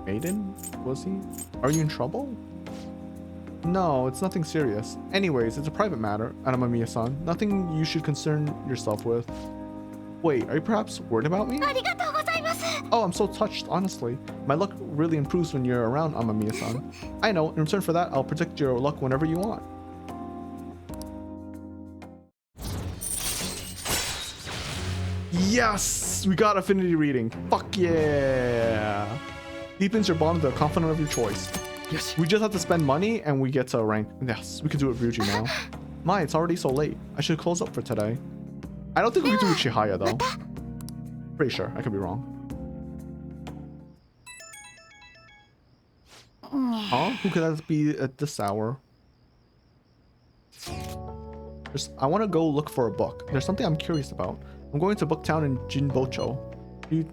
Maiden? Was he? Are you in trouble? No, it's nothing serious. Anyways, it's a private matter, Amamiya-san. Nothing you should concern yourself with. Wait, are you perhaps worried about me? Oh, I'm so touched, honestly. My luck really improves when you're around, Amamiya-san. I know, in return for that, I'll predict your luck whenever you want. Yes! We got affinity reading. Fuck yeah! Deepens your bond with the confidant of your choice. Yes. We just have to spend money and we get to rank. Yes, we can do it with Ryuji now. My, it's already so late. I should close up for today. I don't think we can do it with Chihaya though. Pretty sure. I could be wrong. Huh? Who could that be at this hour? I want to go look for a book. There's something I'm curious about. I'm going to Booktown in Jinbocho.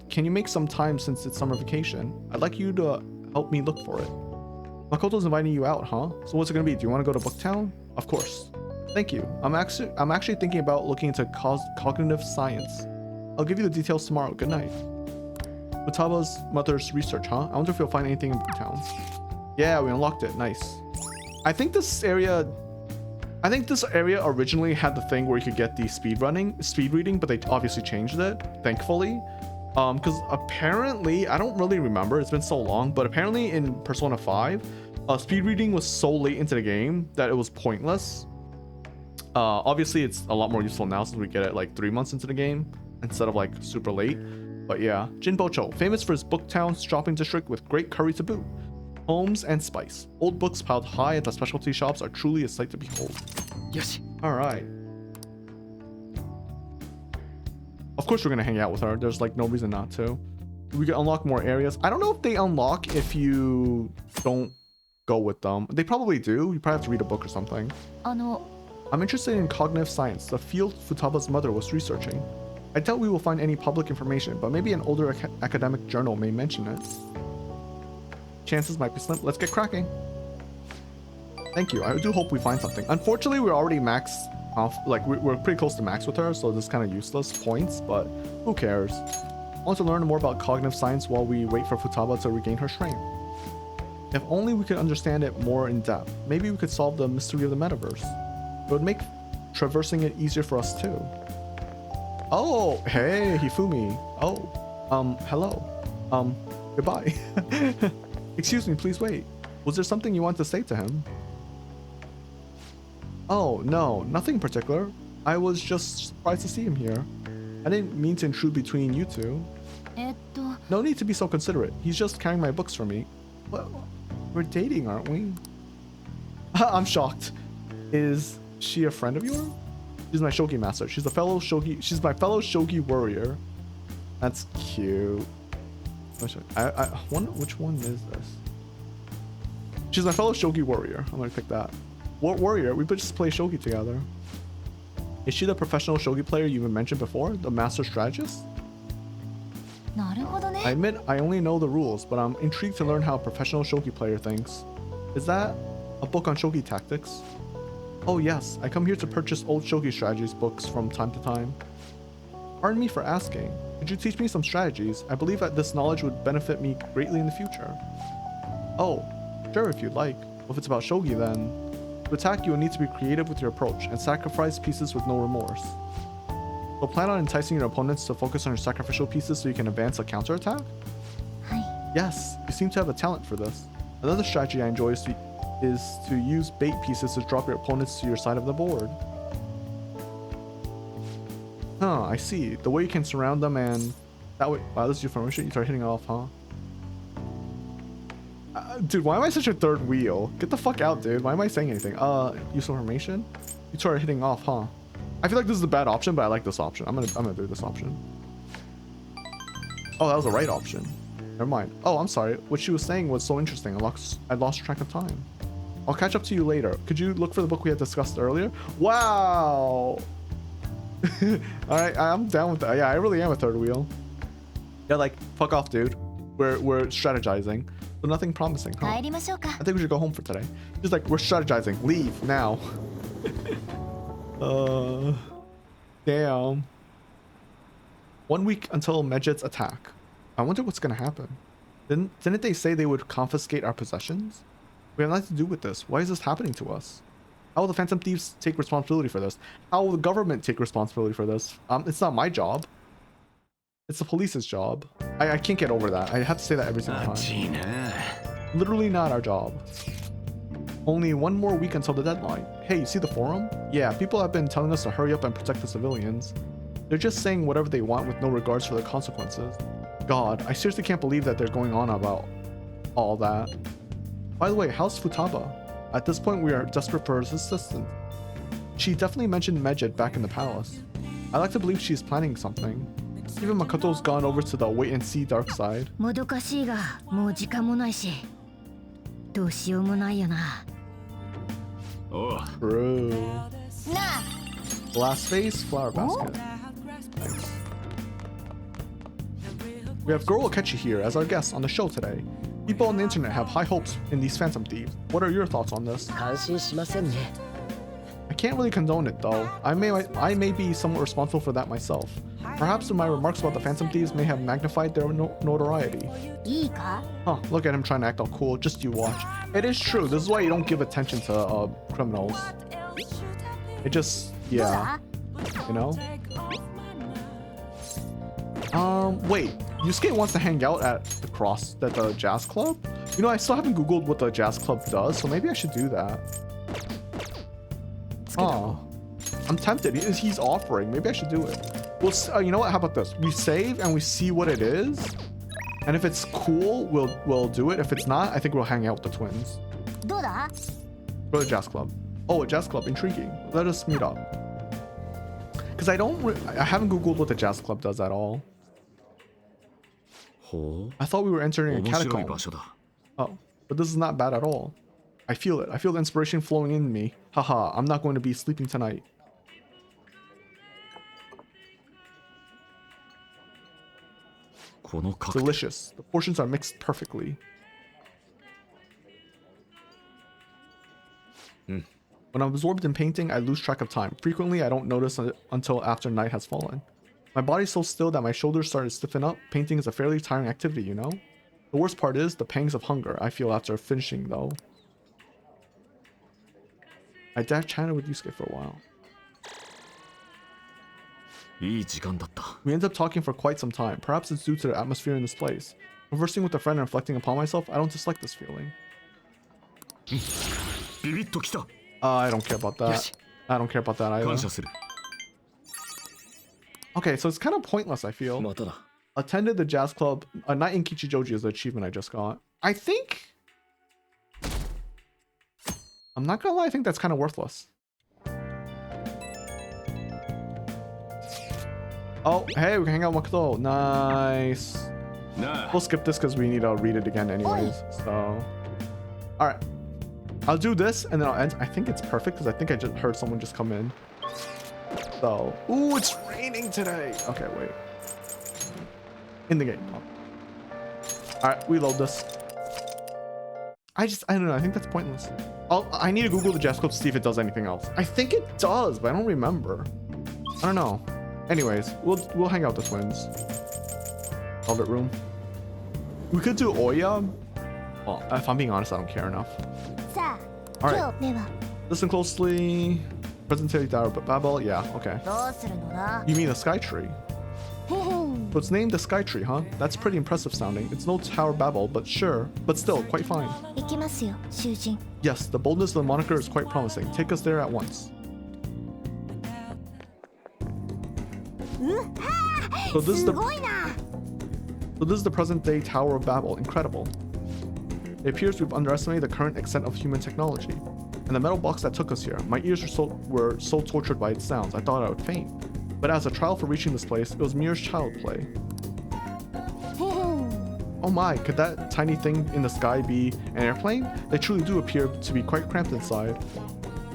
Can you make some time since it's summer vacation? I'd like you to help me look for it. Makoto's inviting you out, huh? So what's it gonna be? Do you want to go to Booktown? Of course. Thank you. I'm actually thinking about looking into cognitive science. I'll give you the details tomorrow. Good night. Futaba's mother's research, huh? I wonder if you'll find anything in Booktown. Yeah, we unlocked it. Nice. I think this area originally had the thing where you could get the speed reading, but they obviously changed it, thankfully. Because apparently, I don't really remember, it's been so long, but apparently in Persona 5, speed reading was so late into the game that it was pointless. Obviously, it's a lot more useful now since we get it like 3 months into the game instead of like super late. But yeah, Jinbocho, famous for its Booktown shopping district with great curry to boot. Homes and spice. Old books piled high at the specialty shops are truly a sight to behold. Yes. Alright. Of course we're gonna hang out with her. There's like no reason not to. We can unlock more areas. I don't know if they unlock if you don't go with them. They probably do. You probably have to read a book or something. I'm interested in cognitive science, the field Futaba's mother was researching. I doubt we will find any public information, but maybe an older academic journal may mention it. Chances might be slim. Let's get cracking. Thank you. I do hope we find something. Unfortunately, we're already max off. Like, we're pretty close to max with her, so this is kind of useless points, but who cares? I want to learn more about cognitive science while we wait for Futaba to regain her strength. If only we could understand it more in depth, maybe we could solve the mystery of the metaverse. It would make traversing it easier for us too. Oh, hey, Hifumi. Oh, hello. Goodbye. Excuse me, please wait. Was there something you want to say to him? Oh, no, nothing in particular. I was just surprised to see him here. I didn't mean to intrude between you two. No need to be so considerate. He's just carrying my books for me. What? We're dating, aren't we? I'm shocked. Is she a friend of yours? She's my shogi master. She's my fellow shogi warrior. That's cute. I wonder which one is this. She's my fellow shogi warrior. I'm gonna pick that. Warrior, we just play shogi together. Is she the professional shogi player you even mentioned before? The master strategist? I admit I only know the rules, but I'm intrigued to learn how a professional shogi player thinks. Is that a book on shogi tactics? Oh yes, I come here to purchase old shogi strategies books from time to time. Pardon me for asking. Could you teach me some strategies? I believe that this knowledge would benefit me greatly in the future. Oh, sure if you'd like. If it's about shogi then. To attack, you will need to be creative with your approach and sacrifice pieces with no remorse. So plan on enticing your opponents to focus on your sacrificial pieces so you can advance a counterattack? Yes, you seem to have a talent for this. Another strategy I enjoy is to use bait pieces to drop your opponents to your side of the board. Huh, I see. The way you can surround them and that way. Wow, this is your formation. You start hitting off, huh? Dude, why am I such a third wheel? Get the fuck out, dude. Why am I saying anything? Use formation? You start hitting off, huh? I feel like this is a bad option, but I like this option. I'm gonna do this option. Oh, that was the right option. Never mind. Oh, I'm sorry. What she was saying was so interesting. I lost track of time. I'll catch up to you later. Could you look for the book we had discussed earlier? Wow. All right, I'm down with that. Yeah, I really am a third wheel. Yeah, like fuck off, dude. We're strategizing. So nothing promising, huh? I think we should go home for today. Just like, we're strategizing. Leave now. Damn. 1 week until Medjet's attack. I wonder what's gonna happen. Didn't they say they would confiscate our possessions? We have nothing to do with this. Why is this happening to us? How will the Phantom Thieves take responsibility for this? How will the government take responsibility for this? It's not my job. It's the police's job. I can't get over that. I have to say that every single time. Literally not our job. Only 1 more week until the deadline. Hey, you see the forum? Yeah, people have been telling us to hurry up and protect the civilians. They're just saying whatever they want with no regards for the consequences. God, I seriously can't believe that they're going on about all that. By the way, how's Futaba? At this point, we are desperate for his assistance. She definitely mentioned Medjet back in the palace. I like to believe she's planning something. Even Makoto's gone over to the wait-and-see dark side. True. Last phase, flower basket. Nice. We have Goro Akechi here as our guest on the show today. People on the internet have high hopes in these Phantom Thieves. What are your thoughts on this? I can't really condone it though. I may be somewhat responsible for that myself. Perhaps my remarks about the Phantom Thieves may have magnified their notoriety. Huh, look at him trying to act all cool, just you watch. It is true, this is why you don't give attention to criminals. It just, yeah, you know? Wait, Yusuke wants to hang out at the jazz club? You know, I still haven't googled what the jazz club does, so maybe I should do that. Oh, I'm tempted. He's offering. Maybe I should do it. Well, you know what? How about this? We save and we see what it is, and if it's cool, we'll do it. If it's not, I think we'll hang out with the twins. Go to the jazz club. Oh, a jazz club. Intriguing. Let us meet up. Because I haven't googled what the jazz club does at all. I thought we were entering a catacomb. Oh, but this is not bad at all. I feel it. I feel the inspiration flowing in me. Haha, I'm not going to be sleeping tonight. Delicious. The portions are mixed perfectly. When I'm absorbed in painting, I lose track of time. Frequently, I don't notice it until after night has fallen. My body's so still that my shoulders start to stiffen up. Painting is a fairly tiring activity, you know? The worst part is the pangs of hunger I feel after finishing, though. My dad chatted with Yusuke for a while. We ended up talking for quite some time. Perhaps it's due to the atmosphere in this place. Conversing with a friend and reflecting upon myself, I don't dislike this feeling. I don't care about that. I don't care about that either. Okay, so it's kind of pointless, I feel. Attended the jazz club. A night in Kichijoji is the achievement I just got. I think... I'm not gonna lie, I think that's kind of worthless. Oh, hey, we can hang out with Makoto. Nice. We'll skip this because we need to read it again anyways. So, alright. I'll do this and then I'll end. I think it's perfect because I think I just heard someone just come in. So, ooh, it's raining today. Okay, wait. In the game. Oh. Alright, we load this. I don't know. I think that's pointless. I need to Google the jazz club to see if it does anything else. I think it does, but I don't remember. I don't know. Anyways, we'll hang out the twins. Velvet room. We could do Oya. Well, if I'm being honest, I don't care enough. Alright. Listen closely. Presentary Tower Babel. Yeah, okay. You mean the Sky Tree? So it's named the Sky Tree, huh? That's pretty impressive sounding. It's no Tower Babel, but sure. But still, quite fine. Yes, the boldness of the moniker is quite promising. Take us there at once. So this is the present-day Tower of Babel. Incredible. It appears we've underestimated the current extent of human technology. And the metal box that took us here, my ears were so tortured by its sounds, I thought I would faint. But as a trial for reaching this place, it was mere child play. Oh my, could that tiny thing in the sky be an airplane? They truly do appear to be quite cramped inside.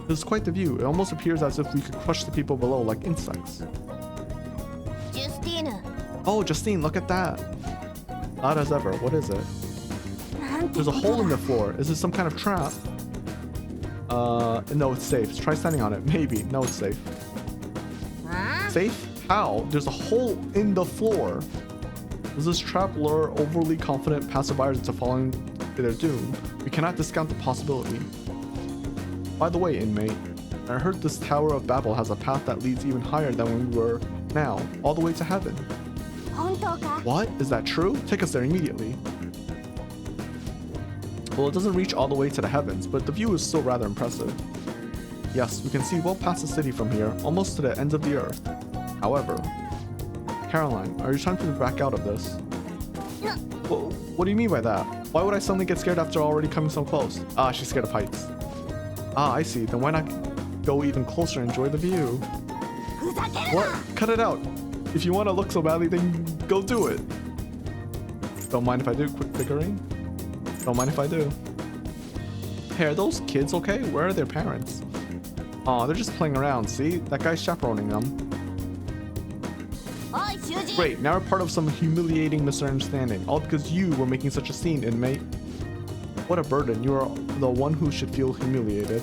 This is quite the view. It almost appears as if we could crush the people below like insects. Oh, Justine, look at that. Loud as ever. What is it? There's a hole in the floor. Is this some kind of trap? No, it's safe. Try standing on it. Maybe. No, it's safe. Safe? How? There's a hole in the floor. Does this trap lure overly confident passerbyers into falling to their doom? We cannot discount the possibility. By the way, inmate, I heard this Tower of Babel has a path that leads even higher than we were now, all the way to heaven. What? Is that true? Take us there immediately. Well, it doesn't reach all the way to the heavens, but the view is still rather impressive. Yes, we can see well past the city from here, almost to the ends of the earth. However, Caroline, are you trying to back out of this? Well, what do you mean by that? Why would I suddenly get scared after already coming so close? Ah, she's scared of heights. Ah, I see. Then why not go even closer and enjoy the view? What? Cut it out. If you want to look so badly, then go do it. Don't mind if I do. Quick figurine. Don't mind if I do. Hey, are those kids okay? Where are their parents? Aw, they're just playing around, see? That guy's chaperoning them. Great, now we're part of some humiliating misunderstanding. All because you were making such a scene, inmate. What a burden. You are the one who should feel humiliated.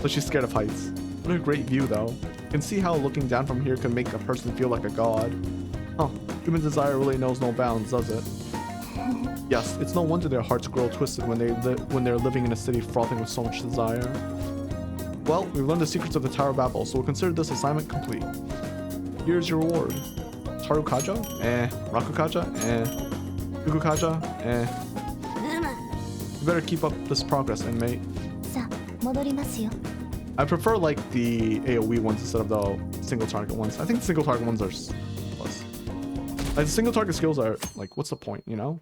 So she's scared of heights. What a great view, though. You can see how looking down from here can make a person feel like a god. Huh, human desire really knows no bounds, does it? Yes, it's no wonder their hearts grow twisted when they're living in a city frothing with so much desire. Well, we've learned the secrets of the Tower of Babel, so we'll consider this assignment complete. Here's your reward. Tarukaja? Rakukaja? Kukukaja? You better keep up this progress, inmate. I prefer like the AoE ones instead of the single target ones. I think the single target ones are plus. Like the single target skills are like, what's the point, you know?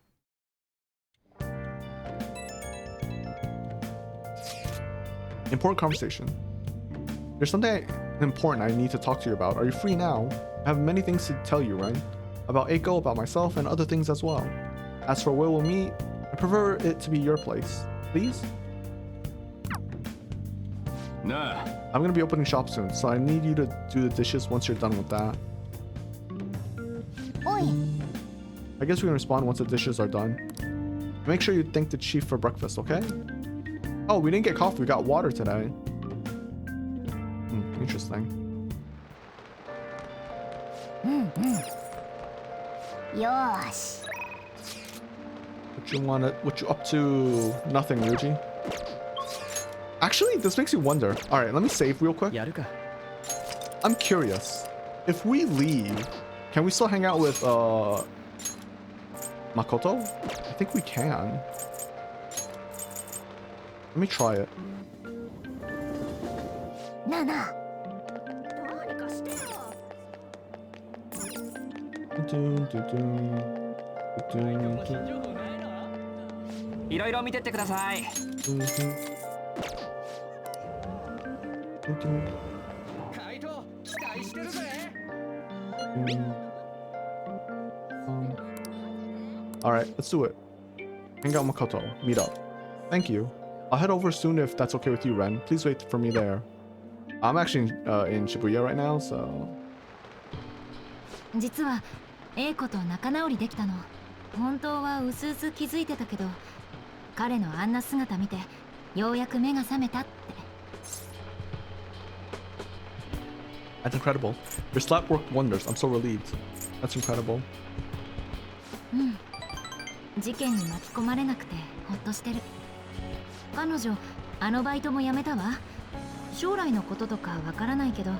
Important conversation. There's something important I need to talk to you about. Are you free now? I have many things to tell you, Ren. About Eiko, about myself, and other things as well. As for where we'll meet, I prefer it to be your place. Please? Nah. I'm gonna be opening shop soon, so I need you to do the dishes once you're done with that. I guess we can respond once the dishes are done. Make sure you thank the chief for breakfast, okay? Oh, we didn't get coffee. We got water today. Interesting. よーし What you up to? Nothing, Ryuji. Actually, this makes me wonder. All right, let me save real quick. やるか。 I'm curious. If we leave, can we still hang out with Makoto? I think we can. Let me try it. なあなあどうにかしてよ。 いろいろ見てってください。カイト、期待してるぜ。All right, let's do it. Hang out Makoto. Meet up. Thank you. I'll head over soon if that's okay with you, Ren. Please wait for me there. I'm actually in Shibuya right now, so. 実は A 子と仲直りできたの。本当はうすうす気づいてたけど、彼のあんな姿見てようやく目が覚めたって。 That's incredible. Your slap worked wonders. I'm so relieved. That's incredible. 事件に巻き込まれなくてほっとしてる。彼女あのバイトも辞めたわ。将来のこととかわからないけど、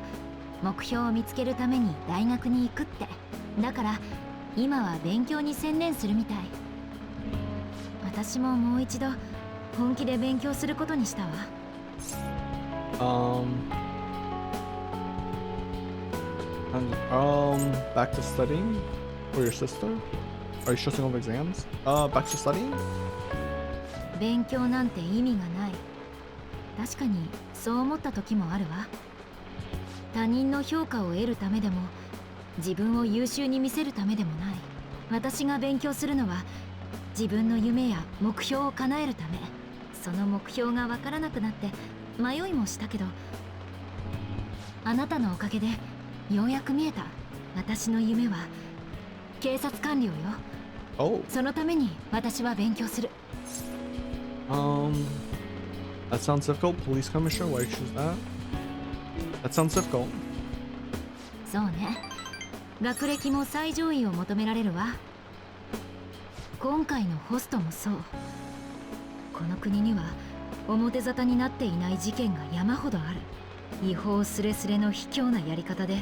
目標を見つけるために大学に行くって。だから今は勉強に専念するみたい。私ももう一度本気で勉強することにしたわ。Back to studying for your sister? Are you stressing over exams? Back to studying? 勉強なんて意味がない。確かにそう思った時もあるわ。他人の評価を得るためでも、自分を優秀に見せるためでもない。私が勉強するのは自分の夢や目標を叶えるため。その目標がわからなくなって迷いもしたけど、あなたのおかげでようやく見えた。私の夢は警察官僚よ。Oh. そのために私は勉強する。That sounds difficult. Police commissioner, why did you choose that? That sounds difficult. そうね。学歴も最上位を求められるわ。今回のホストもそう。この国には表沙汰になっていない事件が山ほどある。違法スレスレの卑怯なやり方で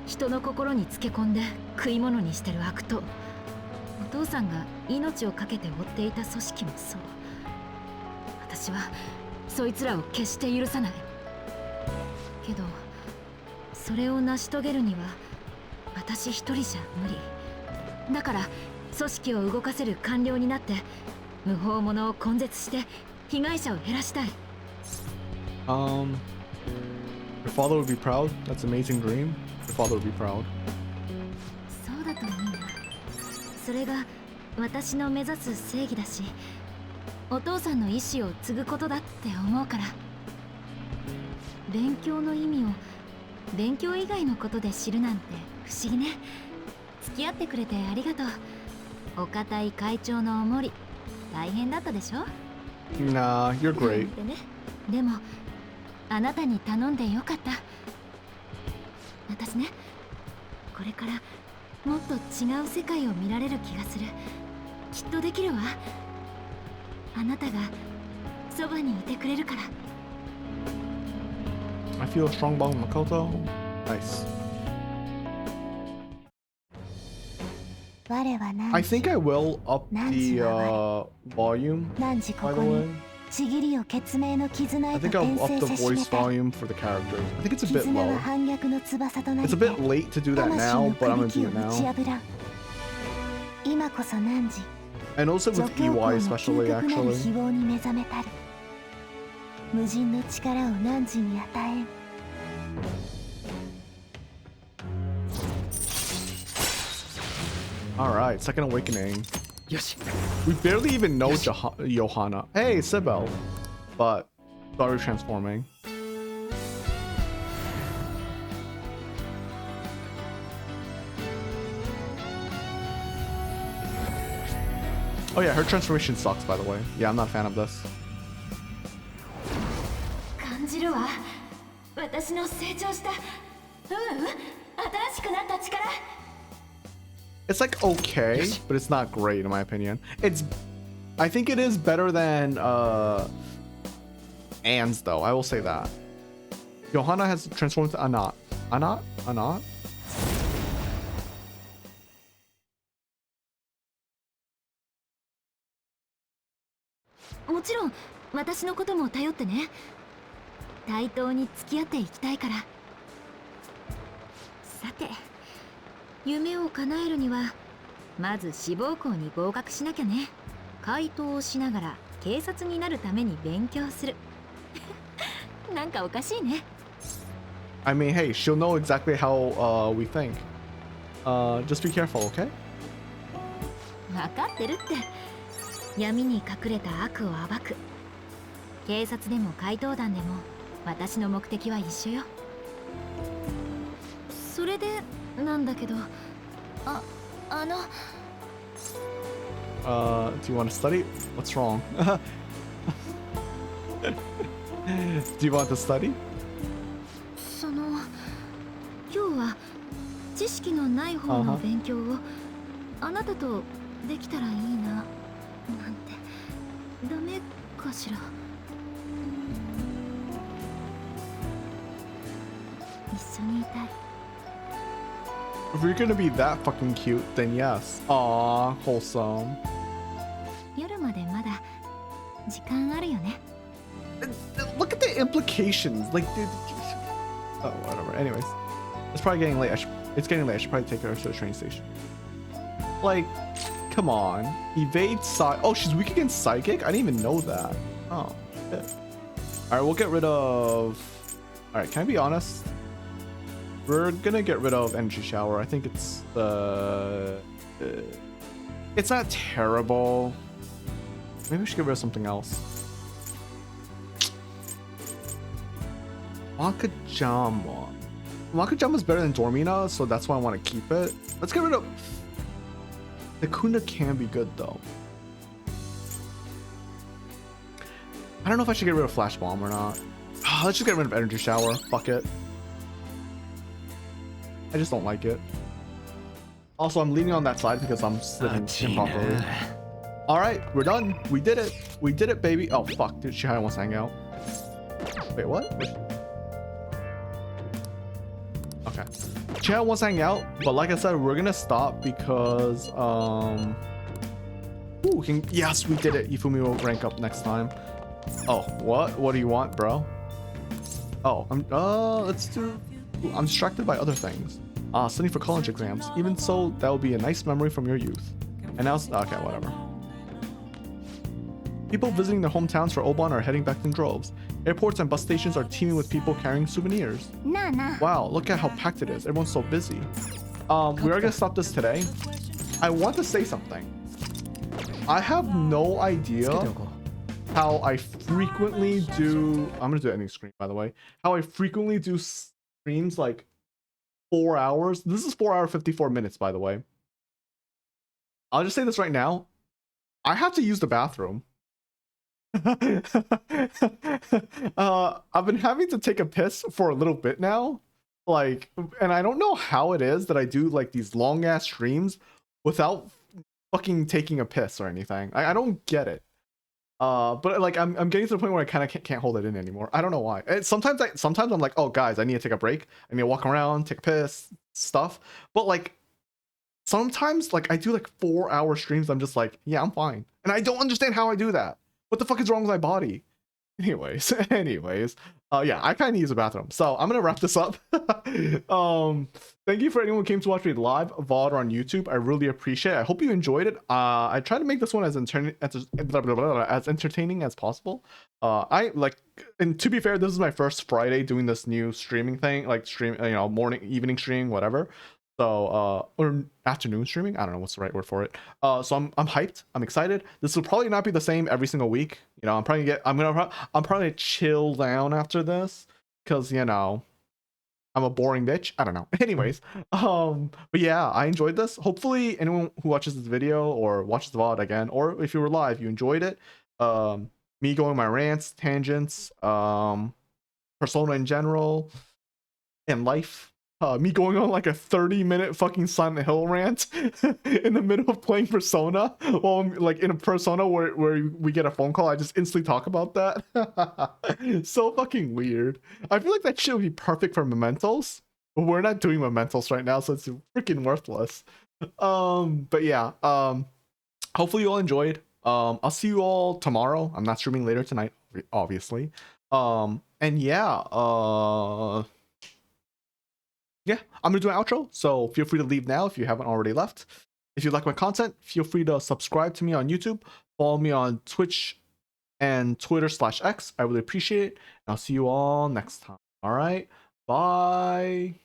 人の心につけ込んで食い物にしてる悪党。お父さんが命を懸けて追っていた組織もそう。私はそいつらを決して許さない。けどそれを成し遂げるには私一人じゃ無理。だから組織を動かせる官僚になって無法者を根絶して被害者を減らしたい。Your father would be proud. That's an amazing dream. Your father would be proud. そうだといいな。それが私の目指す正義だし、お父さんの意志を継ぐことだって思うから。勉強の意味を勉強以外のことで知るなんて不思議ね。付き合ってくれてありがとう。お堅い会長のおもり大変だったでしょ。 Nah, you're great. でね、でもあなたに頼んでよかった。私ね、これからもっと違う世界を見られる気がする。きっとできるわ。あなたがそばにいてくれるから。 I feel a strong bond with Makoto. Nice. 我は I 何時 think I will up the volume. 何時こ By こ the に way, ちぎりを決命の絆 I へと think 転 I'll up 生 the せしめ voice たい。 volume for the characters. I think it's a bit 絆 low. は反逆の翼とな It's り a て bit late to do that 魂 now, の but I'm 首 gonna 輝 do を it 打ち now. 破らん。今こそ何時 And also 除 with 教皇 EY の especially 究極なる actually. 非望に目覚めたる。無尽の力を何時に与えん。 Alright, second awakening. よし。 We barely even know Johanna. Hey, Sibel. But sorry transforming. Oh yeah, her transformation sucks by the way. Yeah, I'm not a fan of this. の成長した新しくなった力 It's like okay, but it's not great in my opinion. I think it is better than Anne's though. I will say that. Johanna has transformed to Anat. Anat? Anat? もちろん私のことも頼ってね。対等に付き合っていきたいから。さて、夢を叶えるにはまず志望校に合格しなきゃね。怪盗をしながら警察になるために勉強する。なんかおかしいね。I mean, hey, she'll know exactly how we think. Just be careful, okay? 分かってるって。闇に隠れた悪を暴く。警察でも怪盗団でも私の目的は一緒よ。それでなんだけど、do you want to study? What's wrong? Do you want to study? その今日は知識のない方の勉強をあなたとできたらいいななんてダメかしら。一緒にいたい。 If you're gonna be that fucking cute, then yes. Aww, wholesome. 夜までまだ時間あるよね。Look at the implications. Like, dude. Oh, whatever. Anyways, it's probably getting late. It's getting late. I should probably take her to the train station. Like, come on. Evade oh, she's weak against psychic? I didn't even know that. Oh, shit. Alright, we'll get rid of... Alright, can I be honest? We're gonna get rid of energy shower. I think it's it's not terrible. Maybe we should get rid of something else. Wakajama. Wakajama is better than Dormina, so that's why I want to keep it. Let's get rid of... Nakuna can be good though. I don't know if I should get rid of Flash Bomb or not. Let's just get rid of Energy Shower. Fuck it. I just don't like it. Also, I'm leaning on that side because I'm sitting improperly. Alright, we're done. We did it. We did it, baby. Oh, fuck. Dude, Chihaya wants to hang out. Wait, what? Okay. Chihaya wants to hang out, but like I said, we're gonna stop because, Ooh, yes, we did it. Ifumi will rank up next time. Oh, what? What do you want, bro? Oh, let's do... Ooh, I'm distracted by other things. Studying for college exams. Even so, that will be a nice memory from your youth. And now, okay, whatever. People visiting their hometowns for Oban are heading back in droves. Airports and bus stations are teeming with people carrying souvenirs. Wow, look at how packed it is. Everyone's so busy. We are gonna stop this today. I want to say something. I have no idea how I frequently do... I'm gonna do ending screen, by the way. How I frequently do streams like 4 hours. This is 4 hours 54 minutes, by the way. I'll just say this right now. I have to use the bathroom. I've been having to take a piss for a little bit now. Like, and I don't know how it is that I do like these long ass streams without fucking taking a piss or anything. I don't get it. But like I'm getting to the point where I kind of can't hold it in anymore. I don't know why. Sometimes I'm like, oh guys, I need to take a break. I need to walk around, take a piss, stuff. But like sometimes like I do like 4 hour streams. I'm just like, yeah, I'm fine. And I don't understand how I do that. What the fuck is wrong with my body? Anyways, yeah, I kind of use a bathroom. So I'm gonna wrap this up. Thank you for anyone who came to watch me live, VOD, or on YouTube. I really appreciate it. I hope you enjoyed it. I tried to make this one as entertaining as possible. And to be fair, this is my first Friday doing this new streaming thing, like morning, evening stream, whatever. So or afternoon streaming, I don't know what's the right word for it. So I'm hyped, I'm excited. This will probably not be the same every single week. You know, I'm probably chill down after this because, you know, I'm a boring bitch. I don't know. Anyways, but yeah, I enjoyed this. Hopefully anyone who watches this video or watches the VOD again, or if you were live, you enjoyed it. Me going my rants, tangents, Persona in general, in life. Me going on like a 30-minute fucking Silent Hill rant in the middle of playing Persona, while I'm like in a Persona where we get a phone call, I just instantly talk about that. So fucking weird. I feel like that shit would be perfect for Mementos, but we're not doing Mementos right now, so it's freaking worthless. But yeah, hopefully you all enjoyed. I'll see you all tomorrow. I'm not streaming later tonight, obviously. And yeah, I'm gonna do an outro, so feel free to leave now if you haven't already left. If you like my content, feel free to subscribe to me on YouTube, follow me on Twitch and Twitter/X. I really appreciate it. And I'll see you all next time. All right, bye.